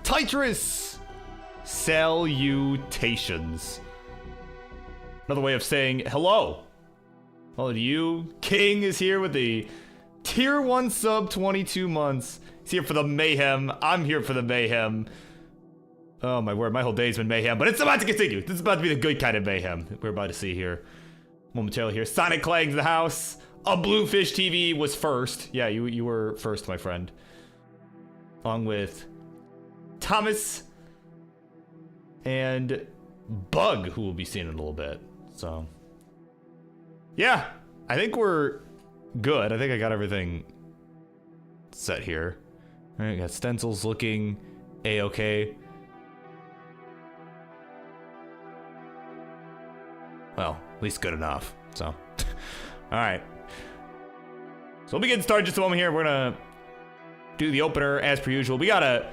Tetris! Salutations. Another way of saying hello. Hello to you. King is here with the tier 1 sub, 22 months. He's here for the mayhem. I'm here for the mayhem. Oh my word, my whole day's been mayhem, but it's about to continue. This is about to be the good kind of mayhem that we're about to see here momentarily here. Sonic Clang's the house. A Bluefish TV was first. Yeah, you were first, my friend. Along with Thomas and Bug, who we'll be seeing in a little bit. So, yeah, I think we're good. I think I got everything set here. All right, got stencils looking a-okay. Well, at least good enough. So, all right. So we'll be getting started just a moment here. We're gonna do the opener as per usual. We got a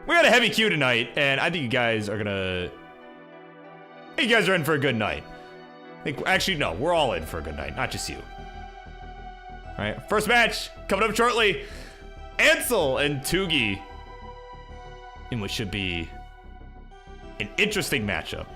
heavy queue tonight, and I think you guys are gonna. You guys are in for a good night. I think actually no, we're all in for a good night, not just you. All right, first match coming up shortly. Ansel and Tugi, in what should be an interesting matchup.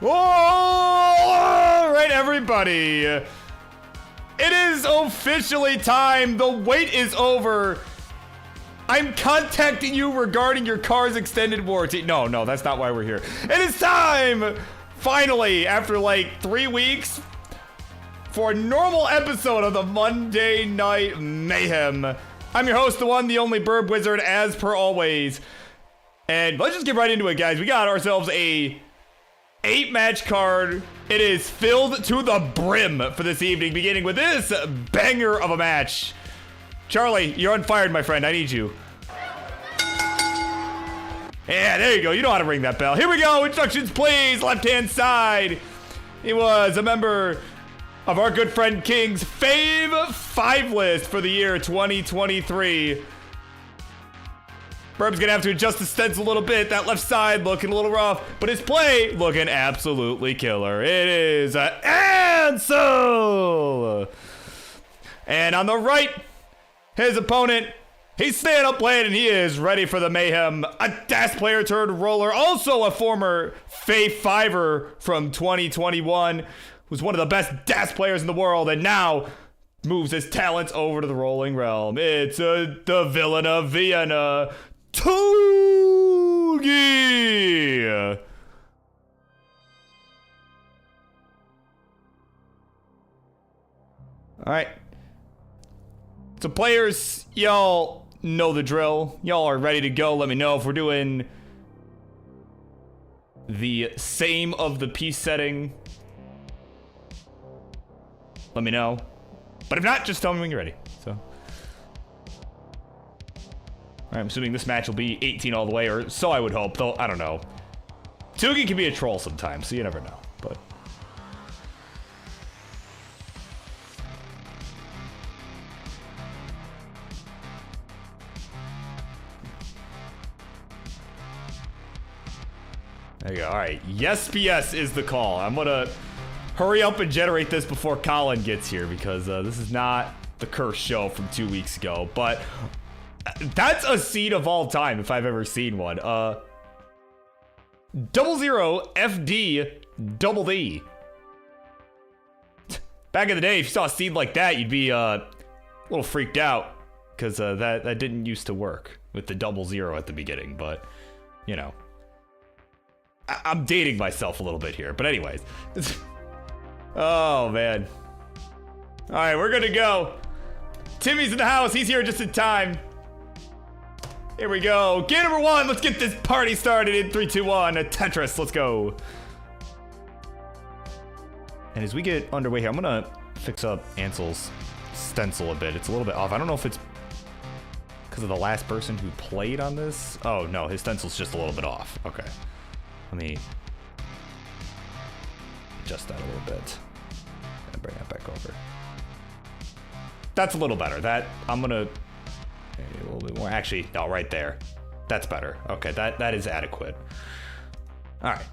All right, everybody. It is officially time. The wait is over. I'm contacting you regarding your car's extended warranty. No, that's not why we're here. It is time, finally, after like 3 weeks, for a normal episode of the Monday Night Mayhem. I'm your host, the one, the only BirbWizard, as per always. And let's just get right into it, guys. We got ourselves a 8-match card. It is filled to the brim for this evening, beginning with this banger of a match. Charlie, you're unfired, my friend. I need you. Yeah, there you go. You know how to ring that bell. Here we go. Instructions, please. Left-hand side. He was a member of our good friend King's Fave 5 list for the year 2023. Burb's gonna have to adjust the stencil a little bit. That left side looking a little rough, but his play looking absolutely killer. It is Ansel! And on the right, his opponent, he's staying up late and he is ready for the mayhem. A DAS player turned roller, also a former Fave 5er from 2021, who's one of the best DAS players in the world, and now moves his talents over to the rolling realm. It's the villain of Vienna, Toogie! Alright. So players, y'all know the drill. Y'all are ready to go. Let me know if we're doing the same of the piece setting. Let me know. But if not, just tell me when you're ready. So, all right, I'm assuming this match will be 18 all the way, or so I would hope, though I don't know. Toogie can be a troll sometimes, so you never know. But there you go. All right, yes, PS is the call. I'm gonna hurry up and generate this before Colin gets here, because this is not the cursed show from 2 weeks ago. But that's a seed of all time if I've ever seen one. 00 FD double D. Back in the day, if you saw a seed like that, you'd be a little freaked out, because that didn't used to work with the 00 at the beginning. But you know, I'm dating myself a little bit here. But anyways. Oh, man. All right, we're good to go. Timmy's in the house. He's here just in time. Here we go. Game number 1. Let's get this party started in 3, 2, 1. A Tetris. Let's go. And as we get underway here, I'm going to fix up Ansel's stencil a bit. It's a little bit off. I don't know if it's because of the last person who played on this. Oh, no. His stencil's just a little bit off. Okay. Let me adjust that a little bit and bring that back over. That's a little better. That I'm gonna maybe a little bit more. Actually, no, right there. That's better. Okay, that is adequate. All right.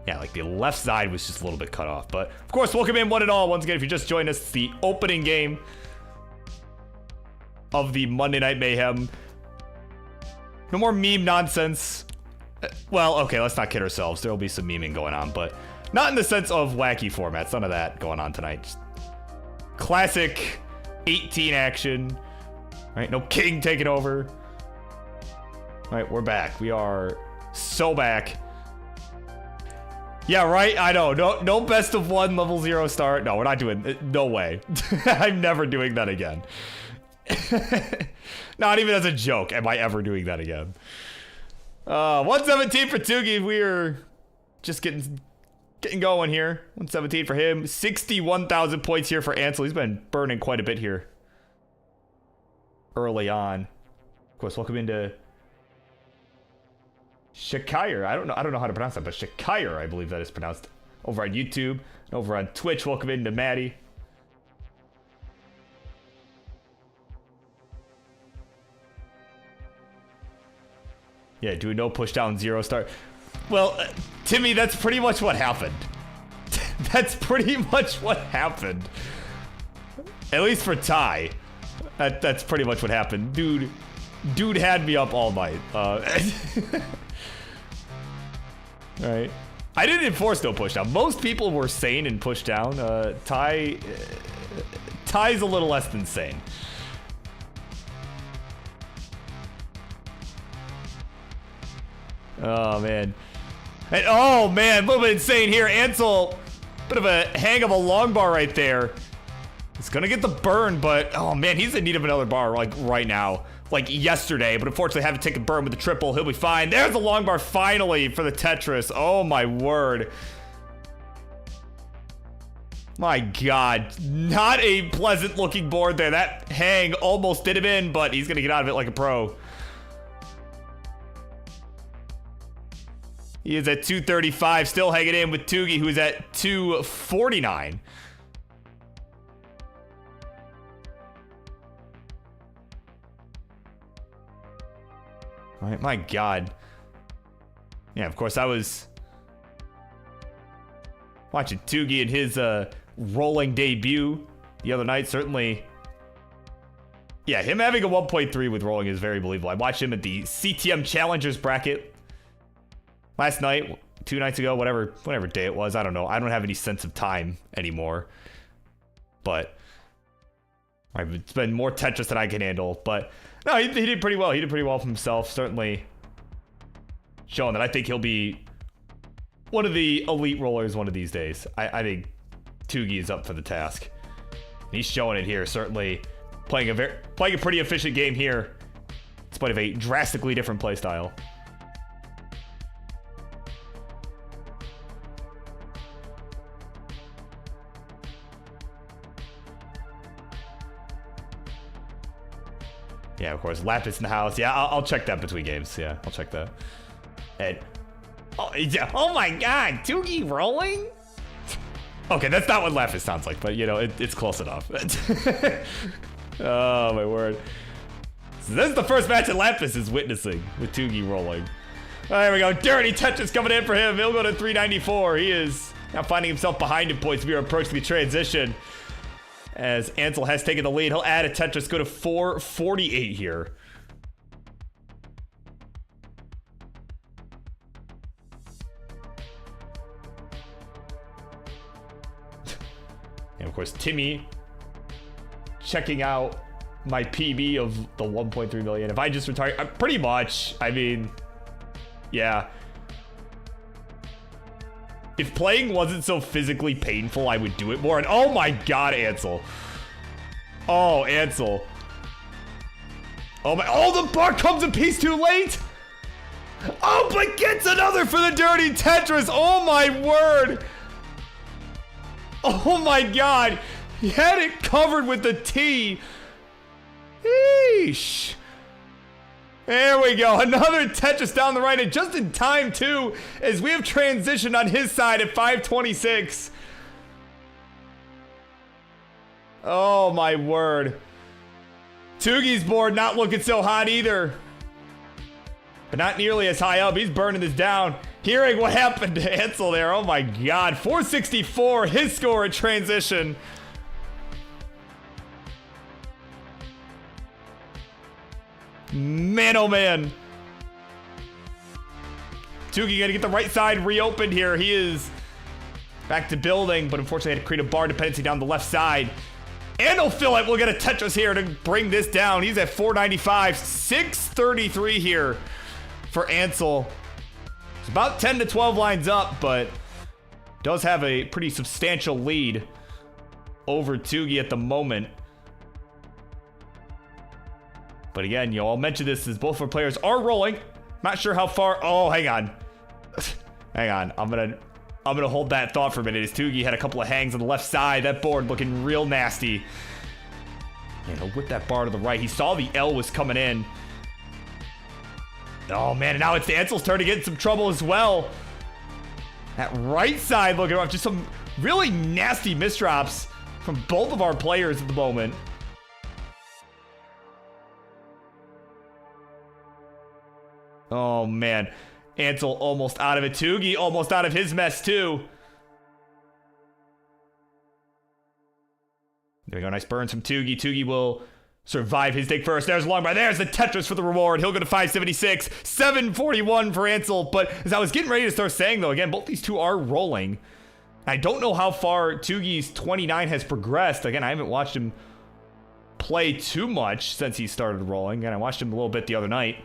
Yeah, like the left side was just a little bit cut off, but of course, welcome in one and all. Once again, if you just joined us, it's the opening game of the Monday Night Mayhem. No more meme nonsense. Well, okay, let's not kid ourselves. There will be some memeing going on, but not in the sense of wacky formats. None of that going on tonight. Just classic 18 action. All right, no king taking over. All right, we're back. We are so back. Yeah, right? I know. No best of 1 level 0 start. No, we're not doing it. No way. I'm never doing that again. Not even as a joke am I ever doing that again. 117 for Toogie. We're just getting going here. 117 for him. 61,000 points here for Ansel. He's been burning quite a bit here early on. Of course, welcome into Shakir. I don't know how to pronounce that, but Shakir, I believe that is pronounced, over on YouTube and over on Twitch. Welcome into Maddie. Yeah, do a no push down 0 start. Well, Timmy, that's pretty much what happened. That's pretty much what happened. At least for Ty. That's pretty much what happened. Dude had me up all night. All right. I didn't enforce no push down. Most people were sane and pushed down. Ty's a little less than sane. Oh, man. And, oh, man, a little bit insane here. Ansel, bit of a hang of a long bar right there. He's gonna get the burn, but, oh, man, he's in need of another bar, like, right now. Like, yesterday, but unfortunately having to take a burn with the triple. He'll be fine. There's the long bar finally for the Tetris. Oh, my word. My God. Not a pleasant-looking board there. That hang almost did him in, but he's gonna get out of it like a pro. He is at 235, still hanging in with Tugi, who is at 249. All right, my God. Yeah, of course, I was watching Tugi in his rolling debut the other night. Certainly, yeah, him having a 1.3 with rolling is very believable. I watched him at the CTM Challengers bracket last night, 2 nights ago, whatever day it was. I don't know. I don't have any sense of time anymore. But it's been more Tetris than I can handle. But no, he did pretty well. He did pretty well for himself. Certainly showing that I think he'll be one of the elite rollers one of these days. I think Tugi is up for the task. And he's showing it here. Certainly playing a pretty efficient game here, in spite of a drastically different play style. Yeah, of course. Lapis in the house. Yeah, I'll check that between games. Yeah, I'll check that. And oh, yeah. Oh my God, Tugi rolling? Okay, that's not what Lapis sounds like, but you know, it's close enough. Oh my word. So this is the first match that Lapis is witnessing with Tugi rolling. Oh, there we go. Dirty Tetris coming in for him. He'll go to 394. He is now finding himself behind in points. We are approaching the transition. As Ansel has taken the lead, he'll add a Tetris, go to 448 here. And of course, Timmy checking out my PB of the 1.3 million. If I just retire, pretty much, I mean, yeah. If playing wasn't so physically painful, I would do it more. And oh my God, Ansel. Oh, Ansel. Oh my, oh, the bar comes a piece too late. Oh, but gets another for the dirty Tetris. Oh my word. Oh my God. He had it covered with the T. Eesh. There we go. Another Tetris down the right, and just in time, too, as we have transitioned on his side at 526. Oh, my word. Tugi's board not looking so hot either. But not nearly as high up. He's burning this down. Hearing what happened to Ansel there. Oh, my God. 464, his score at transition. Man, oh man. Tugi gonna get the right side reopened here. He is back to building, but unfortunately had to create a bar dependency down the left side. Anel Phillip will get a Tetris here to bring this down. He's at 495, 633 here for Ansel. It's about 10 to 12 lines up, but does have a pretty substantial lead over Tugi at the moment. But again, you know, I'll mention this as both of our players are rolling. Not sure how far. Oh, hang on. Hang on. I'm gonna hold that thought for a minute. As Tugi had a couple of hangs on the left side. That board looking real nasty. And he'll whip that bar to the right. He saw the L was coming in. Oh man, and now it's Ansel's turn to get in some trouble as well. That right side looking rough. Just some really nasty misdrops from both of our players at the moment. Oh, man. Ansel almost out of it. Tugi almost out of his mess, too. There we go. Nice burns from Tugi. Tugi will survive his take first. There's a long bar. There's the Tetris for the reward. He'll go to 576. 741 for Ansel. But as I was getting ready to start saying, though, again, both these two are rolling. I don't know how far Tugi's 29 has progressed. Again, I haven't watched him play too much since he started rolling. And I watched him a little bit the other night.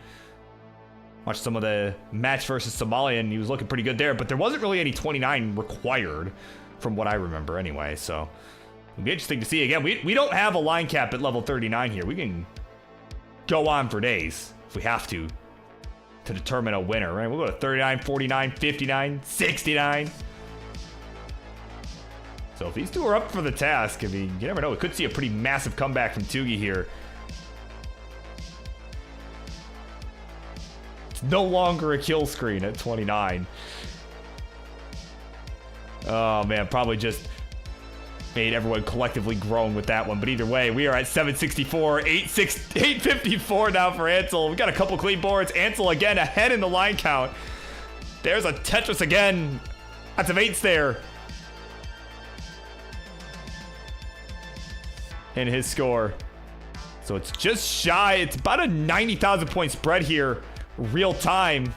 Watched some of the match versus Somalia, and he was looking pretty good there. But there wasn't really any 29 required from what I remember anyway. So it'll be interesting to see. Again, we don't have a line cap at level 39 here. We can go on for days if we have to determine a winner, right? We'll go to 39, 49, 59, 69. So if these two are up for the task, I mean, you never know. We could see a pretty massive comeback from Tugi here. It's no longer a kill screen at 29. Oh, man, probably just made everyone collectively groan with that one. But either way, we are at 764, 854 now for Ansel. We got a couple clean boards. Ansel again ahead in the line count. There's a Tetris again. Lots of 8s there. In his score. So it's just shy. It's about a 90,000 point spread here, real time.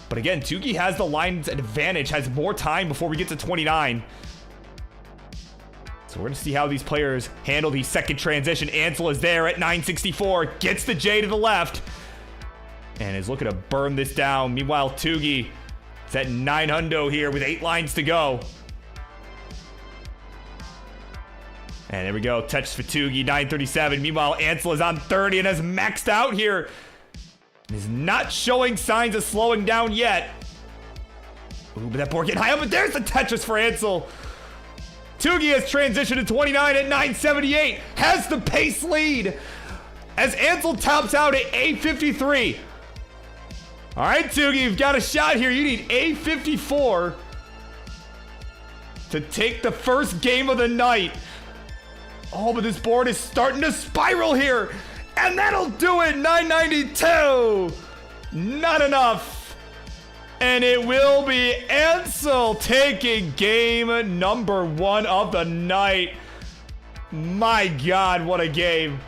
But again, Tugi has the line's advantage, has more time before we get to 29. So we're going to see how these players handle the second transition. Ansel is there at 964, gets the J to the left, and is looking to burn this down. Meanwhile, Tugi is at 900 here with 8 lines to go. And there we go, touch for Tugi, 937. Meanwhile, Ansel is on 30 and has maxed out here. Is not showing signs of slowing down yet. Ooh, but that board getting high up, but there's the Tetris for Ansel. Tugi has transitioned to 29 at 978. Has the pace lead as Ansel tops out at 853. All right, Tugi, you've got a shot here. You need 854 to take the first game of the night. Oh, but this board is starting to spiral here. And that'll do it, 992. Not enough. And it will be Ansel taking game number 1 of the night. My God, what a game.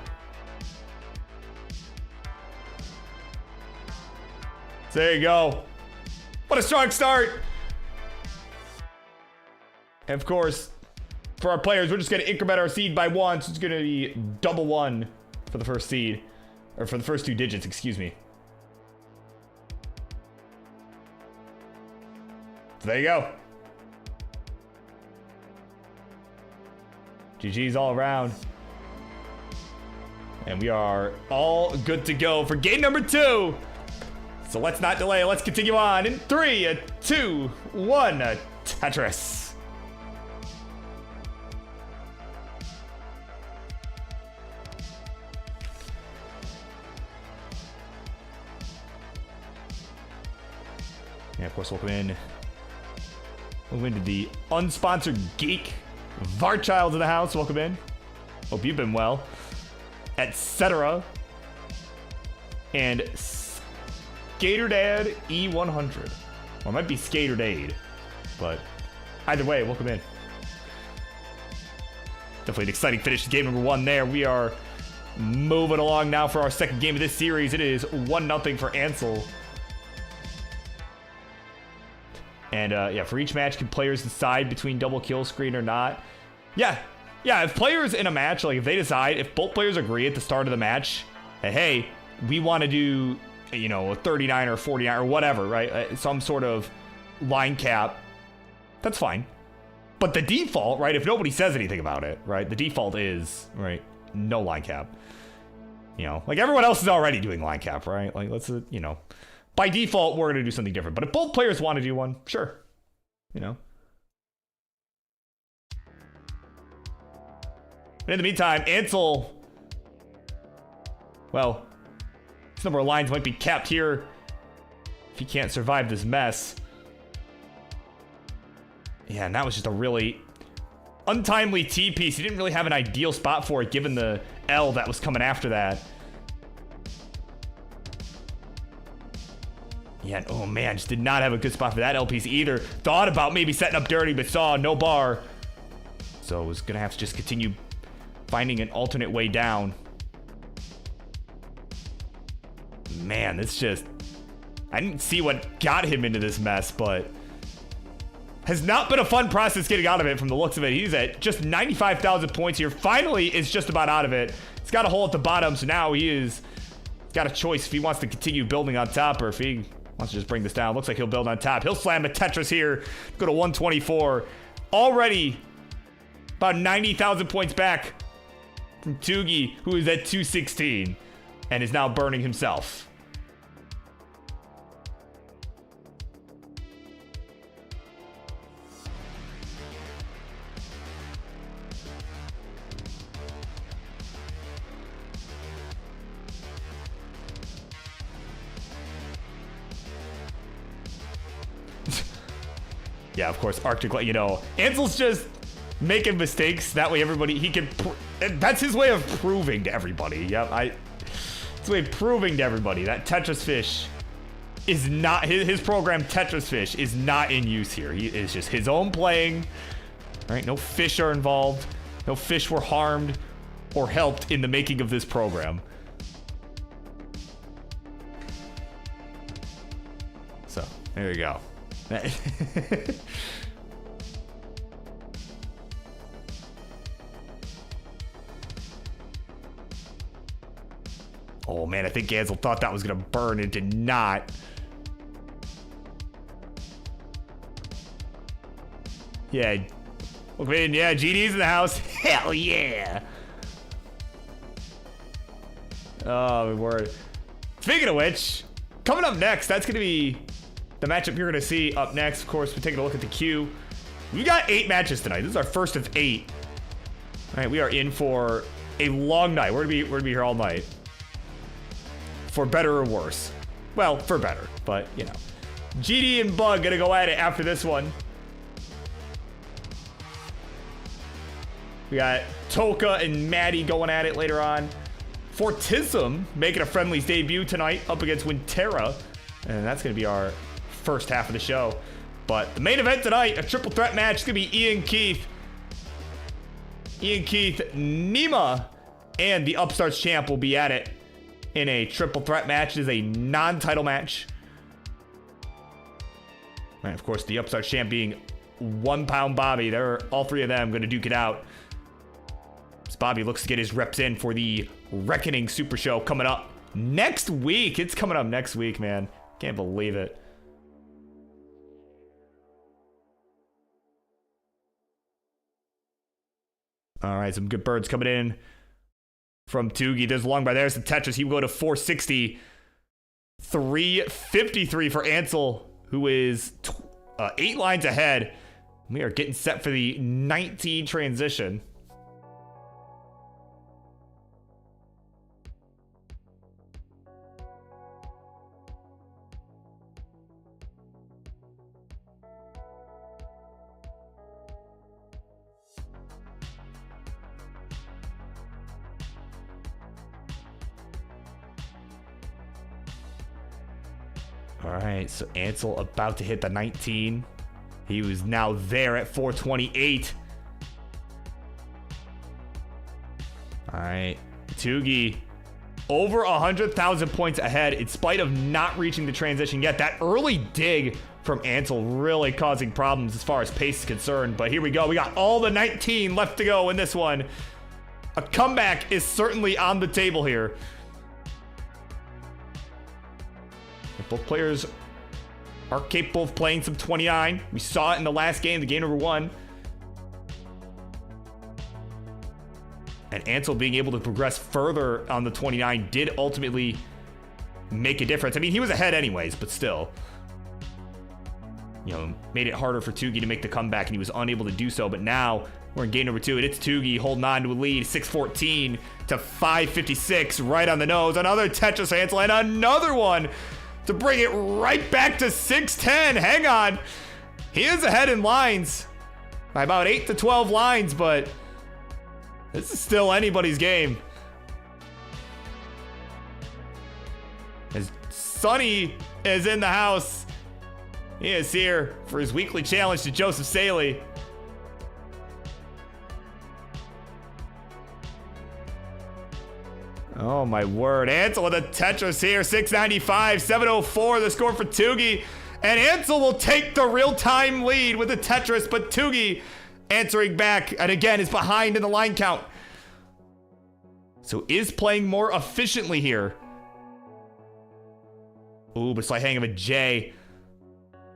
There you go. What a strong start. And of course, for our players, we're just going to increment our seed by 1. So it's going to be double 1 for the first seed. Or for the first 2 digits, excuse me. So there you go. GG's all around. And we are all good to go for game number 2. So let's not delay. Let's continue on in 3, 2, 1. Tetris. And of course, welcome into the unsponsored geek. Varchild in the house, welcome in. Hope you've been well. Etc. And SkaterDad E100. Or it might be SkaterDade. But either way, welcome in. Definitely an exciting finish to game number 1 there. We are moving along now for our second game of this series. It is 1-0 for Ansel. And yeah, for each match, can players decide between double kill screen or not? Yeah, if players in a match, like if they decide, if both players agree at the start of the match, that, hey, we want to do, you know, a 39 or 49 or whatever, right? Some sort of line cap, that's fine. But the default, right, if nobody says anything about it, right, the default is, right, no line cap. You know, like everyone else is already doing line cap, right? Like, let's, you know. By default, we're going to do something different. But if both players want to do one, sure. You know. But in the meantime, Ansel, well, this number of lines might be capped here if he can't survive this mess. Yeah, and that was just a really untimely T-piece. He didn't really have an ideal spot for it, given the L that was coming after that. Yeah, oh man, just did not have a good spot for that L piece either. Thought about maybe setting up dirty, but saw no bar. So was gonna have to just continue finding an alternate way down. Man, it's just... I didn't see what got him into this mess, but... has not been a fun process getting out of it from the looks of it. He's at just 95,000 points here. Finally, is just about out of it. He's got a hole at the bottom, so now he's got a choice if he wants to continue building on top or if he wants to just bring this down. Looks like he'll build on top. He'll slam a Tetris here. Go to 124. Already about 90,000 points back from Tugi, who is at 216 and is now burning himself. Yeah, of course, Arctic, you know, Ansel's just making mistakes. That way everybody, he can, that's his way of proving to everybody. Yep, it's a way of proving to everybody that Tetris Fish is not, his program Tetris Fish is not in use here. He is just his own playing, right? No fish are involved. No fish were harmed or helped in the making of this program. So, there you go. Oh man, I think Ansel thought that was gonna burn. It did not. Yeah. Okay, yeah, GD's in the house. Hell yeah. Oh, word. Speaking of which, coming up next, that's gonna be the matchup you're gonna see up next. Of course, we're taking a look at the queue. We got 8 matches tonight. This is our first of 8. All right, we are in for a long night. We're gonna be here all night. For better or worse. Well, for better, but you know. GD and Bug gonna go at it after this one. We got Toka and Maddie going at it later on. Fortism making a Friendlies debut tonight up against Winterra. And that's gonna be our first half of the show. But the main event tonight, a triple threat match. It's gonna be Ian Keith, Nima, and the Upstarts champ will be at it in a triple threat match. It is a non-title match. And of course, the Upstarts champ being 1 Pound Bobby. They're all 3 of them going to duke it out. As Bobby looks to get his reps in for the Reckoning Super Show coming up next week. It's coming up next week, man. Can't believe it. All right, some good birds coming in from Tugi. There's long by there's the Tetris. He will go to 460. 353 for Ansel, who is 8 lines ahead. We are getting set for the 19 transition. All right, so Ansel about to hit the 19. He was now there at 428. All right, Tugi over 100,000 points ahead in spite of not reaching the transition yet. That early dig from Ansel really causing problems as far as pace is concerned. But here we go. We got all the 19 left to go in this one. A comeback is certainly on the table here. Both players are capable of playing some 29. We saw it in the last game, the game number 1. And Ansel being able to progress further on the 29 did ultimately make a difference. I mean, he was ahead anyways, but still. You know, made it harder for Tugi to make the comeback, and he was unable to do so. But now we're in game number 2, and it's Tugi holding on to a lead, 614 to 556, right on the nose. Another Tetris Ansel, and another one to bring it right back to 610. Hang on. He is ahead in lines by about 8 to 12 lines, but this is still anybody's game. As Sonny is in the house, he is here for his weekly challenge to Joseph Saley. Oh, my word. Ansel with a Tetris here. 695, 704 the score for Toogie. And Ansel will take the real-time lead with the Tetris, but Toogie answering back, and again is behind in the line count. So is playing more efficiently here. Ooh, but slight hang of a J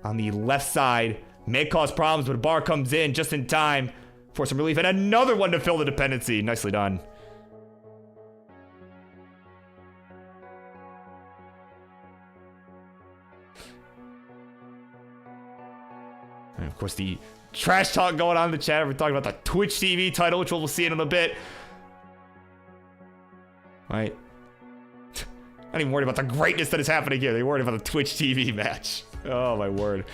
on the left side. May cause problems, but a bar comes in just in time for some relief. And another one to fill the dependency. Nicely done. And of course, the trash talk going on in the chat. We're talking about the Twitch TV title, which we'll see in a bit. Right. Not even worried about the greatness that is happening here. They're worried about the Twitch TV match. Oh, my word.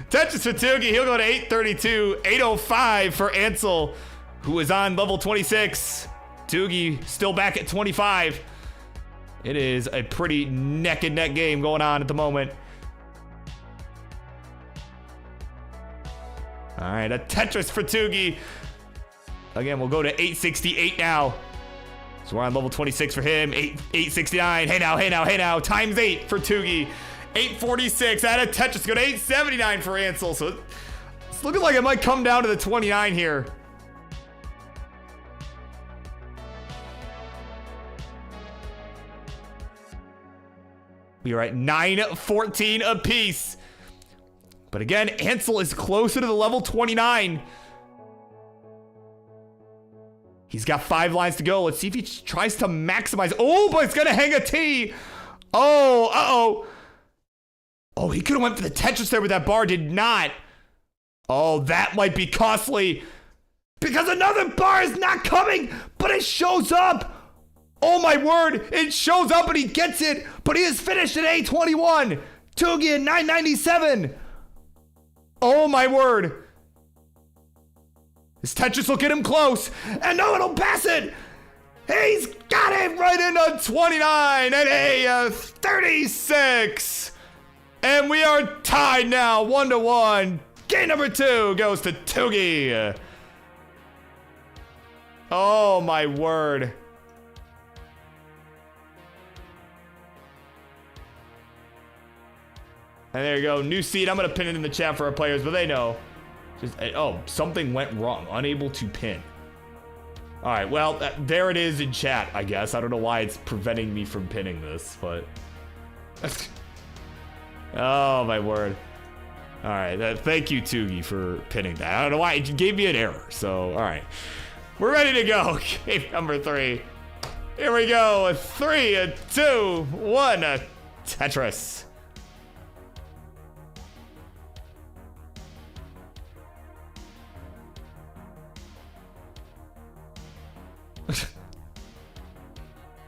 Tetris for Toogie. He'll go to 832. 805 for Ansel, who is on level 26. Toogie still back at 25. It is a pretty neck and neck game going on at the moment. All right, a Tetris for Toogie. Again, we'll go to 868 now. So we're on level 26 for him. 869. Hey now, hey now, hey now. Times 8 for Toogie. 846. Out of Tetris. Go to 879 for Ansel. So it's looking like it might come down to the 29 here. We are at 914 apiece. But again, Ansel is closer to the level 29. He's got 5 lines to go. Let's see if he tries to maximize. Oh, but it's going to hang a T. Oh, uh-oh. Oh, he could have went for the Tetris there with that bar. Did not. Oh, that might be costly. Because another bar is not coming, but it shows up. Oh, my word. It shows up and he gets it. But he is finished at 821. Toogie at 997. Oh, my word. This Tetris will get him close. And no, it'll pass it. He's got it right into 29 and a 36. And we are tied now, 1-1. Game number 2 goes to Toogie. Oh, my word. And there you go, new seed. I'm gonna pin it in the chat for our players, but they know. Just, oh, something went wrong. Unable to pin. All right, well, there it is in chat, I guess. I don't know why it's preventing me from pinning this, but... Oh, my word. All right, thank you, Toogie, for pinning that. I don't know why, it gave me an error, so, all right. We're ready to go. Game number 3. Here we go, a 3, a 2, 1, a Tetris.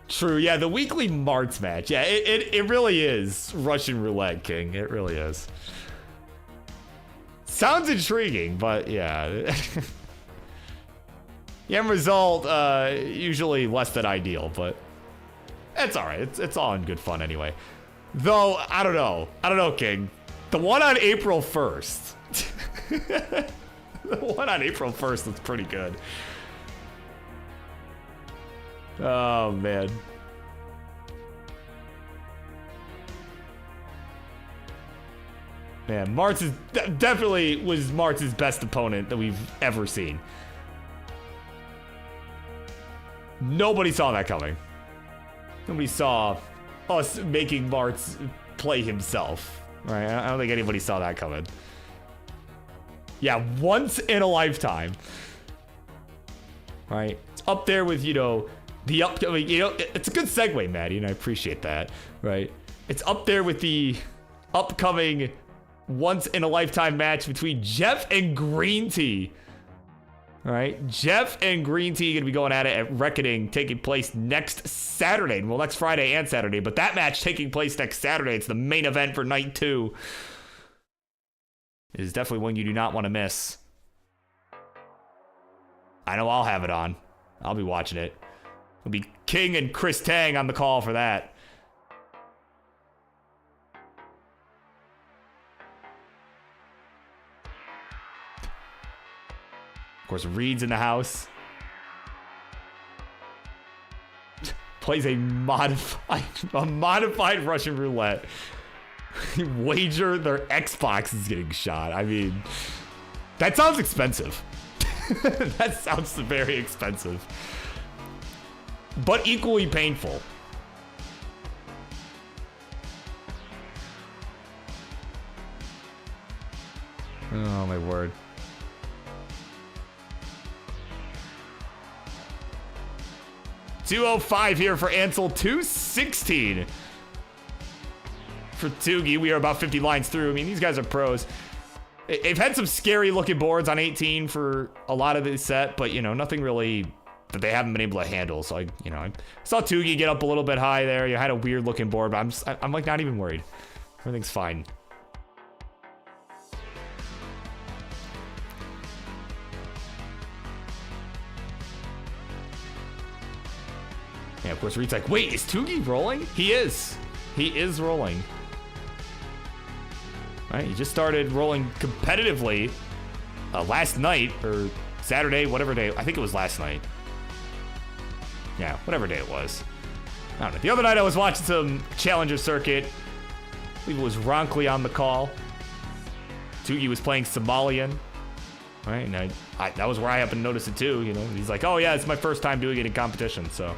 True, yeah, the weekly Marts match. Yeah, it really is Russian roulette, King. It really is. Sounds intriguing, but yeah. The end result, usually less than ideal, but it's all right. It's all in good fun anyway. Though, I don't know. I don't know, King. The one on April 1st. The one on April 1st was pretty good. Oh, man. Man, Martz is definitely was Martz's best opponent that we've ever seen. Nobody saw that coming. Nobody saw us making Martz play himself. Right? I don't think anybody saw that coming. Yeah, once in a lifetime. Right? It's up there with, you know, the upcoming, you know, it's a good segue, Maddie, and I appreciate that, right? It's up there with the upcoming once-in-a-lifetime match between Jeff and Green Tea. All right, Jeff and Green Tea gonna be going at it at Reckoning, taking place next Saturday. Well, next Friday and Saturday, but that match taking place next Saturday. It's the main event for night 2. It is definitely one you do not want to miss. I know I'll have it on. I'll be watching it. It'll be King and Chris Tang on the call for that. Of course, Reed's in the house. plays a modified Russian roulette. Wager their Xbox is getting shot. I mean, that sounds expensive. That sounds very expensive. But equally painful. Oh my word. $205 here for Ansel, $216 for Toogie. We are about 50 lines through. I mean, these guys are pros. They've had some scary looking boards on 18 for a lot of this set, but you know, nothing really that they haven't been able to handle. So I saw Toogie get up a little bit high there. You had a weird looking board, but I'm like not even worried. Everything's fine. Yeah, of course, Reed's like, wait, is Toogie rolling? He is. He is rolling. All right, he just started rolling competitively last night, or Saturday, whatever day. I think it was last night. Yeah, whatever day it was. I don't know. The other night I was watching some Challenger Circuit. I believe it was Ronley on the call. Toogie was playing Somalian. Right, and that was where I happened to notice it too. You know, he's like, oh yeah, it's my first time doing it in competition, so.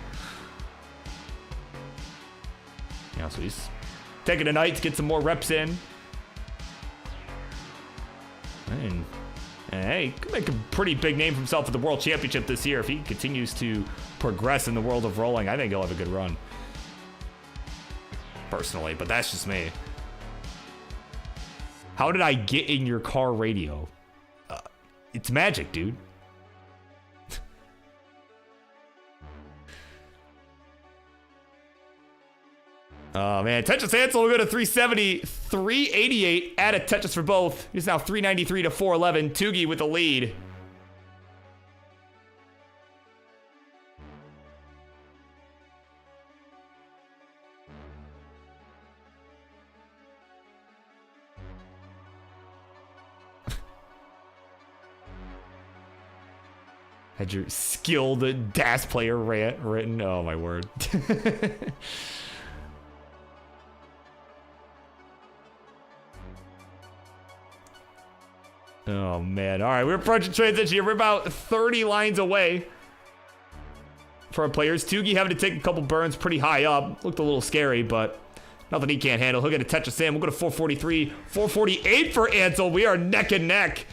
Yeah, so he's taking a night to get some more reps in. And hey, could make a pretty big name for himself at the World Championship this year. If he continues to progress in the world of rolling, I think he'll have a good run. Personally, but that's just me. How did I get in your car radio? It's magic, dude. Oh, man. Tetris Ansel will go to 370, 388. Add a Tetris for both. He's now 393 to 411. Toogie with the lead. Had your skilled DAS player rant written. Oh, my word. Oh, man. All right, we're approaching transition here. We're about 30 lines away for our players. Toogie having to take a couple burns pretty high up. Looked a little scary, but nothing he can't handle. He'll get a Tetris in. We'll go to 443, 448 for Ansel. We are neck and neck.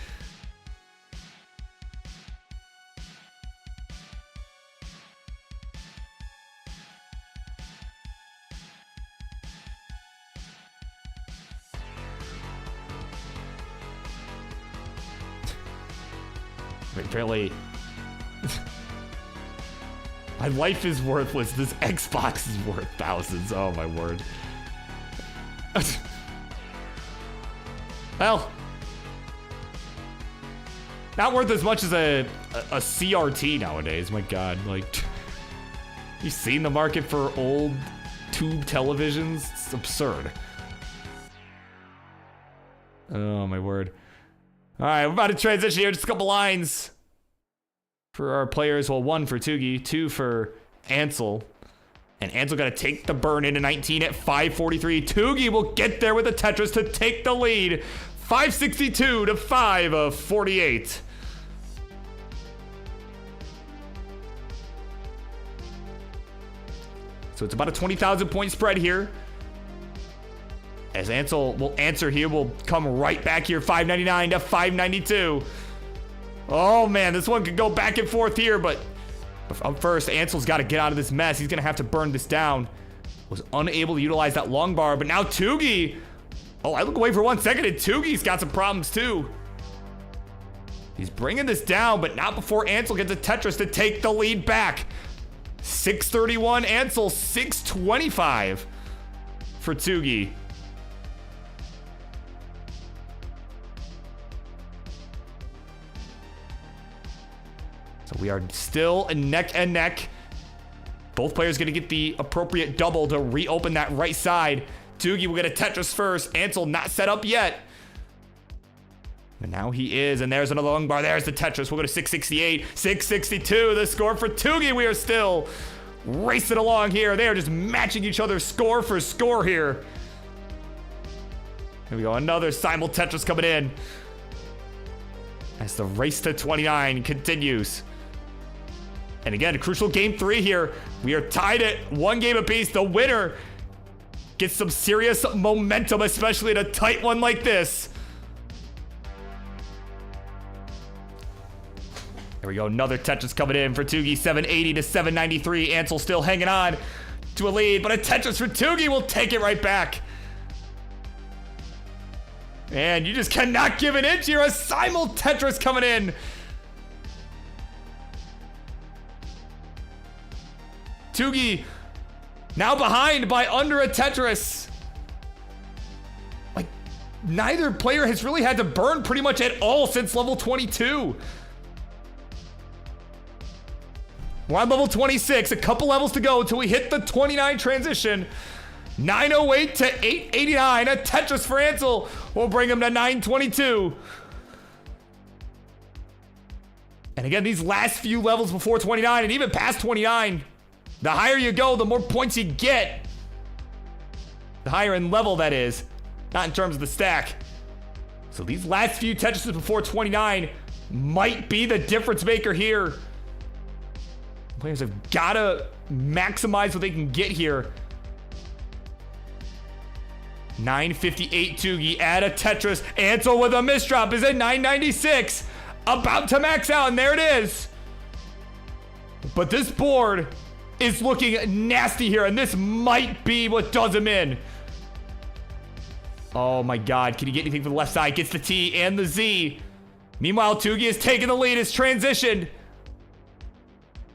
Apparently, my life is worthless. This Xbox is worth thousands. Oh my word. Well, not worth as much as a CRT nowadays. My God, like, you've seen the market for old tube televisions? It's absurd. Oh my word. All right, we're about to transition here. Just a couple lines for our players. Well, one for Toogie, two for Ansel. And Ansel got to take the burn into 19 at 543. Toogie will get there with the Tetris to take the lead. 562 to 548. So it's about a 20,000 point spread here. As Ansel will answer here, we'll come right back here, 599 to 592. Oh, man, this one could go back and forth here, but up first, Ansel's got to get out of this mess. He's going to have to burn this down. Was unable to utilize that long bar, but now Toogie. Oh, I look away for 1 second, and Toogie's got some problems, too. He's bringing this down, but not before Ansel gets a Tetris to take the lead back. 631 Ansel, 625 for Toogie. So we are still neck and neck. Both players going to get the appropriate double to reopen that right side. Toogie will get a Tetris first. Ansel not set up yet. And now he is, and there's another long bar. There's the Tetris. We'll go to 668, 662. The score for Toogie. We are still racing along here. They are just matching each other score for score here. Here we go, another simul Tetris coming in as the race to 29 continues. And again, a crucial game 3 here. We are tied at 1 game apiece. The winner gets some serious momentum, especially in a tight one like this. Here we go, another Tetris coming in for Toogie, 780 to 793. Ansel still hanging on to a lead, but a Tetris for Toogie will take it right back. And you just cannot give an inch here. A simul Tetris coming in. Toogie now behind by under a Tetris. Like, neither player has really had to burn pretty much at all since level 22. We're on level 26, a couple levels to go until we hit the 29 transition. 908 to 889, a Tetris for Ansel will bring him to 922. And again, these last few levels before 29 and even past 29, the higher you go, the more points you get. The higher in level, that is. Not in terms of the stack. So these last few Tetrises before 29 might be the difference maker here. Players have got to maximize what they can get here. 958 Toogie, add a Tetris. Ansel with a misdrop is at 996. About to max out, and there it is. But this board is looking nasty here, and this might be what does him in. Oh my God, can he get anything from the left side? Gets the T and the Z. Meanwhile, Toogie is taking the lead, is transitioned.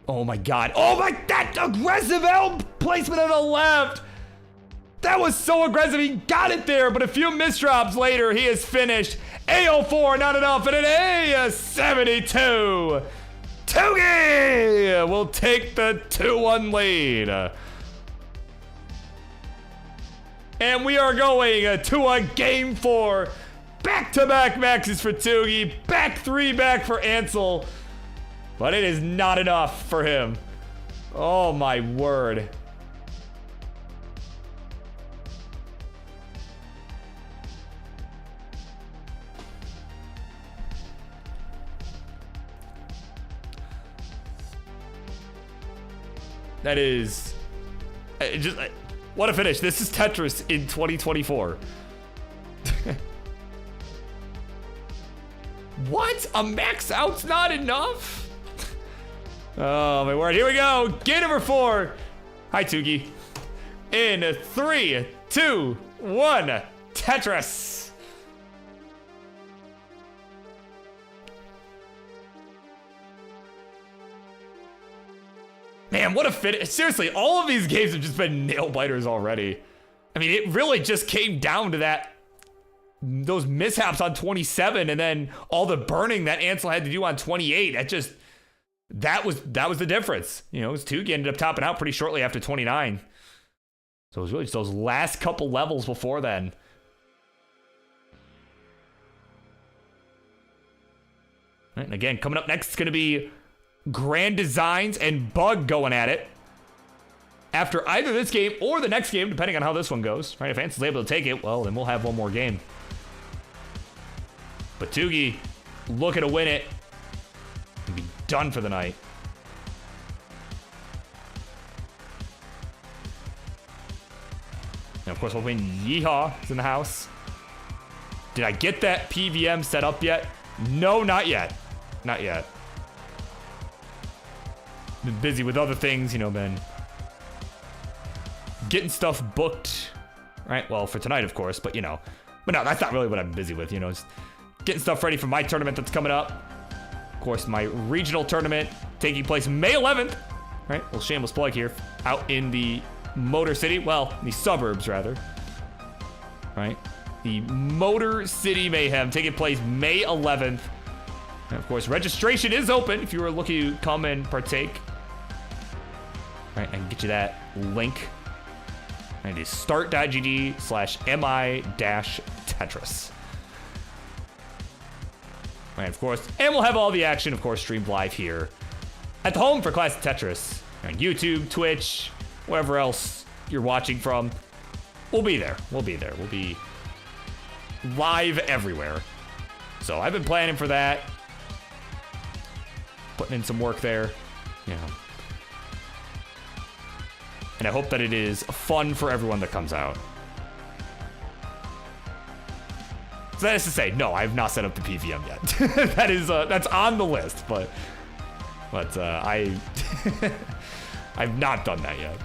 Oh my God. Oh my, that aggressive L placement on the left. That was so aggressive. He got it there, but a few misdrops later, he is finished. A04, not enough, and an A72. Toogie will take the 2-1 lead. And we are going to a game 4. Back-to-back maxes for Toogie. Back 3 back for Ansel. But it is not enough for him. Oh my word. That is just what a finish. This is Tetris in 2024. What? A max out's not enough? Oh my word. Here we go. Game number 4. Hi, Toogie. In 3, 2, 1. Tetris. Man, what a finish. Seriously, all of these games have just been nail biters already. I mean, it really just came down to those mishaps on 27 and then all the burning that Ansel had to do on 28. That was the difference. You know, Toogie ended up topping out pretty shortly after 29. So it was really just those last couple levels before then. Right, and again, coming up next is going to be Grand Designs and Bug going at it. After either this game or the next game, depending on how this one goes. Right, if Ansel's able to take it, well, then we'll have one more game. But Toogie looking to win it and be done for the night. And of course, we'll win. Yeehaw is in the house. Did I get that PVM set up yet? No, not yet. Not yet. Been busy with other things, you know, been getting stuff booked, right? Well, for tonight, of course, but you know. But no, that's not really what I'm busy with, you know. Just getting stuff ready for my tournament that's coming up. Of course, my regional tournament taking place May 11th, right? Little shameless plug here. Out in the Motor City, well, the suburbs, rather. Right? The Motor City Mayhem taking place May 11th. And of course, registration is open if you are looking to come and partake. Right, I can get you that link. And it is start.gg/mi-tetris. Right, of course. And we'll have all the action, of course, streamed live here at the home for Classic Tetris. on YouTube, Twitch, wherever else you're watching from. We'll be there. We'll be there. We'll be live everywhere. So I've been planning for that. Putting in some work there. You know. And I hope that it is fun for everyone that comes out. So that is to say, no, I have not set up the PVM yet. That's on the list, but I've not done that yet.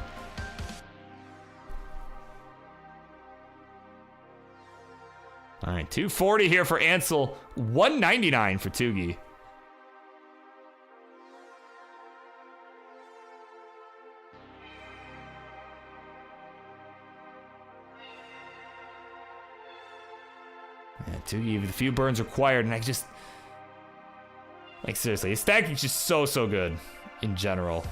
All right, 240 here for Ansel, 199 for Tugi. Yeah, Tugi with a few burns required, and I just, like, seriously, his stacking is just so good in general.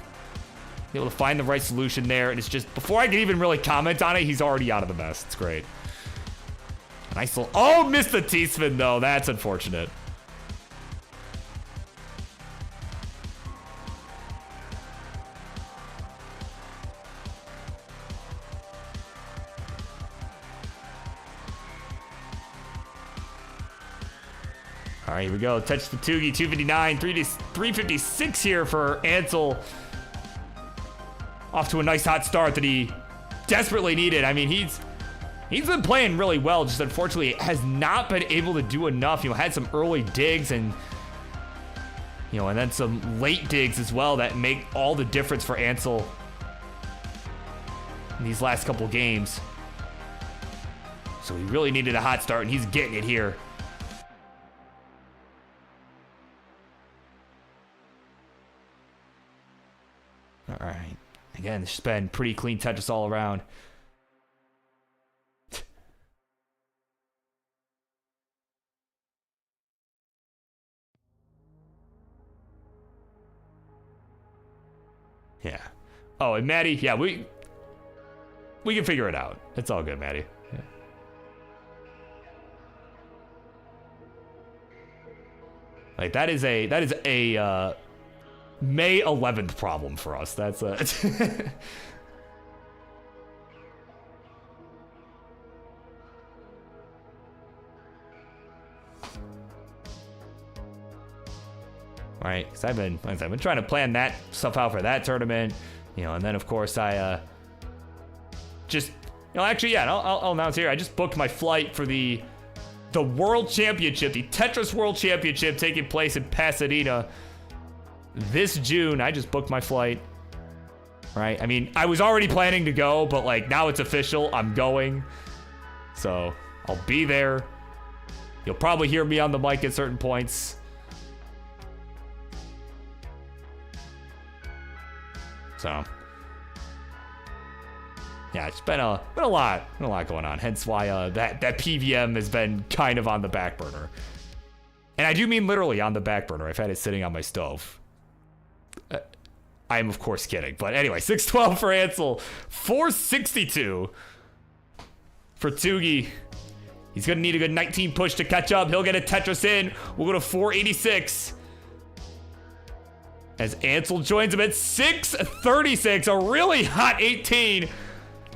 Be able to find the right solution there, and it's just, before I can even really comment on it, he's already out of the mess. It's great. Nice little, oh, missed the T-spin though. That's unfortunate. All right, here we go. Touch the Tugi, 259, 356 here for Ansel. Off to a nice hot start that he desperately needed. I mean, he's been playing really well, just unfortunately has not been able to do enough. You know, had some early digs and, you know, and then some late digs as well that make all the difference for Ansel in these last couple games. So he really needed a hot start, and he's getting it here. All right. Again, it's just been pretty clean Tetris all around. Yeah. Oh, and Maddie, yeah, we can figure it out. It's all good, Maddie. Yeah. Like that is a May 11th problem for us. That's a right, because I've been trying to plan that stuff out for that tournament, you know, and then of course I just, you know, actually, yeah, I'll announce here, I just booked my flight for the World Championship, the Tetris World Championship taking place in Pasadena this June. I just booked my flight, right? I mean, I was already planning to go, but like now it's official, I'm going, so I'll be there. You'll probably hear me on the mic at certain points. So, yeah, it's been a lot going on. Hence why that PVM has been kind of on the back burner, and I do mean literally on the back burner. I've had it sitting on my stove. I am of course kidding, but anyway, 612 for Ansel, 462 for Tugi. He's gonna need a good 19 push to catch up. He'll get a Tetris in. We'll go to 486. As Ansel joins him at 636, a really hot 18.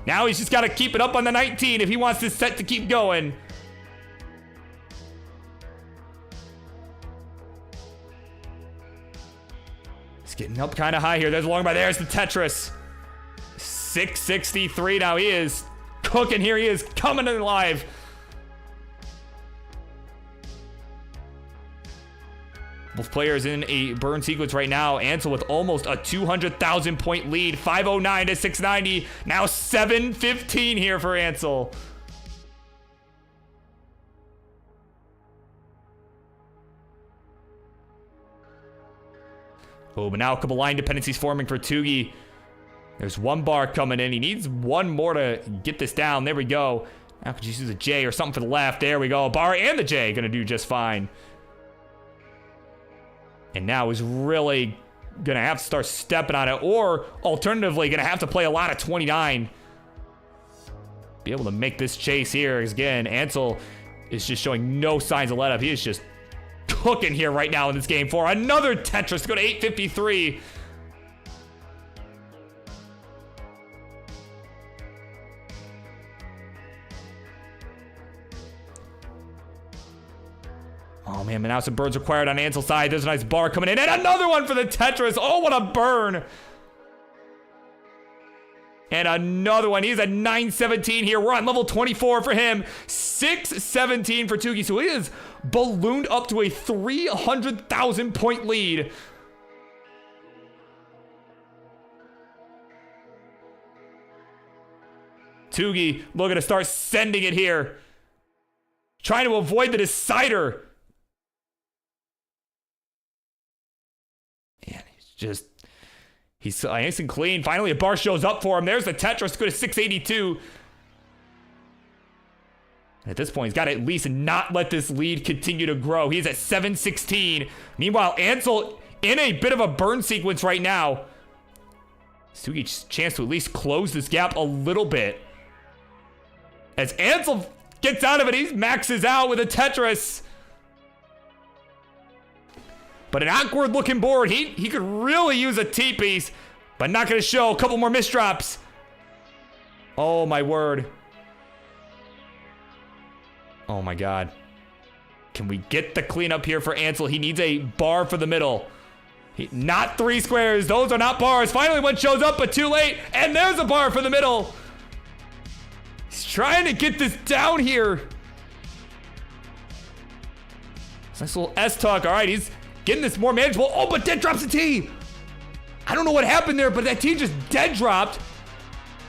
Now he's just got to keep it up on the 19 if he wants this set to keep going. He's getting up kind of high here. There's a long by. There's the Tetris. 663 now. He is cooking here. He is coming in live. Both players in a burn sequence right now. Ansel with almost a 200,000 point lead. 509 to 690. Now 715 here for Ansel. Oh, but now a couple line dependencies forming for Tugi. There's one bar coming in. He needs one more to get this down. There we go. Now could you use a J or something for the left? There we go. A bar and the J gonna do just fine. And now is really gonna have to start stepping on it, or alternatively gonna have to play a lot of 29. Be able to make this chase here. Because again, Ansel is just showing no signs of let up. He is just cooking here right now in this game for another Tetris to go to 853. Oh, man, but now some burns required on Ansel's side. There's a nice bar coming in. And another one for the Tetris. Oh, what a burn. And another one. He's at 917 here. We're on level 24 for him. 617 for Tugi. So he is ballooned up to a 300,000 point lead. Tugi looking to start sending it here. Trying to avoid the decider. And he's nice and clean. Finally, a bar shows up for him. There's the Tetris, go to 682. And at this point, he's got to at least not let this lead continue to grow. He's at 716. Meanwhile, Ansel in a bit of a burn sequence right now. Tugi's chance to at least close this gap a little bit. As Ansel gets out of it, he maxes out with a Tetris. But an awkward looking board. He could really use a T-piece, but not going to show. A couple more misdrops. Oh, my word. Oh, my God. Can we get the cleanup here for Ansel? He needs a bar for the middle. Not 3 squares. Those are not bars. Finally, one shows up, but too late. And there's a bar for the middle. He's trying to get this down here. Nice little S-tuck. All right, he's getting this more manageable. Oh, but dead drops a T. I don't know what happened there, but that T just dead dropped.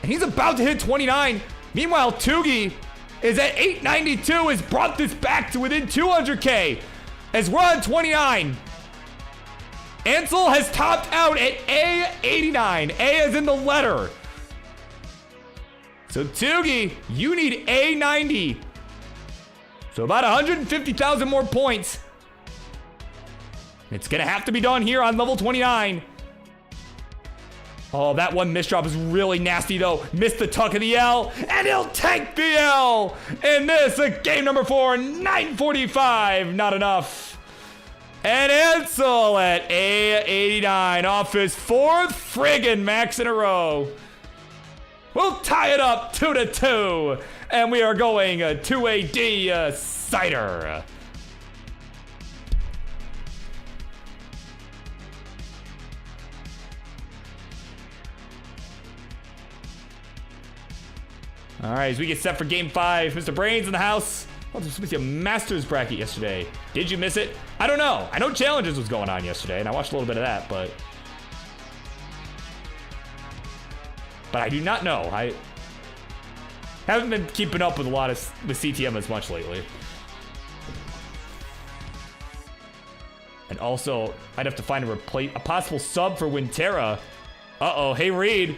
And he's about to hit 29. Meanwhile, Tugi is at 892, has brought this back to within 200K. As we're on 29. Ansel has topped out at A89. A as in the letter. So Tugi, you need A90. So about 150,000 more points. It's going to have to be done here on level 29. Oh, that one misdrop is really nasty, though. Missed the tuck of the L, and he'll take the L. And this, game number 4, 945. Not enough. And Ansel at A89 off his 4th friggin' max in a row. We'll tie it up 2-2. And we are going to a decider. All right, as we get set for game 5, Mr. Brains in the house. I was supposed to be a Masters bracket yesterday. Did you miss it? I don't know. I know Challenges was going on yesterday, and I watched a little bit of that, but I do not know. I haven't been keeping up with a lot of CTM as much lately. And also, I'd have to find a possible sub for Winterra. Uh-oh, hey Reed.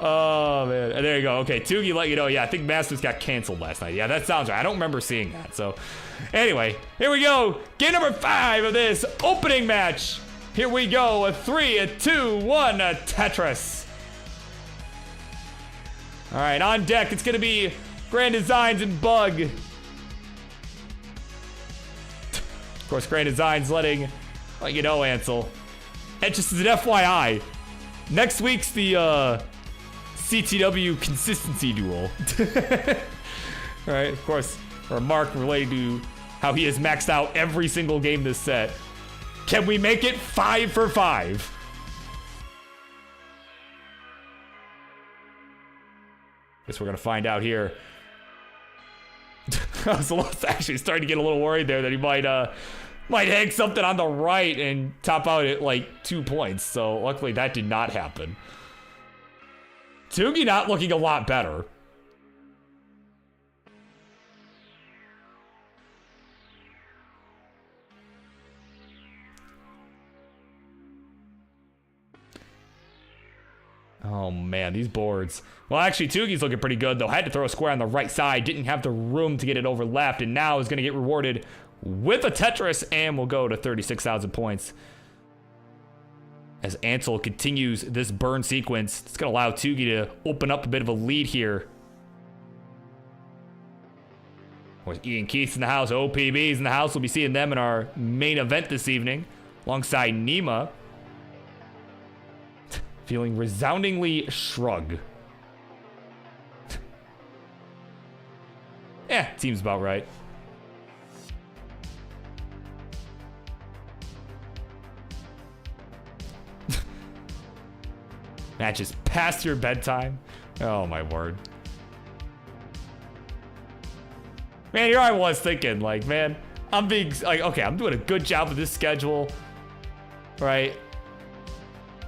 Oh, man. And there you go. Okay, Tugi let you know. Yeah, I think Masters got canceled last night. Yeah, that sounds right. I don't remember seeing that. So, anyway, here we go. Game number 5 of this opening match. Here we go. A 3, a 2, 1, a Tetris. All right, on deck, it's going to be Grand Designs and Bug. Of course, Grand Designs letting you know, Ansel. And just as an FYI, next week's the CTW consistency duel. All right, of course, a remark related to how he has maxed out every single game this set. Can we make it 5 for 5? Guess we're gonna find out here. I was actually starting to get a little worried there that he might hang something on the right and top out at like 2 points. So luckily that did not happen. Tugi not looking a lot better. Oh man, these boards. Well, actually, Tugi's looking pretty good, though. Had to throw a square on the right side. Didn't have the room to get it overlapped, and now is going to get rewarded with a Tetris, and we'll go to 36,000 points. As Ansel continues this burn sequence, it's going to allow Tugi to open up a bit of a lead here. With Ian Keith's in the house, OPB's in the house. We'll be seeing them in our main event this evening, alongside Nima. Feeling resoundingly shrug. Seems about right. Matches past your bedtime. Oh, my word. Man, here I was thinking, like, man, I'm being, like, okay, I'm doing a good job with this schedule, right?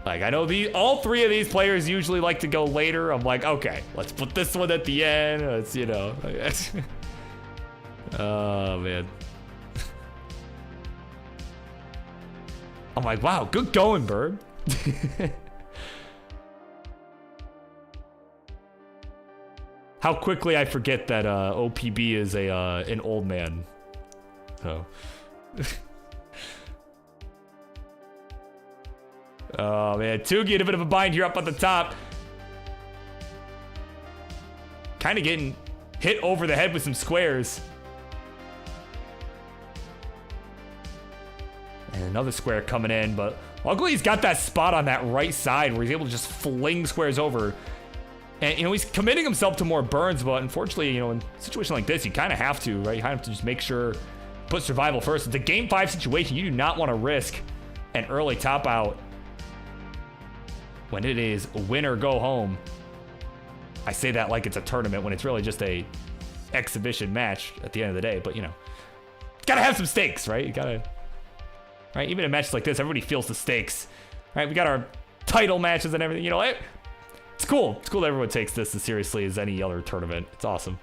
Like, I know all three of these players usually like to go later. I'm like, okay, let's put this one at the end. Let's, you know. Oh, man. I'm like, wow, good going, Bird. How quickly I forget that OPB is an old man. So. Oh man, Tugi in a bit of a bind here up at the top. Kind of getting hit over the head with some squares. And another square coming in, but luckily he's got that spot on that right side where he's able to just fling squares over. And, you know, he's committing himself to more burns, but unfortunately, you know, in a situation like this, you kind of have to, right? You have to just make sure, put survival first. It's a game 5 situation. You do not want to risk an early top out when it is win or go home. I say that like it's a tournament when it's really just a exhibition match at the end of the day, but you know, gotta have some stakes, right? You gotta, right? Even in matches like this, everybody feels the stakes, right? We got our title matches and everything, you know, it's cool. It's cool that everyone takes this as seriously as any other tournament. It's awesome.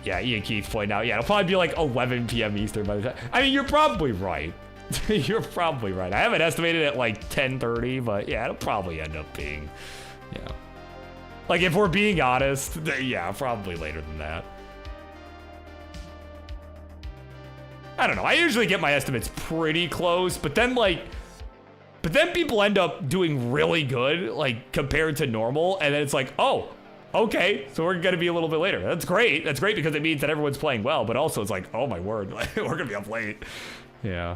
Yeah, Ian Keith pointing out. Yeah, it'll probably be like 11 p.m. Eastern by the time. I mean, you're probably right. You're probably right. I have it estimated at like 10:30, but yeah, it'll probably end up being, you know, like if we're being honest, yeah, probably later than that. I don't know. I usually get my estimates pretty close, but then people end up doing really good, like compared to normal, and then it's like, oh, okay, so we're gonna be a little bit later. That's great. That's great because it means that everyone's playing well, but also it's like, oh my word, we're gonna be up late. Yeah.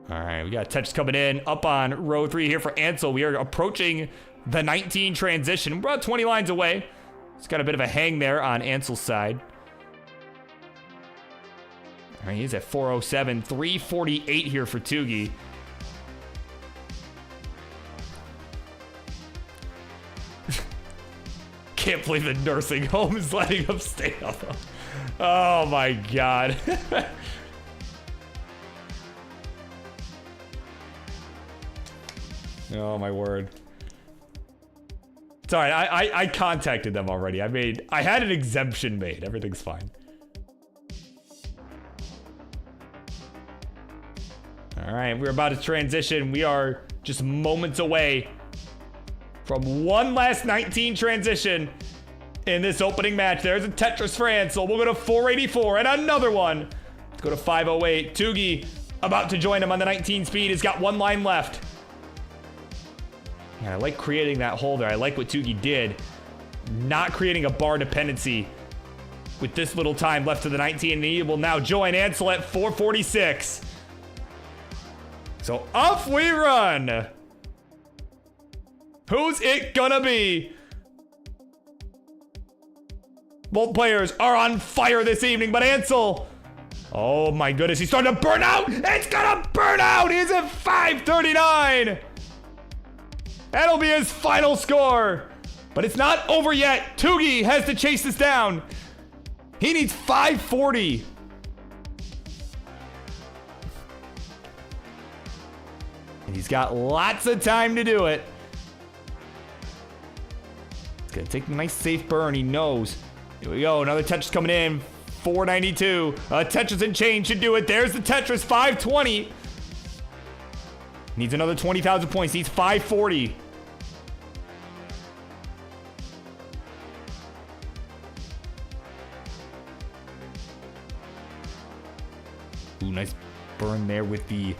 All right, we got Tetris coming in up on row 3 here for Ansel. We are approaching the 19 transition. We're about 20 lines away. It's got a bit of a hang there on Ansel's side. All right, he's at 407, 348 here for Tugi. Can't believe the nursing home is letting him stay up. Oh my God. Oh my word. It's all right. I contacted them already. I had an exemption made. Everything's fine. All right, we're about to transition. We are just moments away from one last 19 transition in this opening match. There's a Tetris for Ansel. We'll go to 484 and another one. Let's go to 508. Tugi about to join him on the 19 speed. He's got one line left. And I like creating that hole there. I like what Tugi did. Not creating a bar dependency with this little time left to the 19. And he will now join Ansel at 446. So off we run. Who's it gonna be? Both players are on fire this evening, but Ansel, oh my goodness, he's starting to burn out. It's gonna burn out. He's at 539. That'll be his final score. But it's not over yet. Tugi has to chase this down. He needs 540. And he's got lots of time to do it. It's gonna take a nice safe burn, he knows. Here we go, another Tetris coming in. 492. Tetris and chain should do it. There's the Tetris, 520. Needs another 20,000 points. Needs 540. Ooh, nice burn there with the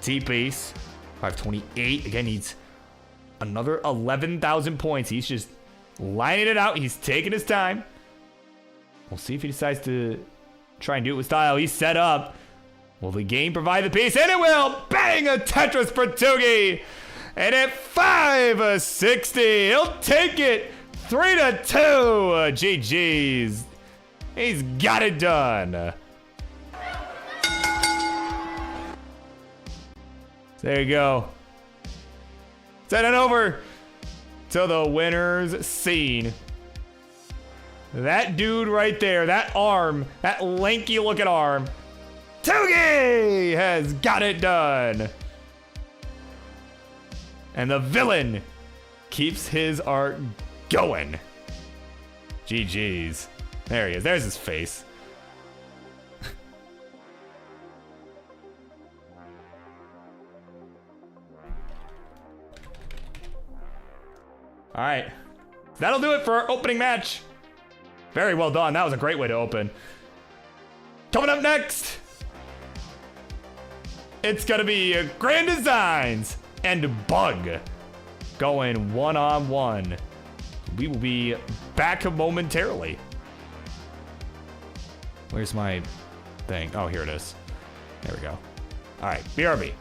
T-piece. 528. Again, needs another 11,000 points. He's just lining it out. He's taking his time. We'll see if he decides to try and do it with style. He's set up. Will the game provide the piece? And it will! Bang! A Tetris for Tugi! And at 560, he'll take it! 3-2! GG's. He's got it done. There you go. Send it over to the winner's scene. That dude right there, that arm, that lanky looking arm, Tugi has got it done. And the villain keeps his art going. GG's. There he is. There's his face. All right. That'll do it for our opening match. Very well done. That was a great way to open. Coming up next, it's going to be Grand Designs and Bug going one-on-one. We will be back momentarily. Where's my thing? Oh, here it is. There we go. All right, BRB.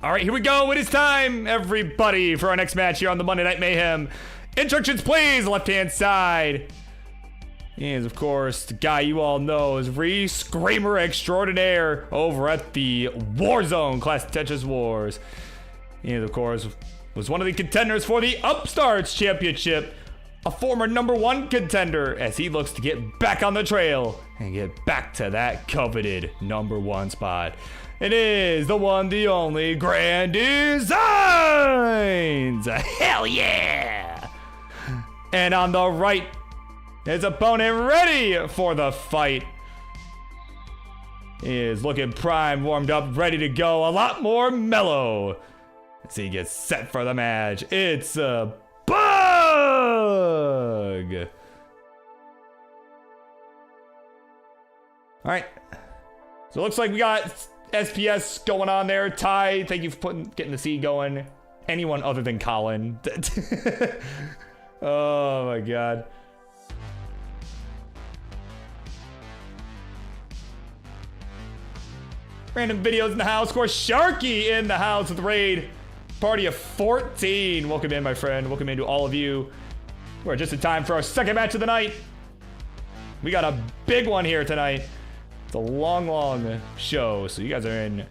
All right, here we go. It is time, everybody, for our next match here on the Monday Night Mayhem. Instructions, please. Left-hand side is, of course, the guy you all know is Screamer Extraordinaire over at the Warzone Classic Tetris Wars. He, of course, was one of the contenders for the Upstarts Championship a former #1 contender, as he looks to get back on the trail and get back to that coveted #1 spot. It is the one, the only Grand Designs. Hell yeah! And on the right, his opponent ready for the fight. He is looking primed, warmed up, ready to go. A lot more mellow as he gets set for the match. It's a Bug! All right. So it looks like we got SPS going on there. Ty, thank you for getting the seed going. Anyone other than Colin. Oh my god. Random videos in the house. Of course, Sharky in the house with raid. Party of 14. Welcome in, my friend. Welcome in to all of you. We're just in time for our second match of the night. We got a big one here tonight. It's a long show, so you guys are in. You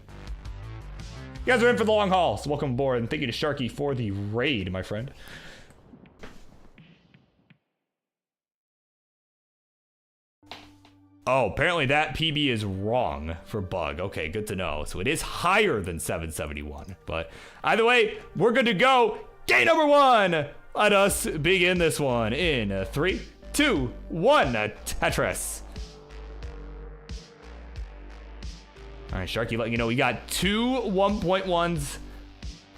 guys are in for the long haul. So welcome aboard, and thank you to Sharky for the raid, my friend. Oh, apparently that PB is wrong for Bug. Okay, good to know. So it is higher than 771. But either way, we're good to go. Game #1. Let us begin this one in 3, 2, 1. Tetris. All right, Sharky, letting you know we got 2 1.1s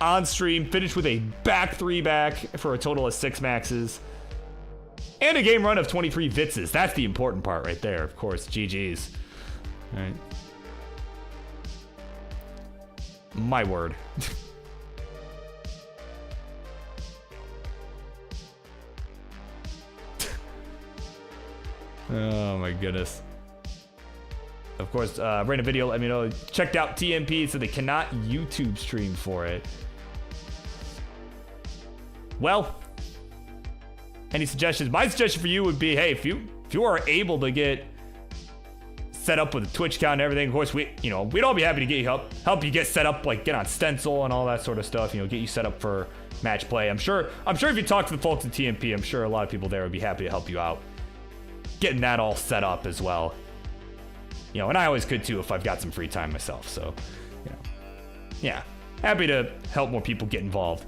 on stream. Finished with a back 3 back for a total of 6 maxes. And a game run of 23 Vitzes. That's the important part right there, of course. GG's. All right. My word. Oh my goodness. Of course, ran a video, let me know. Checked out TMP, so they cannot YouTube stream for it. Well, any suggestions? My suggestion for you would be, hey, if you are able to get set up with a Twitch account and everything, of course, we'd all be happy to get you help you get set up, like get on Stencil and all that sort of stuff. Get you set up for match play. I'm sure if you talk to the folks at TMP, I'm sure a lot of people there would be happy to help you out getting that all set up as well. And I always could too if I've got some free time myself. So, yeah, happy to help more people get involved.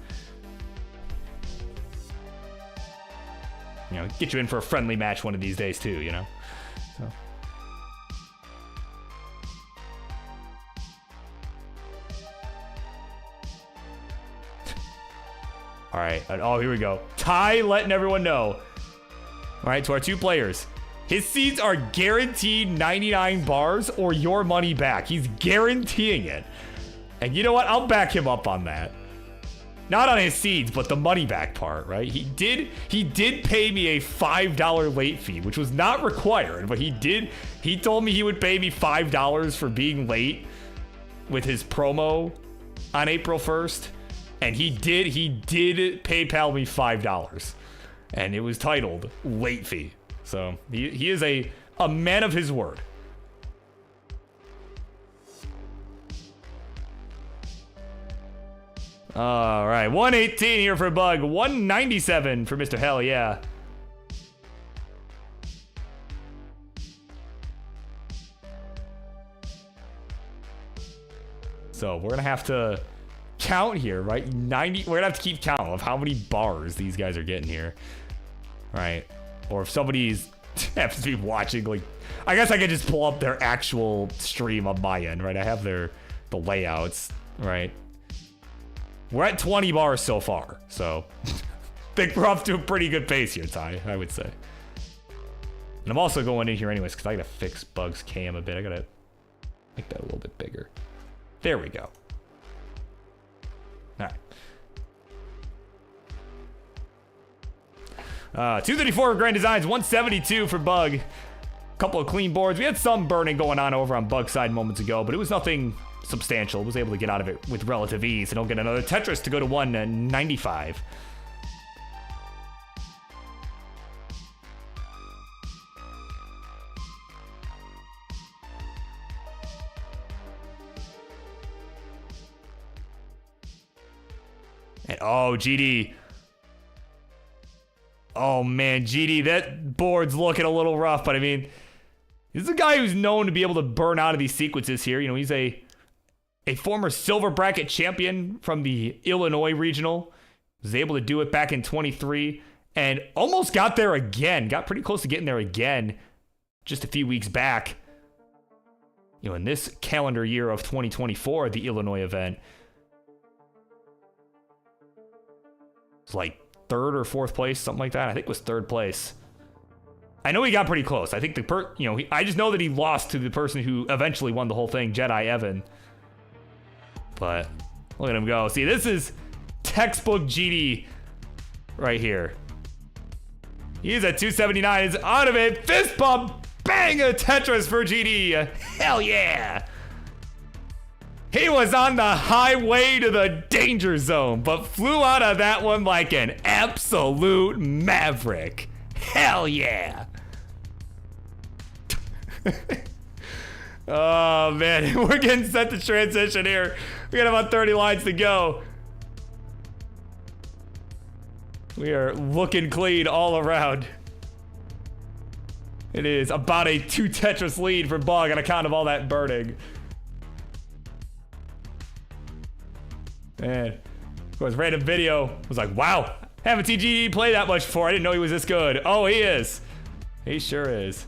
Get you in for a friendly match one of these days too, So. All right. Oh, here we go. Ty letting everyone know. All right, to our 2 players. His seeds are guaranteed 99 bars or your money back. He's guaranteeing it. And you know what? I'll back him up on that. Not on his seeds, but the money back part, right? He did pay me a $5 late fee, which was not required, but he told me he would pay me $5 for being late with his promo on April 1st. And he did PayPal me $5. And it was titled late fee. So he is a man of his word. All right, 118 here for Bug, 197 for Mr. Hell Yeah. So we're gonna have to count here, right? 90. We're gonna have to keep count of how many bars these guys are getting here, right? Or if somebody's happens to be watching, like, I guess I could just pull up their actual stream on my end, right? I have the layouts, right? We're at 20 bars so far, so I think we're off to a pretty good pace here, Ty, I would say. And I'm also going in here anyways, because I gotta fix Bug's cam a bit. I gotta make that a little bit bigger. There we go. All right. 234 Grand Designs, 172 for Bug. Couple of clean boards. We had some burning going on over on Bug's side moments ago, but it was nothing substantial. Was able to get out of it with relative ease, and he'll get another Tetris to go to 195. And oh, GD. Oh, man, GD, that board's looking a little rough, but I mean, this is a guy who's known to be able to burn out of these sequences here. You know, he's a former silver bracket champion from the Illinois regional. Was able to do it back in 23 and almost got there again. Got pretty close to getting there again just a few weeks back. You know, in this calendar year of 2024, the Illinois event. It's like 3rd or 4th place, something like that. I think it was 3rd place. I know he got pretty close. I think I just know that he lost to the person who eventually won the whole thing, Jedi Evan. But look at him go. See, this is textbook GD right here. He's at 279. It's out of it. Fist bump. Bang! A Tetris for GD. Hell yeah. He was on the highway to the danger zone, but flew out of that one like an absolute maverick. Hell yeah. Oh, man. We're getting set to transition here. We got about 30 lines to go. We are looking clean all around. It is about a 2 Tetris lead for Bug on account of all that burning. And of course, random video was like, wow, haven't seen GD play that much before. I didn't know he was this good. Oh, he is. He sure is.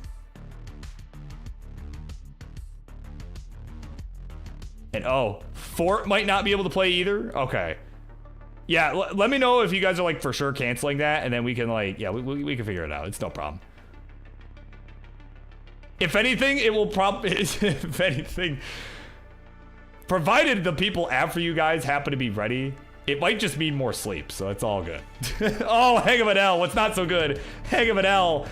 And oh, Fort might not be able to play either. Okay. Yeah, let me know if you guys are like for sure canceling that, and then we can like, yeah, we can figure it out. It's no problem. If anything, it will if anything, provided the people after you guys happen to be ready, it might just mean more sleep, so it's all good. Oh, hang of an L. What's not so good? Hang of an L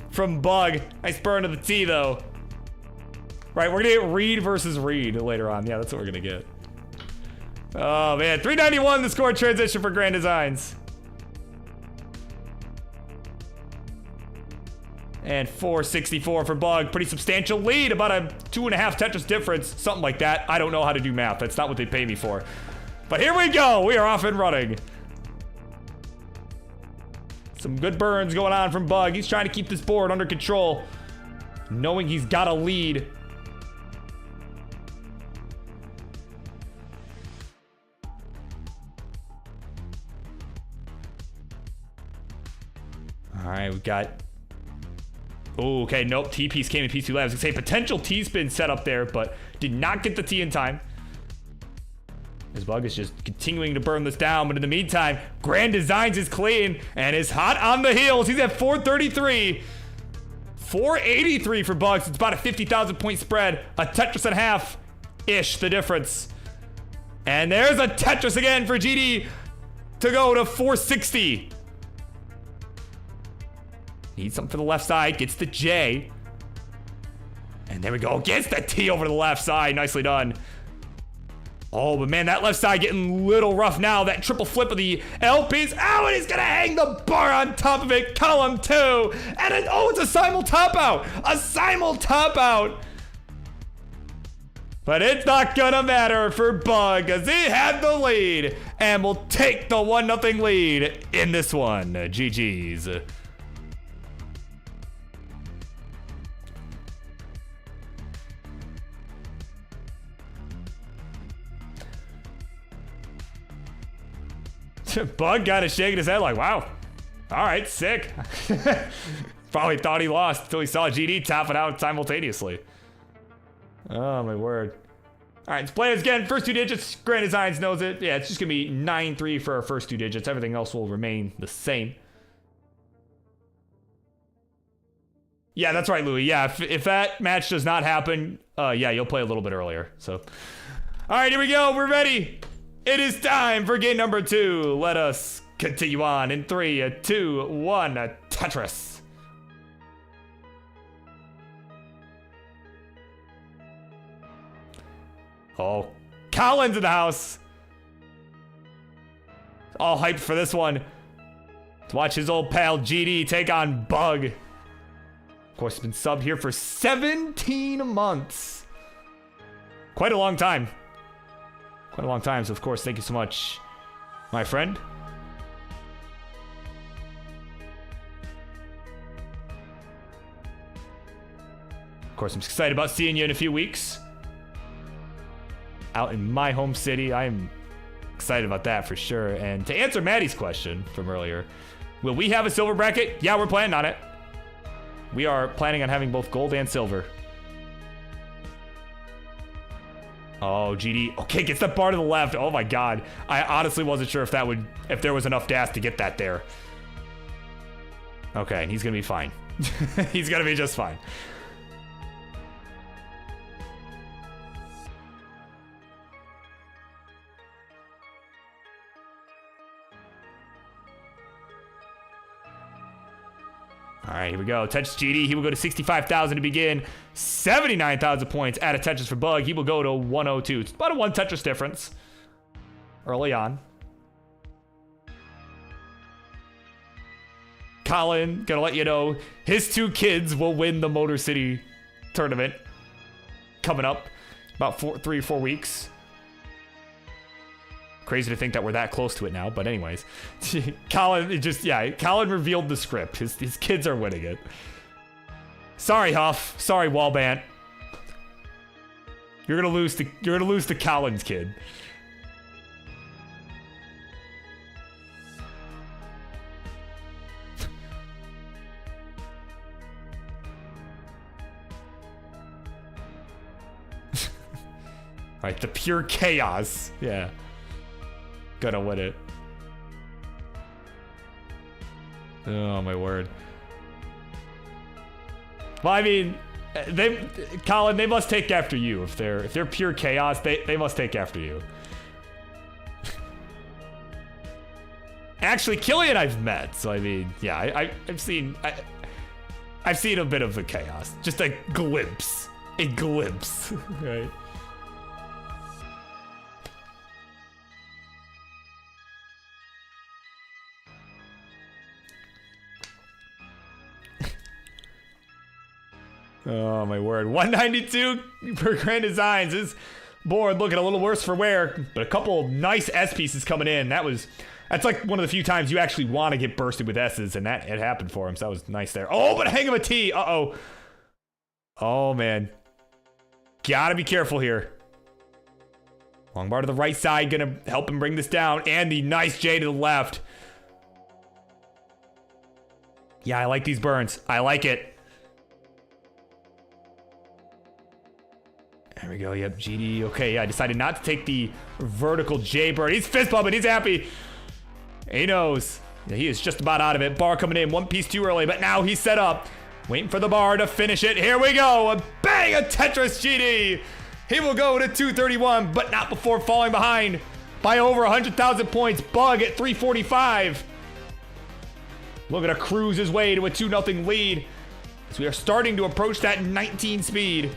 from Bug. Nice burn to the T, though. Right, we're gonna get Reed versus Reed later on. Yeah, that's what we're gonna get. Oh, man. 391 the score transition for Grand Designs. And 464 for Bug. Pretty substantial lead. About a 2.5 Tetris difference. Something like that. I don't know how to do math. That's not what they pay me for. But here we go. We are off and running. Some good burns going on from Bug. He's trying to keep this board under control, knowing he's got a lead. All right, we've got... Oh, okay, nope. T-piece came in P2 Labs. I was gonna say potential T-spin set up there, but did not get the T in time. His Bug is just continuing to burn this down, but in the meantime, Grand Designs is clean and is hot on the heels. He's at 433. 483 for Bugs. It's about a 50,000 point spread. A Tetris and a half-ish, the difference. And there's a Tetris again for GD to go to 460. Needs something for the left side. Gets the J. And there we go. Gets the T over to the left side. Nicely done. Oh, but man, that left side getting a little rough now. That triple flip of the L piece. Oh, and he's going to hang the bar on top of it. Column 2. And it's a simul top out. A simul top out. But it's not going to matter for Bug because he had the lead. And will take the 1-0 lead in this one. GG's. Bug got it shaking his head like, wow. All right, sick. Probably thought he lost until he saw GD tap it out simultaneously. Oh, my word. All right, let's play this again. First 2 digits, Grand Designs knows it. Yeah, it's just going to be 9-3 for our first 2 digits. Everything else will remain the same. Yeah, that's right, Louis. Yeah, if that match does not happen, yeah, you'll play a little bit earlier. So, all right, here we go. We're ready. It is time for game number 2. Let us continue on in 3, 2, 1, Tetris. Oh, Collins in the house. All hyped for this one. To watch his old pal GD take on Bug. Of course, he's been subbed here for 17 months. Quite a long time. Quite a long time, so of course, thank you so much, my friend. course, I'm excited about seeing you in a few weeks. Out in my home city. I'm excited about that for sure. And to answer Maddie's question from earlier, will we have a silver bracket? Yeah, we're planning on it. We are planning on having both gold and silver. Oh, GD. Okay, gets that bar to the left. Oh my god. I honestly wasn't sure if there was enough dash to get that there. Okay, and he's gonna be fine. He's gonna be just fine. All right, here we go. Tetris GD, he will go to 65,000 to begin. 79,000 points at a Tetris for Bug. He will go to 102. It's about a 1 Tetris difference early on. Colin, gonna let you know, his 2 kids will win the Motor City tournament coming up about 3 or 4 weeks. Crazy to think that we're that close to it now, but anyways. Colin revealed the script. His kids are winning it. Sorry, Huff. Sorry, Wallbant. You're gonna lose to Colin's kid. Alright, the pure chaos. Yeah. Gonna win it. Oh my word. Well, I mean, Colin, they must take after you. If they're pure chaos, they must take after you. Actually, Killian I've met, so I mean, yeah, I've seen a bit of the chaos. Just a glimpse. A glimpse, right? Oh my word. 192 for Grand Designs. This board looking a little worse for wear, but a couple nice S pieces coming in. That's like one of the few times you actually want to get bursted with S's, and it happened for him, so that was nice there. Oh, but a hang of a T. Uh-oh. Oh, man. Gotta be careful here. Long bar to the right side, gonna help him bring this down, and the nice J to the left. Yeah, I like these burns. I like it. There we go. Yep, GD. Okay, yeah, I decided not to take the vertical J burn. He's fist bumping. He's happy. He knows. Yeah, he is just about out of it. Bar coming in 1 piece too early, but now he's set up. Waiting for the bar to finish it. Here we go. A bang, a Tetris GD. He will go to 231, but not before falling behind by over 100,000 points. Bug at 345. Looking to cruise his way to a 2-0 lead as we are starting to approach that 19 speed.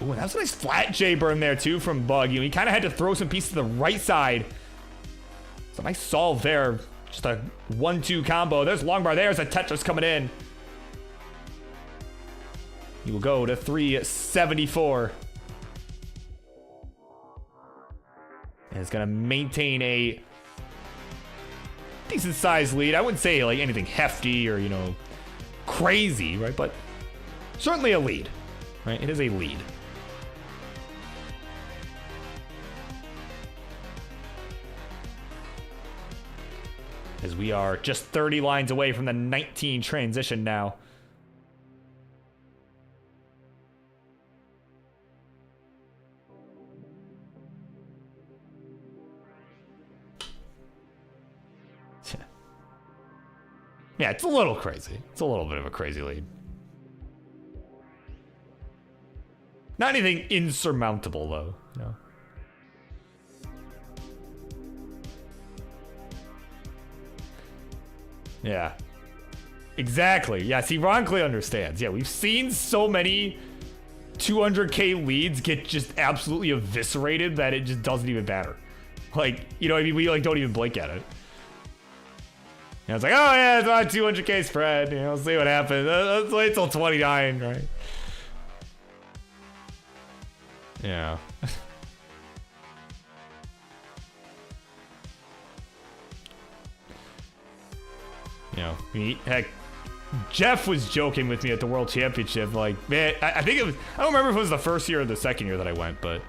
Ooh, that was a nice flat J burn there too from Bug. He kind of had to throw some pieces to the right side. So nice solve there. Just a 1-2 combo. There's long bar. There's a Tetris coming in. He will go to 374. And it's gonna maintain a decent sized lead. I wouldn't say like anything hefty or, crazy, right? But certainly a lead, right? It is a lead. As we are just 30 lines away from the 19 transition now. Yeah, it's a little crazy. It's a little bit of a crazy lead. Not anything insurmountable, though. Yeah. Exactly. Yeah, see, Ron clearly understands. Yeah, we've seen so many 200k leads get just absolutely eviscerated that it just doesn't even matter. Like, I mean, we don't even blink at it. It's like, oh yeah, it's on 200k spread. We'll see what happens. Let's wait till 29, right? Yeah. You know, heck, Jeff was joking with me at the World Championship. Like, man, I think it was, I don't remember if it was the first year or the second year that I went, but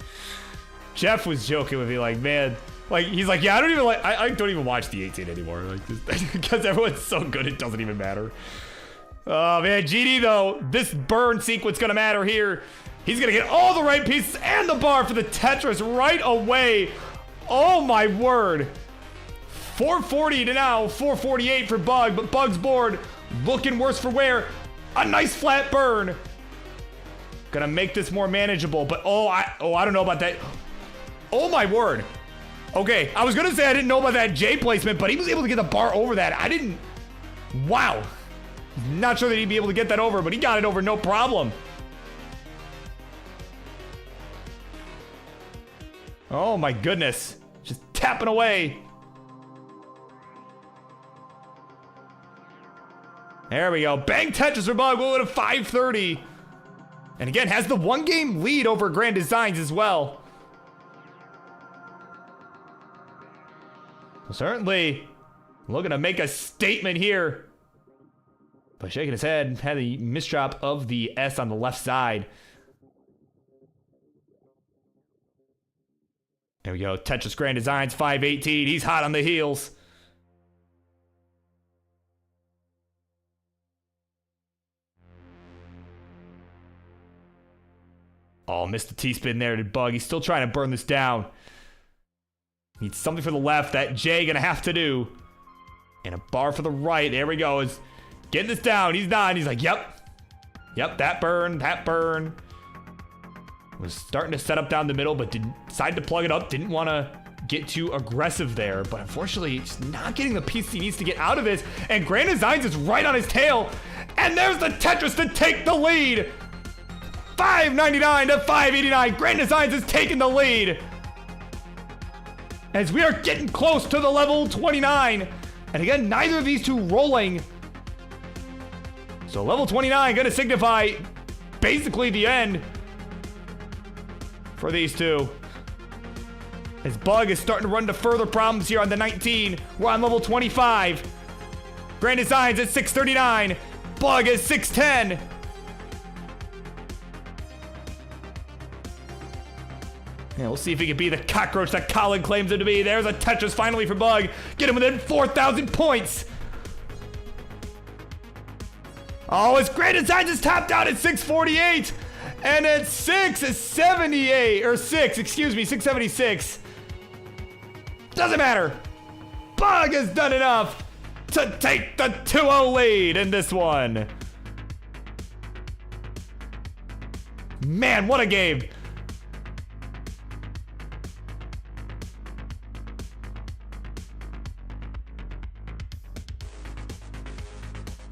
Jeff was joking with me like, man, like, he's like, yeah, I don't even watch the 18 anymore. Like, because everyone's so good, it doesn't even matter. Oh, man, GD, though, this burn sequence gonna matter here. He's gonna get all the right pieces and the bar for the Tetris right away. Oh, my word. 440 to now 448 for Bug, but Bug's board looking worse for wear. A nice flat burn. Gonna make this more manageable, but I don't know about that. Oh, my word. Okay, I was gonna say I didn't know about that J placement, but he was able to get the bar over that. I didn't. Wow. Not sure that he'd be able to get that over, but he got it over no problem. Oh my goodness. Just tapping away. There we go. Bang Tetris for Bug. We'll go to 530. And again, has the 1-game lead over Grand Designs as well. Certainly looking to make a statement here. But shaking his head, had the misdrop of the S on the left side. There we go. Tetris Grand Designs, 518. He's hot on the heels. Oh, missed the T-spin there to Bug. He's still trying to burn this down. Needs something for the left. That J gonna have to do. And a bar for the right. There we go. Is getting this down. He's not. He's like, yep. Yep, that burn. That burn. Was starting to set up down the middle, but decided to plug it up. Didn't want to get too aggressive there. But unfortunately, he's not getting the piece he needs to get out of this. And Grand Designs is right on his tail. And there's the Tetris to take the lead. 599 to 589. Grand Designs is taking the lead. As we are getting close to the level 29. And again, neither of these two rolling. So level 29 going to signify basically the end for these two. As Bug is starting to run into further problems here on the 19. We're on level 25. Grand Designs at 639. Bug is 610. Yeah, we'll see if he can be the cockroach that Colin claims him to be. There's a Tetris finally for Bug. Get him within 4,000 points. Oh, his Grand Designs is topped out at 648. And at 678, or 6, excuse me, 676. Doesn't matter. Bug has done enough to take the 2-0 lead in this one. Man, what a game.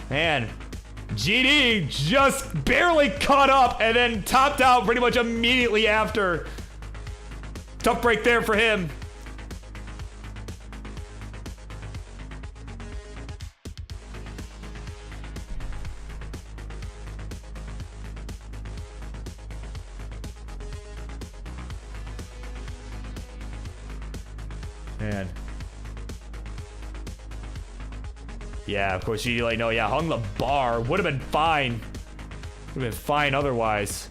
Man, GD just barely caught up and then topped out pretty much immediately after. Tough break there for him. Man. Yeah, of course, you like, no, yeah, hung the bar. Would have been fine. Would have been fine otherwise.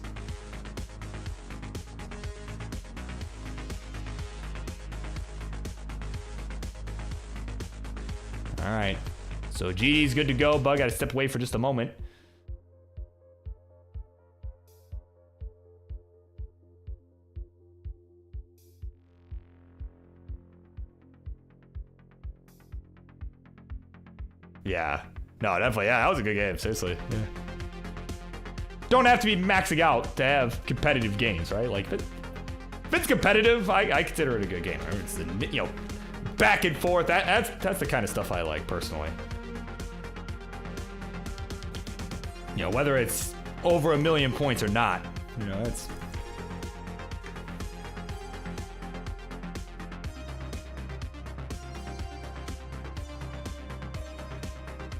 All right. So GD's good to go. Bug got to step away for just a moment. Yeah. No, definitely. Yeah, that was a good game. Seriously. Yeah. Don't have to be maxing out to have competitive games, right? Like, if it's competitive, I consider it a good game. I mean, it's the, you know, back and forth. That's the kind of stuff I like personally. You know, whether it's over 1 million points or not, you know, that's.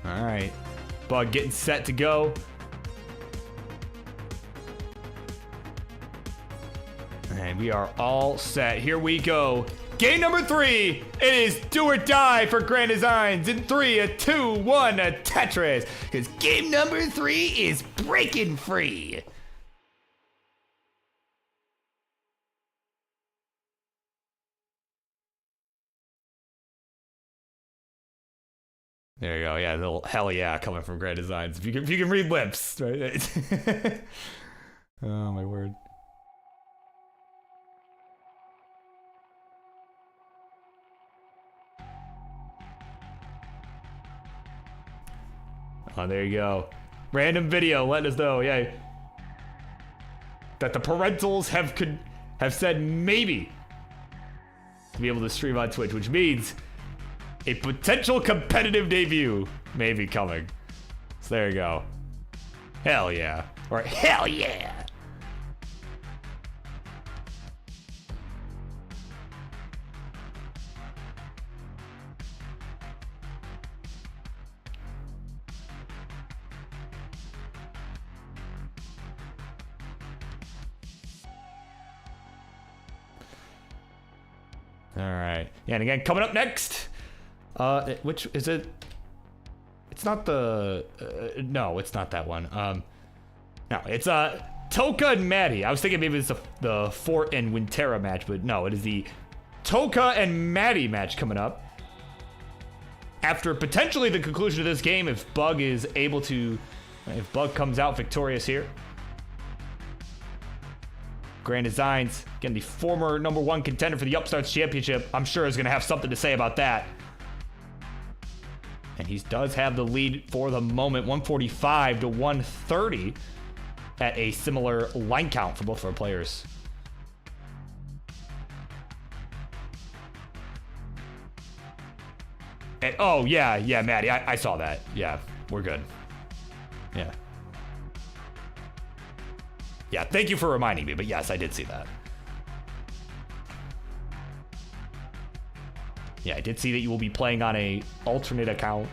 All right, Bug getting set to go. And we are all set. Here we go. game number 3. It is do or die for Grand Designs in 3, a 2, 1, a Tetris. Because game number 3 is breaking free. There you go. Yeah, a little hell yeah coming from Grand Designs. If you can read lips, right? Oh my word. Oh, there you go. Random video letting us know, yeah, that the parentals have said maybe to be able to stream on Twitch, which means a potential competitive debut may be coming. So there you go. Hell yeah. Or hell yeah. All right. Yeah, and again, coming up next, which is it? It's not the, no, it's not that one. No, it's Toka and Maddie. I was thinking maybe it's the Fort and Winterra match, but no, it is the Toka and Maddie match coming up. After potentially the conclusion of this game, if Bug is able to, if Bug comes out victorious here. Grand Designs, again, the former #1 contender for the Upstarts Championship, I'm sure is going to have something to say about that. And he does have the lead for the moment, 145 to 130 at a similar line count for both of our players. And, oh, yeah, Maddie, I saw that. Yeah, we're good. Yeah. Yeah, thank you for reminding me, but yes, I did see that. Yeah, I did see that you will be playing on a alternate account.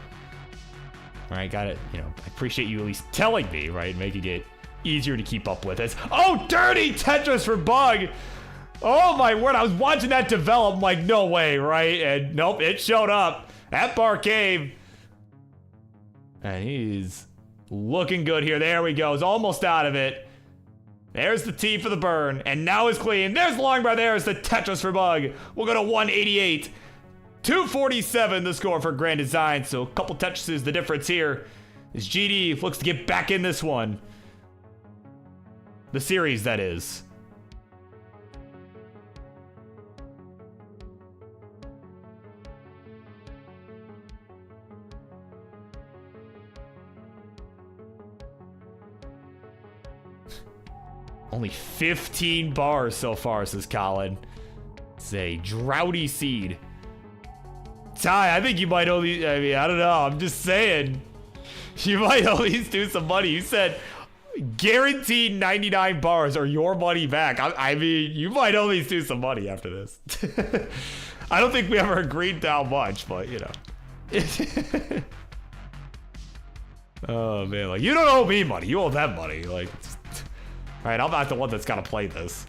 All right, got it. You know, I appreciate you at least telling me, right, making it easier to keep up with. Oh, dirty Tetris for Bug! Oh my word, I was watching that develop, I'm like, no way, right? And nope, it showed up at Bar Cave. And he's looking good here. There we go, he's almost out of it. There's the T for the burn, and now it's clean. There's the long bar, there's the Tetris for Bug. We'll go to 188. 247 the score for Grand Design, so a couple Tetrises the difference here. As GD looks to get back in this one. The series, that is. Only 15 bars so far, says Colin. It's a droughty seed. Ty, I think you might only, I mean, I don't know, I'm just saying. You might at least do some money. You said guaranteed 99 bars or your money back. I mean, you might at least do some money after this. I don't think we ever agreed to how much, but you know. Oh man, like, you don't owe me money, you owe them money. Like, all right, I'm not the one that's gotta play this.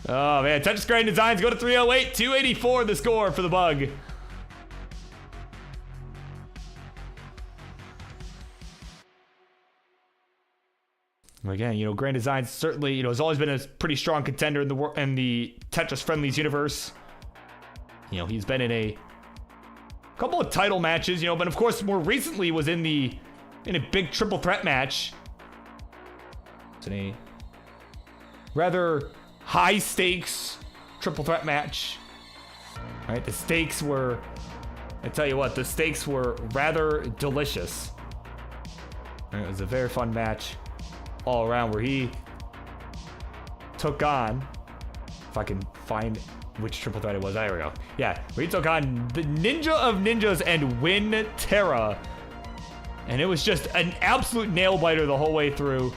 Oh man, Tetris Grand Designs go to 308, 284 the score for the Bug. Again, you know, Grand Designs certainly, you know, has always been a pretty strong contender in the Tetris Friendlies universe. You know, he's been in a couple of title matches, you know, but of course more recently was in a big triple threat match. It's in a rather high stakes triple threat match. All right, the stakes were, I tell you what, the stakes were rather delicious. It was a very fun match all around where he took on, if I can find which triple threat it was, there we go. Yeah, where he took on the Ninja of Ninjas and Winterra. And it was just an absolute nail biter the whole way through.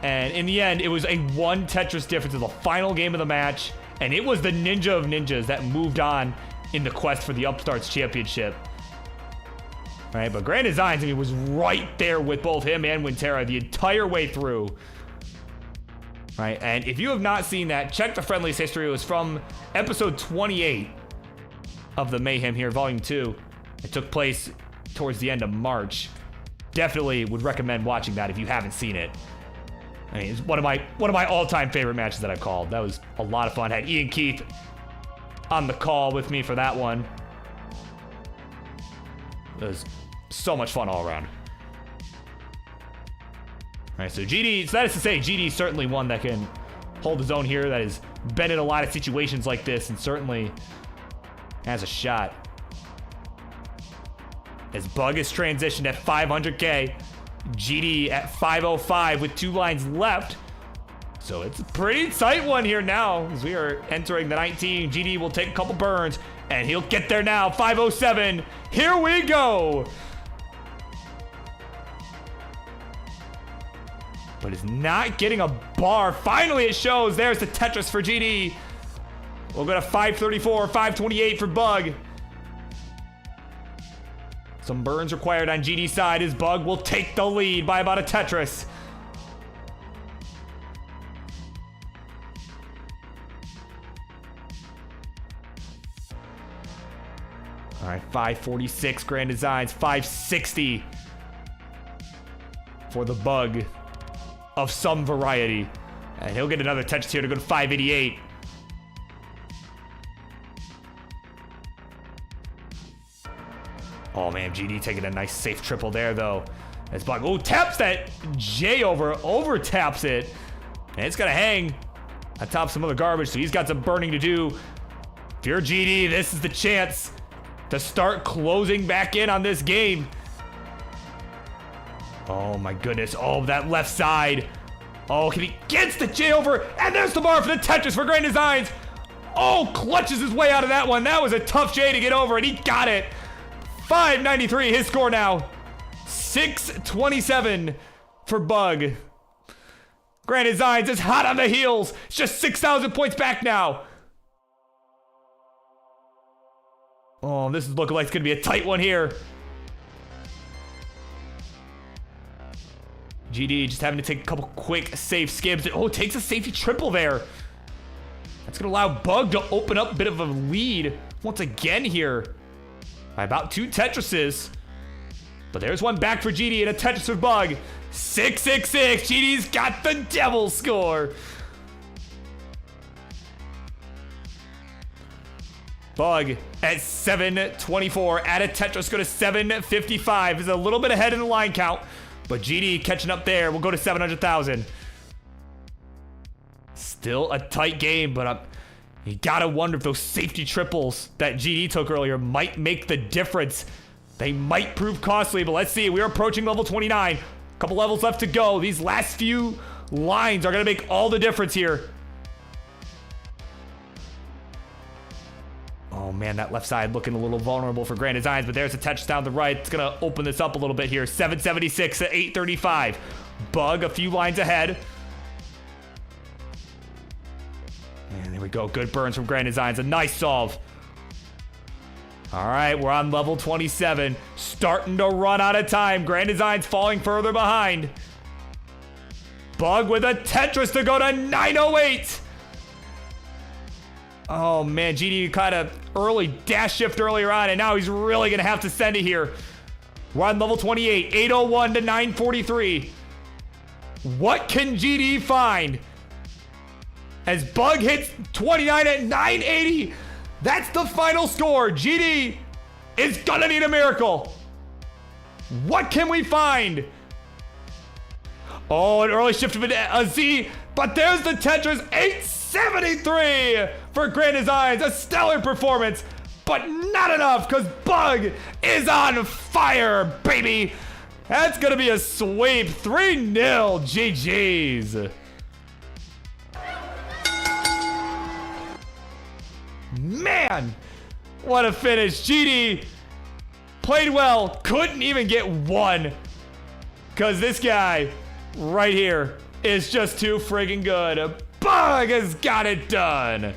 And in the end, it was a one Tetris difference in the final game of the match. And it was the Ninja of Ninjas that moved on in the quest for the Upstarts Championship. All right, but Grand Designs, I mean, was right there with both him and Winterra the entire way through. right? And if you have not seen that, check the Friendlies history. It was from episode 28 of the Mayhem here, volume 2. It took place towards the end of March. Definitely would recommend watching that if you haven't seen it. I mean, it's one of my all-time favorite matches that I've called. That was a lot of fun. Had Ian Keith on the call with me for that one. It was so much fun all around. All right, so GD, so that is to say, GD is certainly one that can hold his own here, that has been in a lot of situations like this, and certainly has a shot. As Bug is transitioned at 500k, GD at 505 with 2 lines left. So it's a pretty tight one here now as we are entering the 19. GD will take a couple burns and he'll get there now. 507. Here we go. But is not getting a bar. Finally it shows. There's the Tetris for GD. We'll go to 534, 528 for Bug. Some burns required on GD's side as Bug will take the lead by about a Tetris. All right, 546 Grand Designs, 560 for the Bug of some variety. And he'll get another Tetris here to go to 588. Oh man, GD taking a nice safe triple there though. As Bug, oh, taps that J over taps it. And it's gonna hang atop some other garbage, so he's got some burning to do. If you're GD, this is the chance to start closing back in on this game. Oh my goodness, oh, that left side. Oh, he gets the J over, and there's the bar for the Tetris for Grand Designs. Oh, clutches his way out of that one. That was a tough J to get over, and he got it. 593, his score now. 627 for Bug. Grand Designs is hot on the heels. It's just 6,000 points back now. Oh, this is looking like it's gonna be a tight one here. GD just having to take a couple quick safe skips. Oh, takes a safety triple there. That's gonna allow Bug to open up a bit of a lead once again here by about 2 Tetrises. But there's one back for GD and a Tetris for Bug. 666. GD's got the devil score. Bug at 724. Add a Tetris, go to 755. Is a little bit ahead in the line count, but GD catching up there. We'll go to 700,000. Still a tight game, but you gotta wonder if those safety triples that GD took earlier might make the difference. They might prove costly, but let's see. We're approaching level 29. A couple levels left to go. These last few lines are gonna make all the difference here. Oh man, that left side looking a little vulnerable for Grand Designs, but there's a touch down the right. It's gonna open this up a little bit here. 776 at 835. Bug a few lines ahead. And there we go. Good burns from Grand Designs. A nice solve. All right, we're on level 27. Starting to run out of time. Grand Designs falling further behind. Bug with a Tetris to go to 908. Oh man, GD kind of early dash shift earlier on, and now he's really gonna have to send it here. We're on level 28, 801 to 943. What can GD find? As Bug hits 29 at 980. That's the final score. GD is gonna need a miracle. What can we find? Oh, an early shift of a Z, but there's the Tetris. 873 for Grand Designs. A stellar performance, but not enough because Bug is on fire, baby. That's gonna be a sweep. 3-0 GG's. Man, what a finish. GD played well, couldn't even get one because this guy right here is just too friggin' good. Bug has got it done.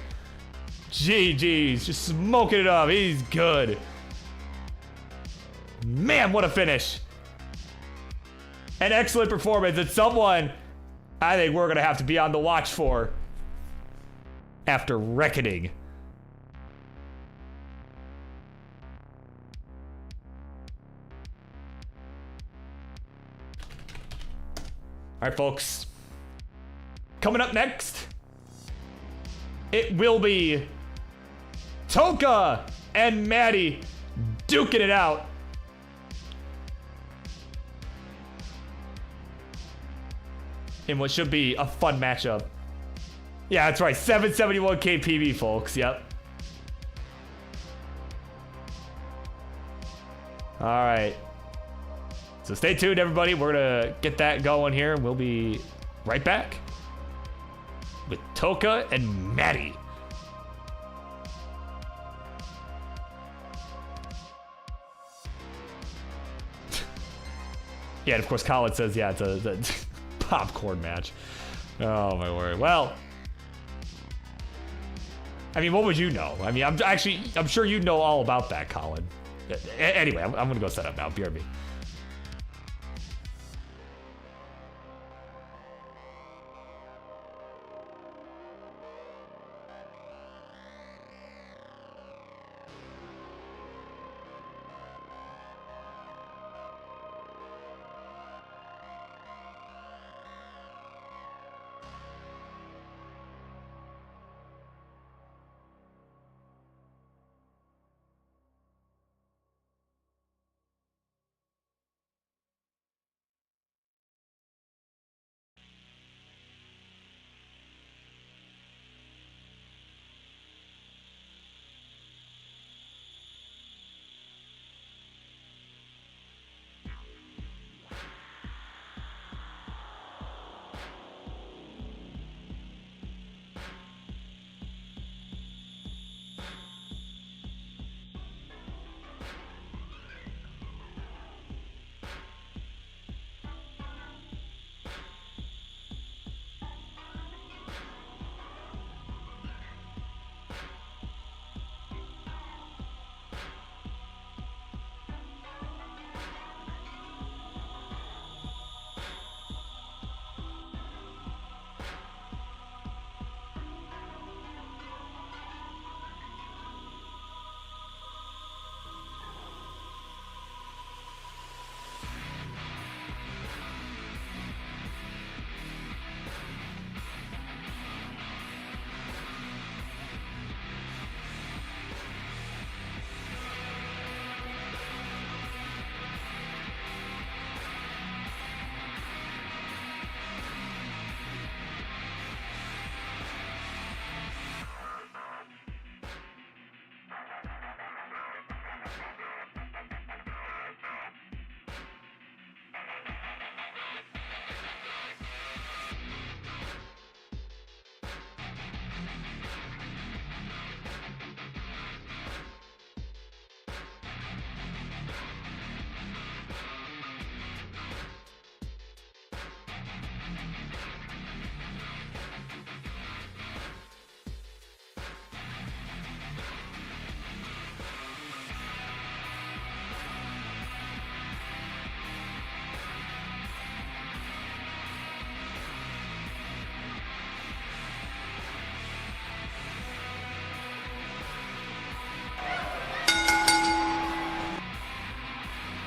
GG's, just smoking it up. He's good. Man, what a finish. An excellent performance, and someone I think we're gonna have to be on the watch for after reckoning. All right, folks. Coming up next, it will be Toka and Maddie duking it out. In what should be a fun matchup. Yeah, that's right. 771k PB, folks. Yep. All right. So stay tuned, everybody. We're going to get that going here. We'll be right back with Toka and Maddie. Yeah, and of course, Colin says, yeah, it's a popcorn match. Oh, my word. Well, I mean, what would you know? I mean, I'm sure you know all about that, Colin. Anyway, I'm going to go set up now. BRB.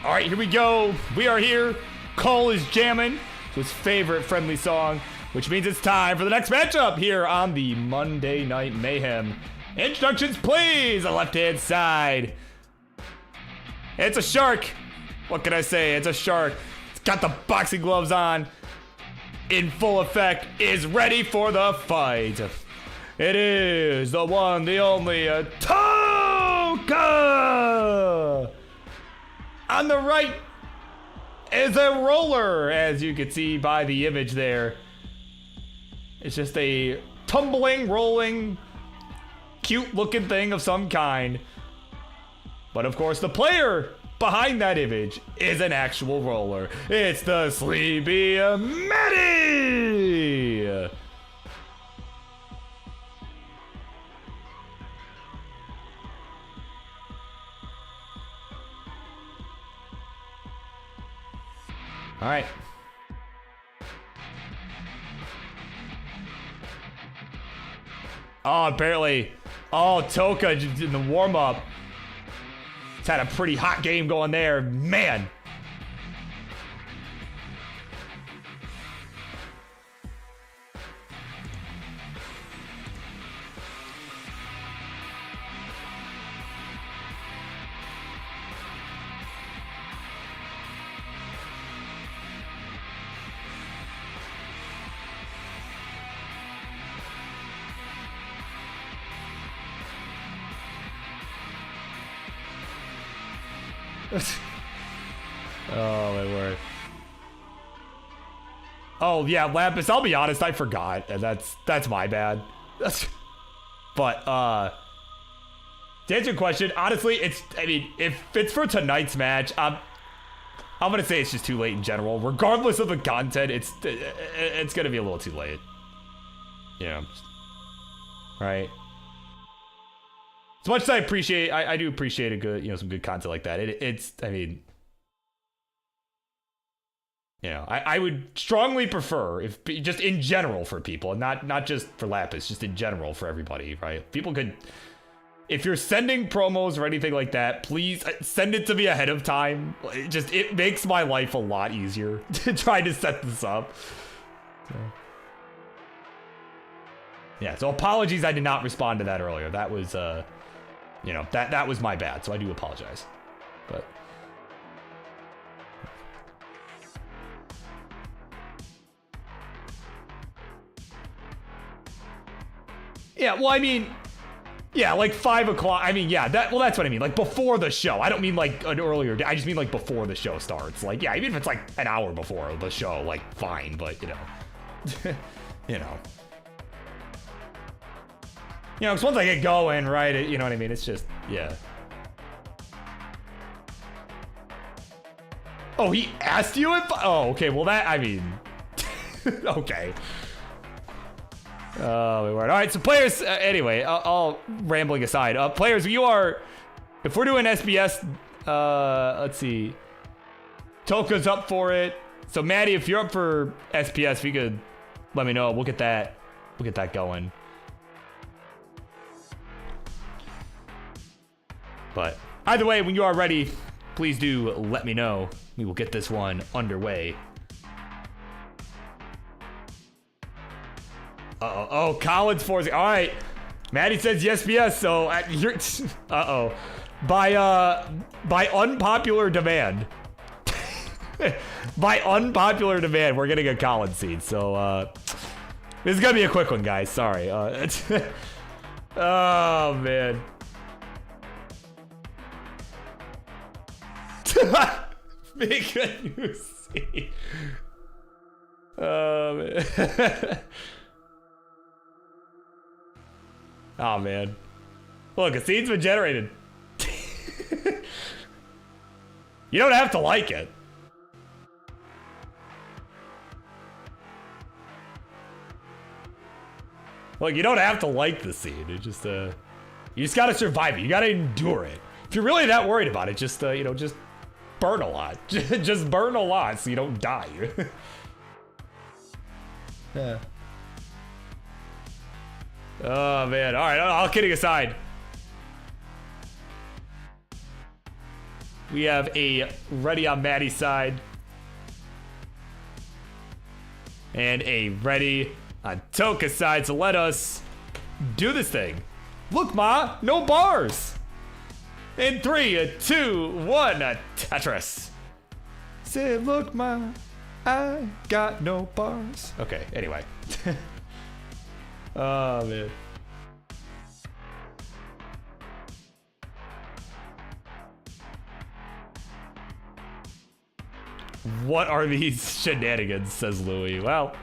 All right, here we go. We are here. Cole is jamming to his favorite Friendly song, which means it's time for the next matchup here on the Monday Night Mayhem. Introductions, please. The left-hand side. It's a shark. What can I say? It's a shark. It's got the boxing gloves on. In full effect. Is ready for the fight. It is the one, the only, Toka! On the right is a roller, as you can see by the image there. It's just a tumbling, rolling, cute-looking thing of some kind. But of course, the player behind that image is an actual roller. It's the sleepy Maddie! All right. Oh, apparently. Oh, Toka in the warm-up. It's had a pretty hot game going there. Man. Oh my word. Oh yeah, Lapis, I'll be honest, I forgot. That's my bad. But to answer your question, honestly, I mean, if it's for tonight's match, I'm gonna say it's just too late in general. Regardless of the content, it's gonna be a little too late. Yeah. Right. As much as I appreciate, I do appreciate a good, some good content like that. It's, I mean, I would strongly prefer, if just in general for people, and not just for Lapis, just in general for everybody, right? People could, if you're sending promos or anything like that, please send it to me ahead of time. It makes my life a lot easier to try to set this up. So. Yeah, so apologies I did not respond to that earlier. That was, that was my bad, so I do apologize. But yeah, well, I mean, yeah, like 5 o'clock. I mean, yeah, that's what I mean. Like before the show. I don't mean like an earlier day. I just mean like before the show starts. Like, yeah, even if it's like an hour before the show, like fine, but because once I get going, right, you know what I mean? It's just, yeah. Oh, he asked you if, oh, okay, well that, I mean, okay. Oh, my word. All right, so players, anyway, all rambling aside, players, if we're doing SBS, let's see. Toka's up for it. So Maddie, if you're up for SPS, if you could let me know, we'll get that going. But either way, when you are ready, please do let me know. We will get this one underway. Uh-oh. Oh, Collins forcing. All right. Maddie says yes, yes. So you're. Uh-oh. By unpopular demand. By unpopular demand, we're getting a Collins seed. So this is gonna be a quick one, guys. Sorry. Oh man. Make a new seed. Oh man. Oh man. Look, a seed's been generated. You don't have to like it. Look, you don't have to like the seed. It just you just gotta survive it. You gotta endure it. If you're really that worried about it, just just burn a lot. Just burn a lot so you don't die. Yeah. Oh man. All right. All kidding aside, we have a ready on Maddie's side and a ready on Toka's side. So let us do this thing. Look, Ma, no bars. In 3, 2, 1, Tetris. Say, look, Ma, I got no bars. Okay, anyway. Oh, man. What are these shenanigans, says Louis. Well,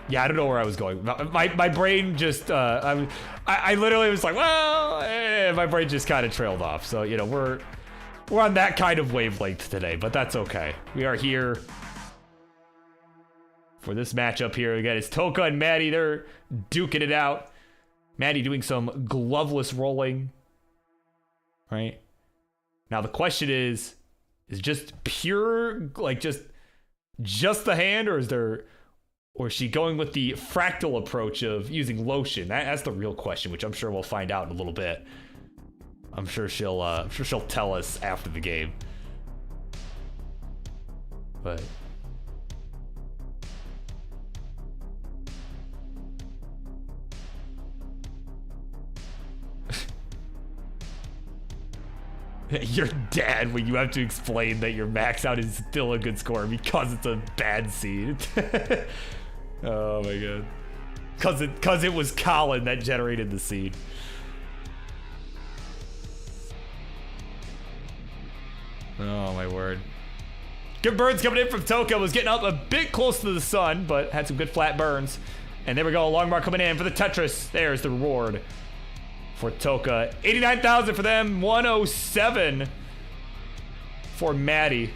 yeah, I don't know where I was going. My brain just, I literally was like, well, my brain just kind of trailed off. So, we're on that kind of wavelength today, but that's okay. We are here for this matchup here. Again, it's Toka and Maddie. They're duking it out. Maddie doing some gloveless rolling. right? Now the question is just pure, like just the hand, or is she going with the fractal approach of using lotion? That's the real question, which I'm sure we'll find out in a little bit. I'm sure she'll tell us after the game. But you're dead when you have to explain that your max out is still a good score because it's a bad seed. Oh my god. Cause it was Colin that generated the seed. Oh my word. Good burns coming in from Toka. Was getting up a bit close to the sun, but had some good flat burns. And there we go, long mark coming in for the Tetris. There's the reward for Toka. 89,000 for them, 107 for Maddie.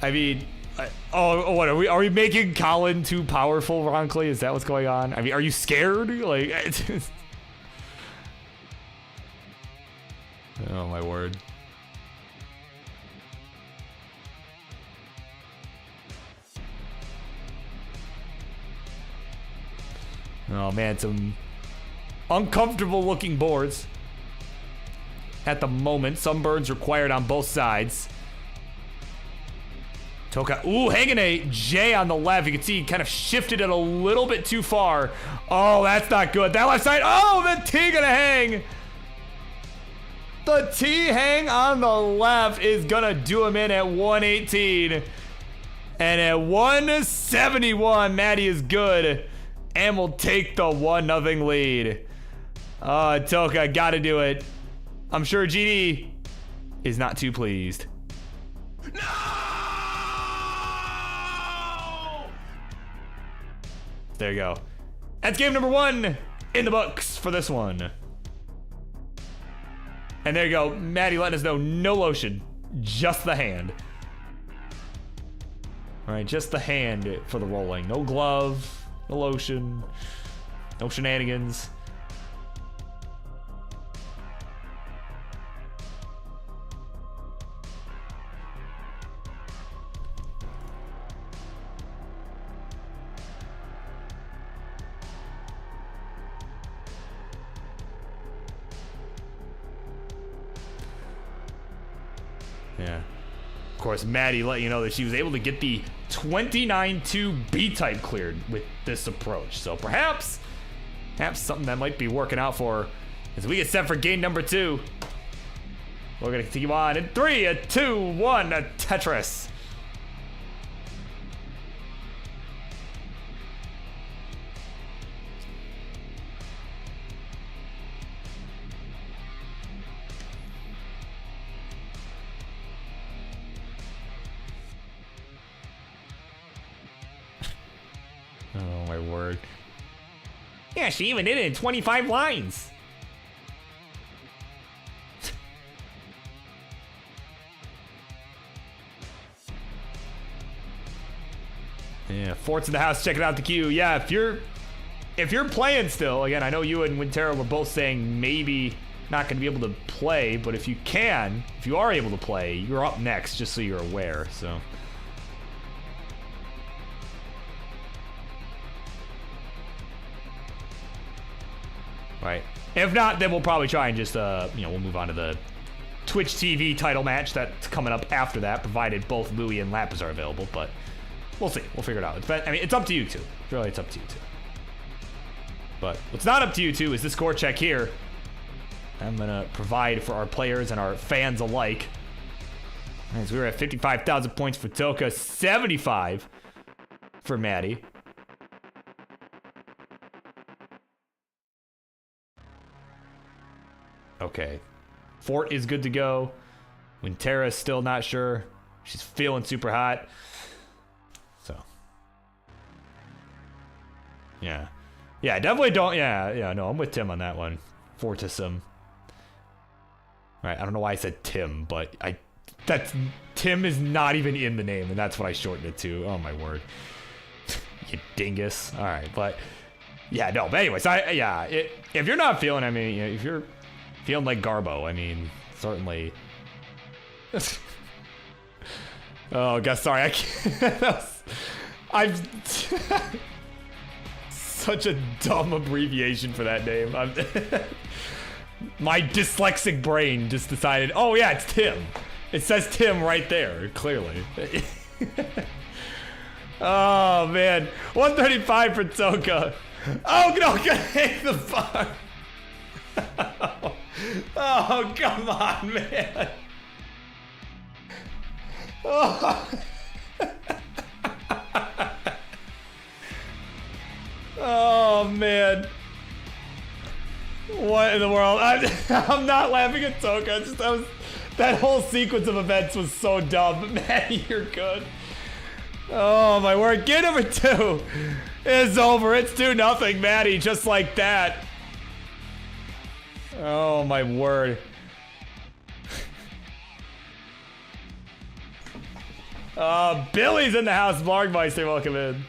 I mean, what are we making Colin too powerful, Ronley? Is that what's going on? I mean, are you scared? Like, oh my word. Oh man, some uncomfortable looking boards at the moment. Some burns required on both sides. Toka, ooh, hanging a J on the left. You can see he kind of shifted it a little bit too far. Oh, that's not good. That left side, oh, the T gonna hang. The T hang on the left is gonna do him in at 118. And at 171, Maddie is good and will take the 1-0 lead. Toka, gotta do it. I'm sure GD is not too pleased. No! There you go. That's game number 1 in the books for this one. And there you go. Maddie letting us know no lotion, just the hand. All right, just the hand for the rolling. No glove, no lotion, no shenanigans. Yeah. Of course, Maddie let you know that she was able to get the 29-2 B-type cleared with this approach. So perhaps something that might be working out for her as we get set for game number 2. We're gonna continue on in 3, a 2, 1, a Tetris. Oh my word. Yeah, she even did it in 25 lines. Yeah, Fort's in the house checking out the queue. Yeah, if you're playing still, again, I know you and Wintero were both saying maybe not going to be able to play, but if you are able to play, you're up next, just so you're aware, so. Right. If not, then we'll probably try and just, we'll move on to the Twitch TV title match that's coming up after that, provided both Louie and Lapis are available, but we'll see. We'll figure it out. It's up to you two. Really, it's up to you two. But what's not up to you two is this score check here. I'm going to provide for our players and our fans alike. As we were at 55,000 points for Toka, 75 for Maddie. Okay. Fort is good to go. Wintera's still not sure. She's feeling super hot. So. Yeah. Yeah, definitely don't. Yeah, no, I'm with Tim on that one. Fortisum. Right, I don't know why I said Tim, but Tim is not even in the name, and that's what I shortened it to. Oh my word. you dingus. All right, but yeah, no. But anyways, if you're not feeling, I mean, if you're feeling like Garbo, I mean, certainly. Oh, God, sorry, I can't. I'm such a dumb abbreviation for that name. My dyslexic brain just decided, oh yeah, it's Tim. It says Tim right there, clearly. Oh man, 135 for Toka. Oh no, hang the fuck. Oh, come on, man. Oh. Oh man. What in the world? I'm not laughing at Toka. That whole sequence of events was so dumb. But Maddie, you're good. Oh my word. Game number 2 is over. It's 2-0, Maddie, just like that. Oh my word. Billy's in the house. Blargmeister, welcome in.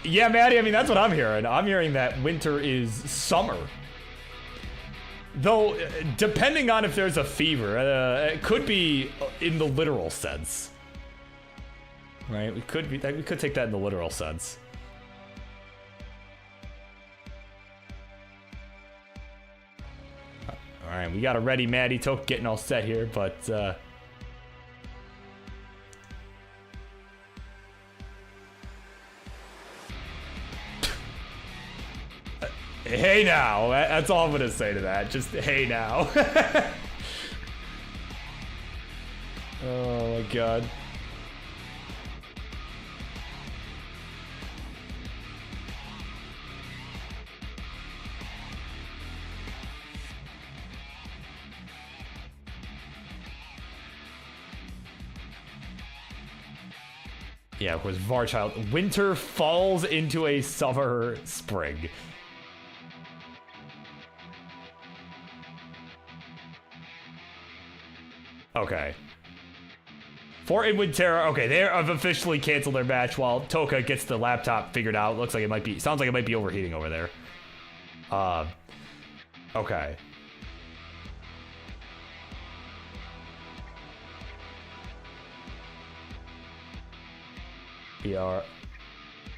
Yeah, Maddie, I mean, that's what I'm hearing. I'm hearing that winter is summer. Though, depending on if there's a fever, it could be in the literal sense. Right? We could take that in the literal sense. Alright, we got a ready Maddie Toke getting all set here, but hey now, that's all I'm gonna say to that. Just hey now. Oh my god. Yeah, of course, Varchild. Winter falls into a summer spring. Okay. For in Winterra, okay, they have officially canceled their match while Toka gets the laptop figured out. Looks like it might be, sounds like it might be overheating over there. Okay. We are...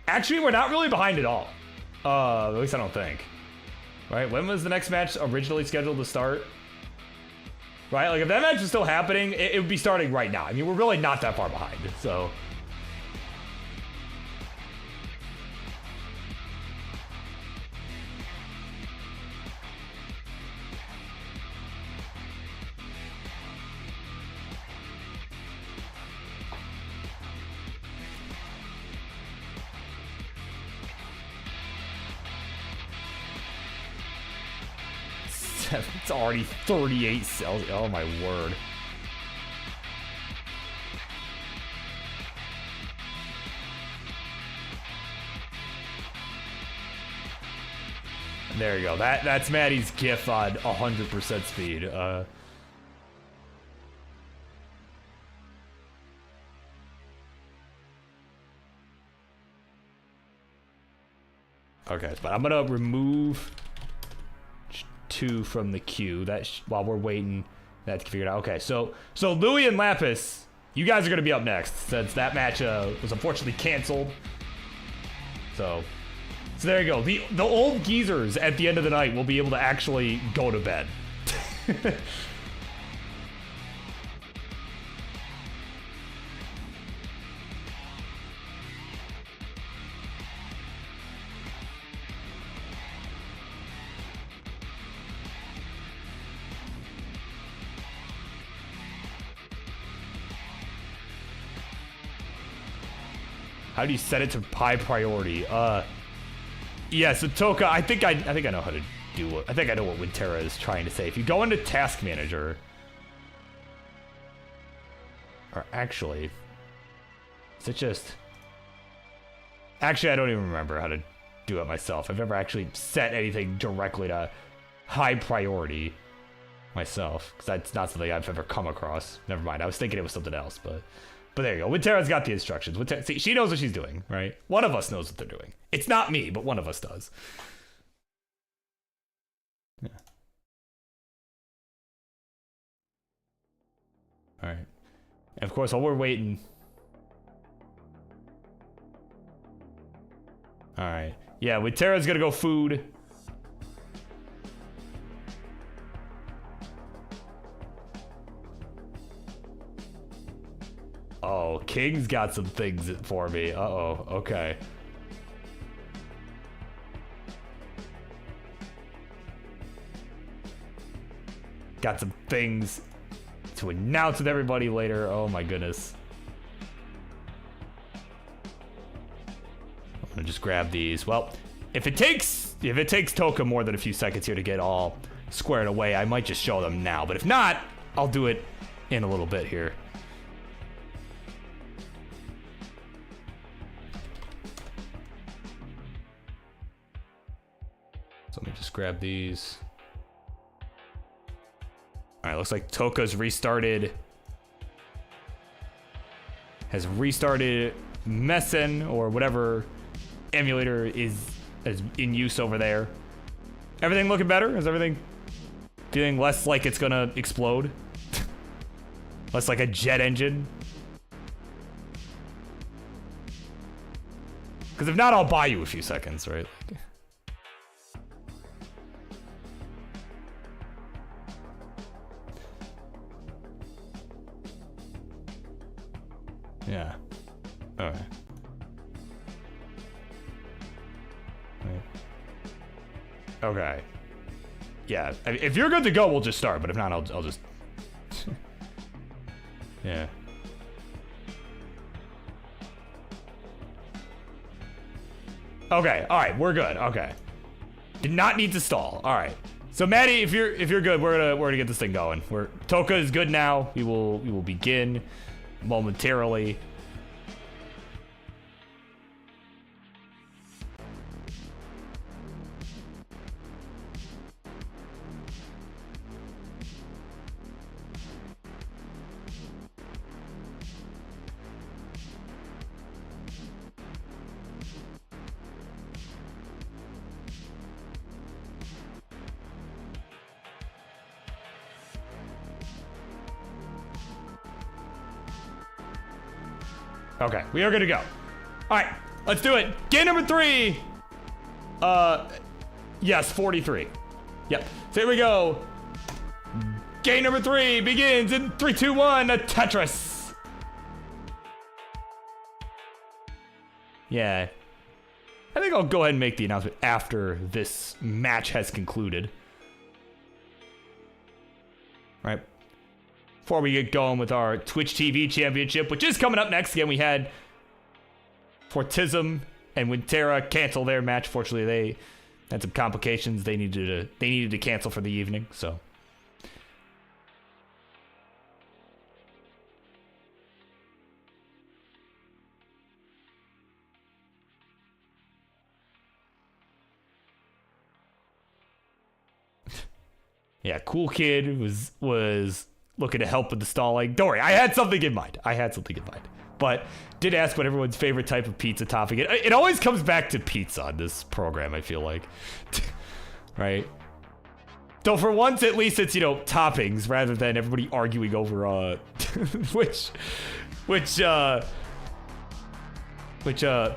Actually, we're not really behind at all. At least I don't think. Right, when was the next match originally scheduled to start? Right, like if that match is still happening, it would be starting right now. I mean, we're really not that far behind, so... It's already 38 Celsius. Oh my word. There you go. That's Maddie's GIF on 100% speed. Okay, but I'm gonna remove 2 from the queue. While we're waiting, that's figured out. Okay, so Louis and Lapis, you guys are gonna be up next since that match was unfortunately canceled. So there you go. The old geezers at the end of the night will be able to actually go to bed. How do you set it to high priority? Yeah, so Toka, I think I know how to do it. I think I know what Winterra is trying to say. If you go into Task Manager, or actually, is it just? Actually, I don't even remember how to do it myself. I've never actually set anything directly to high priority myself, because that's not something I've ever come across. Never mind. I was thinking it was something else, but there you go. Wintera's got the instructions. See, she knows what she's doing, right? One of us knows what they're doing. It's not me, but one of us does. Yeah. All right. And of course, while we're waiting. All right. Yeah, Wintera's gonna go food. Oh, King's got some things for me. Uh-oh, okay. Got some things to announce with everybody later. Oh my goodness. I'm gonna just grab these. Well, if it takes Toka more than a few seconds here to get all squared away, I might just show them now. But if not, I'll do it in a little bit here. So let me just grab these. All right, looks like Toka's restarted. Has restarted Messen or whatever emulator is in use over there. Everything looking better? Is everything feeling less like it's gonna explode? Less like a jet engine? Because if not, I'll buy you a few seconds, right? Yeah. Okay. Okay. Yeah. I mean, if you're good to go, we'll just start. But if not, I'll just. Yeah. Okay. All right. We're good. Okay. Did not need to stall. All right. So Maddie, if you're good, we're gonna get this thing going. Toka is good now. We will begin momentarily. Okay, we are good to go. All right, let's do it. Game number 3. Yes, 43. Yep. So here we go. Game number 3 begins in 3, 2, 1. A Tetris. Yeah. I think I'll go ahead and make the announcement after this match has concluded. All right. Before we get going with our Twitch TV championship, which is coming up next. Again, we had Fortism and Wintera cancel their match. Fortunately, they had some complications. They needed to cancel for the evening. So, yeah, Cool Kid was looking to help with the stalling. Don't worry, I had something in mind. But did ask what everyone's favorite type of pizza topping. It always comes back to pizza on this program, I feel like. Right? So for once, at least it's, toppings rather than everybody arguing over which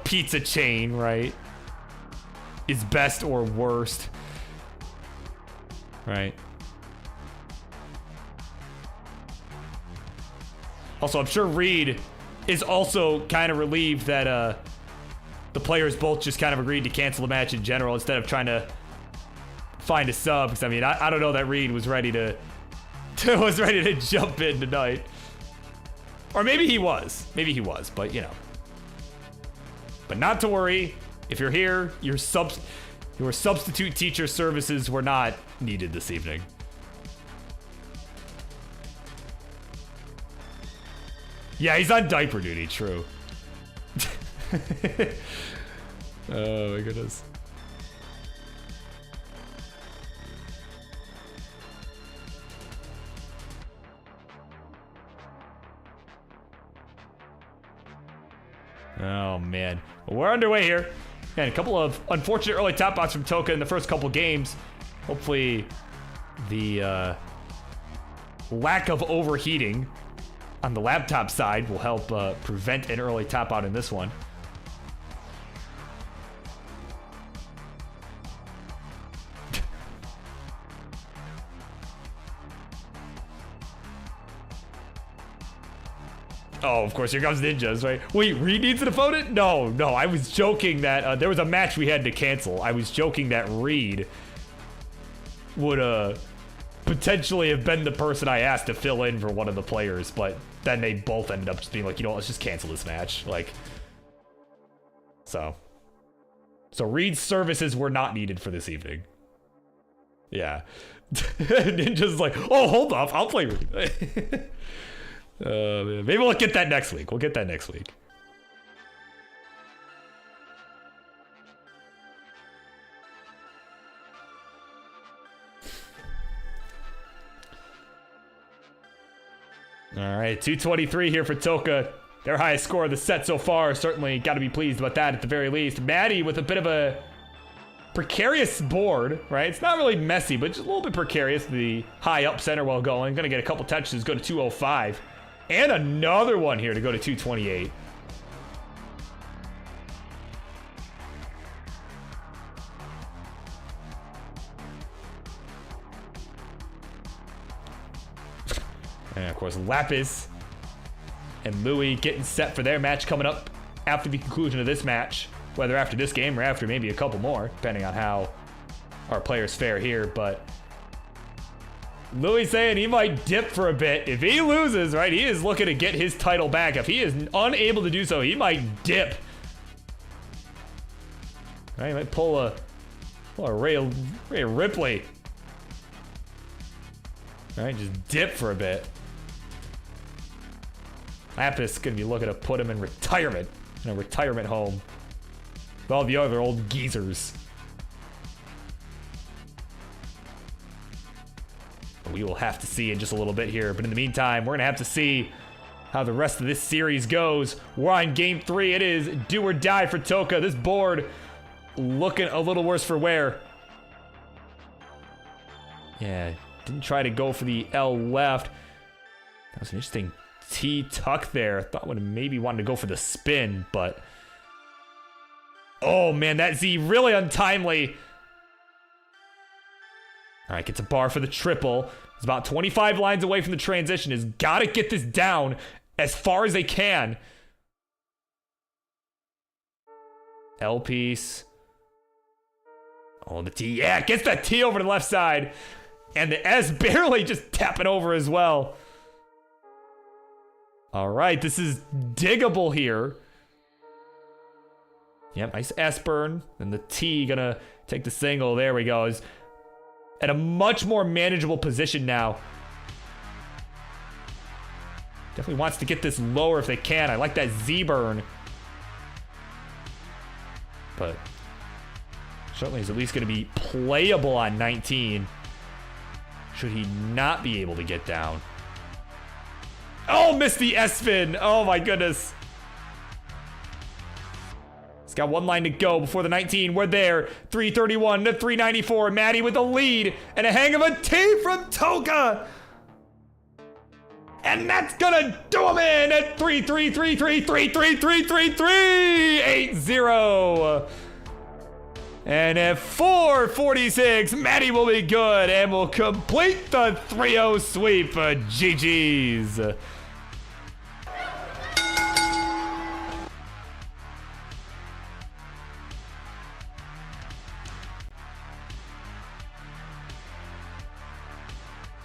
pizza chain, right, is best or worst. Right? Also, I'm sure Reed is also kind of relieved that the players both just kind of agreed to cancel the match in general instead of trying to find a sub. Because I mean, I don't know that Reed was ready to jump in tonight, or maybe he was, but But not to worry, if you're here, your substitute teacher services were not needed this evening. Yeah, he's on diaper duty, true. Oh my goodness. Oh, man. Well, we're underway here. And a couple of unfortunate early top bots from Toka in the first couple games. Hopefully, the lack of overheating on the laptop side will help prevent an early top out in this one. Oh, of course, here comes Ninjas, right? Wait, Reed needs an opponent? No, I was joking that there was a match we had to cancel. I was joking that Reed would potentially have been the person I asked to fill in for one of the players, but then they both ended up just being like, you know what, let's just cancel this match. Like, so Reed's services were not needed for this evening. Yeah. Ninja's like, oh, hold up, I'll play Reed. Maybe we'll get that next week. We'll get that next week. All right, 223 here for Toka. Their highest score of the set so far. Certainly got to be pleased about that at the very least. Maddie with a bit of a precarious board, right? It's not really messy, but just a little bit precarious. The high up center while going. Gonna get a couple touches, go to 205. And another one here to go to 228. And of course, Lapis and Louis getting set for their match coming up after the conclusion of this match. Whether after this game or after maybe a couple more, depending on how our players fare here. But Louis saying he might dip for a bit. If he loses, right, he is looking to get his title back. If he is unable to do so, he might dip. Right, he might pull a Ray Ripley. All right, just dip for a bit. Lapis gonna be looking to put him in retirement, in a retirement home with all the other old geezers. We will have to see in just a little bit here. But in the meantime, we're going to have to see how the rest of this series goes. We're on game 3. It is do or die for Toka. This board looking a little worse for wear. Yeah, didn't try to go for the L left. That was an interesting T tuck there. Thought would have maybe wanted to go for the spin, but... oh, man, that Z really untimely. All right, gets a bar for the triple. It's about 25 lines away from the transition. Has got to get this down as far as they can. L piece. Oh, the T. Yeah, gets that T over to the left side. And the S barely just tapping over as well. All right, this is diggable here. Yep, nice S burn. And the T gonna take the single. There we go. Is at a much more manageable position now. Definitely wants to get this lower if they can. I like that Z burn. But certainly is at least going to be playable on 19. Should he not be able to get down. Oh, missed the S-spin. Oh my goodness. He's got one line to go before the 19. We're there. 331 to 394. Maddie with the lead and a hang of a T from Toka. And that's gonna do him in at 3-3-3-3-3-3-3-3-3-8-0. And at 446, Maddie will be good and will complete the 3-0 sweep. GG's.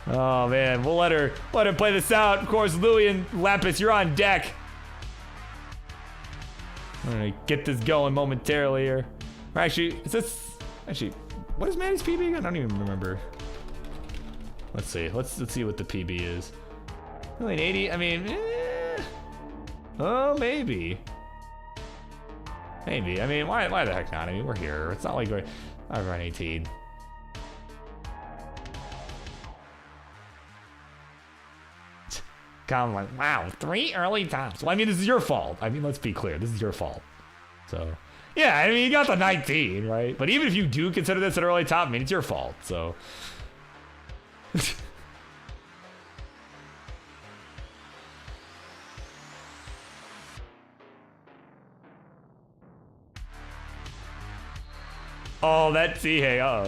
Oh man, we'll let her play this out. Of course, Louis and Lapis, you're on deck. I'm gonna get this going momentarily here. Or actually, is this actually what is Maddie's PB? I don't even remember. Let's see. Let's see what the PB is. Really an 80? I mean, oh maybe. Maybe. I mean, why the heck not? I mean, we're here. It's not like we're on 18. I'm like, wow, 3 early tops. Well, I mean, this is your fault. I mean, let's be clear. This is your fault. So, yeah, I mean, you got the 19, right? But even if you do consider this an early top, I mean, it's your fault. So. Oh, that hey, oh.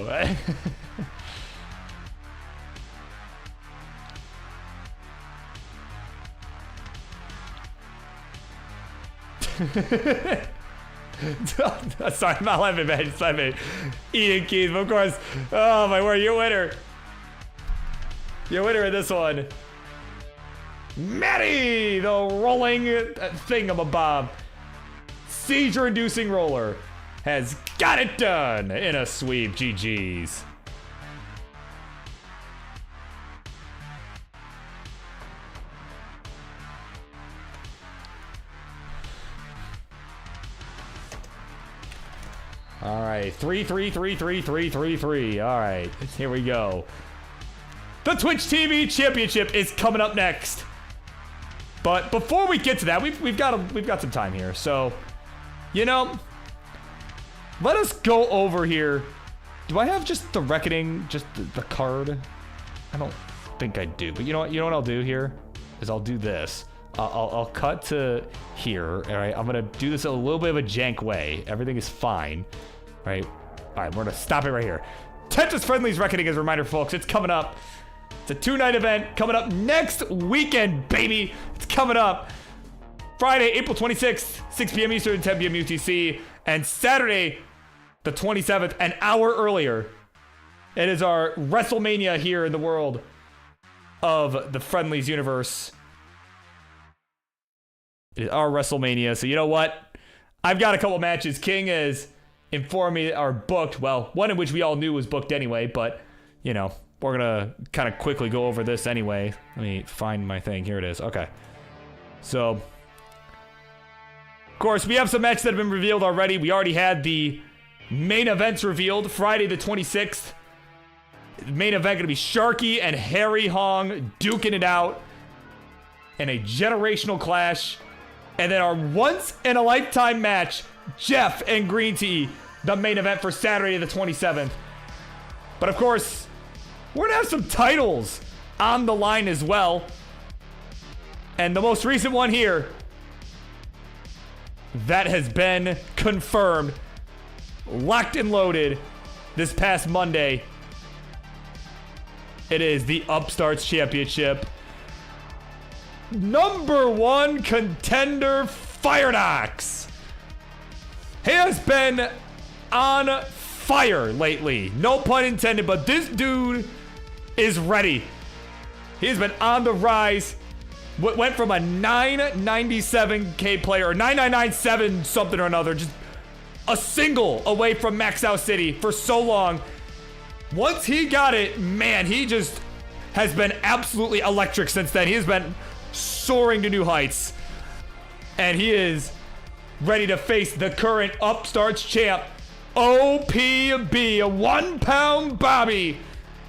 Sorry, I'm not laughing, man. Just let me. Ian Keith, of course. Oh, my word, your winner. Your winner in this one. Maddie, the rolling thingamabob. Seizure-inducing roller has got it done in a sweep. GG's. All right, 3, 3, 3, 3, 3, 3, 3. All right, here we go. The Twitch TV Championship is coming up next. But before we get to that, we've got some time here. So, you know, let us go over here. Do I have just the reckoning, just the card? I don't think I do. But you know what? You know what I'll do here is I'll do this. I'll cut to here. All right, I'm gonna do this a little bit of a jank way. Everything is fine. All right, we're gonna stop it right here. Tetris Friendlies Reckoning as a reminder, folks. It's coming up. It's a 2-night event coming up next weekend, baby. It's coming up Friday, April 26th, 6 p.m. Eastern, 10 p.m. UTC, and Saturday, the 27th, an hour earlier. It is our WrestleMania here in the world of the Friendlies universe. It is our WrestleMania. So you know what? I've got a couple matches. King has informed me are booked. Well, one in which we all knew was booked anyway, but, you know, we're going to kind of quickly go over this anyway. Let me find my thing. Here it is. Okay. So, of course, we have some matches that have been revealed already. We already had the main events revealed. Friday the 26th. The main event going to be Sharky and Harry Hong duking it out in a generational clash. And then our once-in-a-lifetime match, Jeff and Green Tea, the main event for Saturday the 27th. But of course, we're going to have some titles on the line as well. And the most recent one here, that has been confirmed, locked and loaded this past Monday. It is the Upstarts Championship. Number 1 contender, Firedox, has been on fire lately. No pun intended, but this dude is ready. He's been on the rise. Went from a 997k player, or 9997 something or another, just a single away from Max Out City for so long. Once he got it, man, he just has been absolutely electric since then. He has been soaring to new heights. And he is ready to face the current Upstarts champ, OPB, a 1-pound Bobby,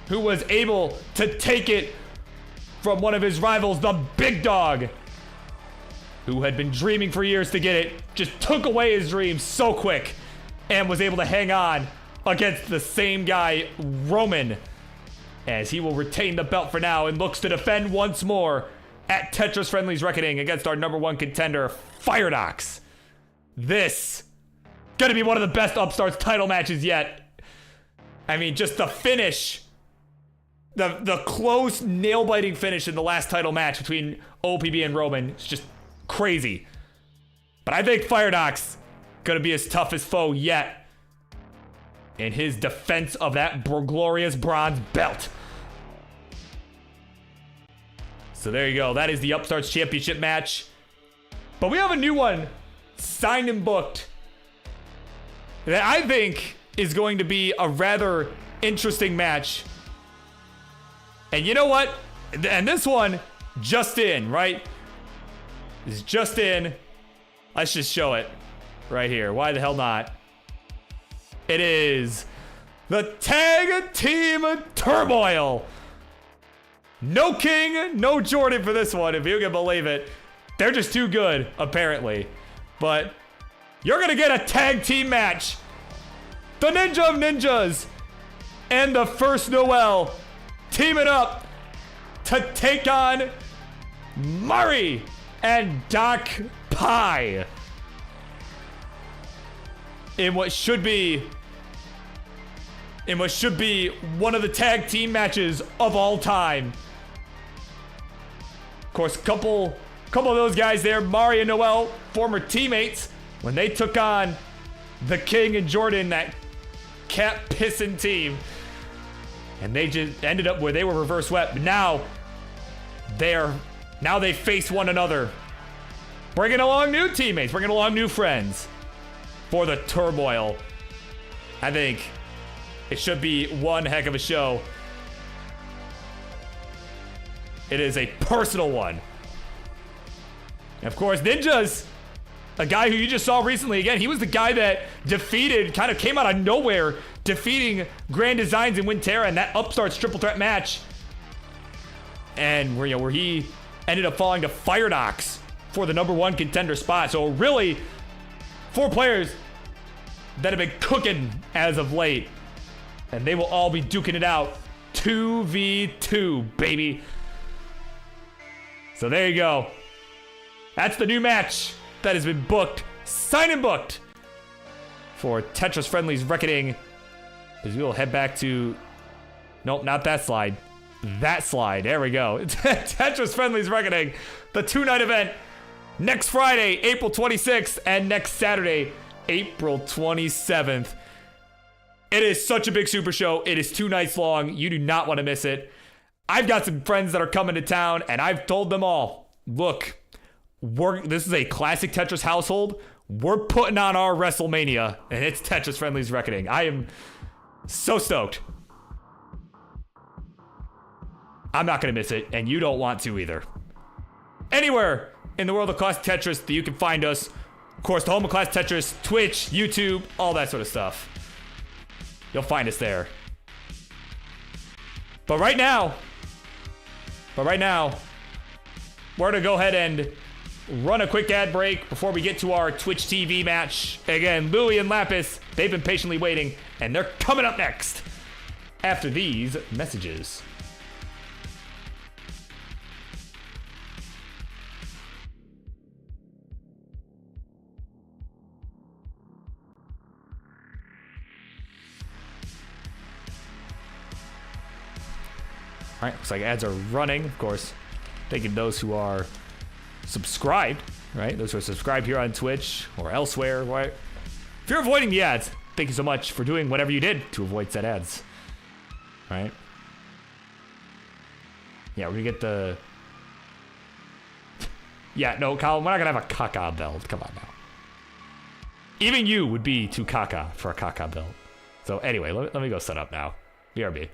who was able to take it from one of his rivals, the Big Dog, who had been dreaming for years to get it, just took away his dreams so quick and was able to hang on against the same guy, Roman, as he will retain the belt for now and looks to defend once more at Tetris Friendlies Reckoning against our number 1 contender, Firedox. This gonna be one of the best Upstarts title matches yet. I mean, just the finish, the close nail-biting finish in the last title match between OPB and Roman is just crazy. But I think Firedox gonna be his toughest foe yet in his defense of that glorious bronze belt. So there you go. That is the Upstarts Championship match. But we have a new one signed and booked that I think is going to be a rather interesting match. And you know what? And this one, just in, right? Is just in. Let's just show it right here. Why the hell not? It is the Tag Team Turmoil No King, no Jordan for this one, if you can believe it. They're just too good, apparently. But you're gonna get a tag team match. The Ninja of Ninjas and the First Noel teaming up to take on Murray and Doc Pie in what should be one of the tag team matches of all time. Of course, couple of those guys there, Mari and Noel, former teammates, when they took on the King and Jordan, that cat pissing team, and they just ended up where they were reverse swept. Now they face one another, bringing along new teammates, bringing along new friends for the turmoil. I think it should be one heck of a show. It is a personal one. And of course, Ninja's a guy who you just saw recently. Again, he was the guy that kind of came out of nowhere, defeating Grand Designs and Winterra in that Upstarts triple threat match. And where he ended up falling to Fire Knox for the #1 contender spot. So really, 4 players that have been cooking as of late. And they will all be duking it out. 2v2, baby. So there you go. That's the new match that has been booked, signed and booked, for Tetris Friendlies Reckoning. As we will head back to, nope, not that slide. That slide, there we go. Tetris Friendlies Reckoning, the 2-night event, next Friday, April 26th, and next Saturday, April 27th. It is such a big super show. It is 2 nights long. You do not want to miss it. I've got some friends that are coming to town, and I've told them all, look, this is a classic Tetris household. We're putting on our WrestleMania, and it's Tetris Friendlies Reckoning. I am so stoked. I'm not going to miss it, and you don't want to either. Anywhere in the world of classic Tetris that you can find us. Of course, the home of classic Tetris, Twitch, YouTube, all that sort of stuff. You'll find us there. But right now, we're going to go ahead and run a quick ad break before we get to our Twitch TV match. Again, Louie and Lapis, they've been patiently waiting, and they're coming up next after these messages. All right, looks like ads are running. Of course, thanking those who are subscribed, right? Those who are subscribed here on Twitch or elsewhere, right? If you're avoiding the ads, thank you so much for doing whatever you did to avoid said ads, right? Yeah, we're gonna get the... Yeah, no, Colin, we're not gonna have a caca belt. Come on now. Even you would be too caca for a caca belt. So anyway, let me go set up now. BRB.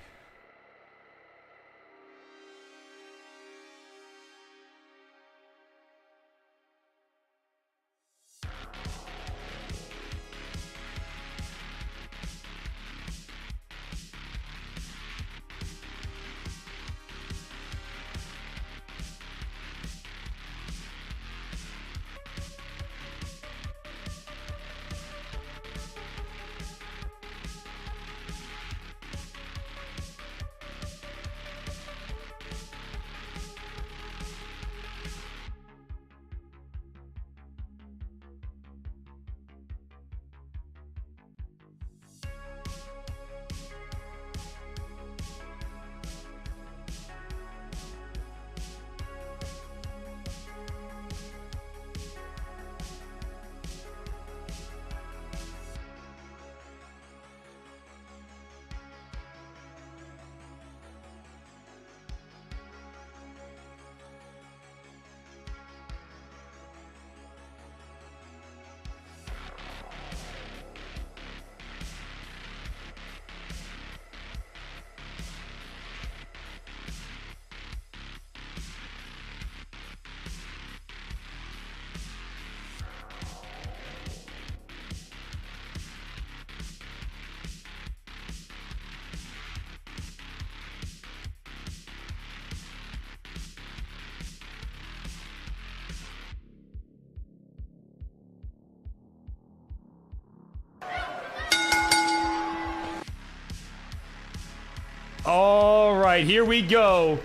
All right, here we go.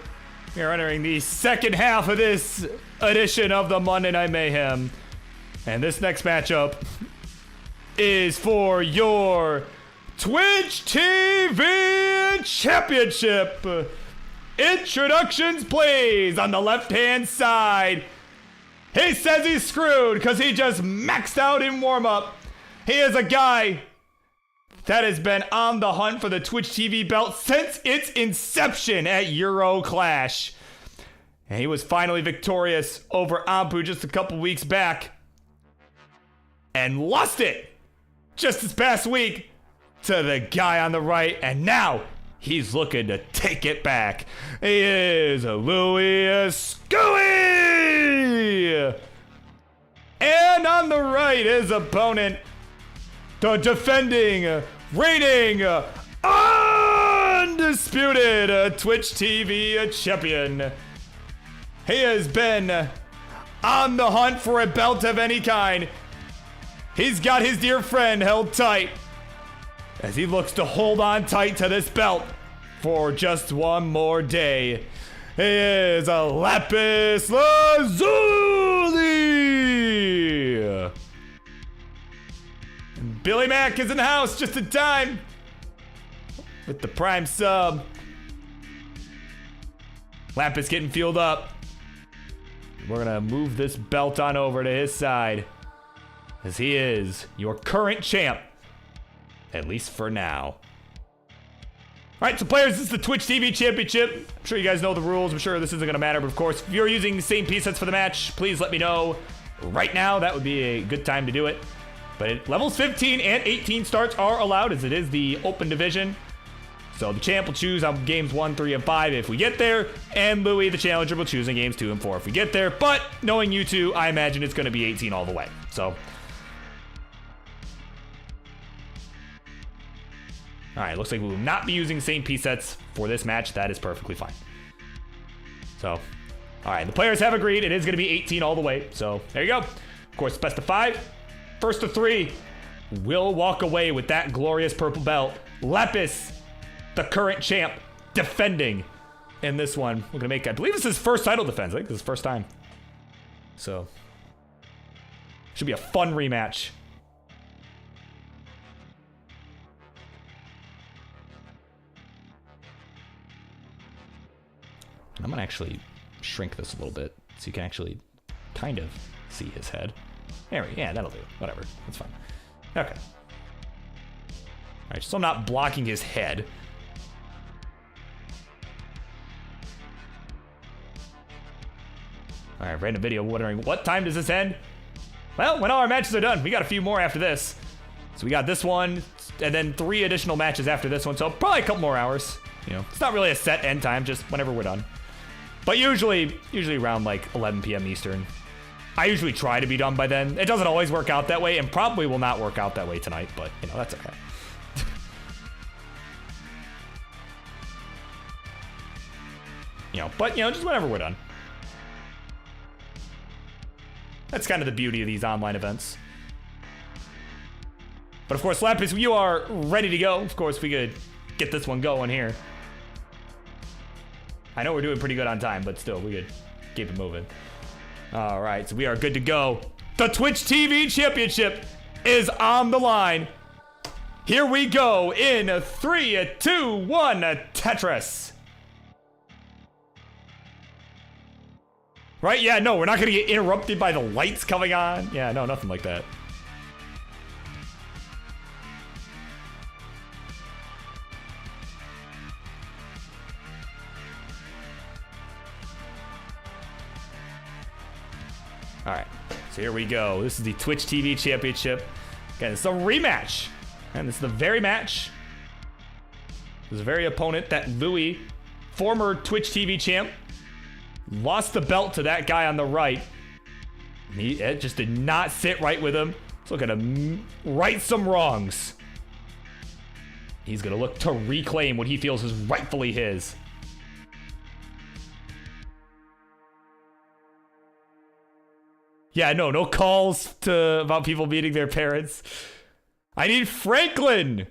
We are entering the second half of this edition of the Monday Night Mayhem. And this next matchup is for your Twitch TV Championship. Introductions, please, on the left-hand side. He says he's screwed because he just maxed out in warm-up. He is a guy that has been on the hunt for the Twitch TV belt since its inception at Euro Clash. And he was finally victorious over Ampu just a couple weeks back. And lost it just this past week to the guy on the right. And now he's looking to take it back. He is Louis Scooey! And on the right, his opponent, the defending, reigning, undisputed Twitch TV champion. He has been on the hunt for a belt of any kind. He's got his dear friend held tight as he looks to hold on tight to this belt for just one more day. He is a Lapis Lazuli. Billy Mack is in the house just in time with the prime sub. Lapis getting fueled up. We're gonna move this belt on over to his side as he is your current champ, at least for now. All right, so players, this is the Twitch TV Championship. I'm sure you guys know the rules. I'm sure this isn't gonna matter, but of course, if you're using the same piece sets for the match, please let me know right now. That would be a good time to do it. But levels 15 and 18 starts are allowed as it is the open division. So the champ will choose on games 1, 3, and 5 if we get there. And Louis, the challenger, will choose in games 2 and 4 if we get there. But knowing you two, I imagine it's going to be 18 all the way. So. All right, looks like we will not be using the same piece sets for this match. That is perfectly fine. So, all right, the players have agreed. It is going to be 18 all the way. So there you go. Of course, best of 5. First of 3 will walk away with that glorious purple belt. Lapis, the current champ, defending in this one. We're gonna make, I believe this is his first title defense. I think this is his first time. So, should be a fun rematch. I'm gonna actually shrink this a little bit so you can actually kind of see his head. There we go. Yeah, that'll do. Whatever. That's fine. Okay. All right, so I'm not blocking his head. All right, random video wondering what time does this end? Well, when all our matches are done. We got a few more after this. So we got this one and then 3 additional matches after this one. So probably a couple more hours. You know, it's not really a set end time, just whenever we're done. But usually around like 11 p.m. Eastern. I usually try to be done by then. It doesn't always work out that way and probably will not work out that way tonight, but you know, that's okay. But just whenever we're done. That's kind of the beauty of these online events. But of course, Lapis, you are ready to go. Of course, we could get this one going here. I know we're doing pretty good on time, but still, we could keep it moving. All right, so we are good to go. The Twitch TV Championship is on the line. Here we go in 3, 2, 1, Tetris. Right? Yeah, no, we're not gonna get interrupted by the lights coming on. Yeah, no, nothing like that. All right, so here we go. This is the Twitch TV Championship. Again, it's a rematch. And this is the very match. This is the very opponent that Louis, former Twitch TV champ, lost the belt to that guy on the right. It just did not sit right with him. He's looking to right some wrongs. He's going to look to reclaim what he feels is rightfully his. Yeah, no calls about people beating their parents. I need Franklin.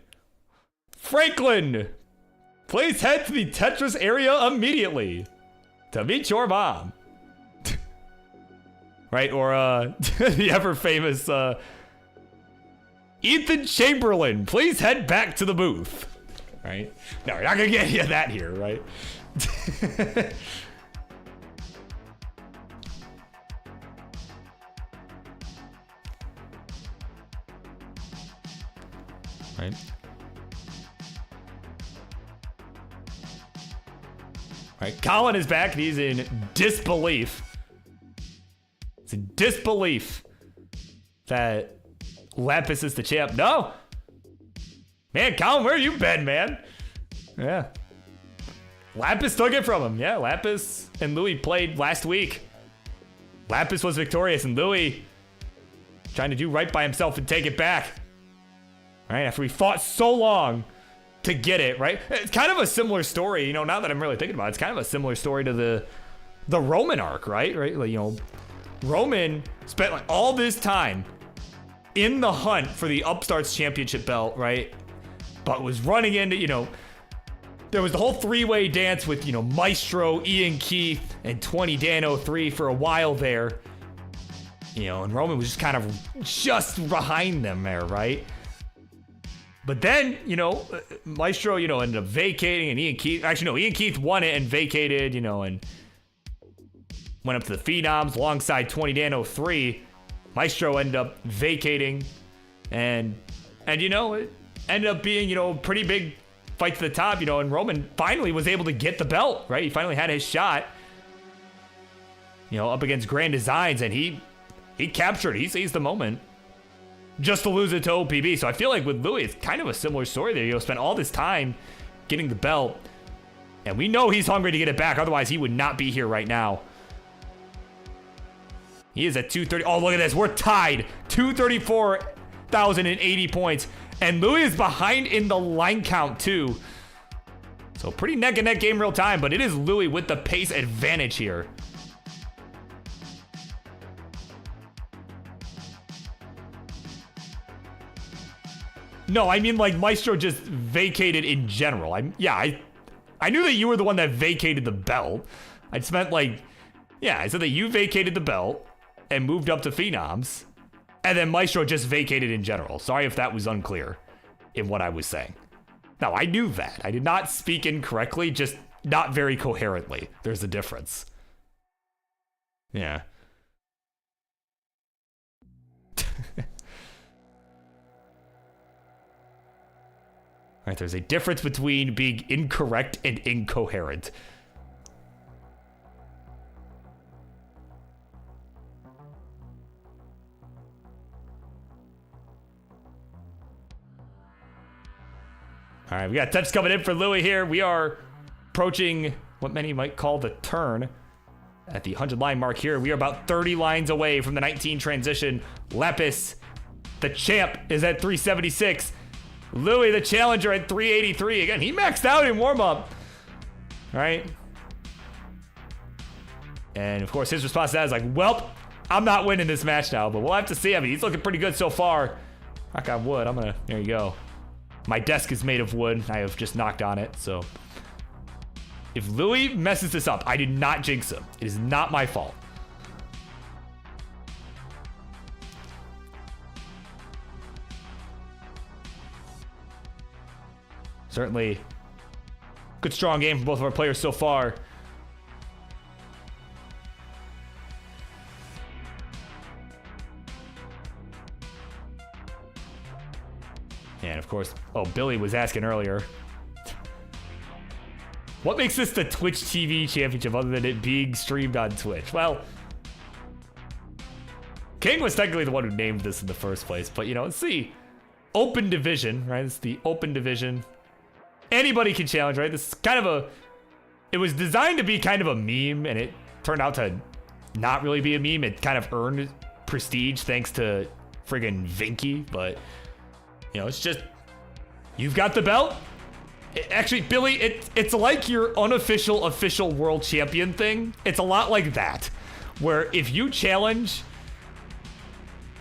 Please head to the Tetris area immediately to meet your mom. Right, or the ever famous Ethan Chamberlain, please head back to the booth. Right? No, we're not gonna get any of that here, right? Right? Right, Colin is back and he's in disbelief. It's in disbelief that Lapis is the champ. No! Man, Colin, where you been, man? Yeah. Lapis took it from him. Yeah, Lapis and Louis played last week. Lapis was victorious and Louis trying to do right by himself and take it back. Right, after he fought so long to get it, right? It's kind of a similar story, you know, now that I'm really thinking about it, it's kind of a similar story to the Roman arc, right? Right, like, you know, Roman spent like all this time in the hunt for the Upstarts Championship belt, right? But was running into, you know, there was the whole three-way dance with, you know, Maestro, Ian Keith, and 20 Dan 03 for a while there. You know, and Roman was just kind of just behind them there, right? But then, you know, Maestro, you know, ended up vacating, and Ian Keith, actually, no, Ian Keith won it and vacated, you know, and went up to the Phenoms alongside 20 Dan 03. Maestro ended up vacating, and you know, it ended up being, you know, a pretty big fight to the top, you know, and Roman finally was able to get the belt, right? He finally had his shot, you know, up against Grand Designs, and he captured it. He seized the moment just to lose it to OPB. So I feel like with Louis, it's kind of a similar story there. You know, spent all this time getting the belt, and we know he's hungry to get it back. Otherwise, he would not be here right now. He is at 230. Oh, look at this. We're tied. 234,080 points. And Louis is behind in the line count, too. So pretty neck and neck game real time, but it is Louis with the pace advantage here. No, I mean like Maestro just vacated in general. I knew that you were the one that vacated the belt. I just meant like, yeah, I said that you vacated the belt and moved up to Phenoms, and then Maestro just vacated in general. Sorry if that was unclear in what I was saying. No, I knew that. I did not speak incorrectly, just not very coherently. There's a difference. Yeah. Right, there's a difference between being incorrect and incoherent. All right, we got touch coming in for Louis here. We are approaching what many might call the turn at the 100 line mark here. We are about 30 lines away from the 19 transition. Lapis, the champ, is at 376. Louis, the challenger, at 383. Again, he maxed out in warm-up. All right. And, of course, his response to that is like, well, I'm not winning this match now, but we'll have to see. I mean, he's looking pretty good so far. Knock on wood. There you go. My desk is made of wood. I have just knocked on it, so. If Louis messes this up, I did not jinx him. It is not my fault. Certainly, good strong game from both of our players so far. And of course, oh, Billy was asking earlier, what makes this the Twitch TV championship other than it being streamed on Twitch? Well, King was technically the one who named this in the first place, but you know, it's the open division, right? It's the open division. Anybody can challenge, right? This is kind of it was designed to be kind of a meme, and it turned out to not really be a meme. It kind of earned prestige thanks to friggin' Vinky, but you know, it's just, you've got the belt. Actually, Billy, it's like your unofficial official world champion thing. It's a lot like that, where if you challenge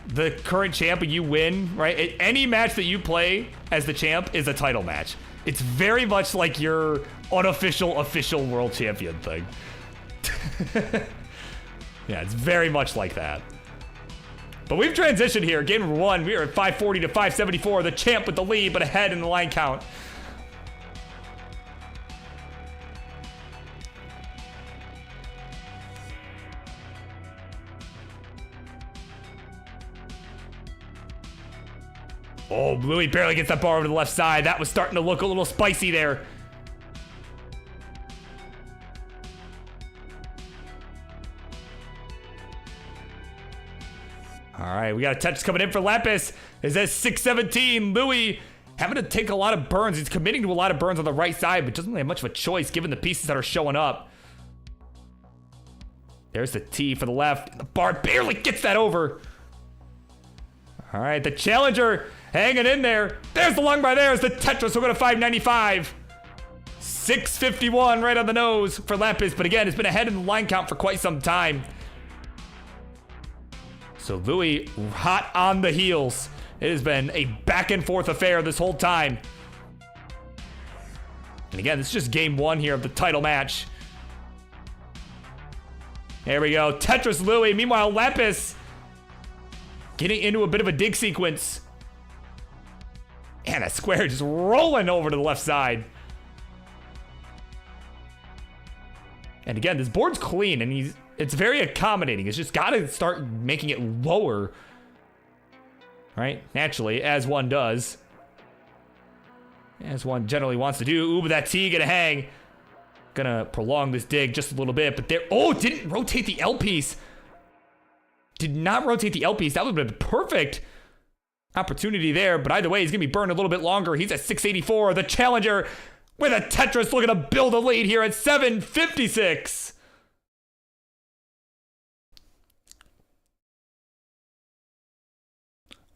the current champ and you win, right? Any match that you play as the champ is a title match. It's very much like your unofficial, official world champion thing. Yeah, it's very much like that. But we've transitioned here. Game number 1, we are at 540 to 574. The champ with the lead, but ahead in the line count. Oh, Louis barely gets that bar over to the left side. That was starting to look a little spicy there. All right, we got a touch coming in for Lapis. Is that 617? Louis having to take a lot of burns. He's committing to a lot of burns on the right side, but doesn't really have much of a choice given the pieces that are showing up. There's the T for the left. The bar barely gets that over. All right, the challenger hanging in there. There's the lung bar. There's the Tetris. We'll go to 595. 651 right on the nose for Lapis. But again, it's been ahead in the line count for quite some time. So Louis hot on the heels. It has been a back and forth affair this whole time. And again, this is just game 1 here of the title match. There we go. Tetris Louis. Meanwhile, Lapis getting into a bit of a dig sequence. And a square just rolling over to the left side. And again, this board's clean and it's very accommodating. It's just got to start making it lower. Right? Naturally, as one does. As one generally wants to do. Ooh, but that T gonna hang. Gonna prolong this dig just a little bit. But there, oh, didn't rotate the L piece. Did not rotate the L piece. That would have been perfect opportunity there. But either way, he's gonna be burned a little bit longer. He's at 684. The challenger with a Tetris looking to build a lead here at 756.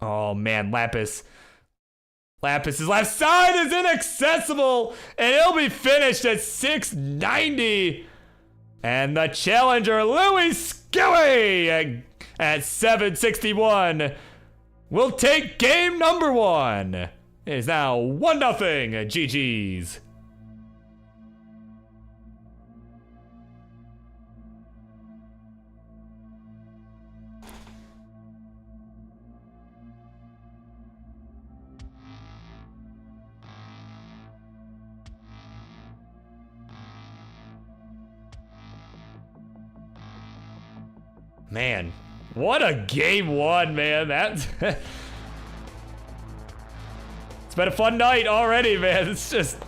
Oh man, Lapis. Lapis's left side is inaccessible, and it'll be finished at 690. And the challenger, Louis Skilly, at 761, will take game number 1. It is now 1-0, GG's. Man, what a game 1, man. That's it's been a fun night already, man. It's just,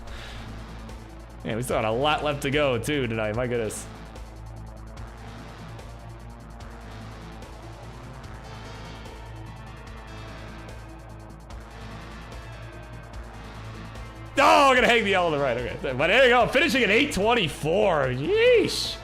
man, we still got a lot left to go too tonight. My goodness. Oh, I'm gonna hang the L on the right. Okay, but there you go. Finishing at 824. Yeesh.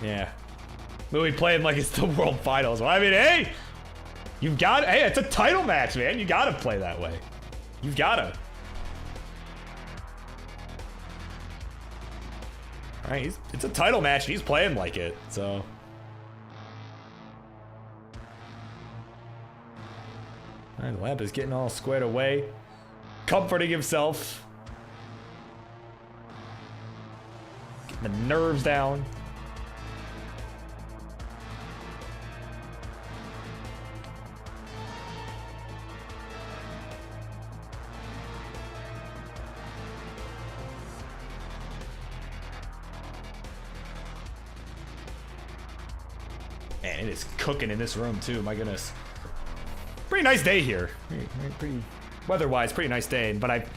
Yeah. Louis playing like it's the world finals. Well, I mean, hey, you've got, hey, it's a title match, man. You gotta play that way. You've gotta. All right, it's a title match. He's playing like it, so. All right, the Lab is getting all squared away, comforting himself, getting the nerves down. Man, it is cooking in this room too, my goodness. Pretty nice day here. Pretty weather-wise, pretty nice day. But I've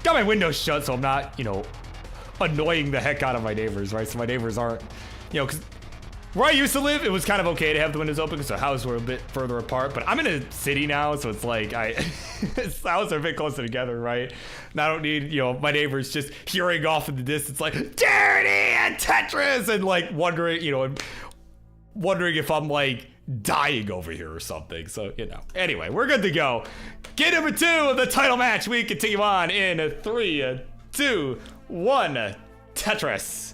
got my windows shut so I'm not, annoying the heck out of my neighbors, right? So my neighbors aren't, because where I used to live, it was kind of okay to have the windows open because the houses were a bit further apart. But I'm in a city now, so it's like the houses are a bit closer together, right? And I don't need, my neighbors just hearing off in the distance like, Dirty and Tetris, and like wondering, wondering if I'm like dying over here or something. So, anyway, we're good to go. Game number 2 of the title match. We continue on in 3, 2, 1. Tetris.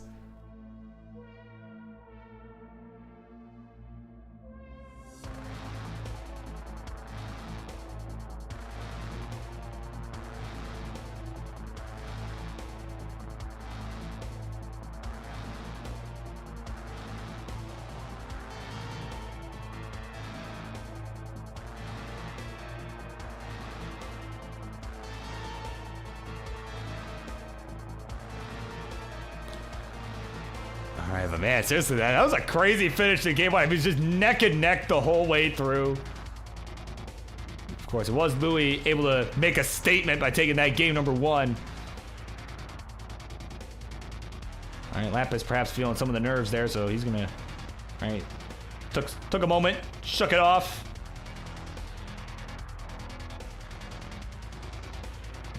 All right, but man, seriously, that was a crazy finish to game one. He was just neck and neck the whole way through. Of course, it was Louis able to make a statement by taking that game number one. All right, Lapis perhaps feeling some of the nerves there, so he's gonna. All right, took a moment, shook it off,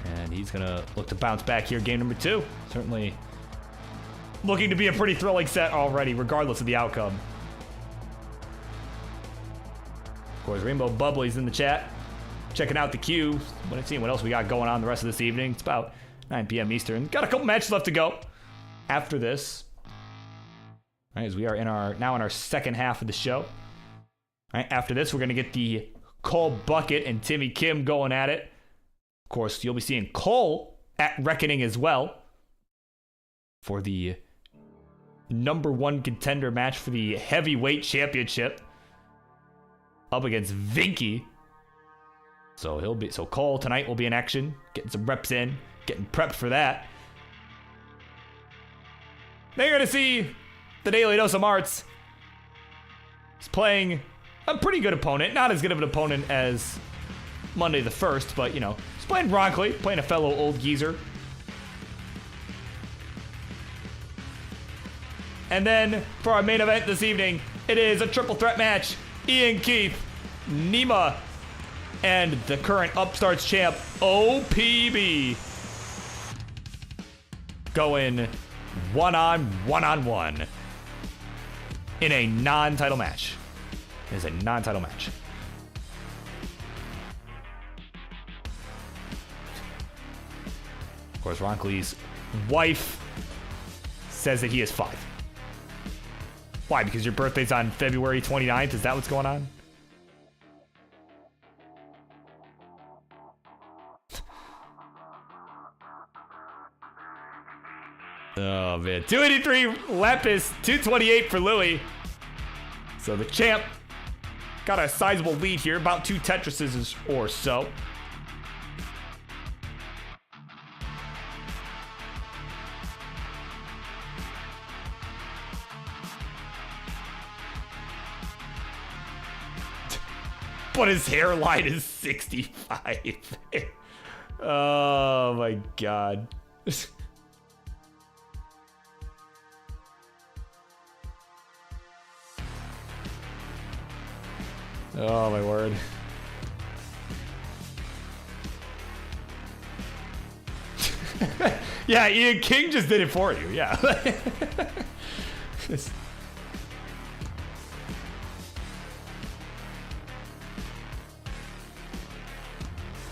and he's gonna look to bounce back here. Game number two, certainly. Looking to be a pretty thrilling set already, regardless of the outcome. Of course, Rainbow Bubbly's in the chat, checking out the queue. Seeing what else we got going on the rest of this evening. It's about 9 p.m. Eastern. Got a couple matches left to go after this. All right, as we are now in our second half of the show. All right, after this, we're gonna get the Cole Bucket and Timmy Kim going at it. Of course, you'll be seeing Cole at Reckoning as well for the #1 contender match for the heavyweight championship up against Vinky. So Cole tonight will be in action, getting some reps in, getting prepped for that. Then you're gonna see the Daily Dose of Arts. He's playing a pretty good opponent, not as good of an opponent as Monday the 1st, but you know, he's playing Ronley, playing a fellow old geezer. And then, for our main event this evening, it is a triple threat match. Ian Keith, Nima, and the current Upstarts champ, OPB, going one-on-one in a non-title match. It is a non-title match. Of course, Ronley's wife says that he is 5. Why? Because your birthday's on February 29th? Is that what's going on? Oh, man. 283 Lapis, 228 for Louis. So the champ got a sizable lead here, about 2 Tetrises or so. But his hairline is 65. Oh my god. Oh my word. Yeah, Ian King just did it for you. Yeah.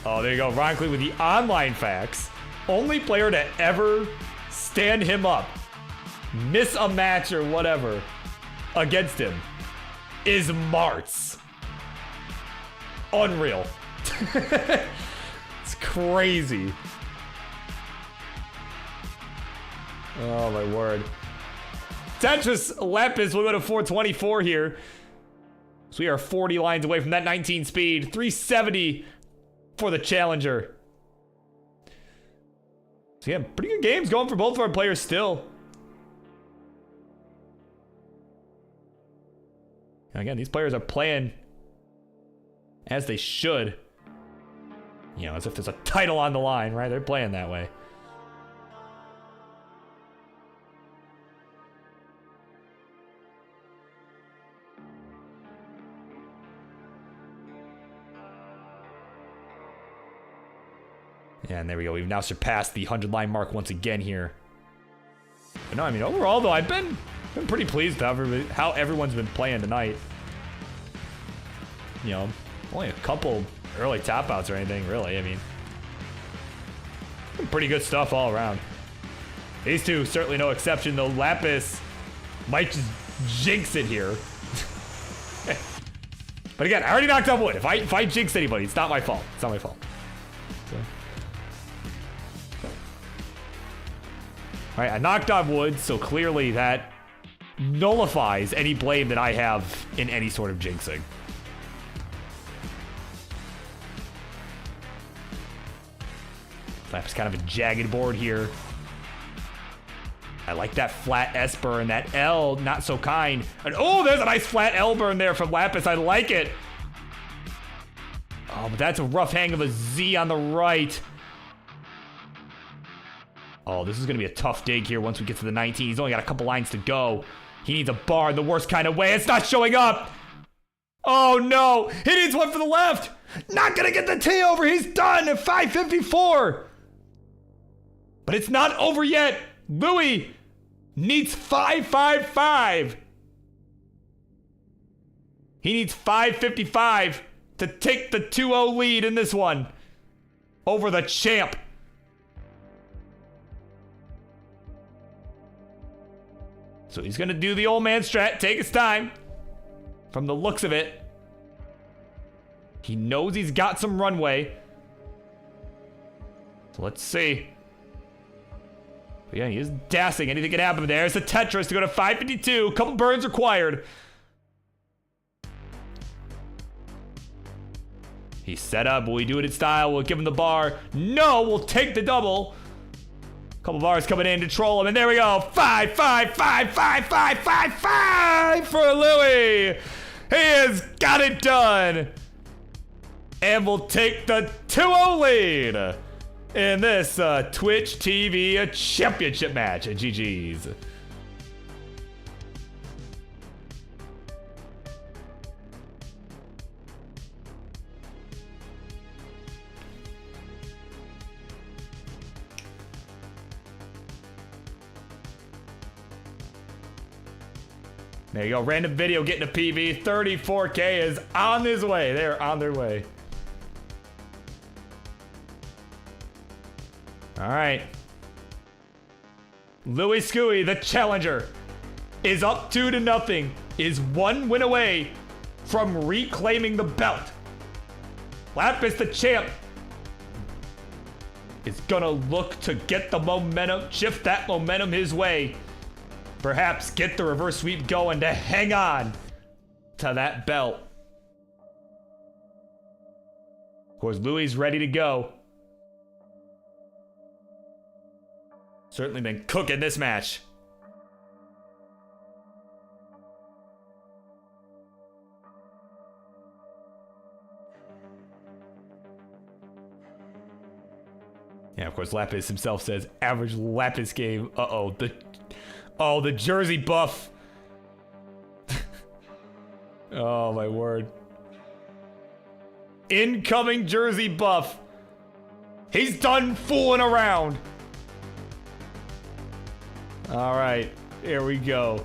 Oh, there you go. Ronley with the online facts. Only player to ever stand him up, miss a match or whatever against him is Martz. Unreal. It's crazy. Oh my word. Tetris Lapis will go to 424 here. So we are 40 lines away from that 19 speed. 370 for the challenger. So yeah, pretty good games going for both of our players still. And again, these players are playing as they should. You know, as if there's a title on the line, right? They're playing that way. Yeah, and there we go. We've now surpassed the 100-line mark once again here. But no, I mean, overall, though, I've been pretty pleased with how everyone's been playing tonight. You know, only a couple early tap-outs or anything, really. I mean, pretty good stuff all around. These two, certainly no exception, though Lapis might just jinx it here. But again, I already knocked on wood. If I jinx anybody, it's not my fault. It's not my fault. So. All right, I knocked on wood, so clearly that nullifies any blame that I have in any sort of jinxing. Lapis kind of a jagged board here. I like that flat S burn, that L, not so kind. And oh, there's a nice flat L burn there from Lapis. I like it. Oh, but that's a rough hang of a Z on the right. Oh, this is going to be a tough dig here once we get to the 19. He's only got a couple lines to go. He needs a bar in the worst kind of way. It's not showing up. Oh, no. He needs one for the left. Not going to get the T over. He's done at 554. But it's not over yet. Louis needs 555. He needs 555 to take the 2-0 lead in this one over the champ. So he's going to do the old man strat, take his time. From the looks of it, he knows he's got some runway. So let's see. But yeah, he is dancing. Anything can happen there. It's a Tetris to go to 552. Couple burns required. He's set up. Will we do it in style? We'll give him the bar. No, we'll take the double. Couple bars coming in to troll him, and there we go. 5, 5, 5, 5, 5, 5, 5 for Louis. He has got it done. And we'll take the 2-0 lead in this Twitch TV championship match at GG's. There you go, random video getting a PV. 34K is on his way. They're on their way. All right. Louis Scooey, the challenger, is up 2-0, is 1 win away from reclaiming the belt. Lapis, the champ, is gonna look to get the momentum, shift that momentum his way. Perhaps get the reverse sweep going to hang on to that belt. Of course, Louis is ready to go. Certainly been cooking this match. Yeah, of course, Lapis himself says average Lapis game. Uh-oh, the jersey buff. Oh, my word. Incoming jersey buff. He's done fooling around. All right, here we go.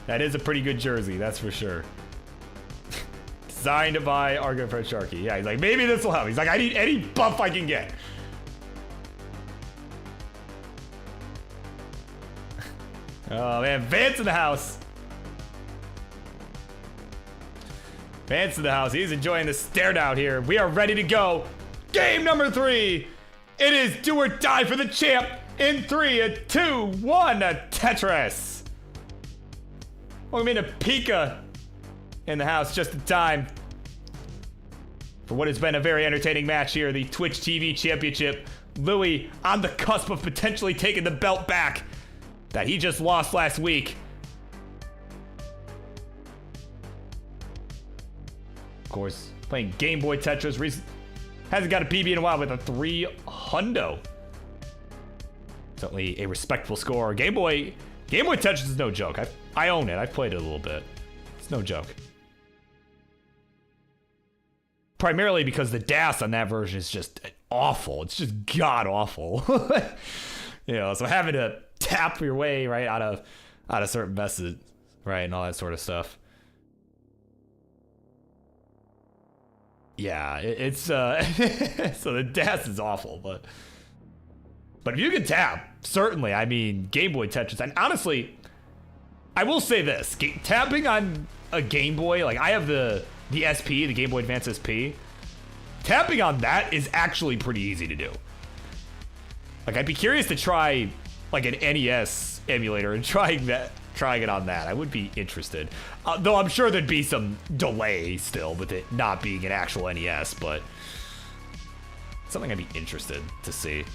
That is a pretty good jersey, that's for sure. Designed by our good friend Sharky. Yeah, he's like, maybe this will help. He's like, I need any buff I can get. Oh man, Vance in the house. Vance in the house. He's enjoying the stare down here. We are ready to go. Game number 3. It is do or die for the champ. In 3, a 2, 1, a Tetris. Oh, we made a Pika in the house just in time for what has been a very entertaining match here. The Twitch TV Championship. Louis on the cusp of potentially taking the belt back that he just lost last week. Of course, playing Game Boy Tetris. Hasn't got a PB in a while with a 3 hundo. Certainly a respectable score. Game Boy Tetris is no joke. I own it. I've played it a little bit. It's no joke. Primarily because the DAS on that version is just awful. It's just god awful. You know, so having to tap your way right out of certain messes, right, and all that sort of stuff. Yeah, it's so the DAS is awful, but if you can tap, certainly. I mean, Game Boy Tetris, and honestly, I will say this: tapping on a Game Boy, like I have the SP, the Game Boy Advance SP. Tapping on that is actually pretty easy to do. Like, I'd be curious to try like an NES emulator and trying it on that. I would be interested. Though I'm sure there'd be some delay still with it not being an actual NES, but something I'd be interested to see.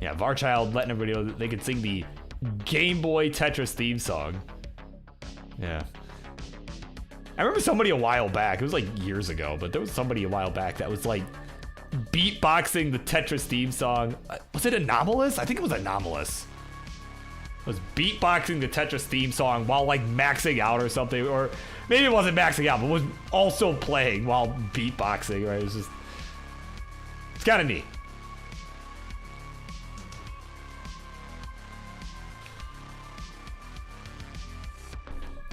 Yeah, Varchild letting everybody know that they could sing the Game Boy Tetris theme song. Yeah. I remember somebody a while back, it was like years ago, but there was somebody a while back that was like beatboxing the Tetris theme song. Was it Anomalous? I think it was Anomalous. Was beatboxing the Tetris theme song while like maxing out or something, or maybe it wasn't maxing out, but was also playing while beatboxing, right? It was just, it's kind of neat.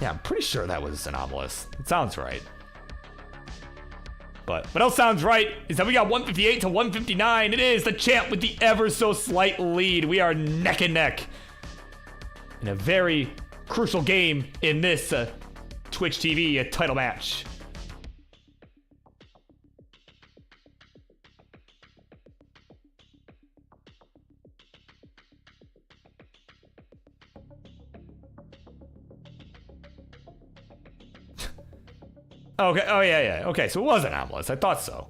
Yeah, I'm pretty sure that was Anomalous. It sounds right. But what else sounds right is that we got 158 to 159. It is the champ with the ever so slight lead. We are neck and neck in a very crucial game in this Twitch TV title match. Okay. Oh, yeah. Okay, so it was Anomalous. I thought so.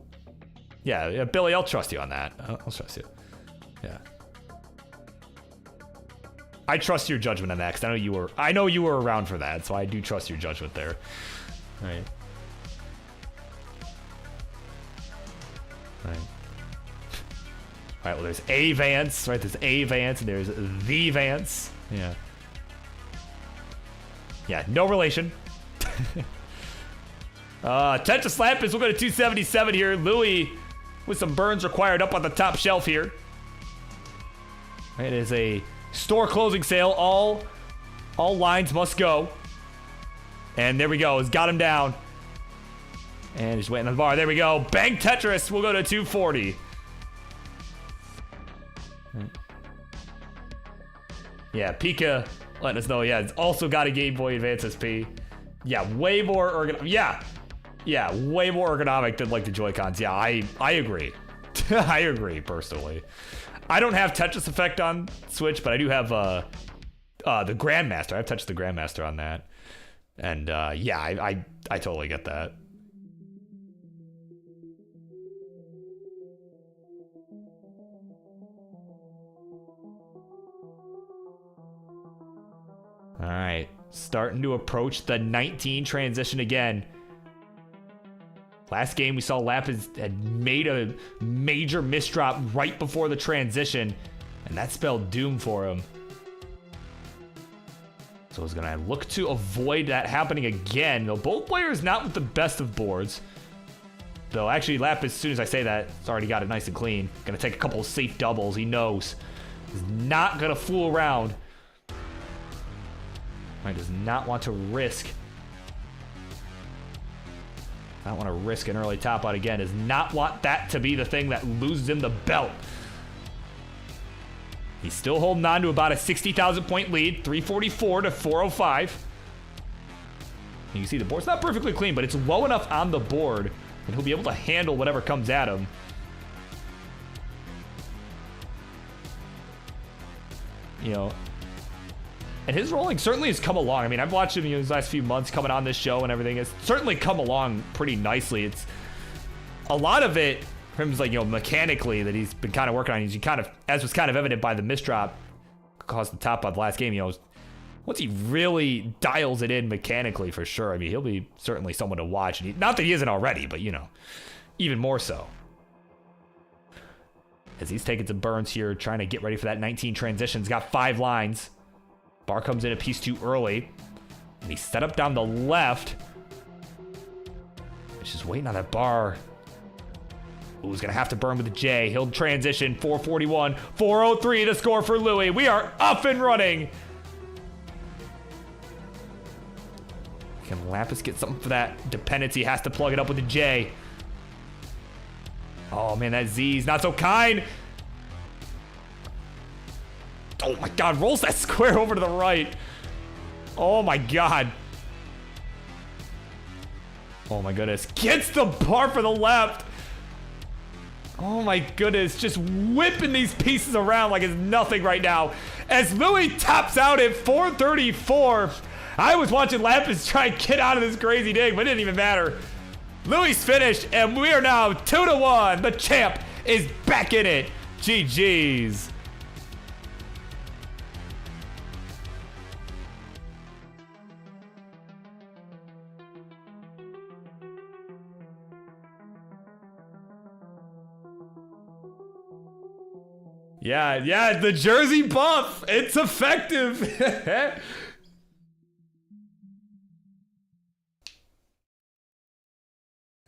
Yeah, Billy, I'll trust you on that. I'll trust you. Yeah. I trust your judgment on that because I know you were around for that, so I do trust your judgment there. All right. All right, well, there's a Vance, right? There's a Vance, and there's the Vance. Yeah. Yeah, no relation. Tetris Lampus, we'll go to 277 here. Louis with some burns required up on the top shelf here. It is a store closing sale. All lines must go. And there we go. He's got him down. And he's waiting on the bar. There we go. Bang Tetris. We'll go to 240. Yeah, Pika letting us know. Yeah, it's also got a Game Boy Advance SP. Yeah, way more ergonomic. Yeah, way more ergonomic than like the Joy-Cons. Yeah, I agree. I agree personally. I don't have Tetris Effect on Switch, but I do have the Grandmaster. I've touched the Grandmaster on that, and yeah, I totally get that. All right, starting to approach the 19 transition again. Last game we saw Lapis had made a major misdrop right before the transition, and that spelled doom for him. So he's gonna look to avoid that happening again. Though both players not with the best of boards. Though actually Lapis, as soon as I say that, it's already got it nice and clean. Gonna take a couple of safe doubles. He knows. He's not gonna fool around. He does not want to risk. I don't want to risk an early top out again. Does not want that to be the thing that loses him the belt. He's still holding on to about a 60,000 point lead. 344 to 405. You can see the board's not perfectly clean, but it's low enough on the board that he'll be able to handle whatever comes at him. You know, and his rolling certainly has come along. I mean, I've watched him these last few months coming on this show and everything. It's certainly come along pretty nicely. It's a lot of it from him, like, you know, mechanically that he's been kind of working on. He's kind of, as was kind of evident by the misdrop caused the top of the last game, you know, once he really dials it in mechanically for sure, I mean, he'll be certainly someone to watch. And not that he isn't already, but, you know, even more so. As he's taking some burns here, trying to get ready for that 19 transition. He's got 5 lines. Bar comes in a piece too early. And he's set up down the left. He's just waiting on that bar Ooh, he's gonna have to burn with the J. He'll transition. 441, 403 to score for Louis. We are up and running. Can Lapis get something for that dependency? Has to plug it up with the J. Oh man, that Z's not so kind. Oh my God, rolls that square over to the right. Oh my God. Oh my goodness, gets the bar for the left. Oh my goodness, just whipping these pieces around like it's nothing right now. As Louis tops out at 434. I was watching Lapis try and get out of this crazy dig, but it didn't even matter. Louis finished, and we are now 2-1. The champ is back in it. GG's. Yeah, the jersey buff. It's effective.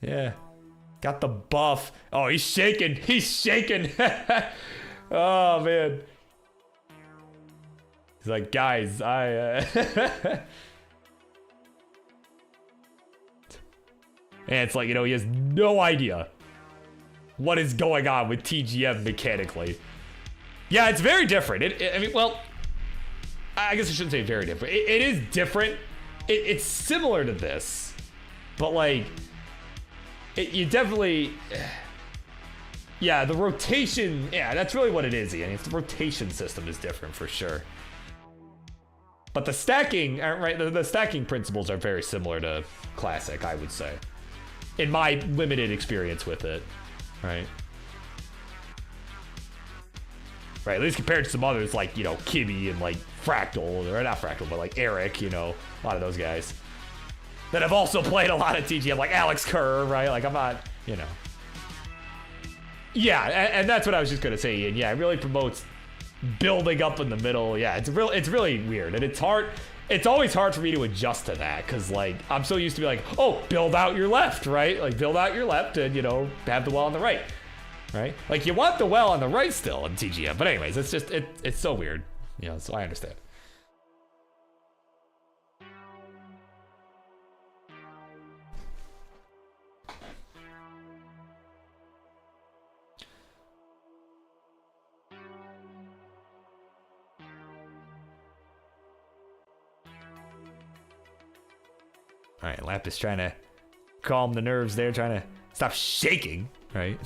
Yeah, got the buff. Oh, he's shaking. He's shaking. Oh, man. He's like, guys, and it's like, you know, he has no idea what is going on with TGM mechanically. Yeah, it's very different. I mean, well, I guess I shouldn't say very different. It is different. It's similar to this, but like, you definitely, yeah, the rotation, yeah, that's really what it is, Ian. It's the rotation system is different for sure. But the stacking, right, the stacking principles are very similar to Classic, I would say. In my limited experience with it, right? Right, at least compared to some others like, you know, Kibby and like Fractal, or not Fractal, but like Eric, you know, a lot of those guys that have also played a lot of TGM, like Alex Kerr, right? Like, I'm not, you know. Yeah, and that's what I was just gonna say, Ian. Yeah, it really promotes building up in the middle. Yeah, it's really weird, and it's hard. It's always hard for me to adjust to that, because like, I'm so used to be like, oh, build out your left, right? Like, build out your left and, you know, have the well on the right, right? Like, you want the well on the right still in TGM, but anyways, it's just, it's so weird, you know, so I understand. All right, Lapis trying to calm the nerves there, trying to stop shaking, right?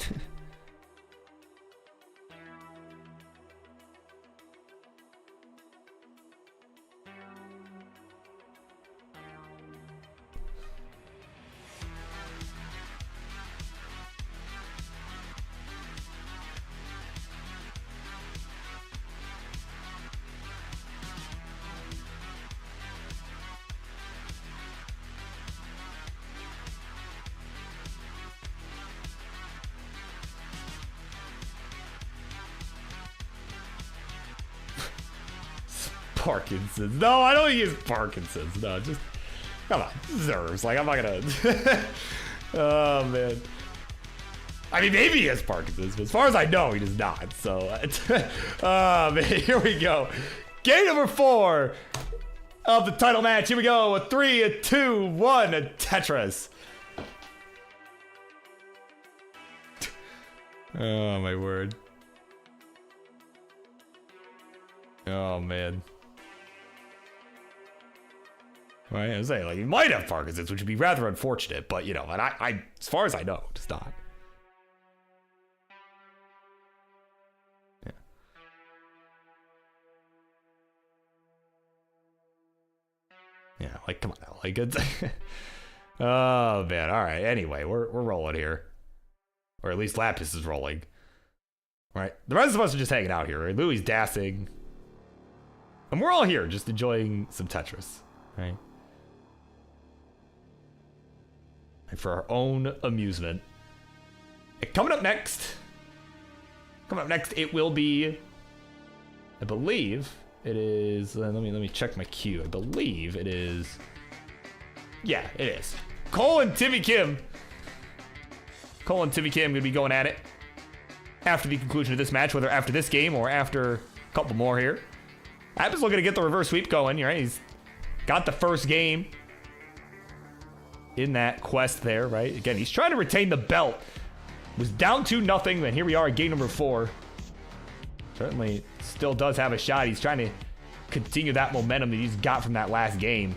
Parkinson's. No, I don't think it's Parkinson's. No, just come on, nerves. Like, I'm not gonna. Oh man. I mean, maybe he has Parkinson's, but as far as I know, he does not. So, oh man, here we go. Game number 4 of the title match. Here we go. A 3, a 2, 1, a Tetris. Oh my word. Oh man. Right, I was saying, like, he might have Parkinson's, which would be rather unfortunate, but you know, and I as far as I know, does not. Yeah. Yeah, like, come on now, like, it's oh man, all right. Anyway, we're rolling here, or at least Lapis is rolling. Right, the rest of us are just hanging out here. Right? Louis dancing, and we're all here just enjoying some Tetris, right? And for our own amusement. And coming up next, it will be, I believe it is. Let me check my queue. I believe it is. Yeah, it is. Cole and Timmy Kim Cole and Timmy Kim going to be going at it after the conclusion of this match, whether after this game or after a couple more here. Abba's looking to get the reverse sweep going, right? He's got the first game in that quest there, right? Again, he's trying to retain the belt. Was down 2-0, and here we are at game number 4. Certainly still does have a shot. He's trying to continue that momentum that he's got from that last game.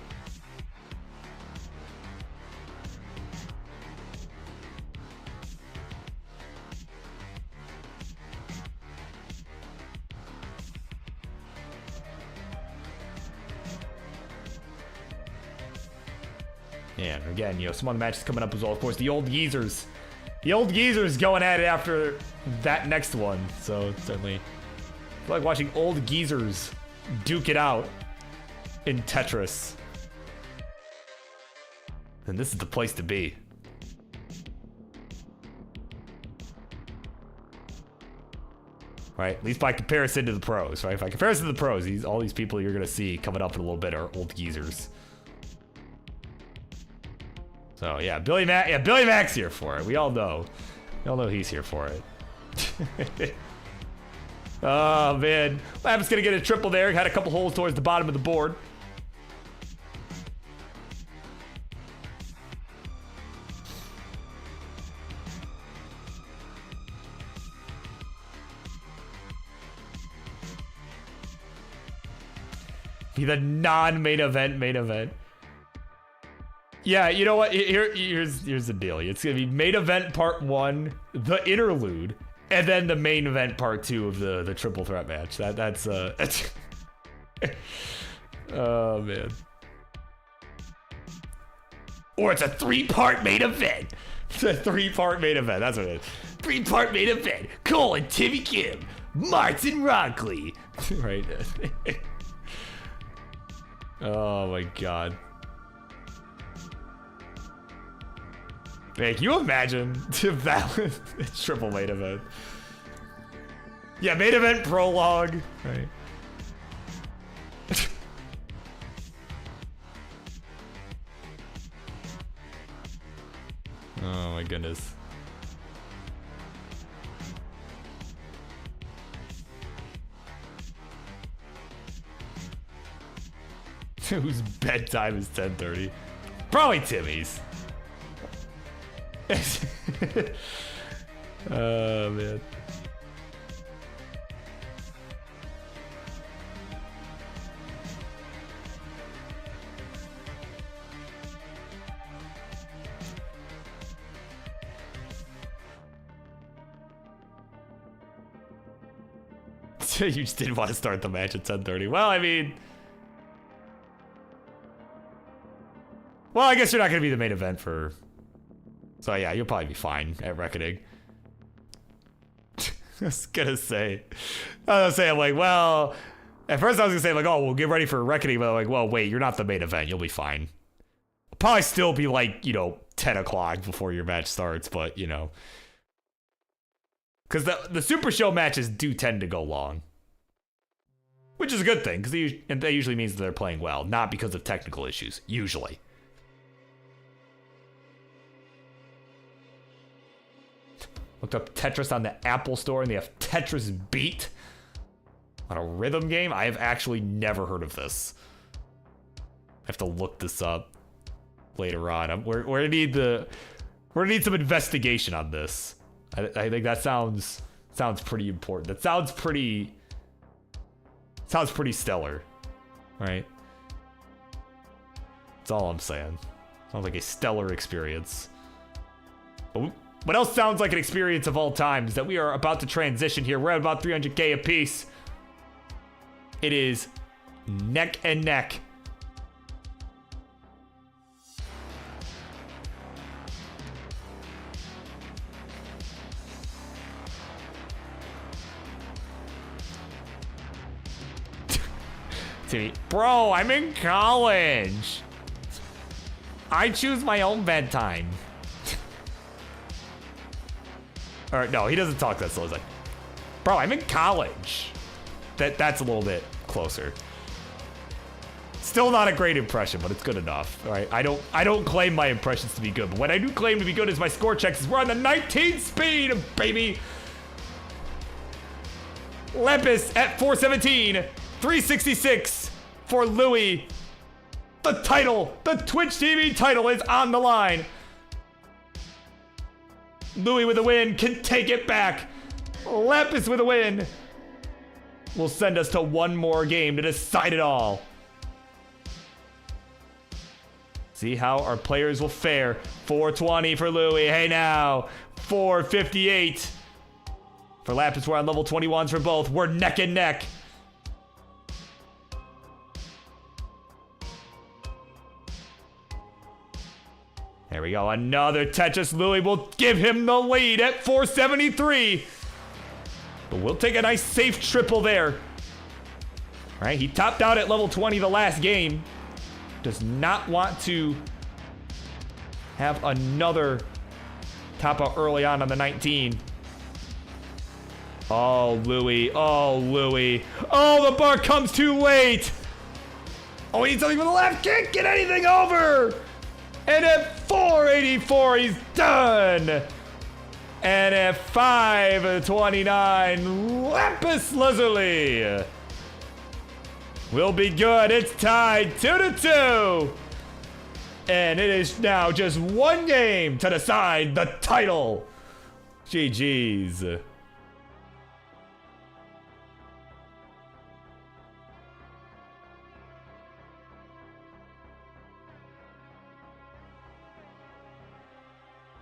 And again, you know, some other matches coming up as well. Of course, the old geezers. The old geezers going at it after that next one. So certainly, I feel like watching old geezers duke it out in Tetris. And this is the place to be. Right? At least by comparison to the pros, right? By comparison to the pros, all these people you're going to see coming up in a little bit are old geezers. So yeah, Billy Mac's here for it. We all know. We all know he's here for it. Oh man, Lab's gonna get a triple there. Had a couple holes towards the bottom of the board. The non-main event, main event. Yeah, you know what? Here's the deal. It's gonna be main event part 1, the interlude, and then the main event part 2 of the triple threat match. That's oh man. Or it's a 3-part main event. It's a 3-part main event. That's what it is. 3-part main event. Cole and Timmy Kim, Martin Ronley. Right. Oh my god. Man, can you imagine if that was a triple main event? Yeah, main event prologue. Right. Oh my goodness. Whose bedtime is 10:30? Probably Timmy's. Oh man. You just didn't want to start the match at 10:30. Well, I mean, well, I guess you're not going to be the main event for. So yeah, you'll probably be fine at reckoning. I was gonna say, I'm like, well, at first I was gonna say like, oh, we'll get ready for reckoning, but I'm like, well, wait, you're not the main event, you'll be fine. Probably still be like, 10 o'clock before your match starts, but because the Super Show matches do tend to go long, which is a good thing because that usually means that they're playing well, not because of technical issues, usually. Looked up Tetris on the Apple Store, and they have Tetris Beat on a rhythm game. I have actually never heard of this. I have to look this up later on. We're gonna need some investigation on this. I think that sounds pretty important. That sounds pretty stellar, right? That's all I'm saying. Sounds like a stellar experience. But what else sounds like an experience of all time is that we are about to transition here. We're at about 300k apiece. It is neck and neck. Bro, I'm in college. I choose my own bedtime. Or no, he doesn't talk that slow. He's like, bro, I'm in college. That's a little bit closer. Still not a great impression, but it's good enough. All right, I don't claim my impressions to be good, but what I do claim to be good is my score checks. We're on the 19 speed, baby. Lepus at 417, 366 for Louis. The title, the Twitch TV title is on the line. Louis with a win can take it back. Lepus with a win will send us to one more game to decide it all. See how our players will fare. 420 for Louis. Hey now, 458 for Lapis. We're on level 21s for both. We're neck and neck. There we go. Another Tetris. Louis will give him the lead at 473. But we'll take a nice safe triple there. All right, he topped out at level 20 the last game. Does not want to have another top out early on the 19. Oh, Louis. Oh, Louis. Oh, the bar comes too late. Oh, he needs something with the left. Can't get anything over. And at 484, he's done. And at 529, Lapis Lazuli will be good. It's tied 2-2. And it is now just one game to decide the title. GG's.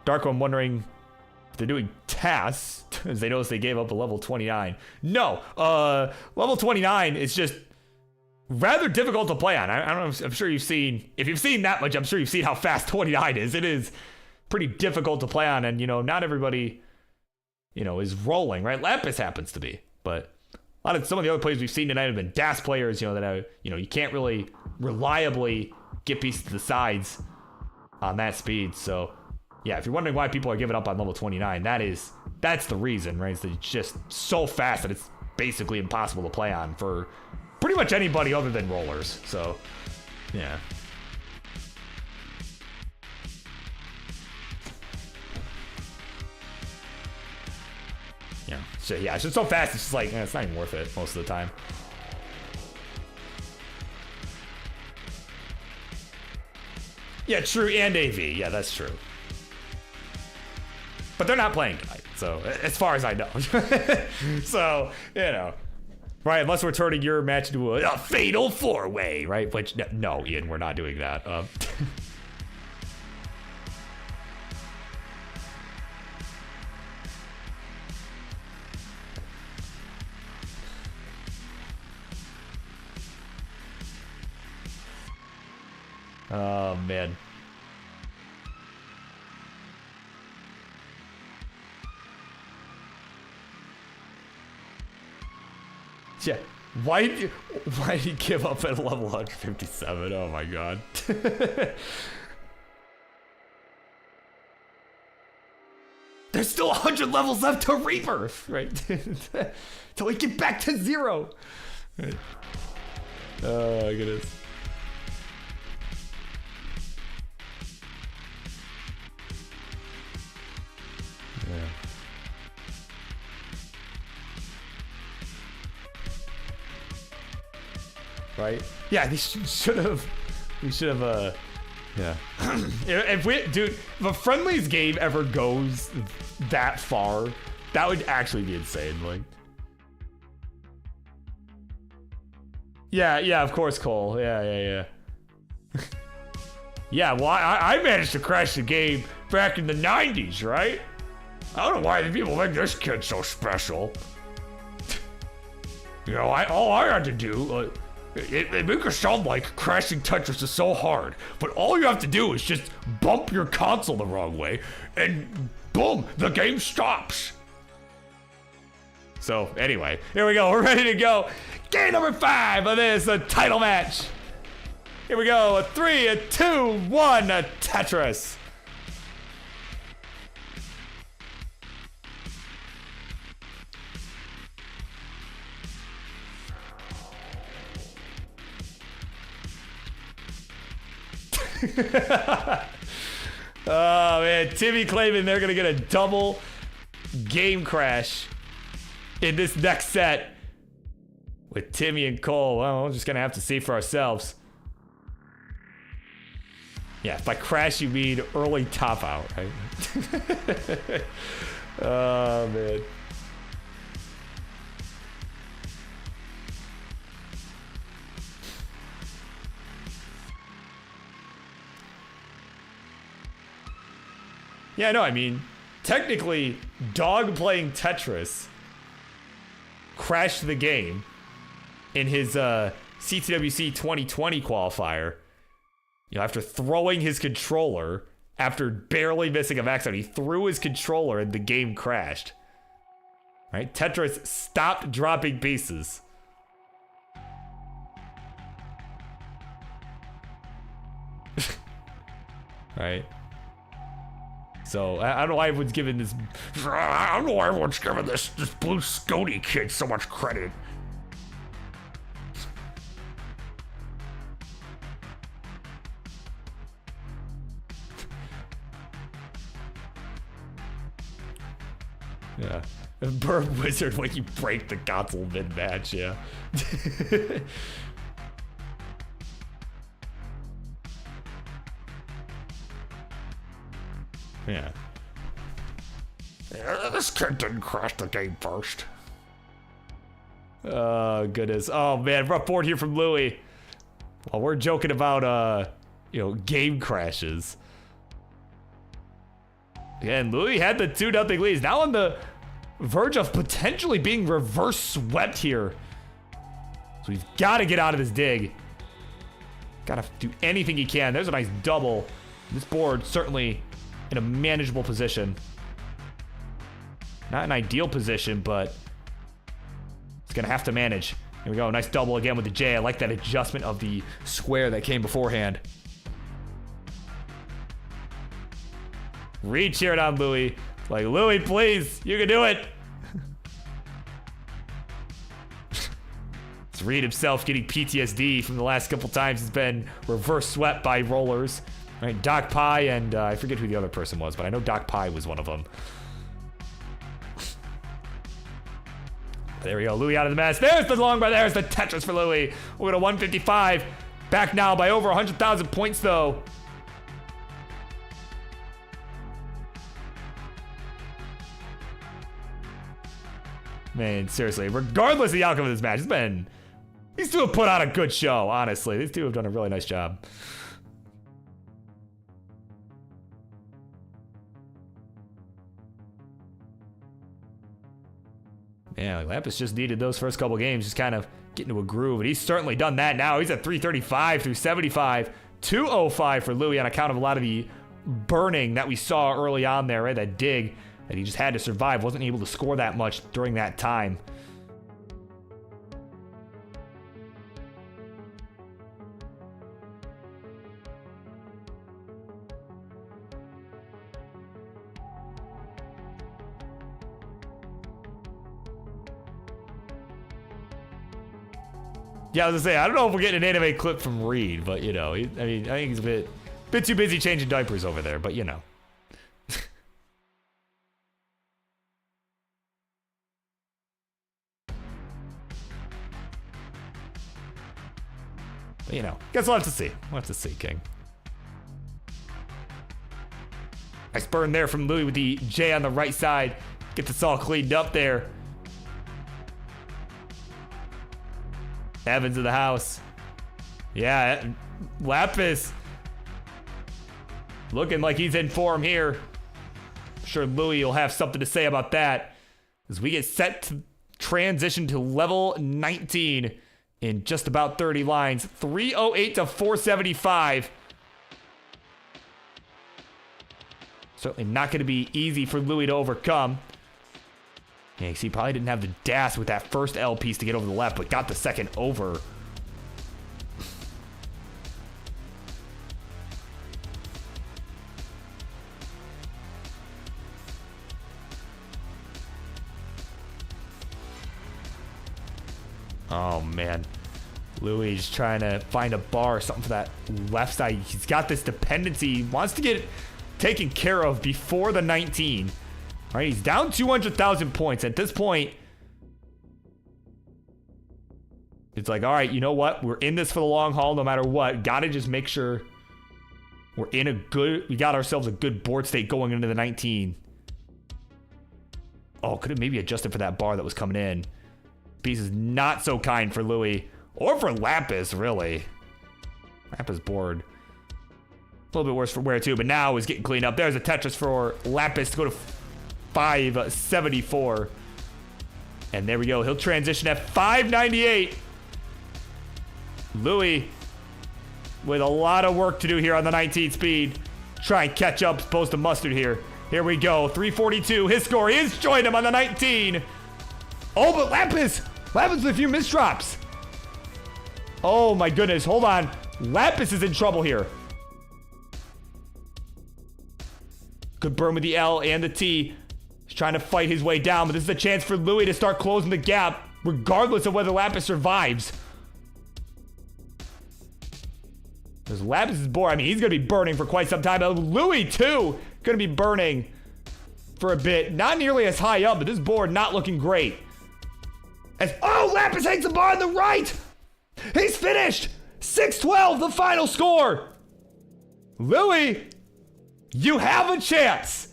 Darko, I'm wondering if they're doing tasks, as they notice they gave up a level 29. No, level 29 is just rather difficult to play on. I don't know, I'm sure you've seen, if you've seen that much, I'm sure you've seen how fast 29 is. It is pretty difficult to play on, and, you know, not everybody, you know, is rolling, right? Lapis happens to be, but a lot of some of the other players we've seen tonight have been DAS players, you know, that are, you know, you can't really reliably get pieces to the sides on that speed, so yeah, if you're wondering why people are giving up on level 29, that's the reason, right? It's that it's just so fast that it's basically impossible to play on for pretty much anybody other than rollers. So, yeah. Yeah, so yeah, it's just so fast, it's just like, it's not even worth it most of the time. Yeah, true, and AV, yeah, that's true. But they're not playing tonight, so as far as I know. So, you know, right? Unless we're turning your match into a fatal four-way, right? Which, no, Ian, we're not doing that. Oh, man. Yeah, why did he give up at level 157? Oh my god. There's still 100 levels left to rebirth, right? Till we get back to 0. Oh my goodness. Yeah. Right? Yeah, we should have, yeah. Dude, if a Friendlies game ever goes that far, that would actually be insane, like. Yeah, of course, Cole. Yeah. Yeah, well, I managed to crash the game back in the 90s, right? I don't know why the people think this kid's so special. You know, all I had to do, it makes it sound like crashing Tetris is so hard, but all you have to do is just bump your console the wrong way, and boom, the game stops. So, anyway, here we go. We're ready to go. Game number 5 of this, the title match. Here we go. A 3, a 2, 1, a Tetris. Oh, man. Timmy claiming they're going to get a double game crash in this next set with Timmy and Cole. Well, we're just going to have to see for ourselves. Yeah, if by crash you mean early top out, right? Oh, man. Yeah, no, I mean, technically, Dog playing Tetris crashed the game in his CTWC 2020 qualifier. You know, after throwing his controller, after barely missing a max out, he threw his controller and the game crashed. Right? Tetris stopped dropping pieces. Right? So, I don't know why everyone's giving this... I don't know why everyone's giving this Blue Scody kid so much credit. Yeah. BirbWizard when you break the console mid-match, yeah. Yeah. This kid didn't crash the game first. Oh, goodness. Oh, man. Rough board here from Louie. While we're joking about, you know, game crashes. Again, Louie had the 2-0 lead. He's now on the verge of potentially being reverse swept here. So he's got to get out of this dig. Got to do anything he can. There's a nice double. This board certainly in a manageable position. Not an ideal position, but it's going to have to manage. Here we go. Nice double again with the J. I like that adjustment of the square that came beforehand. Re-cheered on Louie. Like, Louie, please. You can do it. It's Reed himself getting PTSD from the last couple times he's been reverse swept by rollers. Right, Doc Pie and I forget who the other person was, but I know Doc Pie was one of them. There we go, Louie out of the mess. There's the long bar, there's the Tetris for Louie. We're at 155. Back now by over 100,000 points though. Man, seriously, regardless of the outcome of this match, these two have put on a good show, honestly. These two have done a really nice job. Yeah, like Lapis just needed those first couple games, just kind of get into a groove, and he's certainly done that now. He's at 335 through 75, 205 for Louie on account of a lot of the burning that we saw early on there, right? That dig that he just had to survive, wasn't able to score that much during that time. Yeah, I was gonna say, I don't know if we're getting an anime clip from Reed, but you know, I think he's a bit too busy changing diapers over there, but you know. But you know, guess we'll have to see. We'll have to see, King. Nice burn there from Louie with the J on the right side. Get this all cleaned up there. Evans in the house. Yeah, Lapis looking like he's in form here. I'm sure Louie will have something to say about that as we get set to transition to level 19 in just about 30 lines. 308 to 475. Certainly not going to be easy for Louie to overcome. Yeah, you see, he probably didn't have the dash with that first L piece to get over the left, but got the second over. Oh, man. Louis trying to find a bar or something for that left side. He's got this dependency. He wants to get taken care of before the 19. All right, he's down 200,000 points. At this point, it's like, all right, you know what? We're in this for the long haul no matter what. Gotta just make sure we're in a good... We got ourselves a good board state going into the 19. Oh, could have maybe adjusted for that bar that was coming in. Piece is not so kind for Louis. Or for Lapis, really. Lapis board. A little bit worse for Where too, but now is getting cleaned up. There's a Tetris for Lapis to go to 574. And there we go. He'll transition at 598. Louis with a lot of work to do here on the 19 speed. Try and catch up, supposed to Mustard here. Here we go. 342. His score is joined him on the 19. Oh, but Lapis with a few misdrops. Oh my goodness, hold on. Lapis is in trouble here. Good burn with the L and the T. He's trying to fight his way down, but this is a chance for Louis to start closing the gap, regardless of whether Lapis survives. There's Lapis' board. I mean, he's going to be burning for quite some time. Louis, too, going to be burning for a bit. Not nearly as high up, but this board not looking great. Oh, Lapis hangs the bar on the right. He's finished! 612, the final score! Louis, you have a chance!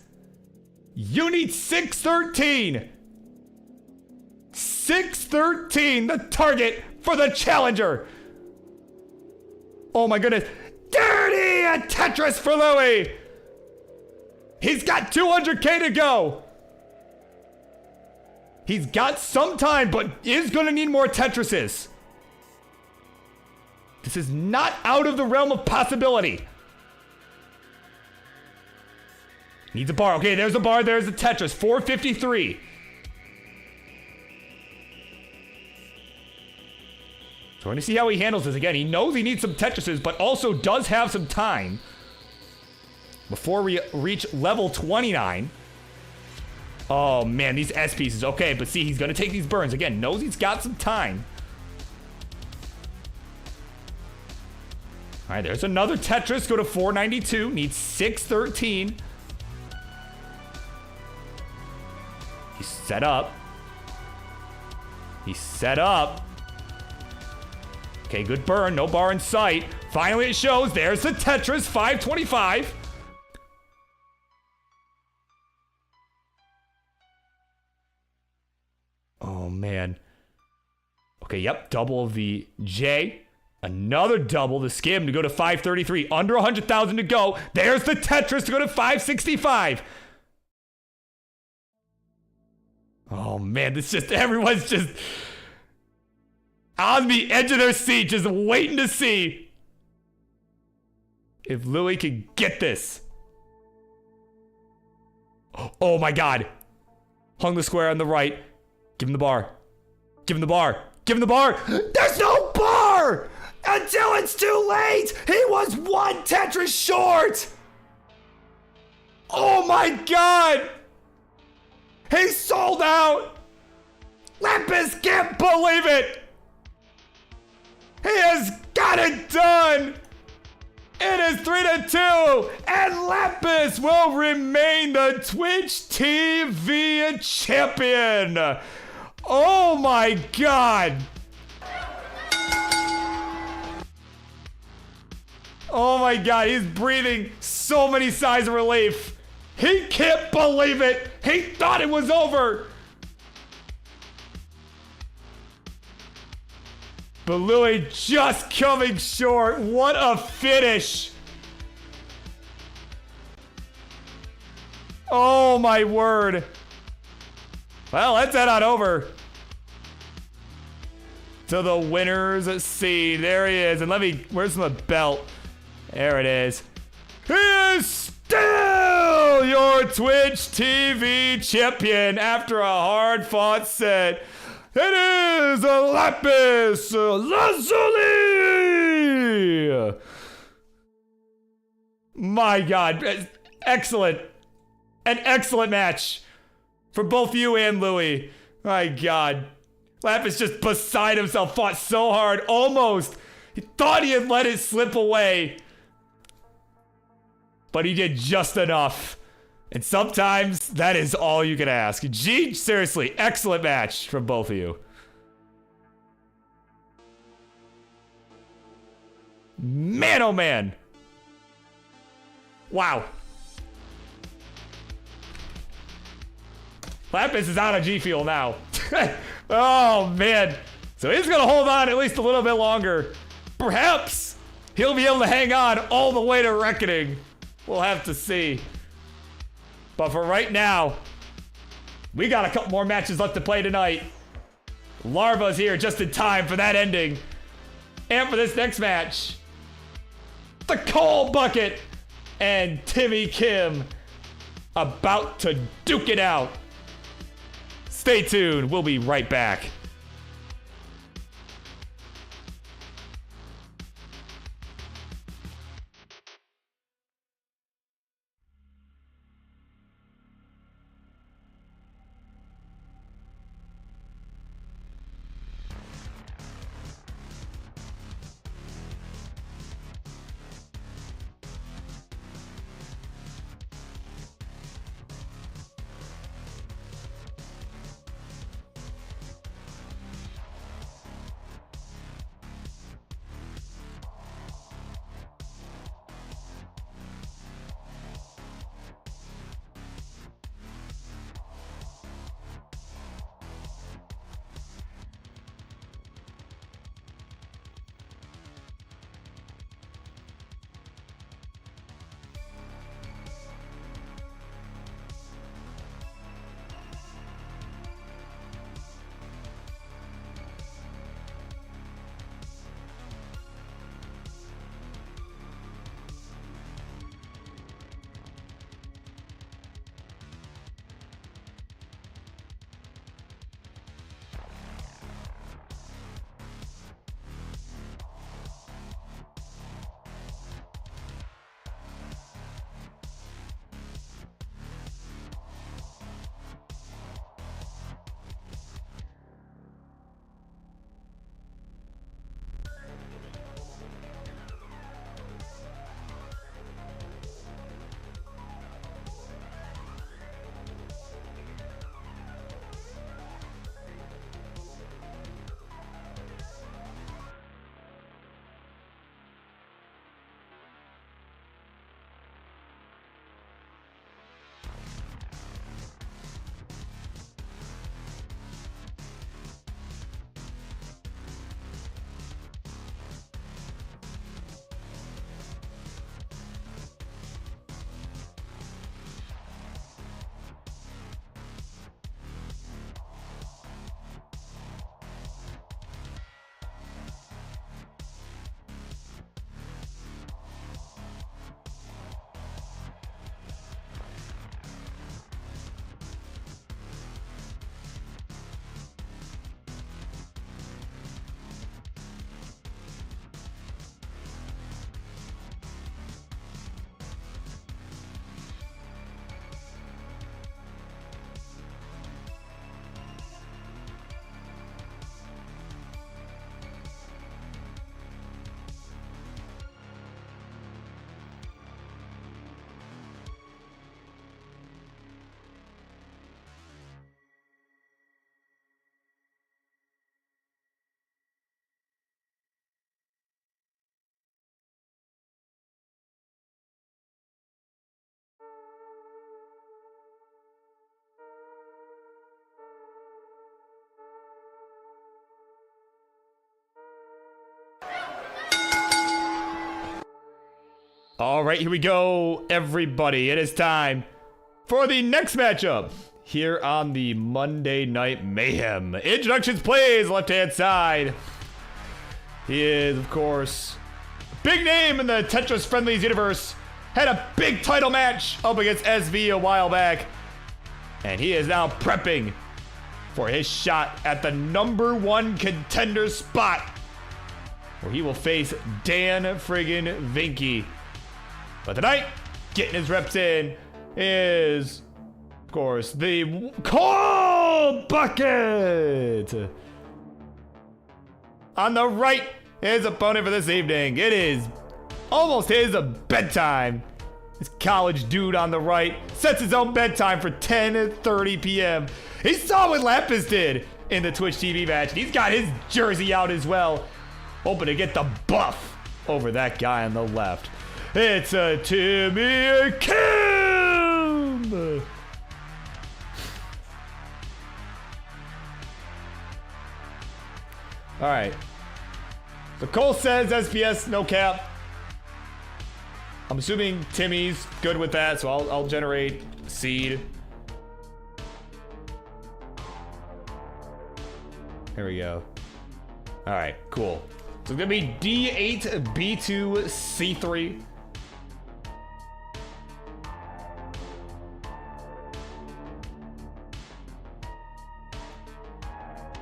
You need 613! 613, the target for the challenger! Oh my goodness. Dirty! A Tetris for Louis! He's got 200k to go! He's got some time, but is gonna need more Tetrises. This is not out of the realm of possibility. Needs a bar. Okay, there's a bar. There's a Tetris. 453. So we're going to see how he handles this. Again, he knows he needs some Tetrises, but also does have some time before we reach level 29. Oh, man, these S pieces. Okay, but see, he's going to take these burns. Again, knows he's got some time. All right, there's another Tetris. Go to 492. Needs 613. He's set up. He's set up. Okay, good burn. No bar in sight. Finally, it shows. There's the Tetris. 525. Oh, man. Okay, yep. Double of the J. Another double, the skim to go to 533. Under 100,000 to go. There's the Tetris to go to 565. Oh man, this just, everyone's just on the edge of their seat, just waiting to see if Louis can get this. Oh my God. Hung the square on the right. Give him the bar. Give him the bar. Give him the bar. There's no bar! Until it's too late! He was one Tetris short! Oh my God! He sold out! Lapis can't believe it! He has got it done! It is 3-2, and Lapis will remain the Twitch TV champion! Oh my God! Oh my God, he's breathing so many sighs of relief. He can't believe it. He thought it was over. But Louis just coming short. What a finish. Oh my word. Well, let's head on over to the winner's seed. There he is. And where's the belt? There it is. He is still your Twitch TV champion after a hard-fought set. It is a Lapis Lazuli! My God, excellent. An excellent match for both you and Louis. My God. Lapis just beside himself, fought so hard, almost. He thought he had let it slip away. But he did just enough. And sometimes that is all you can ask. Gee, seriously, excellent match from both of you. Man, oh man. Wow. Lapis is out of G Fuel now. Oh man. So he's gonna hold on at least a little bit longer. Perhaps he'll be able to hang on all the way to Reckoning. We'll have to see. But for right now, we got a couple more matches left to play tonight. Larva's here just in time for that ending. And for this next match, the Coal Bucket and Timmy Kim about to duke it out. Stay tuned. We'll be right back. All right, here we go, everybody. It is time for the next matchup here on the Monday Night Mayhem. Introductions, please, left-hand side. He is, of course, big name in the Tetris Friendlies universe. Had a big title match up against SV a while back. And he is now prepping for his shot at the #1 contender spot, where he will face Dan friggin' Vinky. But tonight, getting his reps in is, of course, the Coal Bucket. On the right, his opponent for this evening. It is almost his bedtime. This college dude on the right sets his own bedtime for 10:30 p.m. He saw what Lapis did in the Twitch TV match. He's got his jersey out as well, hoping to get the buff over that guy on the left. It's a Timmy Kim. All right. So Cole says SPS no cap. I'm assuming Timmy's good with that, so I'll generate seed. There we go. All right, cool. So it's gonna be D8, B2, C3.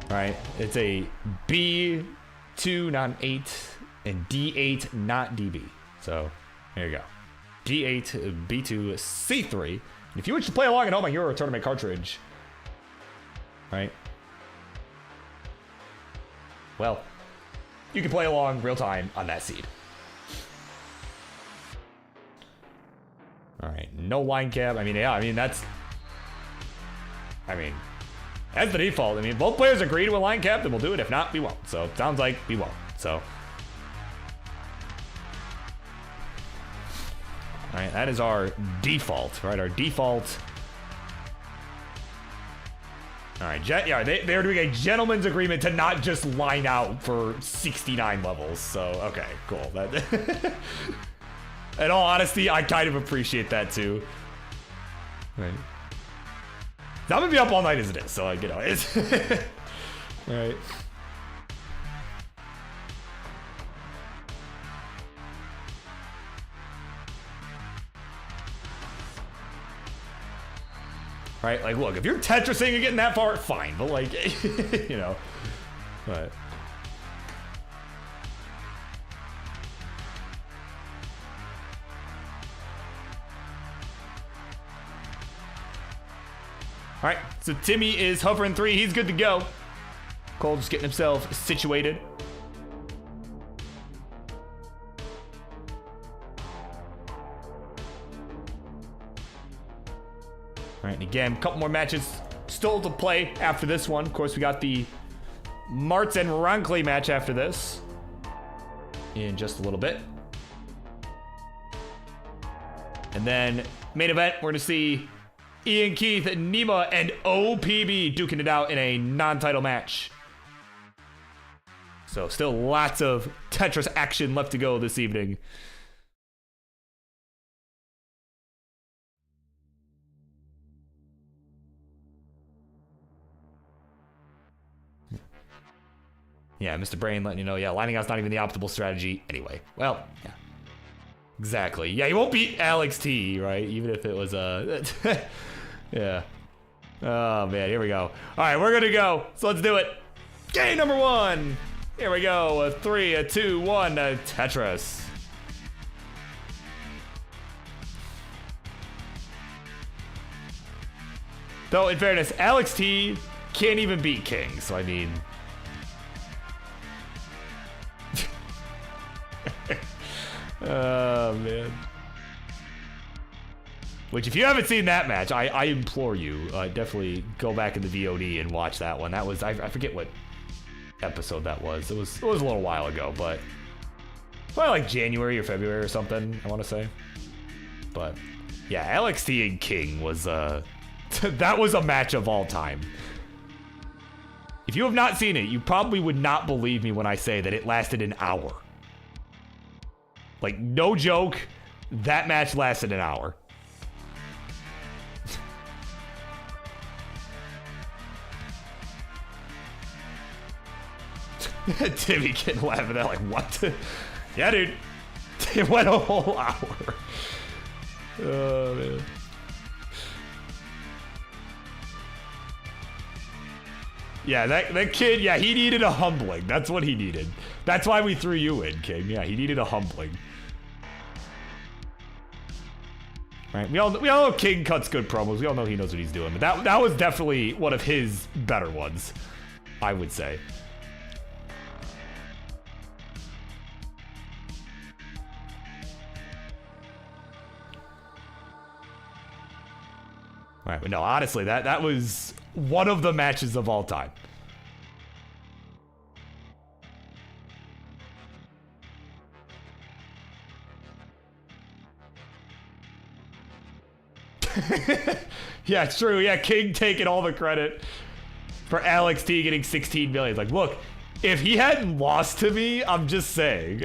All right, it's a B2, not an 8, and D8, not DB. So there you go. D8, B2, C3. And if you wish to play along at home on your tournament cartridge, right? Well, you can play along real time on that seed. All right, no line cap. I mean, yeah, that's the default. I mean, both players agree to a line cap, then we'll do it. If not, we won't. So it sounds like we won't. So. All right, that is our default, right? Our default. All right, yeah, they're doing a gentleman's agreement to not just line out for 69 levels. So, okay, cool. That, in all honesty, I kind of appreciate that too. Right. I'm gonna be up all night as it is, so like, you know, it's all right. Right, like, look, if you're Tetrising and getting that far, fine, but like, you know, but. All right, so Timmy is hovering 3. He's good to go. Cole just getting himself situated. All right, and again, a couple more matches still to play after this one. Of course, we got the Martz and Ronley match after this in just a little bit. And then main event, we're going to see Ian Keith, Nima, and OPB duking it out in a non-title match. So still lots of Tetris action left to go this evening. Yeah, Mr. Brain letting you know, yeah, lining out's not even the optimal strategy anyway. Well, yeah. Exactly. Yeah, you won't beat Alex T, right? Even if it was a... yeah. Oh, man, here we go. All right, we're gonna go. So let's do it. Game number 1. Here we go. A 3, a 2, 1, a Tetris. Though, in fairness, Alex T can't even beat King, so I mean... Oh, man. Which, if you haven't seen that match, I implore you, definitely go back in the VOD and watch that one. That was, I forget what episode that was. It was a little while ago, but probably like January or February or something, I want to say. But, yeah, LXT and King was, that was a match of all time. If you have not seen it, you probably would not believe me when I say that it lasted an hour. Like, no joke, that match lasted an hour. Timmy getting laughing at like, what? Yeah, dude. It went a whole hour. Oh, man. Yeah, that kid, yeah, he needed a humbling. That's what he needed. That's why we threw you in, King. Yeah, he needed a humbling. Right, we all know King cuts good promos. We all know he knows what he's doing. But that was definitely one of his better ones, I would say. All right, but no, honestly, that was one of the matches of all time. Yeah, it's true. Yeah, King taking all the credit for Alex T getting 16 million. Like, look, if he hadn't lost to me, I'm just saying.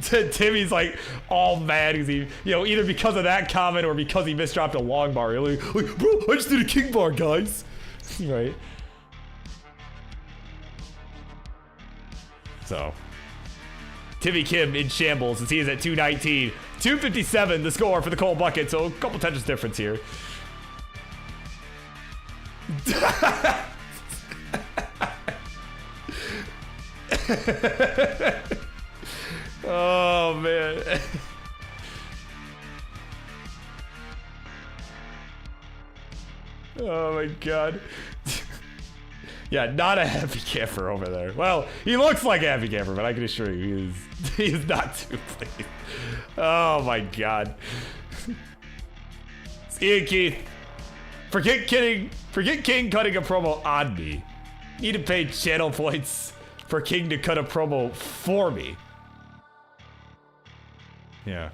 Timmy's like all mad because he, either because of that comment or because he misdropped a long bar. Like, bro, I just did a king bar, guys. Right. So, Timmy Kim in shambles as he is at 219. 257 the score for the Cole bucket, so a couple touches difference here. Oh man. Oh my god. Yeah, not a happy camper over there. Well, he looks like a happy camper, but I can assure you he is not too pleased. Oh my god. Ian Keith. Forget King cutting a promo on me. Need to pay channel points for King to cut a promo for me. Yeah.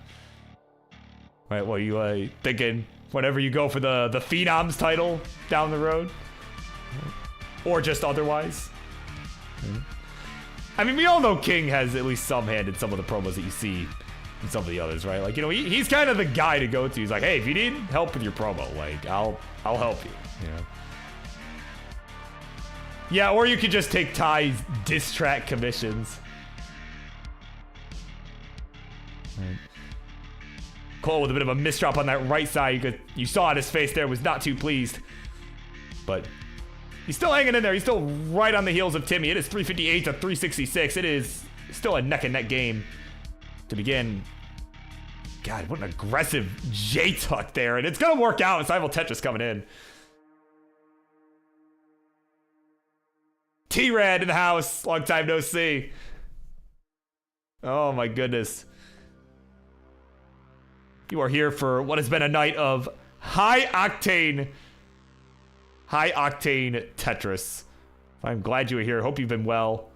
Right, well, you thinking whenever you go for the Phenoms title down the road? Or just otherwise? I mean, we all know King has at least some hand in some of the promos that you see in some of the others, right? Like, he's kind of the guy to go to. He's like, hey, if you need help with your promo, like, I'll help you, Yeah, or you could just take Ty's diss track commissions. Right. Cole with a bit of a misdrop on that right side. You saw on his face there, was not too pleased. But he's still hanging in there. He's still right on the heels of Timmy. It is 358 to 366. It is still a neck-and-neck game to begin. God, what an aggressive J-tuck there. And it's going to work out. It's Rival Tetris coming in. T-Rad in the house. Long time no see. Oh, my goodness. You are here for what has been a night of high-octane Tetris. I'm glad you were here. Hope you've been well.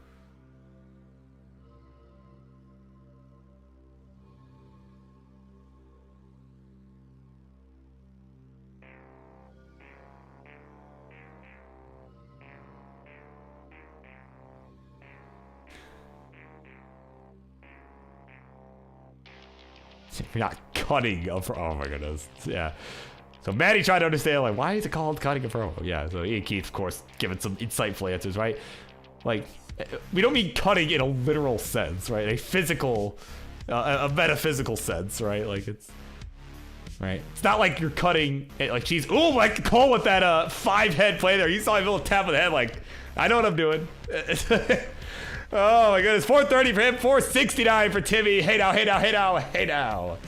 You're not cutting a promo. Oh my goodness. Yeah. So Maddie tried to understand, like, why is it called cutting a promo? Yeah, so Ian Keith, of course, giving some insightful answers, right? Like, we don't mean cutting in a literal sense, right? A physical, a metaphysical sense, right? Like, it's, right? It's not like you're cutting, like, geez, ooh, like Cole with that 5-head play there. You saw a little tap of the head, like, I know what I'm doing. Oh my goodness, 430 for him, 469 for Timmy. Hey now, hey now, hey now, hey now.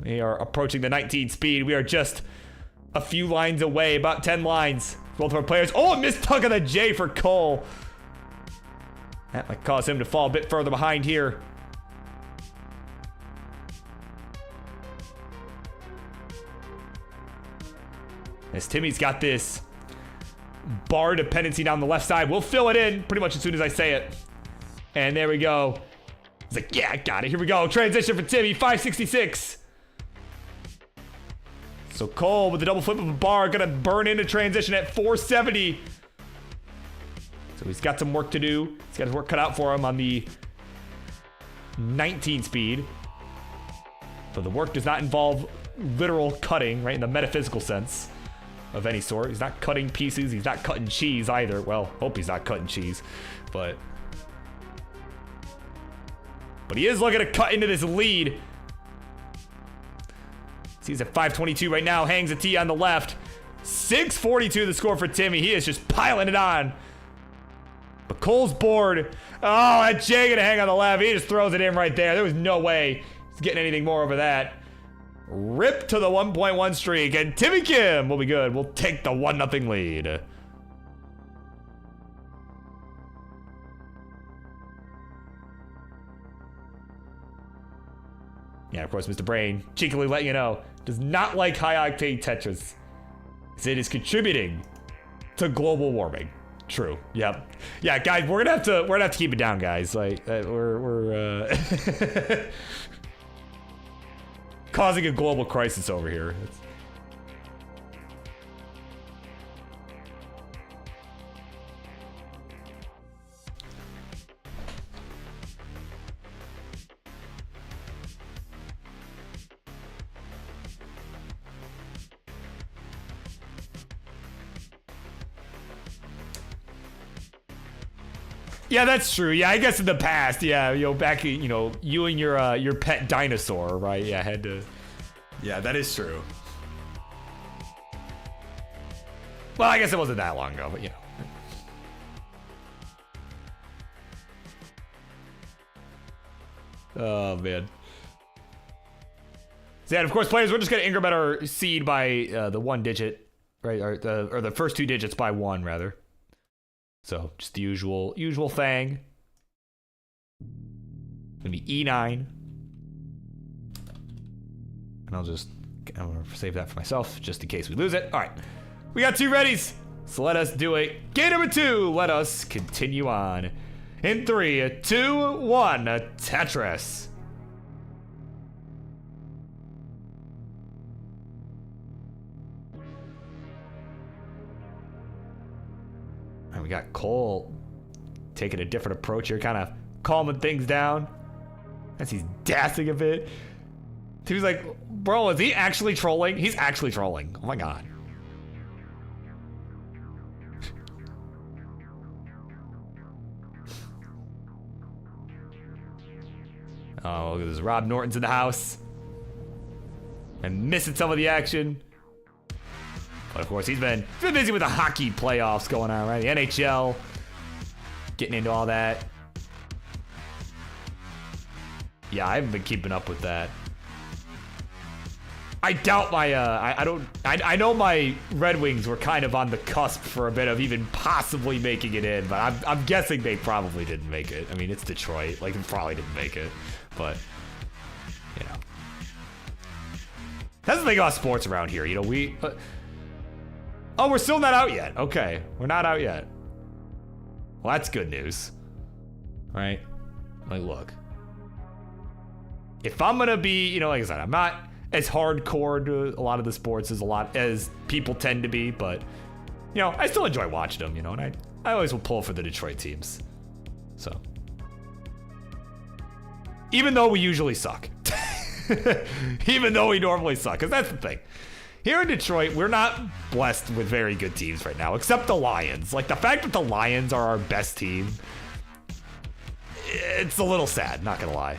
We are approaching the 19 speed. We are just a few lines away, about 10 lines. Both of our players. Oh, a missed tug of the J for Cole. That might cause him to fall a bit further behind here. As Timmy's got this bar dependency down the left side. We'll fill it in pretty much as soon as I say it. And there we go. He's like, yeah, I got it. Here we go. Transition for Timmy, 566. So Cole with the double flip of a bar, gonna burn into transition at 470. So he's got some work to do. He's got his work cut out for him on the 19 speed. So the work does not involve literal cutting, right, in the metaphysical sense of any sort. He's not cutting pieces. He's not cutting cheese either. Well, hope he's not cutting cheese, but he is looking to cut into this lead. He's at 522 right now. Hangs a T on the left. 642 the score for Timmy. He is just piling it on. But Cole's bored. Oh, that J gonna hang on the left. He just throws it in right there. There was no way he's getting anything more over that. Rip to the 1.1 streak, and Timmy Kim will be good. We'll take the 1-0 lead. Yeah, of course, Mr. Brain, cheekily letting you know, does not like high-octane Tetris. It is contributing to global warming. True. Yep. Yeah, guys, we're gonna have to keep it down, guys. Like, we're causing a global crisis over here. Yeah, that's true. Yeah, I guess in the past, yeah, back, you and your pet dinosaur, right? Yeah, had to. Yeah, that is true. Well, I guess it wasn't that long ago, but Oh man. So yeah, and of course, players, we're just gonna increment our seed by the 1 digit, right? Or the first 2 digits by 1, rather. So just the usual thing. Gonna be E9. And I'm gonna save that for myself just in case we lose it. All right, we got 2 readies. So let us do it. Game number 2. Let us continue on. In 3, 2, 1, Tetris. And we got Cole taking a different approach here, kind of calming things down as he's dancing a bit. He was like, bro, is he actually trolling? He's actually trolling. Oh my god. Oh, look at this. Rob Norton's in the house. And missing some of the action. But of course, he's been busy with the hockey playoffs going on, right? The NHL. Getting into all that. Yeah, I haven't been keeping up with that. I doubt my, I know my Red Wings were kind of on the cusp for a bit of even possibly making it in, but I'm guessing they probably didn't make it. I mean, it's Detroit. Like, they probably didn't make it. But, that's the thing about sports around here. Oh, we're still not out yet. Okay, we're not out yet. Well, that's good news. All right? Like, look. If I'm gonna be, like I said, I'm not as hardcore to a lot of the sports as people tend to be, but, I still enjoy watching them, and I always will pull for the Detroit teams. So. Even though we usually suck. Even though we normally suck, because that's the thing. Here in Detroit, we're not blessed with very good teams right now, except the Lions. Like, the fact that the Lions are our best team, it's a little sad, not gonna lie.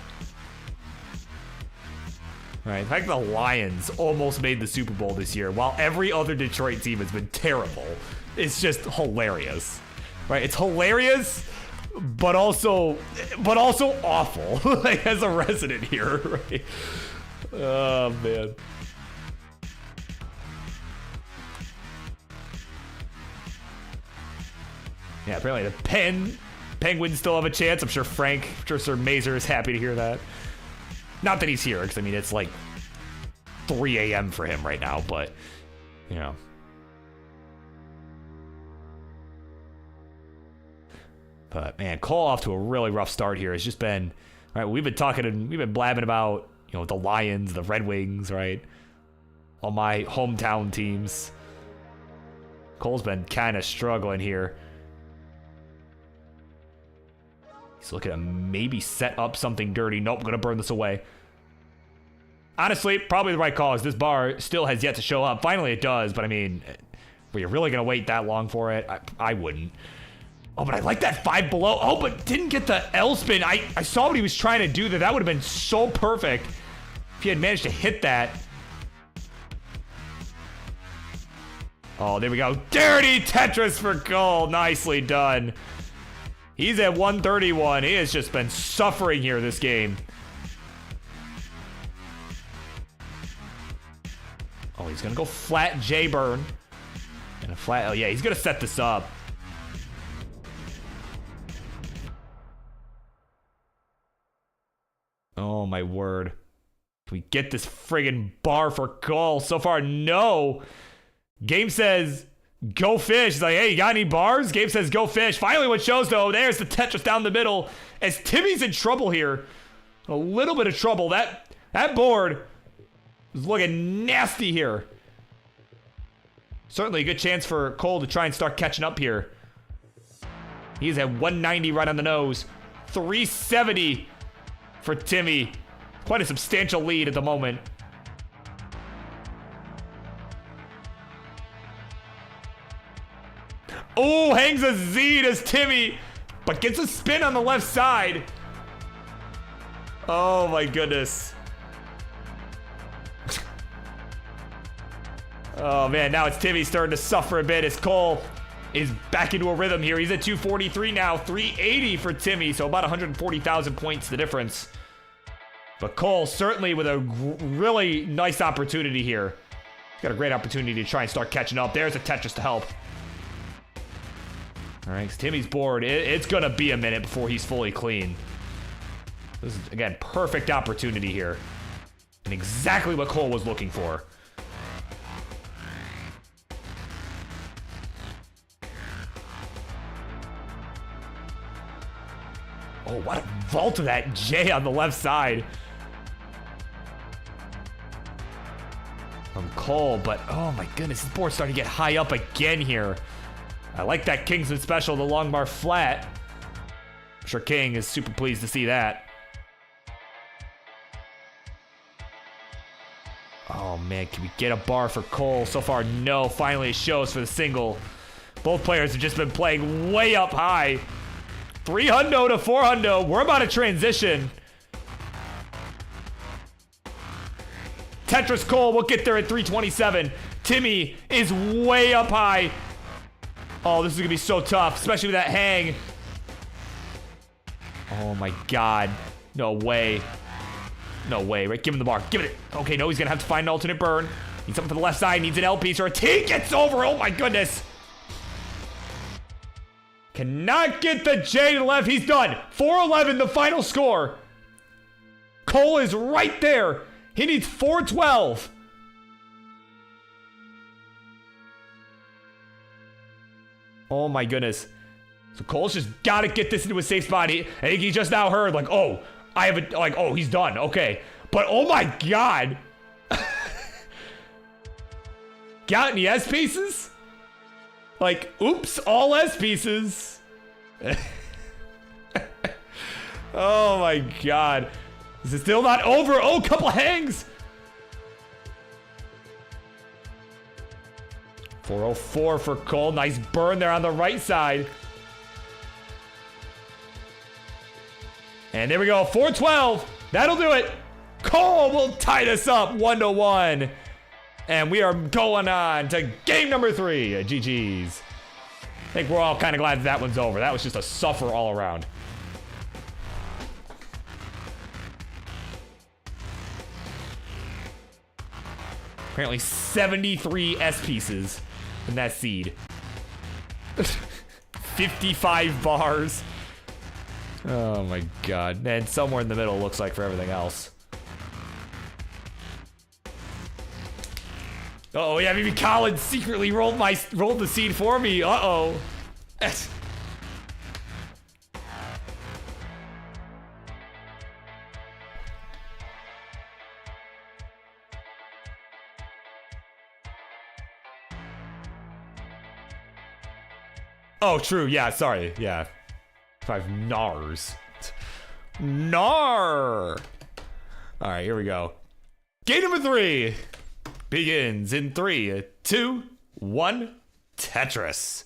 Right, the fact that the Lions almost made the Super Bowl this year, while every other Detroit team has been terrible, it's just hilarious. Right, it's hilarious, but also awful. Like, as a resident here, right? Oh man. Yeah, apparently the Penguins still have a chance. I'm sure Sir Mazer is happy to hear that. Not that he's here, because, I mean, it's like 3 a.m. for him right now, but, But, man, Cole off to a really rough start here. It's just been, right, we've been talking and we've been blabbing about, the Lions, the Red Wings, right? All my hometown teams. Cole's been kind of struggling here. He's looking to maybe set up something dirty. Nope, gonna burn this away. Honestly, probably the right call, as this bar still has yet to show up. Finally it does, but I mean, were you really gonna wait that long for it? I wouldn't. Oh, but I like that 5 below. Oh, but didn't get the L spin. I saw what he was trying to do there. That would have been so perfect if he had managed to hit that. Oh, there we go. Dirty Tetris for goal. Nicely done. He's at 131. He has just been suffering here this game. Oh, he's going to go flat J-burn. And a flat... Oh, yeah, he's going to set this up. Oh, my word. Can we get this friggin' bar for Cole? So far, no. Game says, go fish. He's like, hey, you got any bars? Game says, go fish. Finally, what shows, though, there's the Tetris down the middle. As Timmy's in trouble here. A little bit of trouble. That board is looking nasty here. Certainly a good chance for Cole to try and start catching up here. He's at 190 right on the nose. 370 for Timmy. Quite a substantial lead at the moment. Oh, hangs a Z as Timmy, but gets a spin on the left side. Oh my goodness. Oh man, now it's Timmy starting to suffer a bit as Cole is back into a rhythm here. He's at 243 now, 380 for Timmy, so about 140,000 points the difference. But Cole certainly with a really nice opportunity here. He's got a great opportunity to try and start catching up. There's a Tetris to help. All right, Timmy's bored. It's gonna be a minute before he's fully clean. This is, again, perfect opportunity here. And exactly what Cole was looking for. Oh, what a vault of that J on the left side. From Cole, but oh my goodness, this board's starting to get high up again here. I like that Kingsman special, the long bar flat. I'm sure King is super pleased to see that. Oh man, can we get a bar for Cole? So far, no. Finally, it shows for the single. Both players have just been playing way up high. 300 to 400. We're about to transition. Tetris Cole will get there at 327. Timmy is way up high. Oh, this is gonna be so tough, especially with that hang. Oh my God. No way. No way, right? Give him the bar. Give it. Okay, no, he's gonna have to find an alternate burn. Needs something for the left side. Needs an L piece or a T. Gets over. Oh my goodness. Cannot get the J to the left. He's done. 411, the final score. Cole is right there. He needs 412. Oh my goodness. So Cole's just got to get this into a safe spot. I think he just now heard like, oh, I have a, like, oh, he's done. Okay. But oh my God. Got any S pieces? Like, oops, all S pieces. Oh my God. This is still not over. Oh, couple hangs. 404 for Cole. Nice burn there on the right side. And there we go. 412. That'll do it. Cole will tie this up 1-1. And we are going on to game number 3. GG's. I think we're all kind of glad that one's over. That was just a suffer all around. Apparently 73 S pieces in that seed. 55 bars. Oh my God. And somewhere in the middle looks like for everything else. Oh yeah, maybe Colin secretly rolled the seed for me. Uh-oh. Oh, true. Yeah, sorry. Yeah. 5 NARs. NAR! Alright, here we go. Game number 3 begins in 3, 2, 1. Tetris.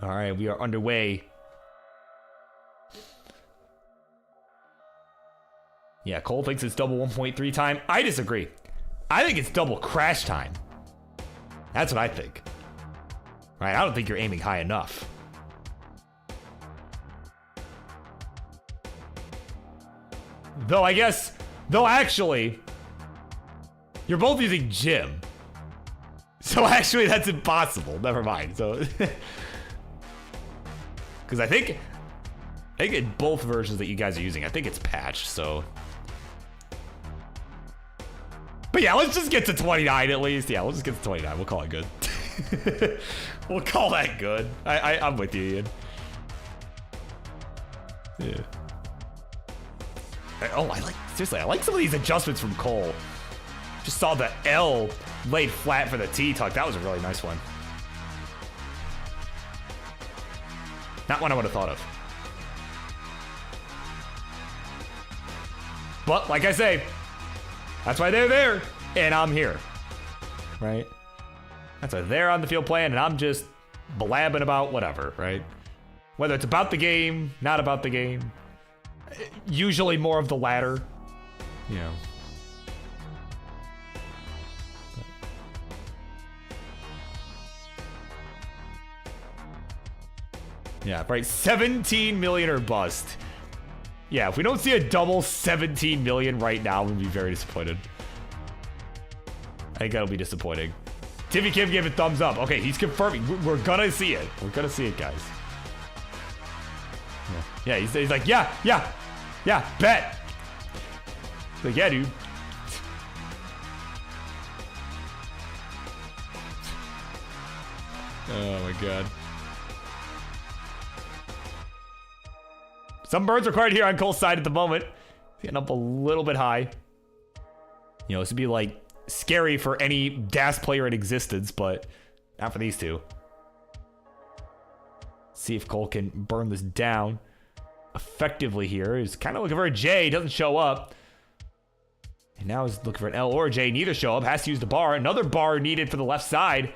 Alright, we are underway. Yeah, Cole thinks it's double 1.3 time. I disagree. I think it's double crash time. That's what I think. Right, I don't think you're aiming high enough. Though actually, you're both using Jim. So actually, that's impossible. Never mind. So, because I think in both versions that you guys are using, I think it's patched. So, but yeah, let's just get to 29 at least. Yeah, we'll just get to 29. We'll call it good. We'll call that good. I'm with you, Ian. Yeah. Oh, seriously, I like some of these adjustments from Cole. Just saw the L laid flat for the T tuck. That was a really nice one. Not one I would have thought of. But like I say, that's why they're there and I'm here, right? That's why they're on the field playing and I'm just blabbing about whatever, right? Whether it's about the game, not about the game. Usually more of the latter, you know. Yeah, right. 17 million or bust. Yeah, if we don't see a double 17 million right now, we'll be very disappointed. I think that'll be disappointing. Timmy Kim gave it thumbs up. Okay, he's confirming. We're gonna see it. We're gonna see it, guys. Yeah, he's like, yeah, bet. He's like, yeah, dude. Oh my god. Some burns required here on Cole's side at the moment. Getting up a little bit high. You know, this would be like scary for any DAS player in existence, but not for these two. See if Cole can burn this down effectively here. He's kind of looking for a J. Doesn't show up. And now he's looking for an L or a J. Neither show up. Has to use the bar. Another bar needed for the left side.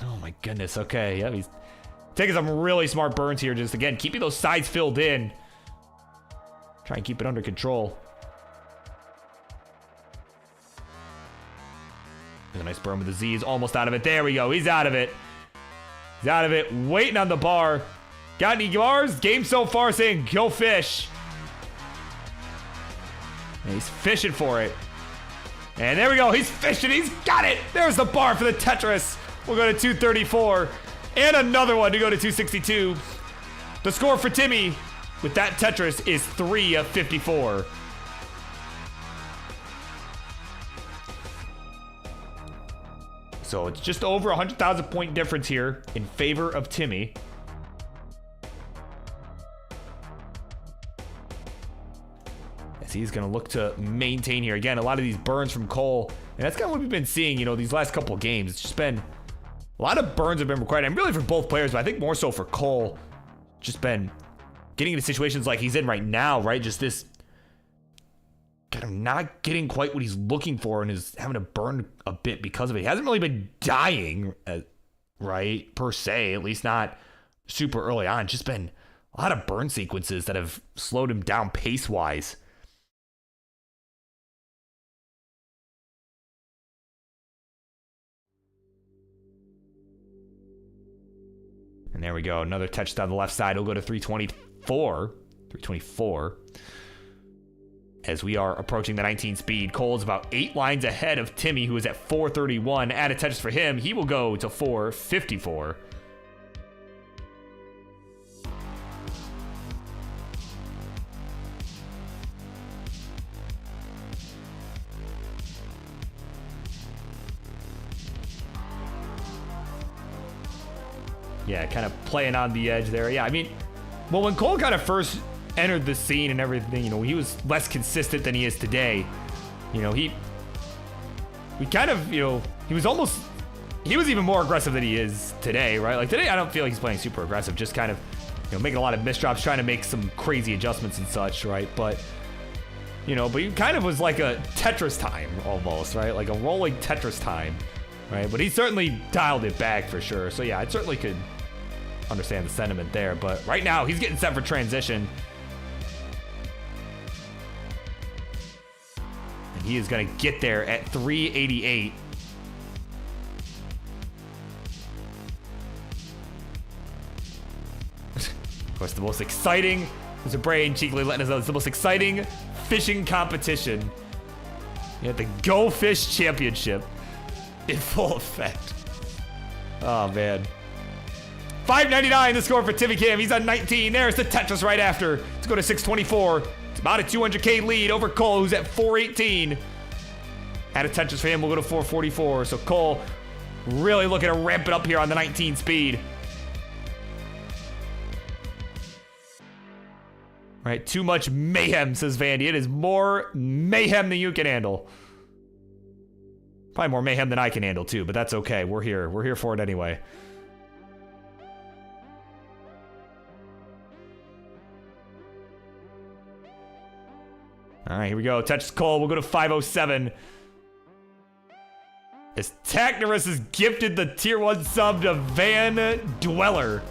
Oh my goodness. Okay. Yeah, he's taking some really smart burns here. Just again, keeping those sides filled in. Try and keep it under control. There's a nice burn with the Z. He's almost out of it. There we go. He's out of it. He's out of it. Waiting on the bar. Got any bars? Game so far saying go fish. And he's fishing for it. And there we go. He's fishing. He's got it. There's the bar for the Tetris. We'll go to 234. And another one to go to 262. The score for Timmy with that Tetris is 3 of 54. So it's just over 100,000 point difference here in favor of Timmy. As he's going to look to maintain here. Again, a lot of these burns from Cole. And that's kind of what we've been seeing, you know, these last couple of games. It's just been a lot of burns have been required. And really for both players, but I think more so for Cole. Just been getting into situations like he's in right now, right? Just this kind of not getting quite what he's looking for and is having to burn a bit because of it. He hasn't really been dying, right, per se, at least not super early on. Just been a lot of burn sequences that have slowed him down pace-wise. And there we go. Another touchdown on the left side. He'll go to 324. 324. As we are approaching the 19 speed. Cole's about 8 lines ahead of Timmy, who is at 431. Added touches for him. He will go to 454. Yeah, kind of playing on the edge there. Yeah, I mean, well, when Cole kind of first entered the scene and everything, you know, he was less consistent than he is today. You know, we kind of, you know, he was even more aggressive than he is today, right? Like today, I don't feel like he's playing super aggressive, just kind of, you know, making a lot of misdrops, trying to make some crazy adjustments and such, right? But, you know, but he kind of was like a Tetris time almost, right? Like a rolling Tetris time, right? But he certainly dialed it back for sure. So yeah, I certainly could understand the sentiment there. But right now, he's getting set for transition. And he is going to get there at 388. Of course, the most exciting, there's a brain cheekily letting us know it's the most exciting fishing competition Yeah, the Go Fish Championship in full effect. Oh, man. 599 the score for Timmy Kim. He's on 19. There's the Tetris right after. Let's go to 624. It's about a 200K lead over Cole, who's at 418. At a Tetris for him, we'll go to 444. So Cole really looking to ramp it up here on the 19 speed. Right, too much mayhem, says Vandy. It is more mayhem than you can handle. Probably more mayhem than I can handle too, but that's okay. We're here. We're here for it anyway. All right, here we go. Touch Cole. We'll go to 507. As Tacnerus has gifted the tier 1 sub to Van Dweller.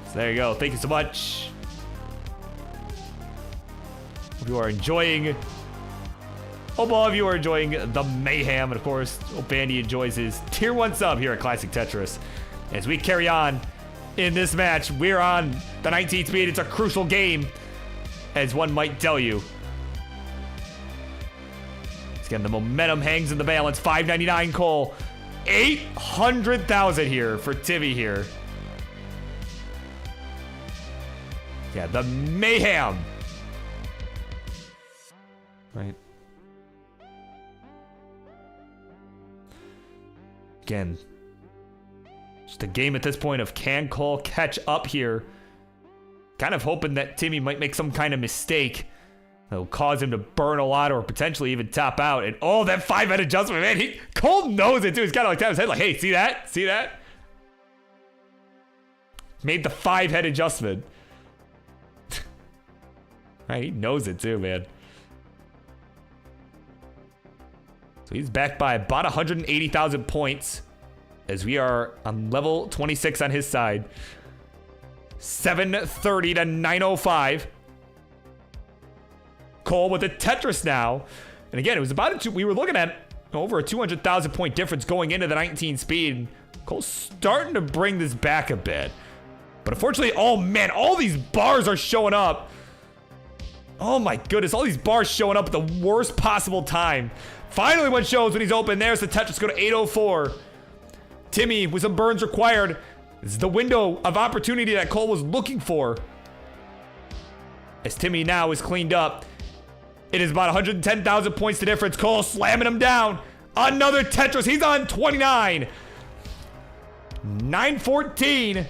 So there you go. Thank you so much. Hope you are enjoying. Hope all of you are enjoying the mayhem. And of course, hope Bandy enjoys his tier 1 sub here at Classic Tetris. As we carry on in this match, we're on the 19th speed. It's a crucial game, as one might tell you. Again, the momentum hangs in the balance. 599 Cole. 800,000 here for Timmy here. Yeah, the mayhem. Right. Again, just a game at this point of can Cole catch up here. Kind of hoping that Timmy might make some kind of mistake that'll cause him to burn a lot or potentially even top out. And oh, that 5-head adjustment, man. Cole knows it too. He's kind of like tapping his head like, hey, see that? See that? Made the 5-head adjustment. Right, he knows it too, man. So he's back by about 180,000 points as we are on level 26 on his side. 730 to 905. Cole with the Tetris now. And again, it was about we were looking at over a 200,000 point difference going into the 19 speed. Cole's starting to bring this back a bit. But unfortunately, oh man, all these bars are showing up. Oh my goodness, all these bars showing up at the worst possible time. Finally one shows when he's open. There's the Tetris, go to 804. Timmy with some burns required. This is the window of opportunity that Cole was looking for. As Timmy now is cleaned up. It is about 110,000 points to difference. Cole slamming him down. Another Tetris, he's on 29. 914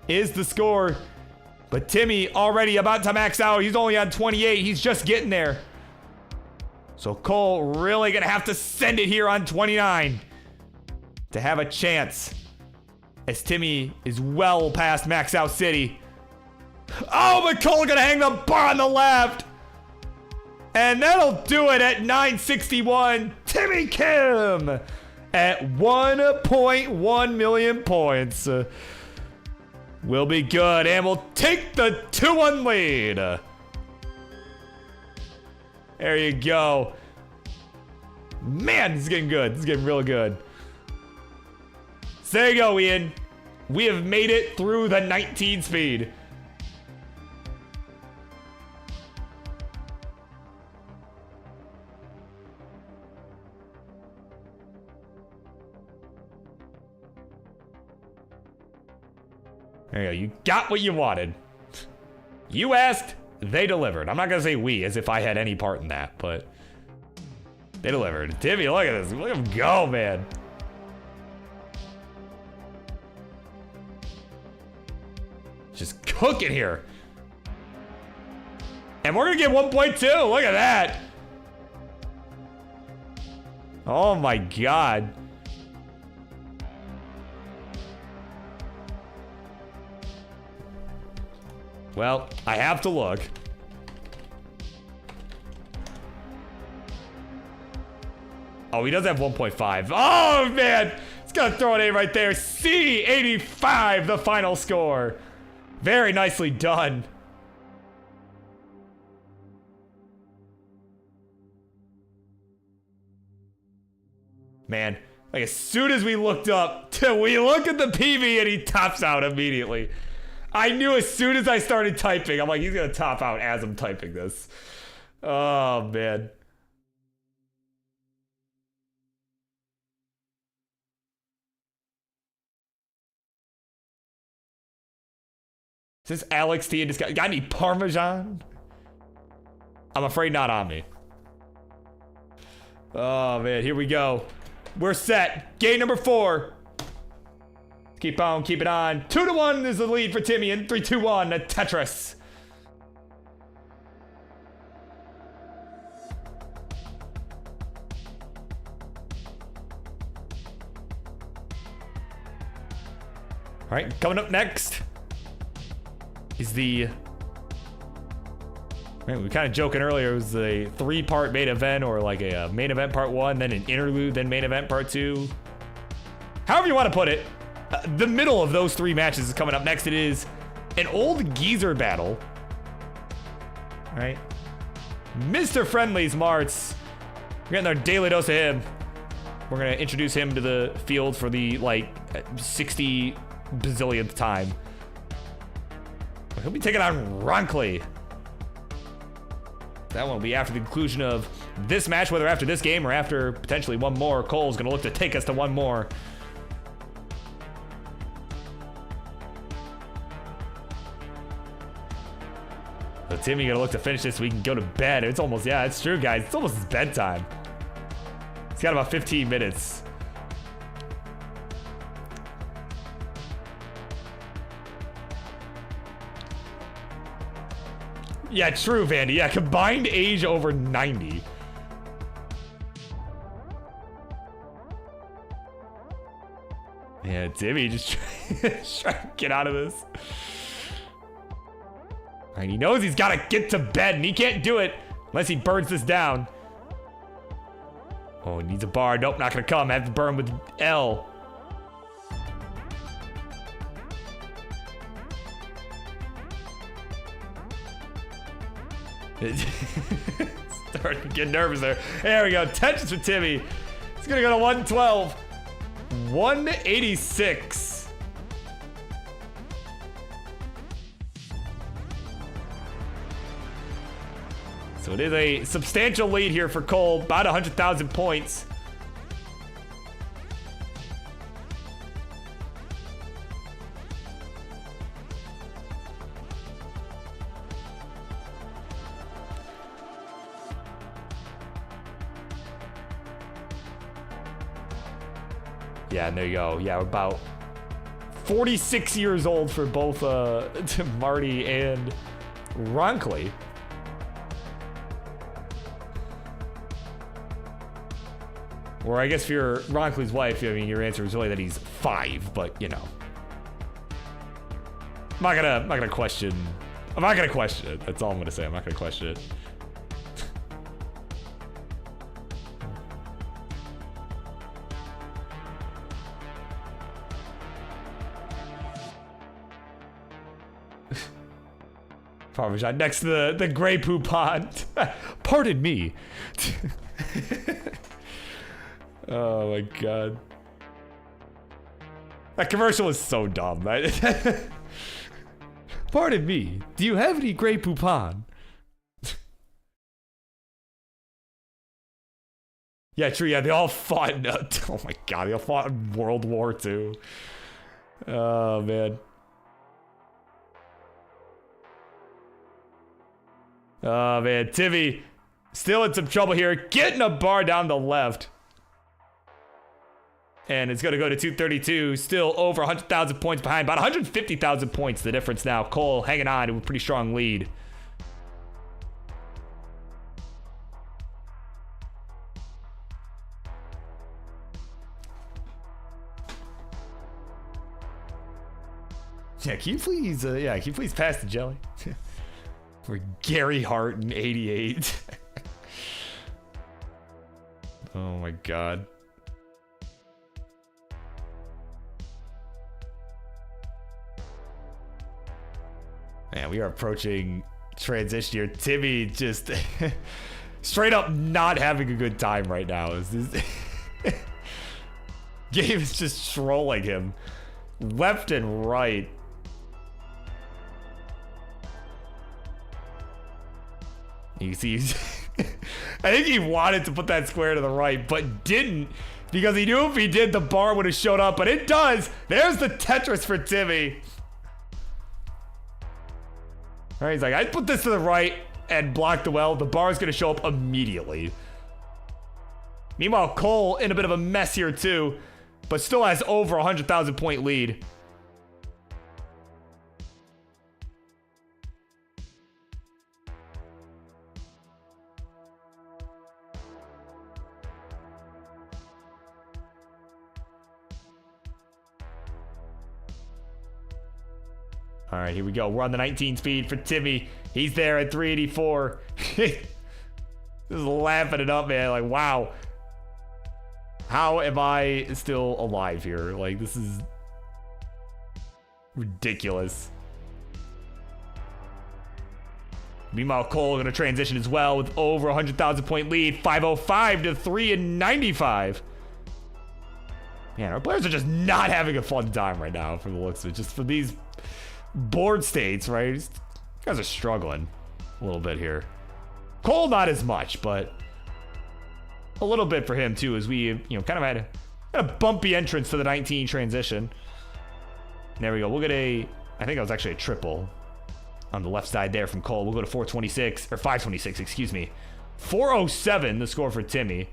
is the score. But Timmy already about to max out. He's only on 28. He's just getting there. So Cole really gonna have to send it here on 29 to have a chance. As Timmy is well past max out city. Oh, but Cole gonna hang the bar on the left. And that'll do it at 961. Timmy Kim at 1.1 million points. Will be good, and we'll take the 2-1 lead. There you go. Man, this is getting good. This is getting real good. So there you go, Ian. We have made it through the 19 speed. There you go. You got what you wanted. You asked, they delivered. I'm not going to say we as if I had any part in that, but they delivered. Timmy, look at this. Look at him go, man. Just cooking here. And we're going to get 1.2. Look at that. Oh, my God. Well, I have to look. Oh, he does have 1.5. Oh, man. It's going to throw it in right there. C85, the final score. Very nicely done. Man, like as soon as we looked up, we look at the PV and he tops out immediately. I knew as soon as I started typing, I'm like, he's going to top out as I'm typing this. Oh, man. Is this Alex T? Got any Parmesan? I'm afraid not on me. Oh, man. Here we go. We're set. Game number 4. Keep on, keep it on. 2-1 is the lead for Timmy, and 3-2-1 at Tetris. All right, coming up next is the... Man, we were kind of joking earlier, it was a 3-part main event, or like a main event part 1, then an interlude, then main event part 2. However you want to put it. The middle of those 3 matches is coming up next. It is an old geezer battle. All right. Mr. Friendlies Marts. We're getting our daily dose of him. We're going to introduce him to the field for the, like, 60 bazillionth time. He'll be taking on Ronley. That one will be after the conclusion of this match, whether after this game or after potentially one more. Cole's going to look to take us to one more. So Timmy gonna look to finish this so we can go to bed. It's almost, yeah, it's true, guys. It's almost his bedtime. He's got about 15 minutes. Yeah, true, Vandy. Yeah, combined age over 90. Yeah, Timmy just trying to get out of this. And he knows he's got to get to bed, and he can't do it unless he burns this down. Oh, he needs a bar. Nope, not going to come. I have to burn with L. Starting to get nervous there. There we go. Tensions for Timmy. He's going to go to 112. 186. So it is a substantial lead here for Cole, about 100,000 points. Yeah, and there you go. Yeah, we're about 46 years old for both Marty and Ronley. Or I guess if you're Ronley's wife, I mean, your answer is really that he's 5, but you know. I'm not gonna question it. That's all I'm gonna say. I'm not gonna question it. Parmesan next to the Grey Poupon. Pardon me. Oh my god. That commercial is so dumb, right? Pardon me, do you have any Grey Poupon? Yeah, true, yeah, they all fought in, oh my god, they all fought in World War II. Oh, man. Oh, man, Timmy still in some trouble here, getting a bar down the left. And it's going to go to 232, still over 100,000 points behind. About 150,000 points, the difference now. Cole hanging on to a pretty strong lead. Yeah, can you please, can you please pass the jelly? For Gary Hart in 88. Oh my god. Man, we are approaching transition here. Timmy just straight up not having a good time right now. Game is just trolling him left and right. You see, I think he wanted to put that square to the right, but didn't, because he knew if he did, the bar would have showed up, but it does. There's the Tetris for Timmy. All right, he's like, I put this to the right and block the well. The bar is going to show up immediately. Meanwhile, Cole in a bit of a mess here too, but still has over 100,000 point lead. All right, here we go. We're on the 19 speed for Timmy. He's there at 384. Just laughing it up, man. Like, wow. How am I still alive here? Like, this is ridiculous. Meanwhile, Cole going to transition as well with over 100,000 point lead. 505 to 395. Man, our players are just not having a fun time right now from the looks of it. Just for these board states, right? These guys are struggling a little bit here. Cole, not as much, but a little bit for him too, as we, kind of had a bumpy entrance to the 19 transition. There we go. We'll get I think that was actually a triple on the left side there from Cole. We'll go to 426, or 526, excuse me. 407, the score for Timmy.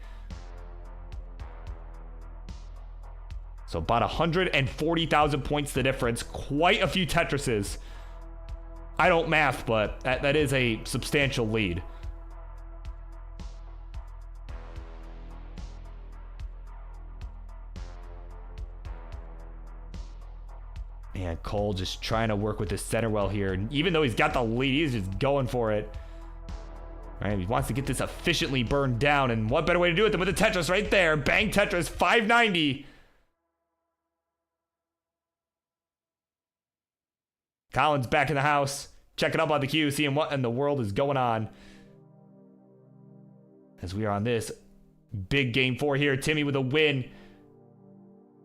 So about 140,000 points the difference. Quite a few Tetrises. I don't math, but that is a substantial lead. Man, Cole just trying to work with his center well here. And even though he's got the lead, he's just going for it. All right, he wants to get this efficiently burned down. And what better way to do it than with the Tetris right there. Bang Tetris, 590. Colin's back in the house, checking up on the queue, seeing what in the world is going on. As we are on this big game 4 here, Timmy with a win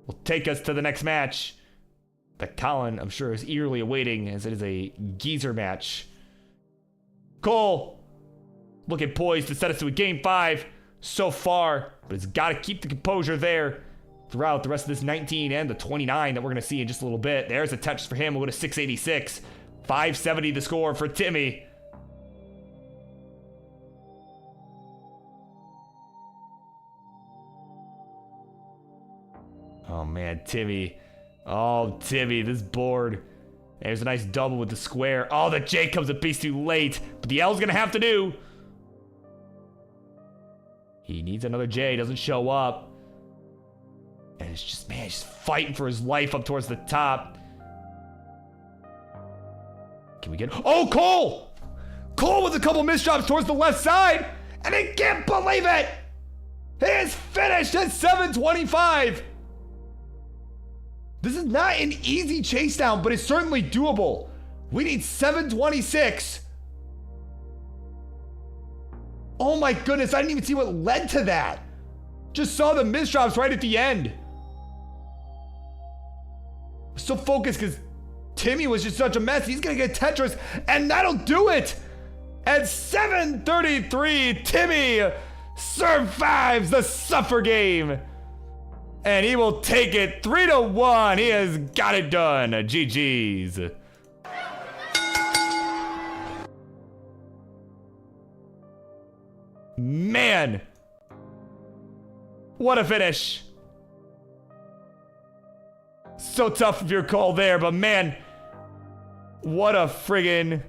will take us to the next match that Colin, I'm sure, is eagerly awaiting, as it is a geezer match. Cole looking poised to set us to a game 5 so far, but he's got to keep the composure there throughout the rest of this 19 and the 29 that we're going to see in just a little bit. There's a touch for him. We'll go to 686. 570 the score for Timmy. Oh, man, Timmy. Oh, Timmy, this board. There's a nice double with the square. Oh, the J comes a piece too late, but the L's going to have to do. He needs another J. Doesn't show up. And it's just, man, he's fighting for his life up towards the top. Can we get... Oh, Cole! Cole with a couple misdrops towards the left side. And I can't believe it! He is finished at 725. This is not an easy chase down, but it's certainly doable. We need 726. Oh my goodness, I didn't even see what led to that. Just saw the misdrops right at the end. So focused because Timmy was just such a mess. He's gonna get Tetris, and that'll do it. At 733, Timmy survives the suffer game. And he will take it 3-1. He has got it done. GG's. Man. What a finish. So tough of your call there, but man, what a friggin'...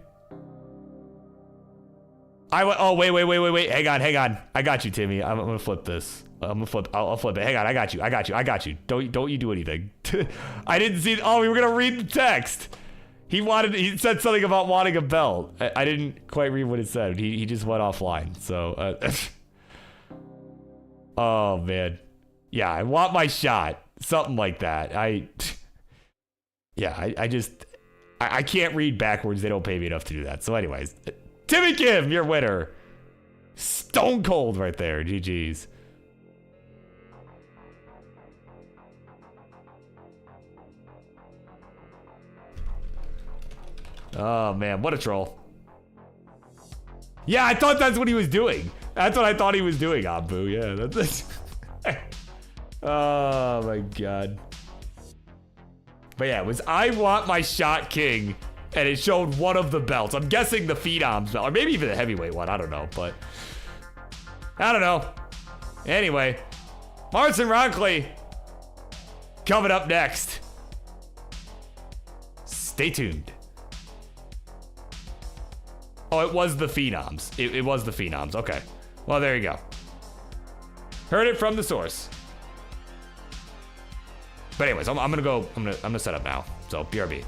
Oh, wait. Hang on. I got you, Timmy. I'm gonna flip this. I'll flip it. Hang on, I got you. Don't you do anything. I didn't see... Oh, we were gonna read the text. He said something about wanting a belt. I didn't quite read what it said. He just went offline, so... Oh, man. Yeah, I want my shot. Something like that. I can't read backwards. They don't pay me enough to do that. So anyways, Timmy Kim, your winner. Stone cold right there. GG's. Oh, man. What a troll. Yeah, I thought that's what he was doing. That's what I thought he was doing, Abu. Yeah, that's oh my god. But yeah, it was I want my shot king, and it showed one of the belts. I'm guessing the Phenoms belt, or maybe even the heavyweight one. I don't know, but I don't know. Anyway, Martin Ronley coming up next. Stay tuned. Oh, it was the Phenoms. It was the Phenoms. Okay. Well, there you go. Heard it from the source. But anyways, I'm gonna go. I'm gonna set up now. So BRB.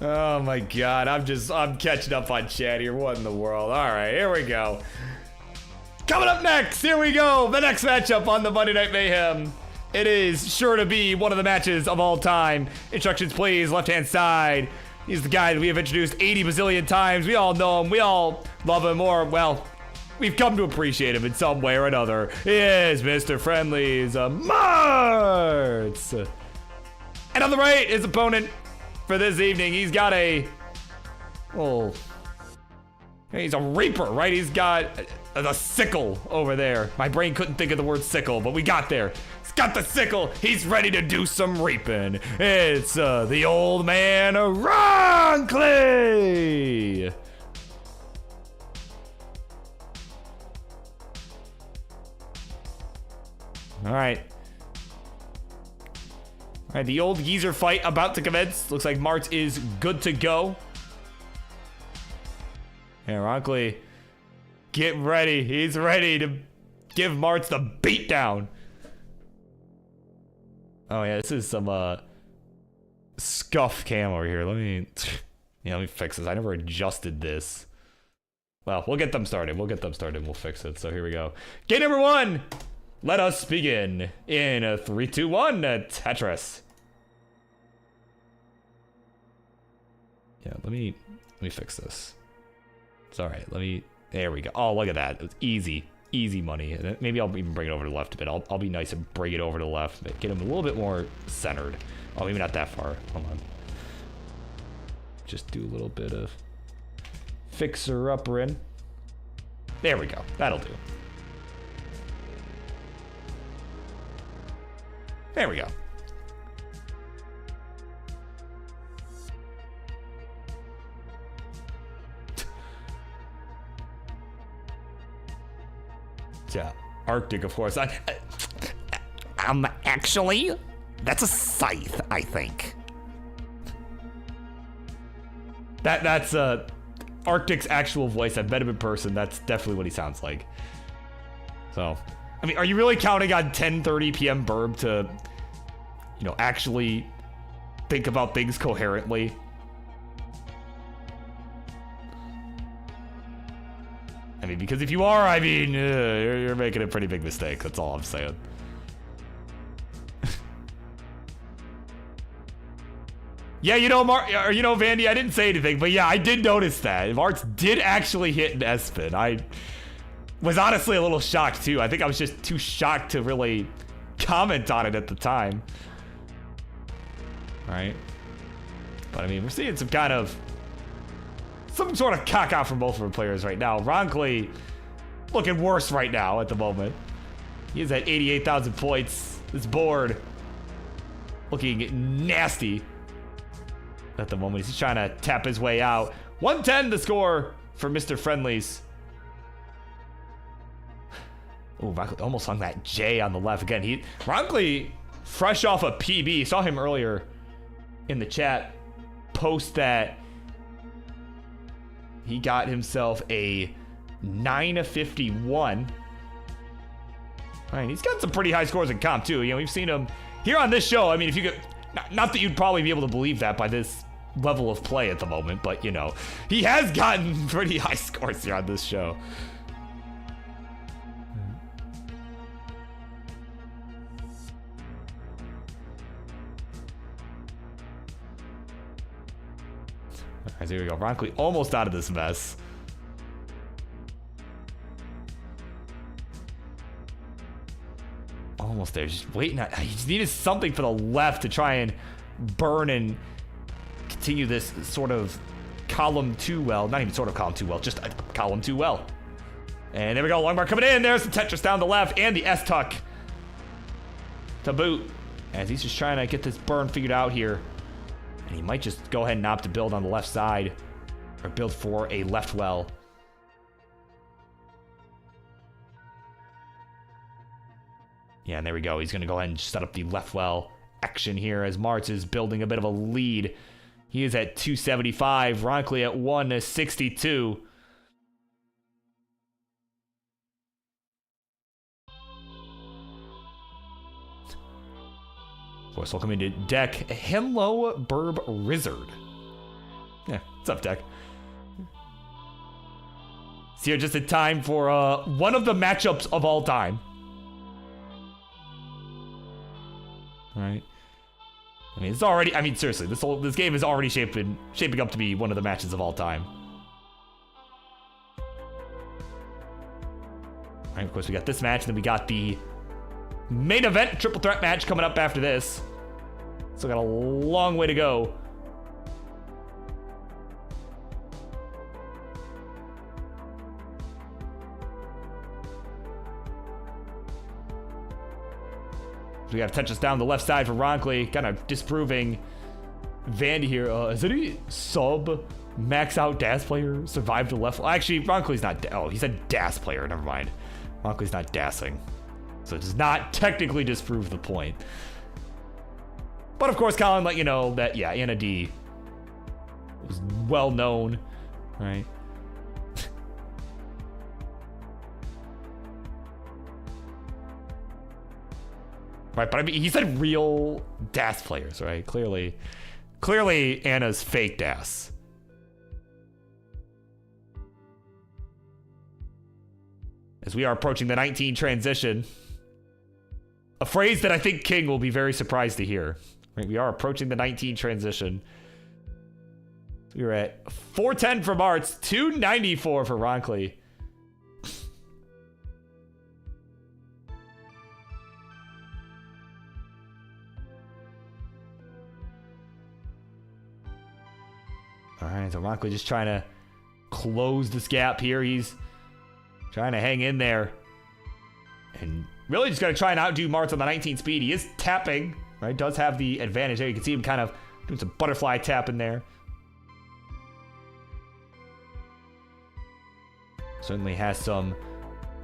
Oh my god, I'm catching up on chat here. What in the world? Alright, here we go. Coming up next, here we go. The next matchup on the Monday Night Mayhem. It is sure to be one of the matches of all time. Instructions please, left-hand side. He's the guy that we have introduced 80 bazillion times. We all know him, we all love him, or, well, we've come to appreciate him in some way or another. He is Mr. Friendlies, Martz. And on the right, his opponent for this evening, he's got a, well, he's a reaper, right? He's got a sickle over there. My brain couldn't think of the word sickle, but we got there. He's got the sickle. He's ready to do some reaping. It's the old man, Ronley. All right. All right, the old geezer fight about to commence. Looks like Martz is good to go. And Ronley, get ready. He's ready to give Martz the beatdown. Oh yeah, this is some scuff cam over here. Let me fix this. I never adjusted this. Well, we'll get them started. We'll fix it. So here we go. Game number 1. Let us begin in a 3, 2, 1 Tetris. Yeah, let me fix this. It's all right. There we go. Oh, look at that. It was easy money. Maybe I'll even bring it over to the left a bit. I'll be nice and bring it over to the left. Get him a little bit more centered. Oh, maybe not that far. Hold on. Just do a little bit of fixer-upper in. There we go. That'll do. There we go. Yeah, Arctic, of course. Actually, that's a scythe, I think. That's Arctic's actual voice. I've met him in person. That's definitely what he sounds like. So, I mean, are you really counting on 10:30 p.m. Burb to, actually think about things coherently? I mean, because if you are, you're making a pretty big mistake. That's all I'm saying. Yeah, you know, Vandy, I didn't say anything, but yeah, I did notice that. Marts did actually hit an S-spin. I was honestly a little shocked, too. I think I was just too shocked to really comment on it at the time. All right. But, I mean, we're seeing some sort of cock out from both of our players right now. Ronley looking worse right now at the moment. He is at 88,000 points. This board looking nasty at the moment. He's trying to tap his way out. 110 the score for Mr. Friendlies. Oh, Ronley almost hung that J on the left again. Ronley, fresh off a PB. Saw him earlier in the chat post that he got himself a 951. All right, he's got some pretty high scores in comp too. You know, we've seen him here on this show. I mean, if you could, not that you'd probably be able to believe that by this level of play at the moment, but you know, he has gotten pretty high scores here on this show. All right, so here we go. Ronley almost out of this mess. Almost there, just waiting. He just needed something for the left to try and burn and continue this sort of column 2 well. Not even sort of column 2 well, just a column 2 well. And there we go, long bar coming in. There's the Tetris down the left and the S-tuck to boot. As he's just trying to get this burn figured out here. And he might just go ahead and opt to build on the left side or build for a left well. Yeah, and there we go. He's going to go ahead and set up the left well action here as Martz is building a bit of a lead. He is at 275. Ronley at 162. Of course, welcome into deck. Hello, BirbWizard. Yeah, what's up, deck? It's here just in time for one of the matchups of all time. All right. I mean, it's already. I mean, seriously, this game is already shaping up to be one of the matches of all time. All right. Of course, we got this match, and then we got the main event triple threat match coming up after this. Still got a long way to go. We got to touch us down the left side for Ronley, kind of disproving Vandy here. Is any sub max out DAS player survived the left? Well, actually, Ronley's not. Oh, he said DAS player. Never mind. Ronley's not DASing, so it does not technically disprove the point. But of course, Colin let you know that yeah, Anna D was well known, right? Right, but I mean, he said real DAS players, right? Clearly Anna's fake DAS. As we are approaching the 19 transition, a phrase that I think King will be very surprised to hear. Right, we are approaching the 19 transition. We were at 410 for Martz, 294 for Ronley. All right, so Ronley just trying to close this gap here. He's trying to hang in there. And really just going to try and outdo Martz on the 19 speed. He is tapping, right? Does have the advantage there. You can see him kind of doing some butterfly tap in there. Certainly has some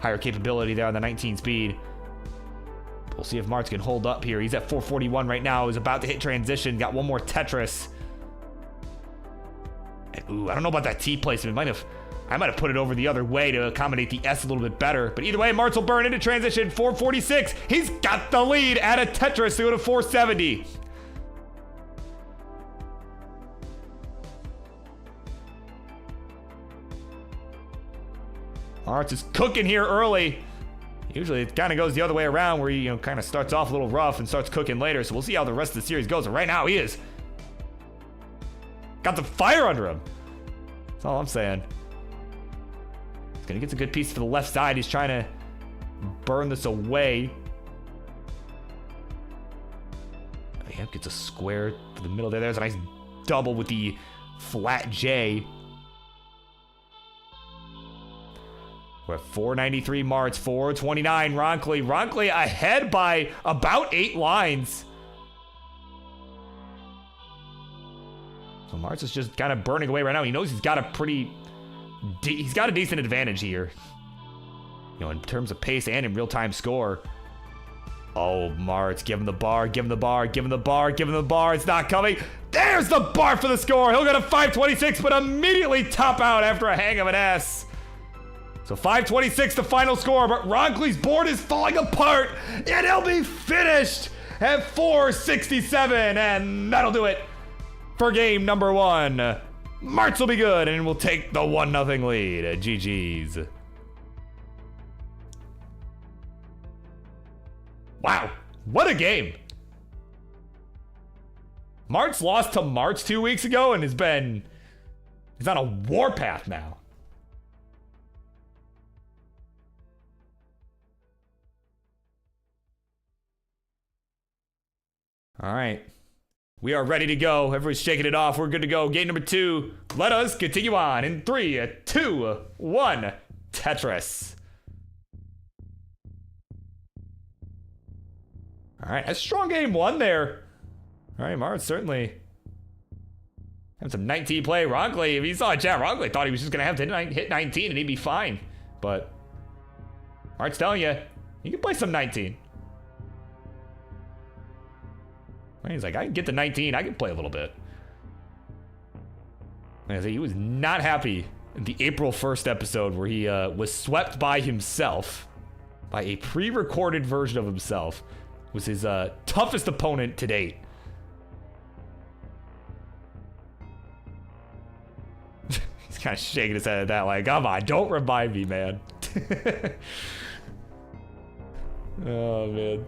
higher capability there on the 19 speed. We'll see if Martz can hold up here. He's at 441 right now. He's about to hit transition. Got one more Tetris. Ooh, I don't know about that T placement. I might have put it over the other way to accommodate the S a little bit better. But either way, Martz will burn into transition. 446. He's got the lead at a Tetris to go to 470. Martz is cooking here early. Usually it kind of goes the other way around where he kind of starts off a little rough and starts cooking later. So we'll see how the rest of the series goes. And right now he is got the fire under him. That's all I'm saying. He's gonna get a good piece to the left side. He's trying to burn this away. Yep, gets a square to the middle there. There's a nice double with the flat J. We're at 493 Marts, 429 Ronley. Ronley ahead by about 8 lines. So Marts is just kind of burning away right now. He knows he's got a decent advantage here. You know, in terms of pace and in real-time score. Oh, Marts, give him the bar, give him the bar, give him the bar, give him the bar. It's not coming. There's the bar for the score. He'll go to 526, but immediately top out after a hang of an S. So 526, the final score, but Ronley's board is falling apart, and he'll be finished at 467, and that'll do it for game number 1. Marts will be good, and we'll take the 1-0 lead. GG's. Wow, what a game. Marts lost to Marts 2 weeks ago, and he's on a warpath now. All right, we are ready to go. Everybody's shaking it off. We're good to go. Game number 2. Let us continue on in 3, 2, 1. Tetris. All right, a strong game 1 there. All right, Marts certainly having some 19 play. Ronley, if you saw chat, Ronley thought he was just gonna have to hit 19 and he'd be fine. But Marts telling you, you can play some 19. He's like, I can get to 19. I can play a little bit. And he was not happy in the April 1st episode where he was swept by himself, by a pre-recorded version of himself. Was his toughest opponent to date. He's kind of shaking his head at that, like, come on, don't remind me, man. Oh, man.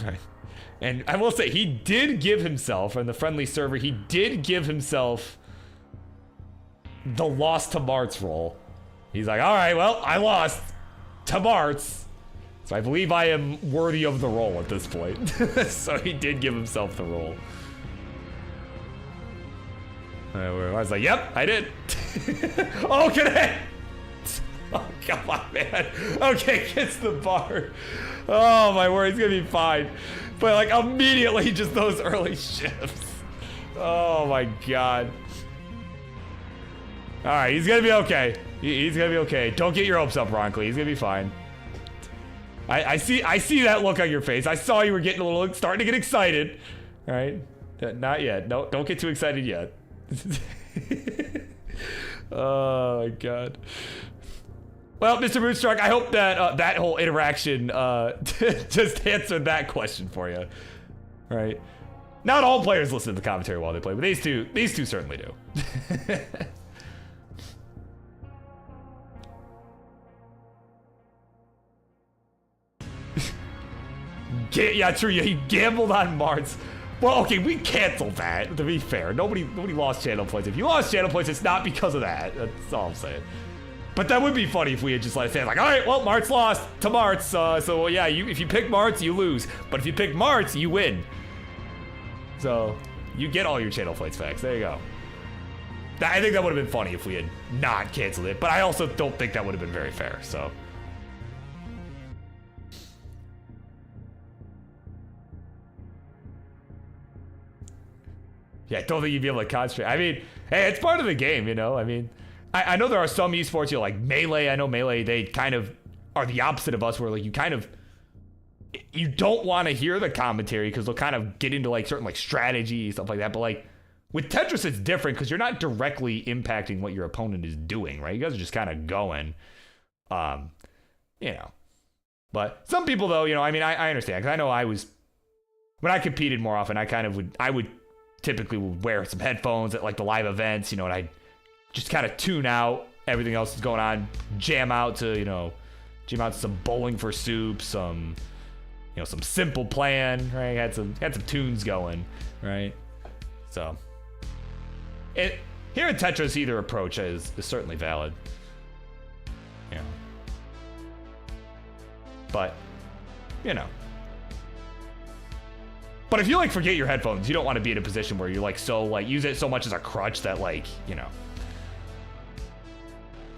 Right. And I will say, he did give himself, on the friendly server, he did give himself the loss to Marts role. He's like, all right, well, I lost to Marts, so I believe I am worthy of the role at this point. So he did give himself the role. I was like, yep, I did. Oh, connect! Oh, come on, man. Okay, gets the bar. Oh, my word, he's gonna be fine. But, like, immediately, just those early shifts. Oh, my God. All right, he's gonna be okay. He's gonna be okay. Don't get your hopes up, Ronley. He's gonna be fine. I see that look on your face. I saw you were getting a little, starting to get excited. All right, not yet. No, don't get too excited yet. Oh my God. Well, Mr. Moonstruck, I hope that that whole interaction just answered that question for you. All right. Not all players listen to the commentary while they play, but these two certainly do. Yeah, true. Yeah, he gambled on Marts. Well, okay, we canceled that, to be fair. Nobody lost channel points. If you lost channel points, it's not because of that. That's all I'm saying. But that would be funny if we had just let it say, like, all right, well, Marts lost to Marts. So, well, yeah, if you pick Marts, you lose. But if you pick Marts, you win. So, you get all your channel points facts. There you go. I think that would have been funny if we had not canceled it. But I also don't think that would have been very fair, so. Yeah, I don't think you'd be able to concentrate. I mean, hey, it's part of the game, you know? I mean, I know there are some esports, you know, like Melee. I know Melee, they kind of are the opposite of us, where like you don't want to hear the commentary because they'll kind of get into like certain like strategy, stuff like that. But like with Tetris, it's different because you're not directly impacting what your opponent is doing, right? You guys are just kind of going, you know. But some people though, you know, I mean, I understand, because I know when I competed more often, I would typically wear some headphones at like the live events, you know, and I just kind of tune out everything else that's going on, jam out to some Bowling for Soup, some you know, some simple plan, right? Had some tunes going, right? So here in Tetris, either approach is certainly valid. You know. But, you know. But if you like forget your headphones, you don't want to be in a position where you're like so like use it so much as a crutch that like, you know,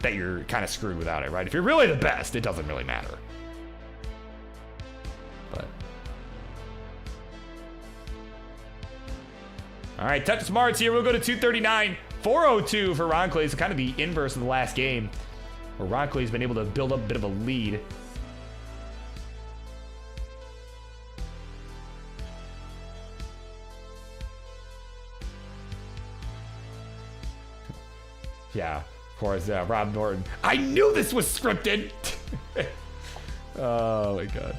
that you're kind of screwed without it, right? If you're really the best, it doesn't really matter. But all right, Tetris Smarts here. We'll go to 239, 402 for Ronley. So kind of the inverse of the last game, where Ronley's been able to build up a bit of a lead. Yeah, of course, yeah, Rob Norton. I knew this was scripted! Oh my god.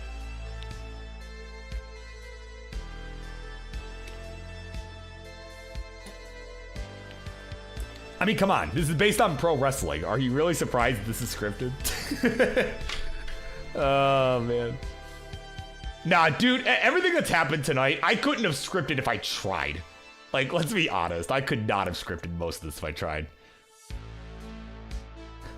I mean, come on. This is based on pro wrestling. Are you really surprised this is scripted? Oh, man. Nah, dude, everything that's happened tonight, I couldn't have scripted if I tried. Like, let's be honest. I could not have scripted most of this if I tried.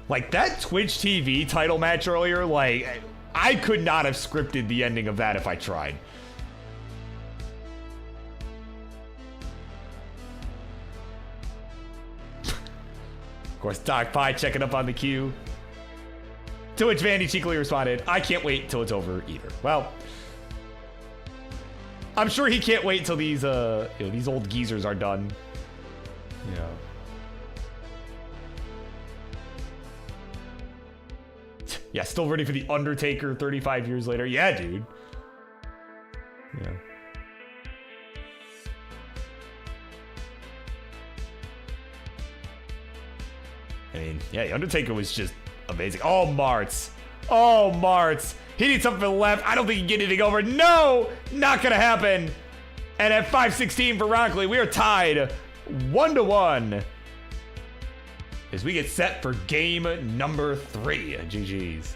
Like, that Twitch TV title match earlier, like, I could not have scripted the ending of that if I tried. Of course, Doc Pie checking up on the queue. To which Vandy cheekily responded, I can't wait till it's over either. Well, I'm sure he can't wait till these, you know, these old geezers are done. Yeah. Yeah, still ready for The Undertaker 35 years later. Yeah, dude. Yeah. I mean, yeah, The Undertaker was just amazing. Oh, Martz. Oh, Martz. He needs something for the left. I don't think he can get anything over. No, not going to happen. And at 5:16 for Ronley, we are tied 1-1. As we get set for game number 3. GG's.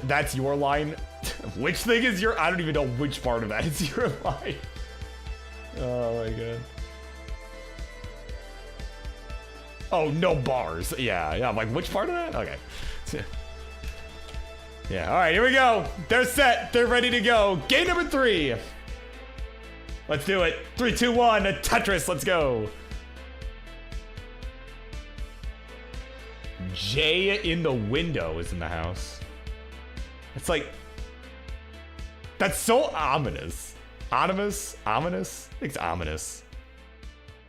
That's your line? Which thing is your... I don't even know which part of that is your line. Oh my god. Oh, no bars. Yeah, I'm like, which part of that? Okay. Yeah, all right, here we go. They're set. They're ready to go. Game number 3. Let's do it. 3, 2, 1. Tetris, let's go. Jay in the window is in the house. It's like... That's so ominous. Ominous? Ominous? I think it's ominous.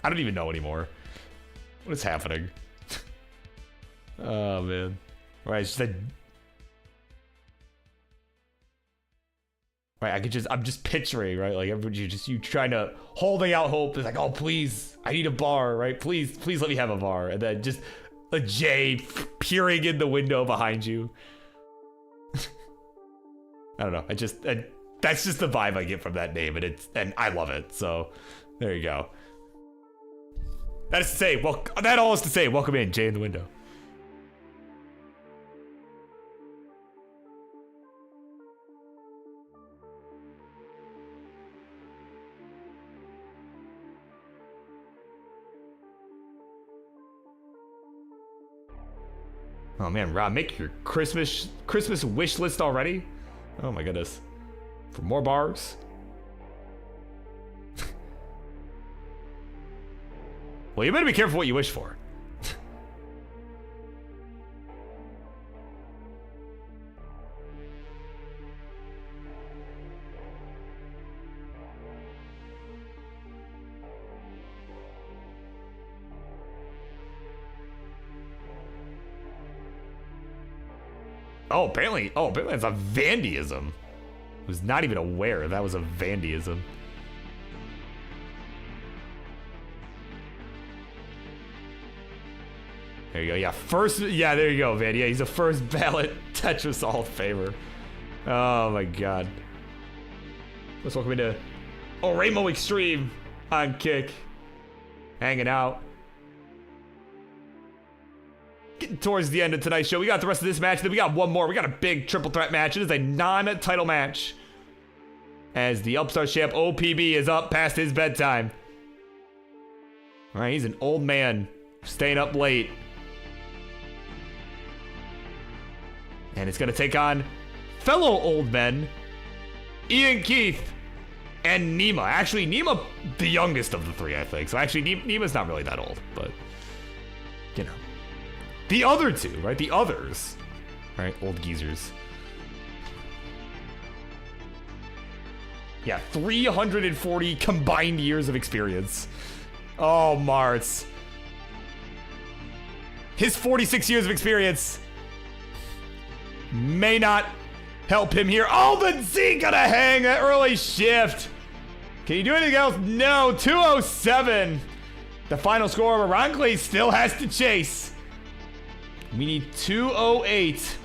I don't even know anymore. What is happening? Oh, man. Right, it's just a... Right, I'm just picturing, right? Like, everybody, you trying to, holding out hope. It's like, oh, please, I need a bar, right? Please let me have a bar. And then just a Jay peering in the window behind you. I don't know. That's just the vibe I get from that name, and I love it. So there you go. That is to say, well, that all is to say, welcome in, Jay in the window. Oh man, Rob, make your Christmas wish list already? Oh my goodness. For more bars? Well, you better be careful what you wish for. Apparently it's a Vandyism. I was not even aware that was a Vandyism. There you go. Yeah, first. Yeah, there you go, man. Yeah, he's a first ballot Tetris Hall of Famer. Oh my God. Let's welcome into Rainbow Extreme on kick, hanging out. Getting towards the end of tonight's show. We got the rest of this match. Then we got one more. We got a big triple threat match. It is a non-title match. As the Upstart champ OPB is up past his bedtime. All right, he's an old man staying up late. And it's going to take on fellow old men, Ian Keith and Nima. Actually, Nima, the youngest of the three, I think. So actually, Nima's not really that old, but, you know. The other two, right? The others, right? Old geezers. Yeah, 340 combined years of experience. Oh, Martz. His 46 years of experience may not help him here. Oh, but Z gonna hang that early shift. Can you do anything else? No, 207. The final score, Ronley still has to chase. We need 208.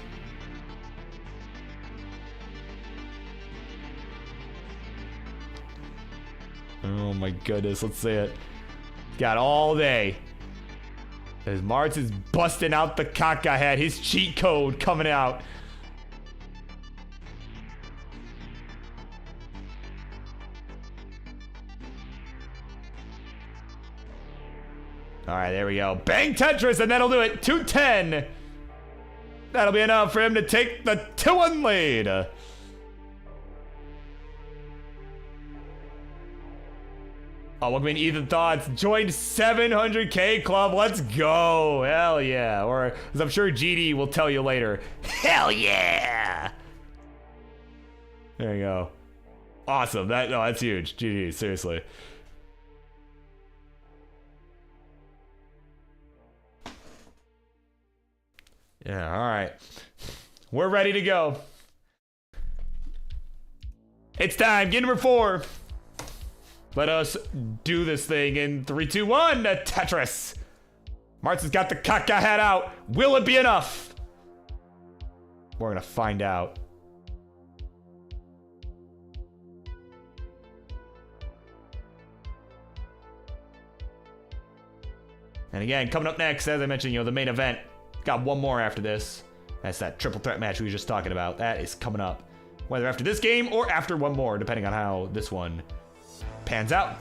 Oh my goodness, let's see it. Got all day. As Martz is busting out the caca head, his cheat code coming out. All right, there we go. Bang Tetris, and that'll do it. 210. That'll be enough for him to take the 2-1 lead. Oh, welcome in Ethan Thoughts. Joined 700K club. Let's go. Hell yeah. Or, as I'm sure GD will tell you later, hell yeah. There you go. Awesome. That's huge. GD, seriously. Yeah, all right. We're ready to go. It's time. Game number 4. Let us do this thing in 3, 2, 1. Tetris. Martz has got the caca hat out. Will it be enough? We're going to find out. And again, coming up next, as I mentioned, the main event. Got one more after this. That's that triple threat match we were just talking about. That is coming up. Whether after this game or after one more, depending on how this one pans out.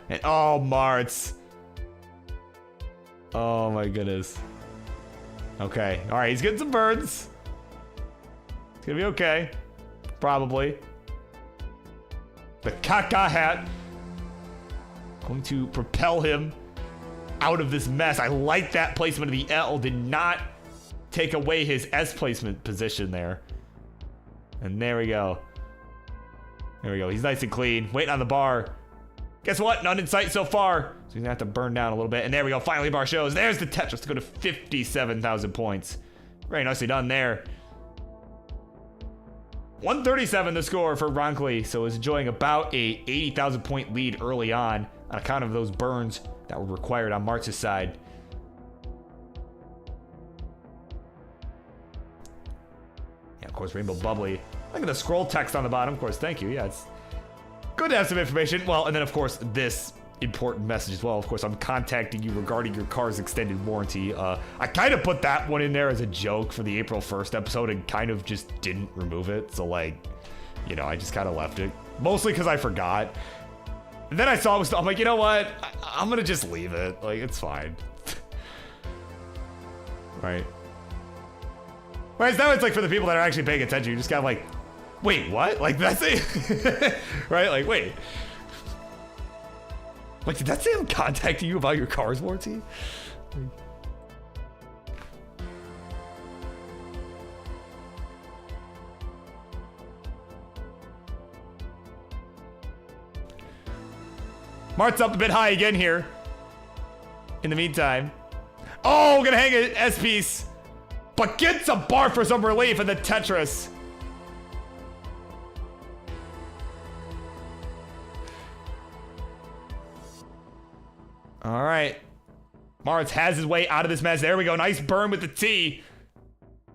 And oh, Martz. Oh my goodness. Okay. All right, he's getting some burns. It's gonna be okay. Probably. The caca hat. Going to propel him out of this mess. I like that placement of the L. Did not take away his S placement position there. And there we go. There we go. He's nice and clean. Waiting on the bar. Guess what? None in sight so far. So he's gonna have to burn down a little bit. And there we go. Finally, bar shows. There's the Tetris to go to 57,000 points. Very nicely done there. 137 the score for Ronley, so is enjoying about a 80,000 point lead early on account of those burns that were required on Martz's side. Yeah, of course, Rainbow Bubbly. Look at the scroll text on the bottom, of course, thank you. Yeah, it's good to have some information. Well, and then of course, this important message as well. Of course, I'm contacting you regarding your car's extended warranty. I kind of put that one in there as a joke for the April 1st episode and kind of just didn't remove it. So like, I just kind of left it. Mostly because I forgot. And then I saw it was, I'm like, you know what? I'm going to just leave it. Like, it's fine. Right. Whereas now it's like for the people that are actually paying attention, you just kind of like, wait, what? Like, that's it? Right? Like, wait. Like, did that say I'm contacting you about your car's warranty? Mart's up a bit high again here. In the meantime. Oh, gonna hang an S-piece. but gets a bar for some relief in the Tetris. All right. Martz has his way out of this mess. There we go. Nice burn with the T.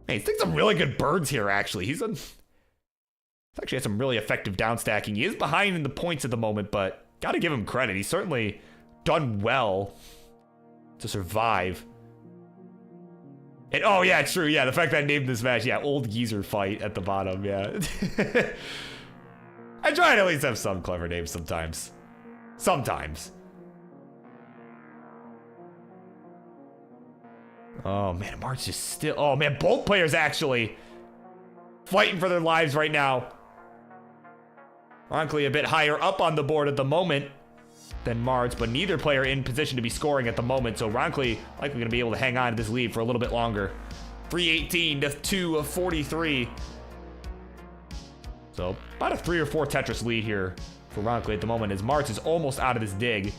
Hey, he's taking some really good burns here, actually. He's actually has some really effective down stacking. He is behind in the points at the moment, but gotta give him credit. He's certainly done well to survive. And oh yeah, true. Yeah, the fact that I named this match, yeah, old geezer fight at the bottom. Yeah. I try to at least have some clever names sometimes. Sometimes. Oh man, Martz is still. Oh man, both players actually fighting for their lives right now. Ronley a bit higher up on the board at the moment than Martz, but neither player in position to be scoring at the moment. So Ronley likely going to be able to hang on to this lead for a little bit longer. 318 to 243. So about a 3 or 4 Tetris lead here for Ronley at the moment, as Martz is almost out of this dig.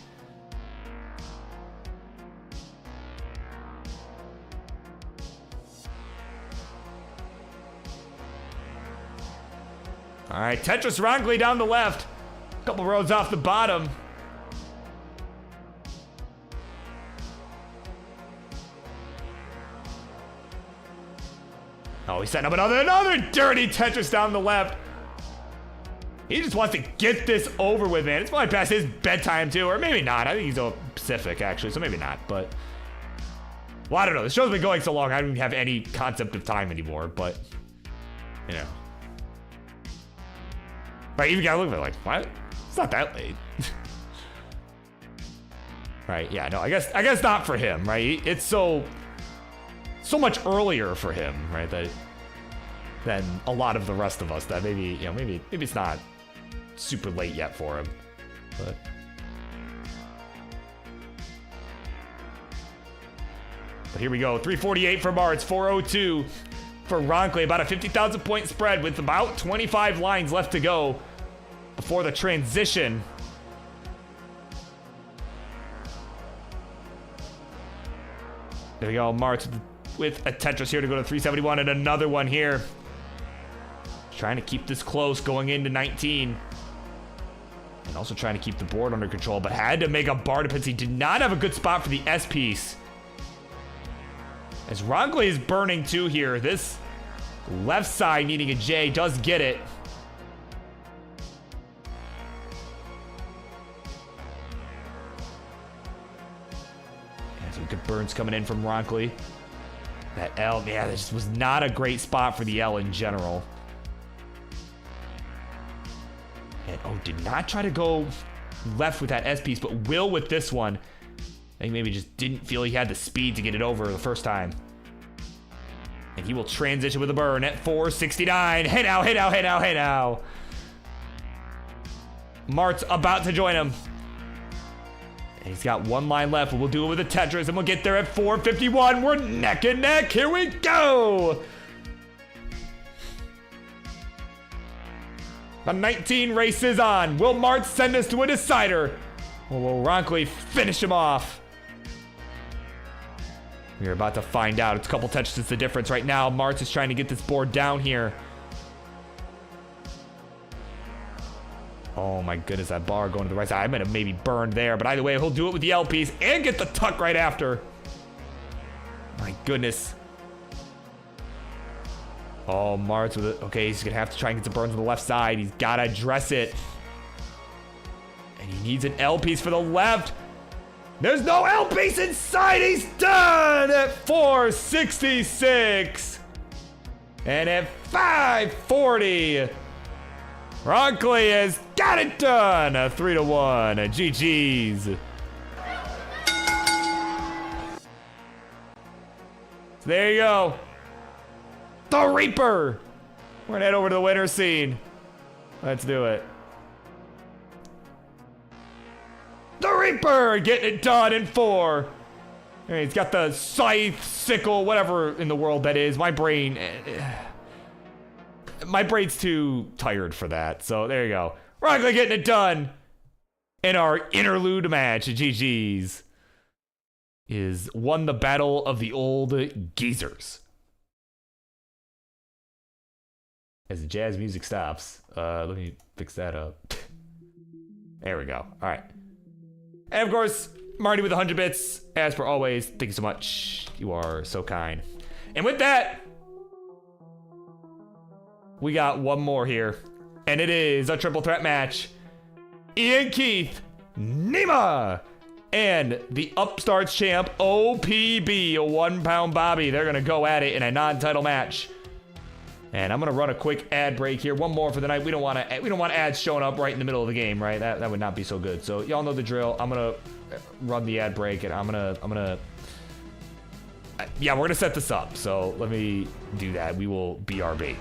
All right, Tetris Ronley down the left. A couple rows off the bottom. Oh, he's setting up another dirty Tetris down the left. He just wants to get this over with, man. It's probably past his bedtime, too. Or maybe not. I think he's Pacific, actually, so maybe not. But, well, I don't know. The show's been going so long, I don't even have any concept of time anymore. But, you know. Right, you gotta look at it like, what? It's not that late. Right, yeah, no, I guess not for him, right? It's so much earlier for him, right? Than a lot of the rest of us that maybe it's not super late yet for him. But here we go. 348 for Martz, 402 for Ronley. About a 50,000 point spread with about 25 lines left to go before the transition. There we go. Martz with a Tetris here to go to 371 and another one here. Trying to keep this close going into 19. And also trying to keep the board under control, but had to make a bar to He did not have a good spot for the S piece. As Ronley is burning too here. This left side needing a J does get it. Yeah, some good burns coming in from Ronley. That L, yeah, this was not a great spot for the L in general. And oh, did not try to go left with that S piece, but will with this one. I think maybe just didn't feel he had the speed to get it over the first time. And he will transition with a burn at 469. Hey now, hey now, hey now, hey now. Martz about to join him. And he's got one line left, but we'll do it with a Tetris, and we'll get there at 451. We're neck and neck. Here we go. The 19 race is on. Will Martz send us to a decider? Or will Ronley finish him off? We're about to find out. It's a couple Tetris is the difference right now. Martz is trying to get this board down here. Oh my goodness, that bar going to the right side. I might have maybe burned there, but either way, he'll do it with the L piece and get the tuck right after. My goodness. Oh, Martz with it. Okay, he's gonna have to try and get some burns on the left side. He's gotta address it. And he needs an L piece for the left. There's no L piece inside. He's done at 466. And at 540, Ronley has got it done. A 3-1. GG's. So there you go. The Reaper. We're gonna head over to the winner scene. Let's do it. The Reaper getting it done in 4. Hey, he's got the scythe, sickle, whatever in the world that is. My brain's too tired for that. So there you go. Ronley getting it done in our interlude match. GG's is won the battle of the old geezers. as the jazz music stops. Let me fix that up. There we go. All right. And of course, Marty with 100 bits. As per always, thank you so much. You are so kind. And with that, we got one more here. And it is a triple threat match. Ian Keith, Nima, and the Upstarts champ, OPB, a 1 pound Bobby. They're gonna go at it in a non-title match. And I'm gonna run a quick ad break here. One more for the night. We don't want ads showing up right in the middle of the game, right? That would not be so good. So y'all know the drill. I'm gonna run the ad break, and yeah, we're gonna set this up. So let me do that. We will BRB.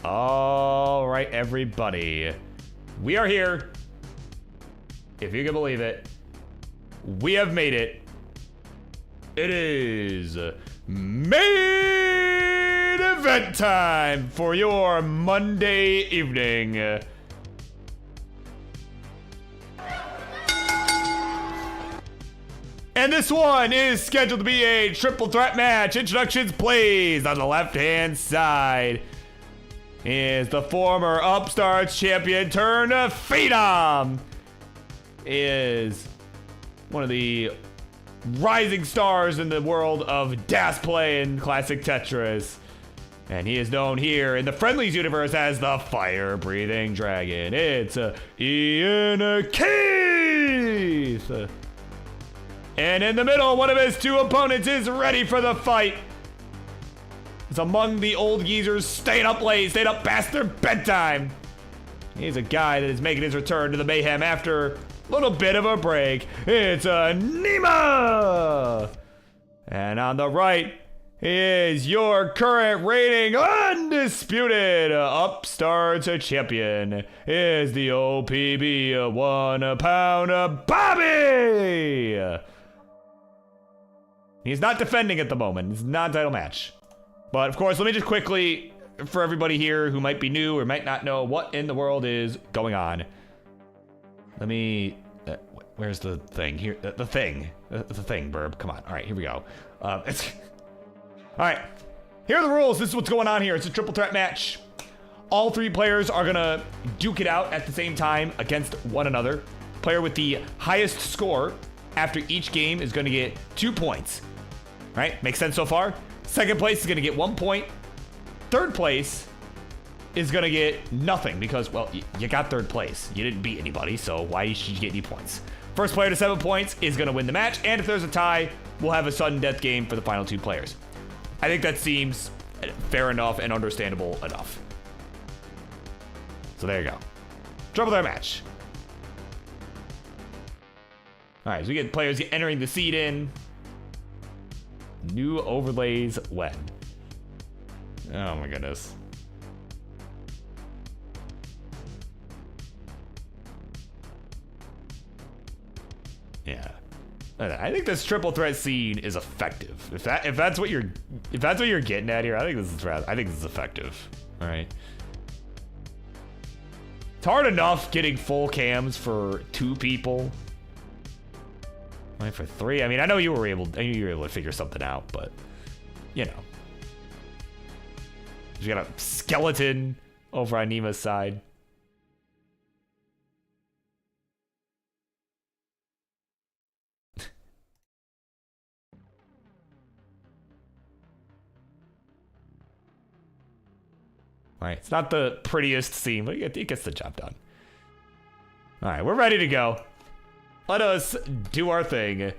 All right, everybody. We are here. If you can believe it, we have made it. It is main event time for your Monday evening. And this one is scheduled to be a triple threat match. Introductions, please. On the left-hand side is the former Upstarts champion turned Phenom. Is one of the rising stars in the world of DAS play and classic Tetris. And he is known here in the Friendlies universe as the fire-breathing dragon. It's Ian Keith. And in the middle, one of his two opponents is ready for the fight. It's among the old geezers staying up late, past their bedtime. He's a guy that is making his return to the Mayhem after little bit of a break. It's Nima! And on the right is your current reigning undisputed upstarts champion is the OPB 1 pound Bobby! He's not defending at the moment. It's not a title match. But of course, let me just quickly, for everybody here who might be new or might not know what in the world is going on. Let me, where's the thing here? The thing, Burb. Come on. All right, here we go. All right, here are the rules. This is what's going on here. It's a triple threat match. All 3 players are gonna duke it out at the same time against one another. Player with the highest score after each game is gonna get 2 points. Right? Makes sense so far? Second place is gonna get 1 point. Third place is gonna get nothing because, well, you got third place. You didn't beat anybody, so why should you get any points? First player to 7 points is gonna win the match, and if there's a tie, we'll have a sudden death game for the final 2 players. I think that seems fair enough and understandable enough. So there you go. Triple threat match. All right, so we get players entering the seed in. New overlays when? Oh my goodness. Yeah. I think this triple threat scene is effective. If that's what you're getting at here, I think this is effective. All right. It's hard enough getting full cams for 2 people. Only for 3. I mean, I knew you were able to figure something out, but you know. You got a skeleton over on Nima's side. All right, it's not the prettiest scene, but it gets the job done. All right, we're ready to go. Let us do our thing.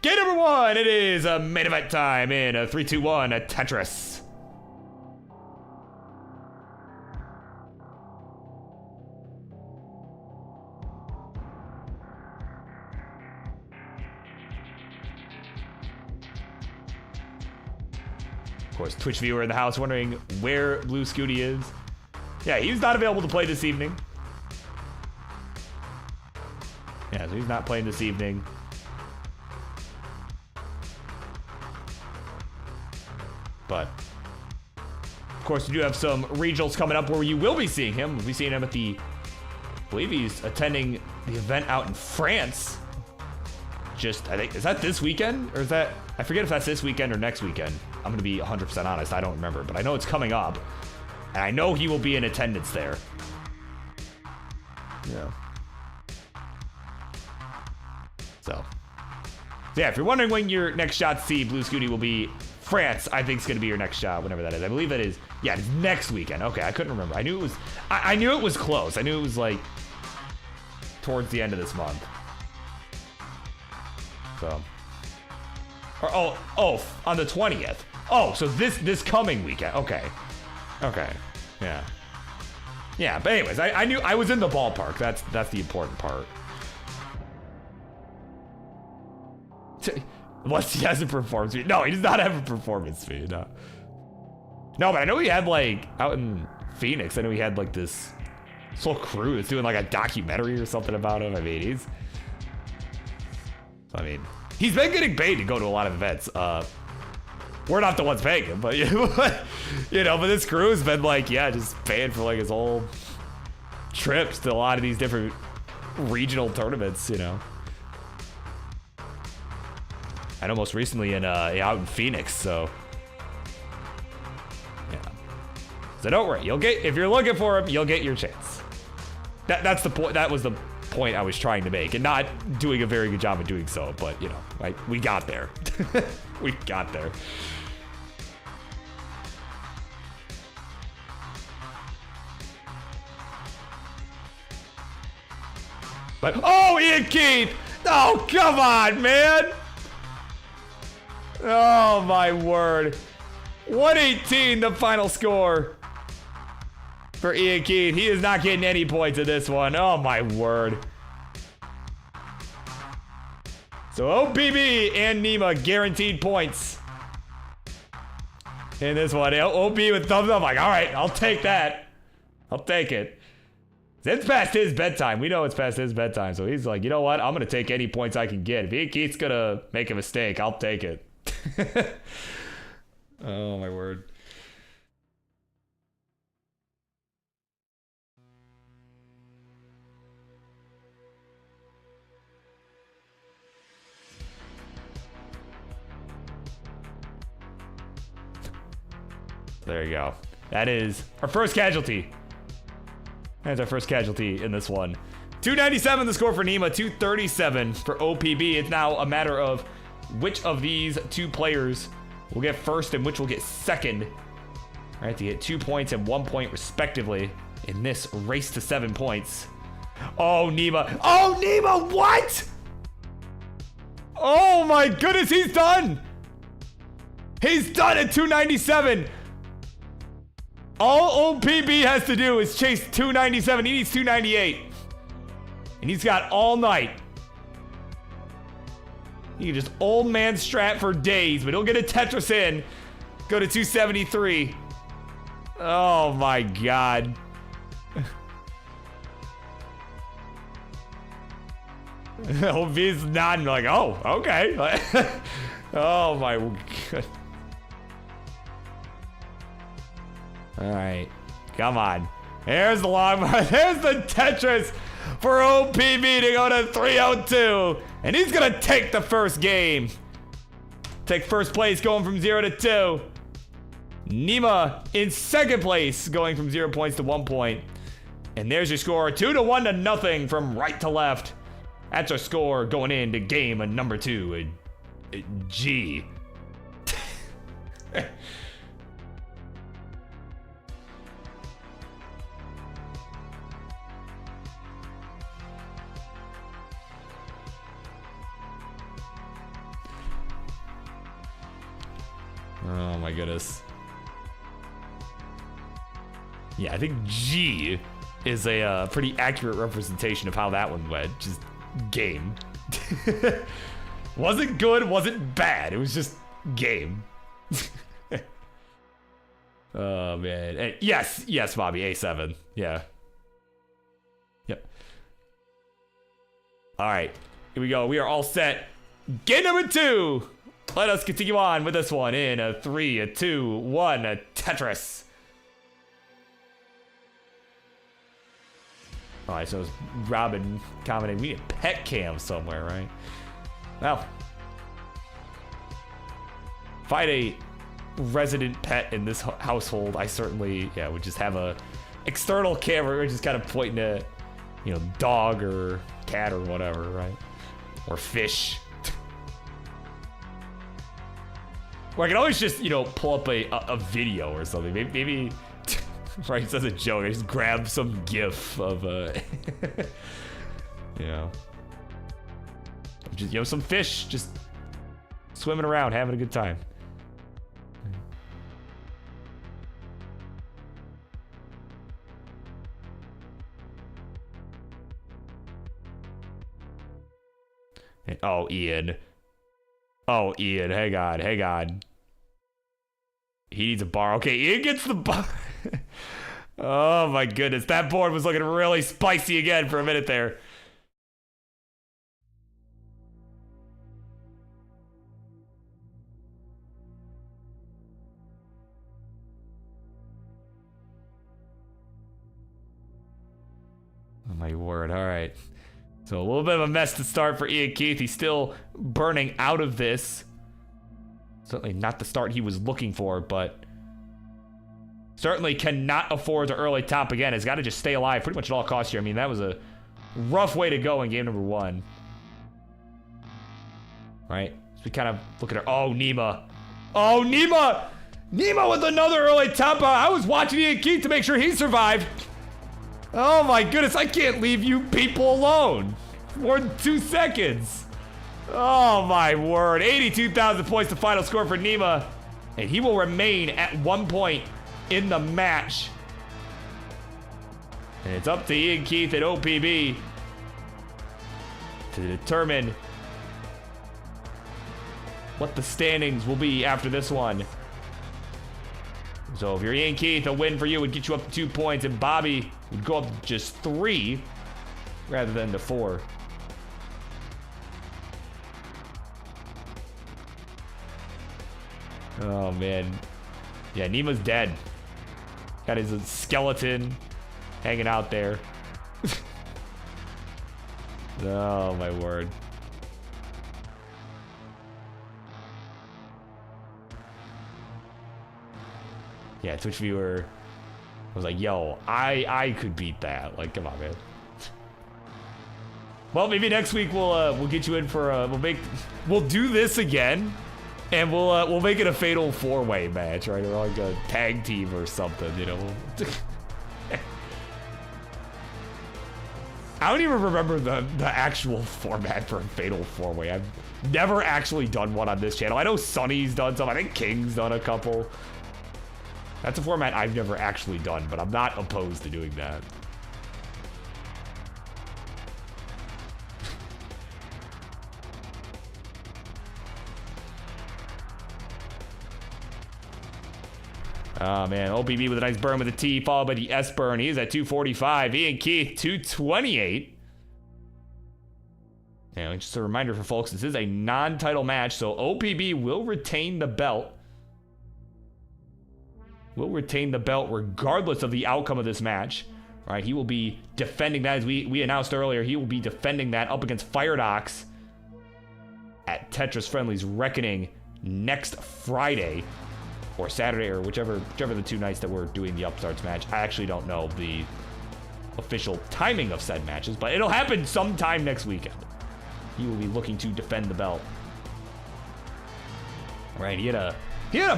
Game number 1, it is a main event time in a 3, 2, 1, a Tetris. Of course, Twitch viewer in the house wondering where Blue Scooty is. Yeah, he's not available to play this evening. Yeah, so he's not playing this evening. But, of course, we do have some regionals coming up where you will be seeing him. We'll be seeing him at the, I believe he's attending the event out in France. I think, is that this weekend? Or is that, I forget if that's this weekend or next weekend. I'm gonna be 100% honest, I don't remember. But I know it's coming up. And I know he will be in attendance there. Yeah. So yeah, if you're wondering when your next shot to see Blue Scooty will be, France, I think is going to be your next shot, whenever that is. I believe that is, yeah, it's next weekend. Okay, I couldn't remember. I knew it was, I knew it was close. I knew it was like towards the end of this month. So, or oh, on the 20th. Oh, so this coming weekend. Okay, yeah. Yeah, but anyways, I knew I was in the ballpark. That's the important part. Unless he has a performance fee. No, he does not have a performance fee. No, but I know he had, like, out in Phoenix, I know he had, like, this whole crew that's doing, like, a documentary or something about him. I mean, he's been getting paid to go to a lot of events. We're not the ones paying him, but, you know, but this crew has been, like, yeah, just paying for, like, his whole trips to a lot of these different regional tournaments, you know. I know most recently out in Phoenix, so yeah. So don't worry, you'll get, if you're looking for him, you'll get your chance. That's the point. That was the point I was trying to make, and not doing a very good job of doing so. But you know, we got there. We got there. But oh, Ian Keith! Oh, come on, man! Oh my word. 118 the final score for Ian Keith. He is not getting any points in this one. Oh my word. So OPB and Nima guaranteed points in this one. OP with thumbs up, like, all right, I'll take that. I'll take it. It's past his bedtime. We know it's past his bedtime. So he's like, you know what? I'm going to take any points I can get. If Ian Keith's going to make a mistake, I'll take it. Oh, my word. There you go. That is our first casualty. That's our first casualty in this one. 297 the score for Nima, 237 for OPB. It's now a matter of which of these two players will get first and which will get second. All right, to get 2 points and 1 point respectively in this race to 7 points. Oh, Nima. Oh, Nima, what? Oh my goodness, he's done. He's done at 297. All OPB has to do is chase 297. He needs 298. And he's got all night. He can just old man strat for days, but he'll get a Tetris in. Go to 273. Oh my God. OPB's nodding like, oh, okay. Oh my God. All right, come on. Here's the long one. There's the Tetris for OPB to go to 302. And he's gonna take the first game. Take first place going from 0 to 2. Nima in second place going from 0 points to 1 point. And there's your score, 2 to 1 to nothing from right to left. That's our score going into game number 2. G. Oh my goodness. Yeah, I think G is a pretty accurate representation of how that one went. Just game. Wasn't good, wasn't bad. It was just game. Oh man. Hey, yes, Bobby, A7. Yeah. Yep. All right, here we go. We are all set. Game number 2. Let us continue on with this one in a 3, a 2, 1, a Tetris. All right, so it's Robin commenting. We need a pet cam somewhere, right? Well, if I had a resident pet in this household, I certainly, would just have a external camera, just kind of pointing at, dog or cat or whatever, right? Or fish. Or I can always just, pull up a video or something. Maybe right, it's as a joke. I just grab some GIF of, just, some fish just swimming around, having a good time. And, oh, Ian. Oh, Ian, hang on. He needs a bar. Okay, Ian gets the bar. Oh my goodness, that board was looking really spicy again for a minute there. Oh my word, all right. So a little bit of a mess to start for Ian Keith. He's still burning out of this. Certainly not the start he was looking for, but certainly cannot afford to early top again. Has got to just stay alive pretty much at all costs here. I mean, that was a rough way to go in game number 1. Right? So we kind of look at her. Oh, Nima. Oh, Nima! Nima with another early top. I was watching Ian Keith to make sure he survived. Oh my goodness, I can't leave you people alone for more than 2 seconds. Oh my word, 82,000 points the final score for Nima. And he will remain at 1 point in the match. And it's up to Ian Keith at OPB to determine what the standings will be after this one. So if you're Ian Keith, a win for you would get you up to 2 points, and Bobby would go up to just 3 rather than to 4. Oh, man. Yeah, Nima's dead. Got his skeleton hanging out there. Oh, my word. Yeah, Twitch viewer was like, yo, I could beat that. Like, come on, man. Well, maybe next week we'll get you in for we'll do this again, and we'll make it a fatal 4-way match, right? Or like a tag team or something, you know. I don't even remember the actual format for a fatal 4-way. I've never actually done one on this channel. I know Sonny's done some. I think King's done a couple. That's a format I've never actually done, but I'm not opposed to doing that. Oh, man. OPB with a nice burn with a T, followed by the S burn. He's at 245. Ian Keith, 228. And just a reminder for folks, this is a non-title match, so OPB will retain the belt. Will retain the belt regardless of the outcome of this match. All right, he will be defending that, as we announced earlier. He will be defending that up against Firedox at Tetris Friendlies Reckoning next Friday or Saturday, or whichever the 2 nights that we're doing the Upstarts match. I actually don't know the official timing of said matches, but it'll happen sometime next weekend. He will be looking to defend the belt. All right, he had a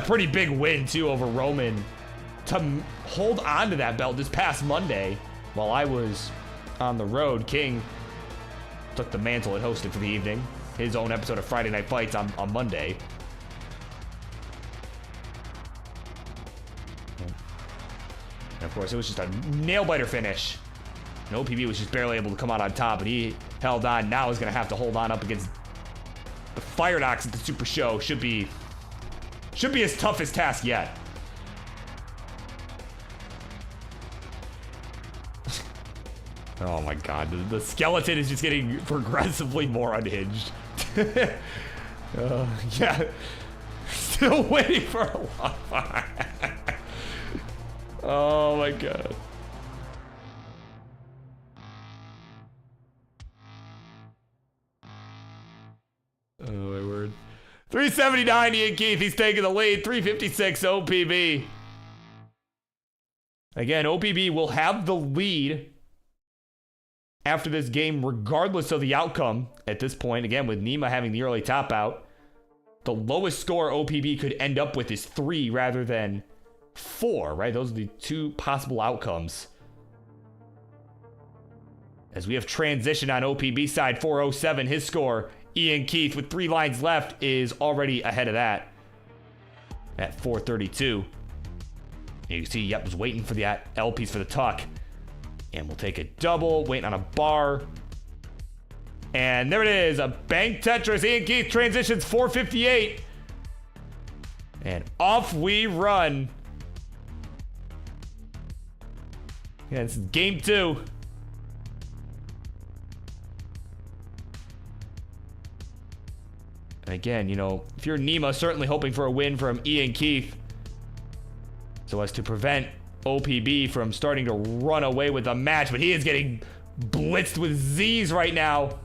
pretty big win, too, over Roman to hold on to that belt this past Monday while I was on the road. King took the mantle and hosted for the evening. His own episode of Friday Night Fights on Monday. And, of course, it was just a nail-biter finish. And OPB was just barely able to come out on top, and he held on. Now he's going to have to hold on up against the Firedox at the Super Show. Should be his toughest task yet. Oh my god, the skeleton is just getting progressively more unhinged. Yeah, still waiting for a lot. Oh my god. Oh my word. 379 Ian Keith, he's taking the lead. 356 OPB. Again, OPB will have the lead after this game, regardless of the outcome at this point. Again, with Nima having the early top out, the lowest score OPB could end up with is 3 rather than 4, right? Those are the 2 possible outcomes. As we have transition on OPB side, 407, his score. Ian Keith, with 3 lines left, is already ahead of that at 432. You can see, yep, was waiting for that L piece for the tuck. And we'll take a double, waiting on a bar. And there it is, a bank Tetris. Ian Keith transitions 458. And off we run. Yeah, this is game 2. And again, you know, if you're Nima, certainly hoping for a win from Ian Keith so as to prevent OPB from starting to run away with the match, but he is getting blitzed with Z's right now.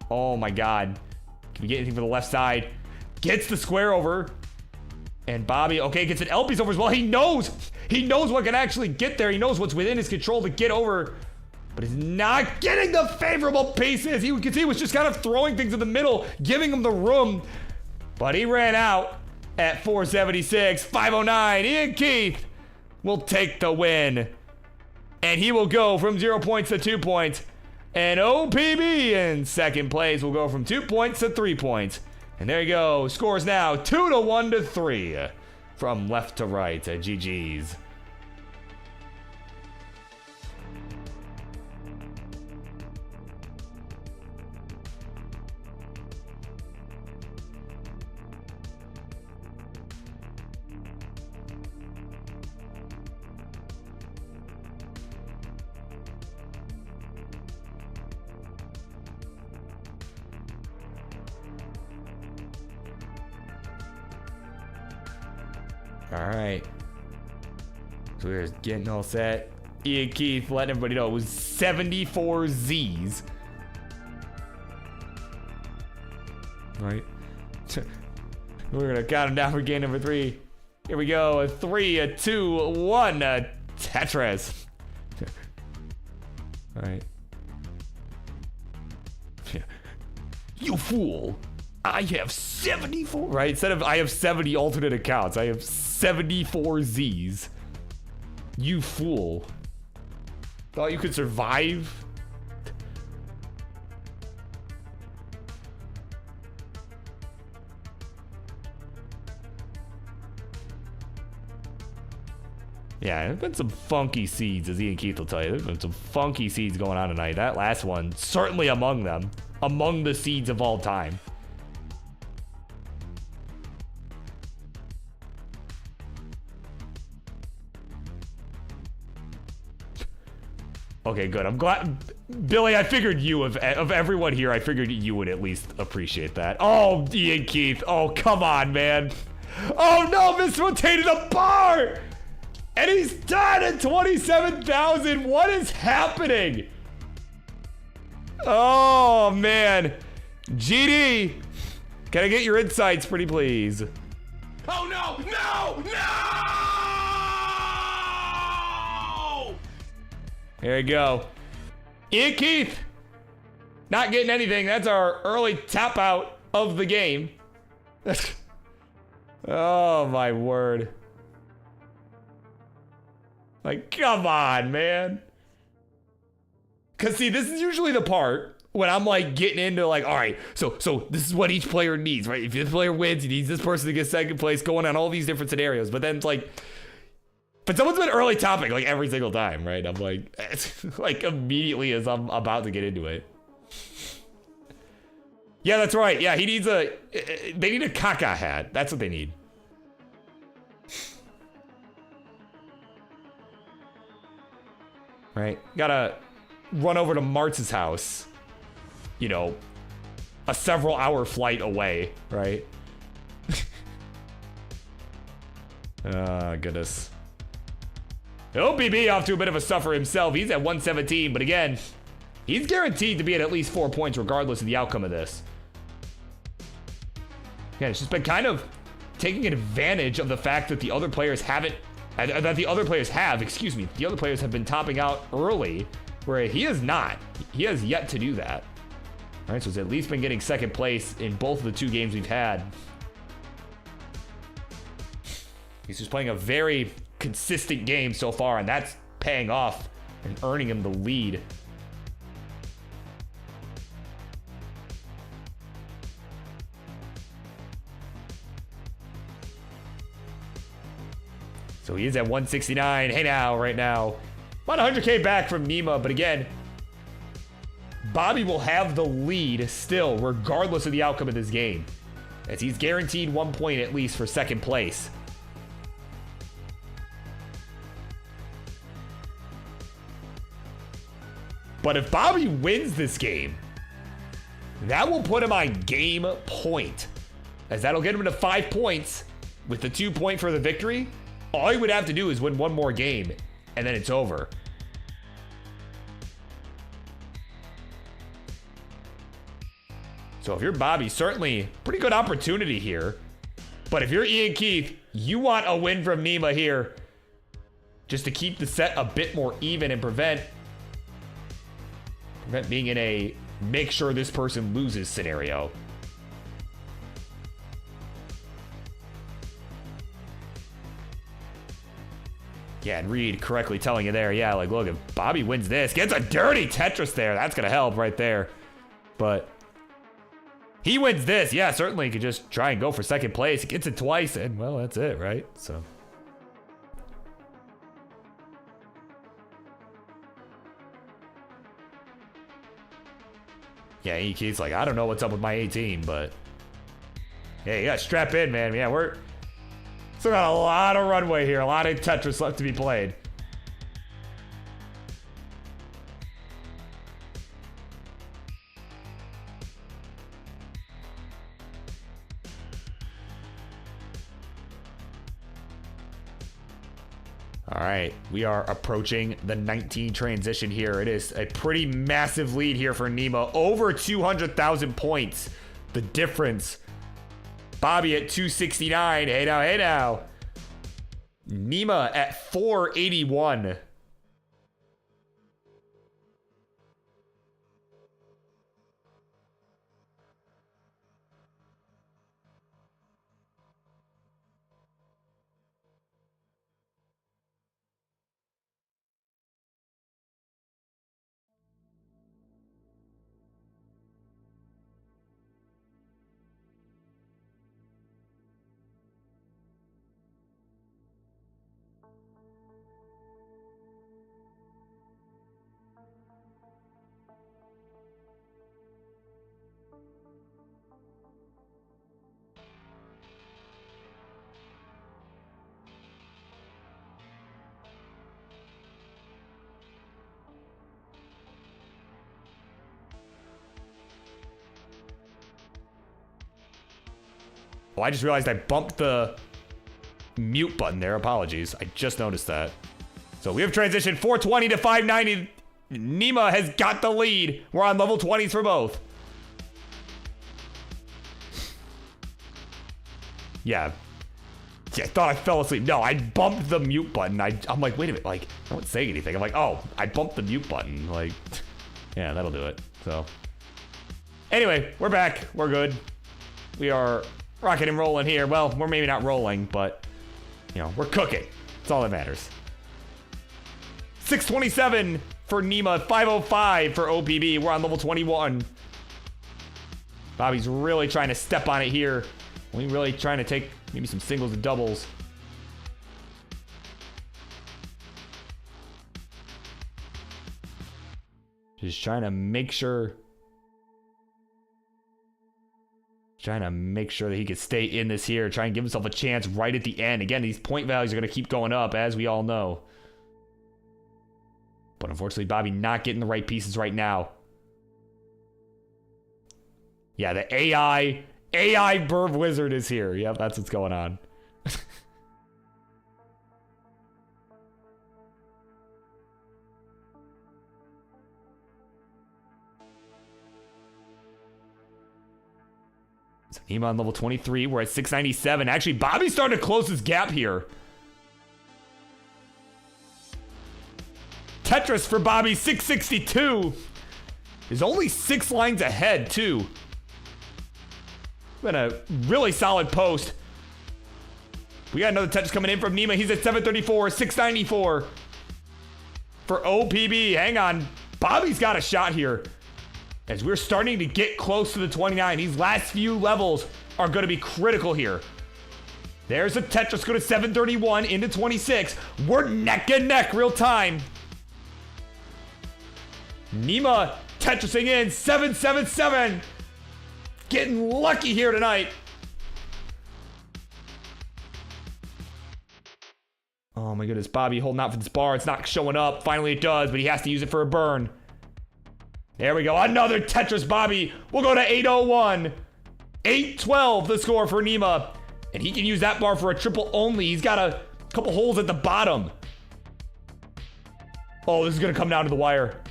Oh my god. Can we get anything for the left side? Gets the square over. And Bobby, okay, gets an L piece over as well. He knows what can actually get there. He knows what's within his control to get over, but he's not getting the favorable pieces. You can see he was just kind of throwing things in the middle, giving him the room, but he ran out at 476. 509, Ian Keith will take the win. And he will go from 0 points to 2 points. And OPB in second place will go from 2 points to 3 points. And there you go. Scores now 2-1 to 3. From left to right. GG's. All right. So we're getting all set. Ian Keith letting everybody know it was 74 Z's. All right. We're gonna count him down for game number 3. Here we go. A 3, a 2, 1. Tetris. All right. You fool. I have 74. Right? Instead of I have 70 alternate accounts, I have 74 Z's. You fool. Thought you could survive? Yeah, there's been some funky seeds, as Ian Keith will tell you. There's been some funky seeds going on tonight. That last one, certainly among them. Among the seeds of all time. Okay, good. I'm glad. Billy, I figured you, of everyone here, I figured you would at least appreciate that. Oh, Ian Keith. Oh, come on, man. Oh, no, misrotated a bar! And he's done at 27,000. What is happening? Oh, man. GD, can I get your insights, pretty please? Oh, no, no, no! Here we go. Ian Keith, not getting anything. That's our early tap out of the game. Oh, my word. Like, come on, man. Cause see, this is usually the part when I'm like getting into like, all right, so this is what each player needs, right? If this player wins, he needs this person to get second place, going on all these different scenarios. But then it's like, but someone's been early topic like every single time, right? I'm like, it's like immediately as I'm about to get into it. Yeah, that's right. Yeah, he needs they need a caca hat. That's what they need. Right? Gotta run over to Martz's house. You know, a several hour flight away, right? Oh, goodness. OPB off to a bit of a suffer himself. He's at 117, but again, he's guaranteed to be at least 4 points regardless of the outcome of this. Yeah, it's just been kind of taking advantage of the fact that the other players haven't the other players have been topping out early, where he is not. He has yet to do that. All right, so he's at least been getting second place in both of the 2 games we've had. He's just playing a very consistent game so far, and that's paying off and earning him the lead. So he is at 169. Hey now, right now. About 100K back from Nima, but again, Bobby will have the lead still, regardless of the outcome of this game, as he's guaranteed 1 point at least for second place. But if Bobby wins this game, that will put him on game point, as that'll get him to 5 points with the 2 point for the victory. All he would have to do is win one more game, and then it's over. So if you're Bobby, certainly pretty good opportunity here. But if you're Ian Keith, you want a win from Nima here, just to keep the set a bit more even and prevent being in a make sure this person loses scenario. Yeah, and Reed correctly telling you there, yeah, like, look, if Bobby wins this, gets a dirty Tetris there, that's going to help right there. But he wins this, yeah, certainly could just try and go for second place. He gets it twice, and, well, that's it, right? So. Yeah, Keith's like, I don't know what's up with my 18, but yeah, you got to strap in, man. Yeah, we're still got a lot of runway here, a lot of Tetris left to be played. All right, we are approaching the 19 transition here. It is a pretty massive lead here for Nima. Over 200,000 points. The difference. Bobby at 269. Hey now, hey now. Nima at 481. Oh, I just realized I bumped the mute button there. Apologies. I just noticed that. So we have transitioned 420 to 590. Nima has got the lead. We're on level 20s for both. Yeah. I thought I fell asleep. No, I bumped the mute button. I'm like, wait a minute. Like, I wasn't saying anything. I'm like, oh, I bumped the mute button. Like, yeah, that'll do it. So, anyway, we're back. We're good. We are rocking and rolling here. Well, we're maybe not rolling, but, you know, we're cooking. That's all that matters. 627 for Nima, 505 for OPB. We're on level 21. Bobby's really trying to step on it here. We're really trying to take maybe some singles and doubles. Just trying to make sure. Trying to make sure that he could stay in this here. Try and give himself a chance right at the end. Again, these point values are going to keep going up, as we all know. But unfortunately, Bobby not getting the right pieces right now. Yeah, the AI BirbWizard is here. Yep, that's what's going on. So Nima on level 23. We're at 697. Actually, Bobby's starting to close his gap here. Tetris for Bobby, 662. Is only 6 lines ahead, too. Been a really solid post. We got another Tetris coming in from Nima. He's at 734, 694 for OPB. Hang on. Bobby's got a shot here. As we're starting to get close to the 29. These last few levels are going to be critical here. There's a Tetris go to 731 into 26. We're neck and neck real time. Nima Tetrising in 777. Getting lucky here tonight. Oh my goodness, Bobby holding out for this bar. It's not showing up. Finally it does, but he has to use it for a burn. There we go. Another Tetris Bobby. We'll go to 801. 812 the score for Nima. And he can use that bar for a triple only. He's got a couple holes at the bottom. Oh, this is going to come down to the wire.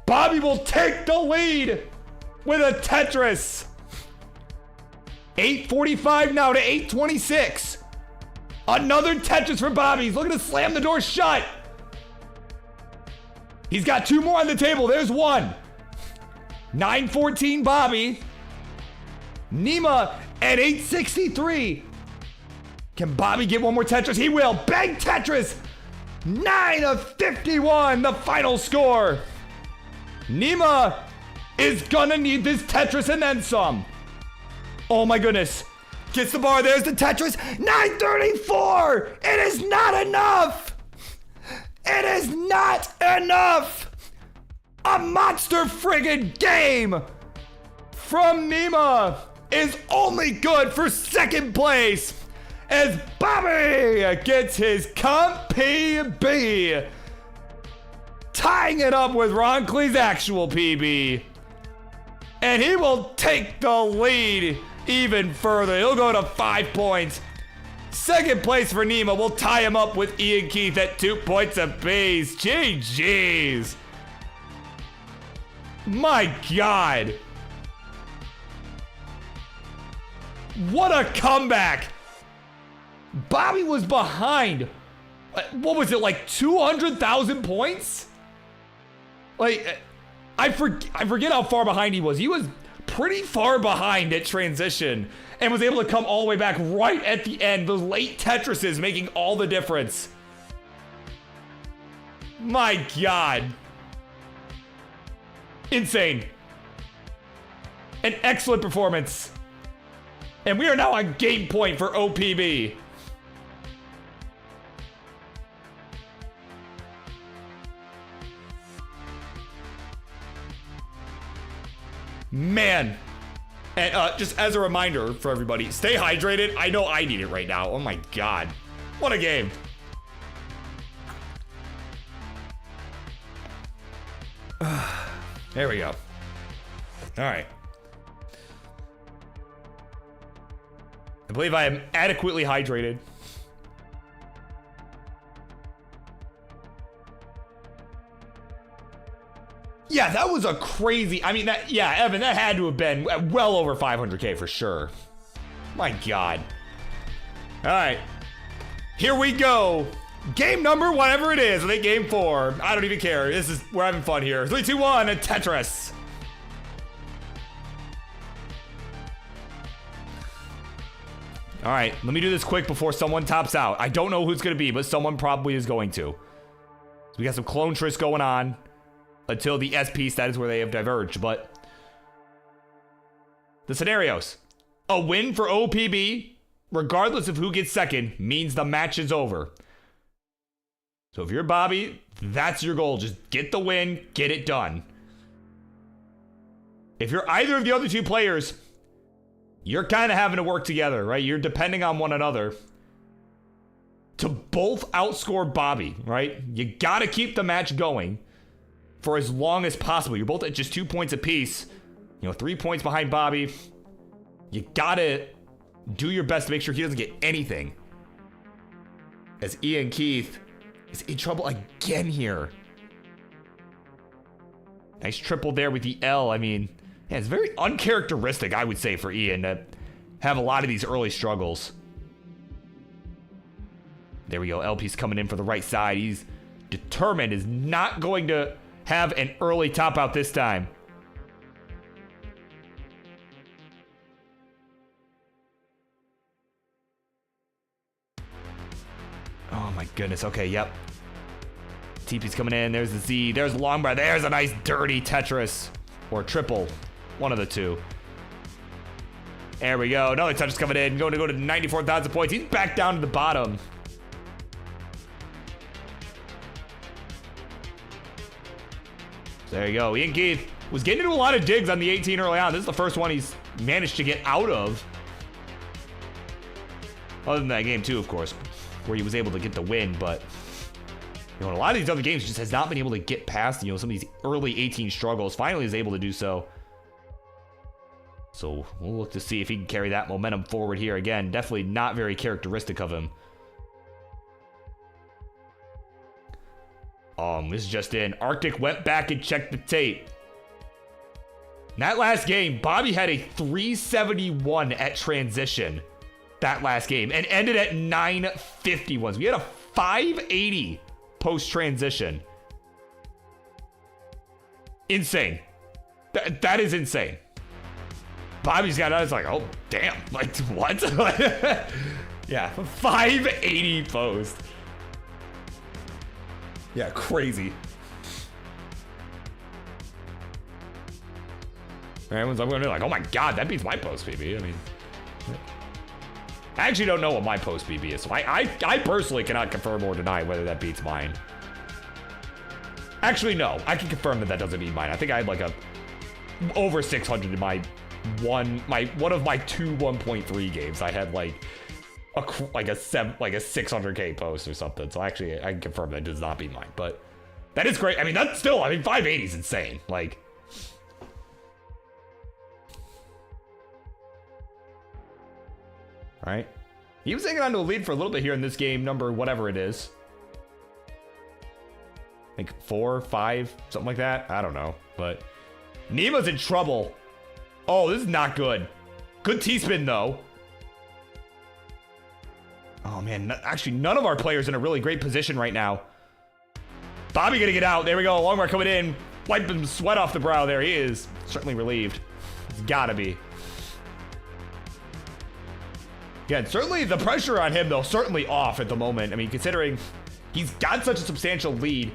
Bobby will take the lead with a Tetris. 845 now to 826. Another Tetris for Bobby. He's looking to slam the door shut. He's got 2 more on the table. There's 1. 914 Bobby. Nima at 863. Can Bobby get 1 more Tetris? He will. Bang Tetris. 9 of 51. The final score. Nima is gonna need this Tetris and then some. Oh my goodness. Gets the bar. There's the Tetris. 934. It is not enough. It is not enough. A monster friggin' game from Nima is only good for 2nd place as Bobby gets his comp PB, tying it up with Ronley's actual PB. And he will take the lead even further. He'll go to 5 points. Second place for Nima. We'll tie him up with Ian Keith at 2 points apiece. GG's. My God. What a comeback. Bobby was behind. What was it, like 200,000 points? Like, I forget how far behind he was. He was pretty far behind at transition and was able to come all the way back right at the end. Those late Tetrises making all the difference. My God. Insane. An excellent performance. And we are now on game point for OPB. Man. And just as a reminder for everybody, stay hydrated. I know I need it right now. Oh my God. What a game. There we go. All right. I believe I am adequately hydrated. Yeah, that was a crazy, I mean, yeah, Evan, that had to have been well over 500K for sure. My God. All right. Here we go. Game number, whatever it is. I think game 4. I don't even care. We're having fun here. 3, 2, 1, and Tetris. All right, let me do this quick before someone tops out. I don't know who it's going to be, but someone probably is going to. So we got some clone tris going on until the SP status where they have diverged, but the scenarios. A win for OPB, regardless of who gets second, means the match is over. So if you're Bobby, that's your goal. Just get the win, get it done. If you're either of the other two players, you're kind of having to work together, right? You're depending on one another to both outscore Bobby, right? You got to keep the match going for as long as possible. You're both at just 2 points apiece. 3 points behind Bobby. You got to do your best to make sure he doesn't get anything. As Ian Keith is in trouble again here. Nice triple there with the L. I mean, yeah, it's very uncharacteristic, I would say, for Ian to have a lot of these early struggles. There we go. LP's coming in for the right side. He's determined, is not going to have an early top out this time. Oh my goodness. Okay, yep. TP's coming in. There's the Z. There's the long bar. There's a nice dirty Tetris. Or triple. One of the two. There we go. Another Tetris coming in. Going to go to 94,000 points. He's back down to the bottom. There you go. Ian Keith was getting into a lot of digs on the 18 early on. This is the first one he's managed to get out of. Other than that game too, of course, where he was able to get the win. But in a lot of these other games, he just has not been able to get past, some of these early 18 struggles. Finally is able to do so. So we'll look to see if he can carry that momentum forward here. Again, definitely not very characteristic of him. This is just in. Arctic went back and checked the tape. In that last game, Bobby had a 371 at transition. That last game. And ended at 951. So we had a 580 post-transition. Insane. That is insane. Bobby's got out. It's like, oh, damn. Like, what? Yeah, 580 post. Yeah, crazy. Everyone's going to be like, oh my God, that beats my post PB. I mean, I actually don't know what my post PB is. So I personally cannot confirm or deny whether that beats mine. Actually, no. I can confirm that doesn't beat mine. I think I had like a over 600 in my one of my two 1.3 games. I had like a 600K post or something. So actually, I can confirm that does not beat mine. But that is great. I mean, that's still, 580 is insane. Like, all right. He was hanging on to a lead for a little bit here in this game, number whatever it is. Like 4, 5, something like that. I don't know. But Nima's in trouble. Oh, this is not good. Good T-spin, though. Oh, man. Actually, none of our players in a really great position right now. Bobby gonna get out. There we go. Longbar coming in. Wiping sweat off the brow. There he is. Certainly relieved. It's gotta be. Again, certainly the pressure on him, though, certainly off at the moment. I mean, considering he's got such a substantial lead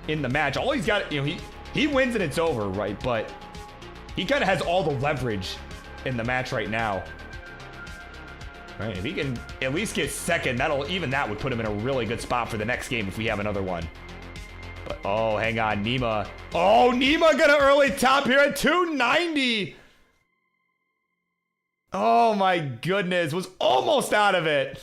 in the match. All he's got, you know, he wins and it's over, right? But he kind of has all the leverage in the match right now. Right, if he can at least get second, even that would put him in a really good spot for the next game if we have another one. But, oh, hang on, Nima. Oh, Nima got an early top here at 290. Oh my goodness, was almost out of it.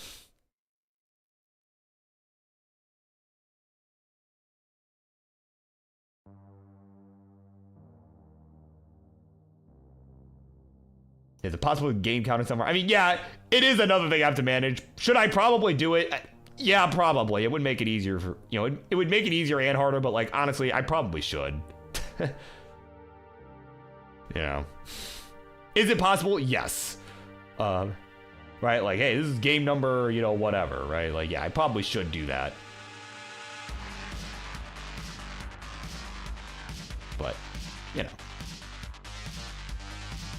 Is it possible game counter somewhere? I mean, yeah, it is another thing I have to manage. Should I probably do it? Yeah, probably. It would make it easier for, you know, it would make it easier and harder, but like, honestly, I probably should. You know. Is it possible? Yes. Right, like, hey, this is game number, you know, whatever, right? Like, yeah, I probably should do that. But, you know.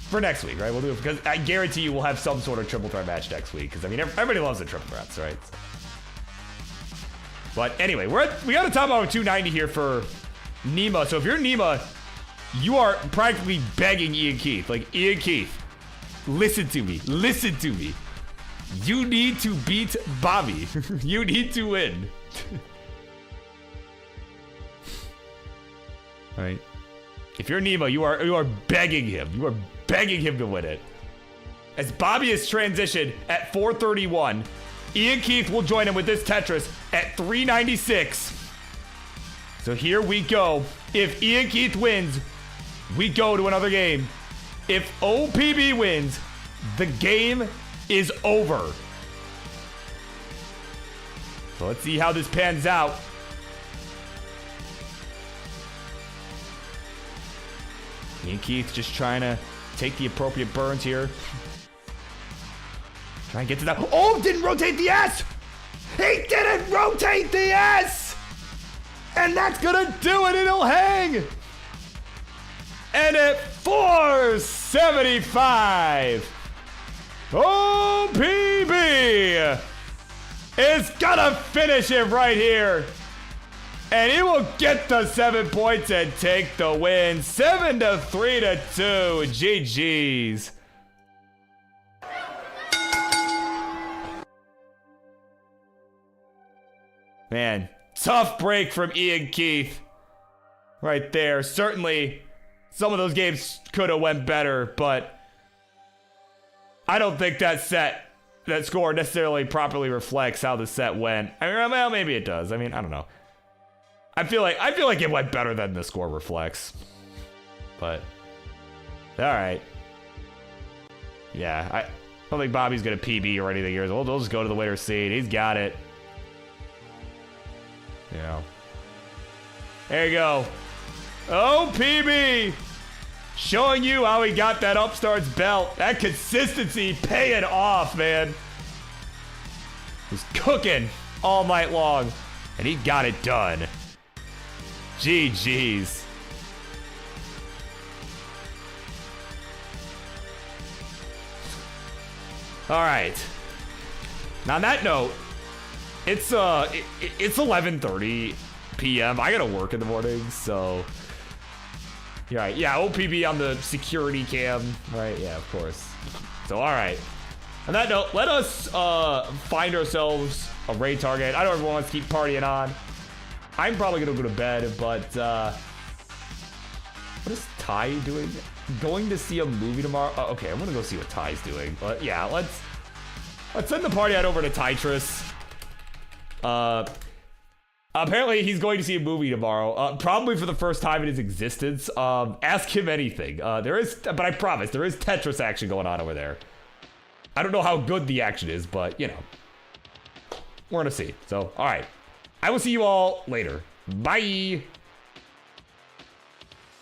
For next week, right? We'll do it because I guarantee you we'll have some sort of triple threat match next week. Because, I mean, everybody loves the triple threats, right? But anyway, we got a top out of 290 here for Nima. So if you're Nima, you are practically begging Ian Keith. Like, Ian Keith, listen to me. Listen to me. You need to beat Bobby. You need to win. Right? If you're Nima, you are begging him. You are begging him to win it. As Bobby is transitioned at 431, Ian Keith will join him with this Tetris at 396. So here we go. If Ian Keith wins, we go to another game. If OPB wins, the game is over. So let's see how this pans out. Ian Keith just trying to take the appropriate burns here. Try and get to that. Oh, didn't rotate the S! He didn't rotate the S! And that's gonna do it, it'll hang! And at 475, OPB is gonna finish it right here. And he will get the 7 points and take the win. 7-3-2. GG's. Man, tough break from Ian Keith. Right there. Certainly, some of those games could have went better, but I don't think that score necessarily properly reflects how the set went. I mean, well, maybe it does. I mean, I don't know. I feel like it went better than the score reflects. But all right. Yeah, I don't think Bobby's gonna PB or anything here. We'll just go to the winner's seat. He's got it. Yeah. There you go. OPB showing you how he got that Upstarts belt. That consistency paying off, man. He's cooking all night long, and he got it done. GG's. All right. Now on that note, it's 11:30 p.m. I gotta work in the morning, so yeah, OPB on the security cam, right? Yeah, of course. So all right. On that note, let us find ourselves a raid target. I know everyone wants to keep partying on. I'm probably gonna go to bed, but what is Ty doing? Going to see a movie tomorrow? Okay, I'm gonna go see what Ty's doing. But yeah, let's send the party out over to Tetris. Apparently he's going to see a movie tomorrow, probably for the first time in his existence. Ask him anything. But I promise there is Tetris action going on over there. I don't know how good the action is, but, you know. We're gonna see. So, all right. I will see you all later. Bye.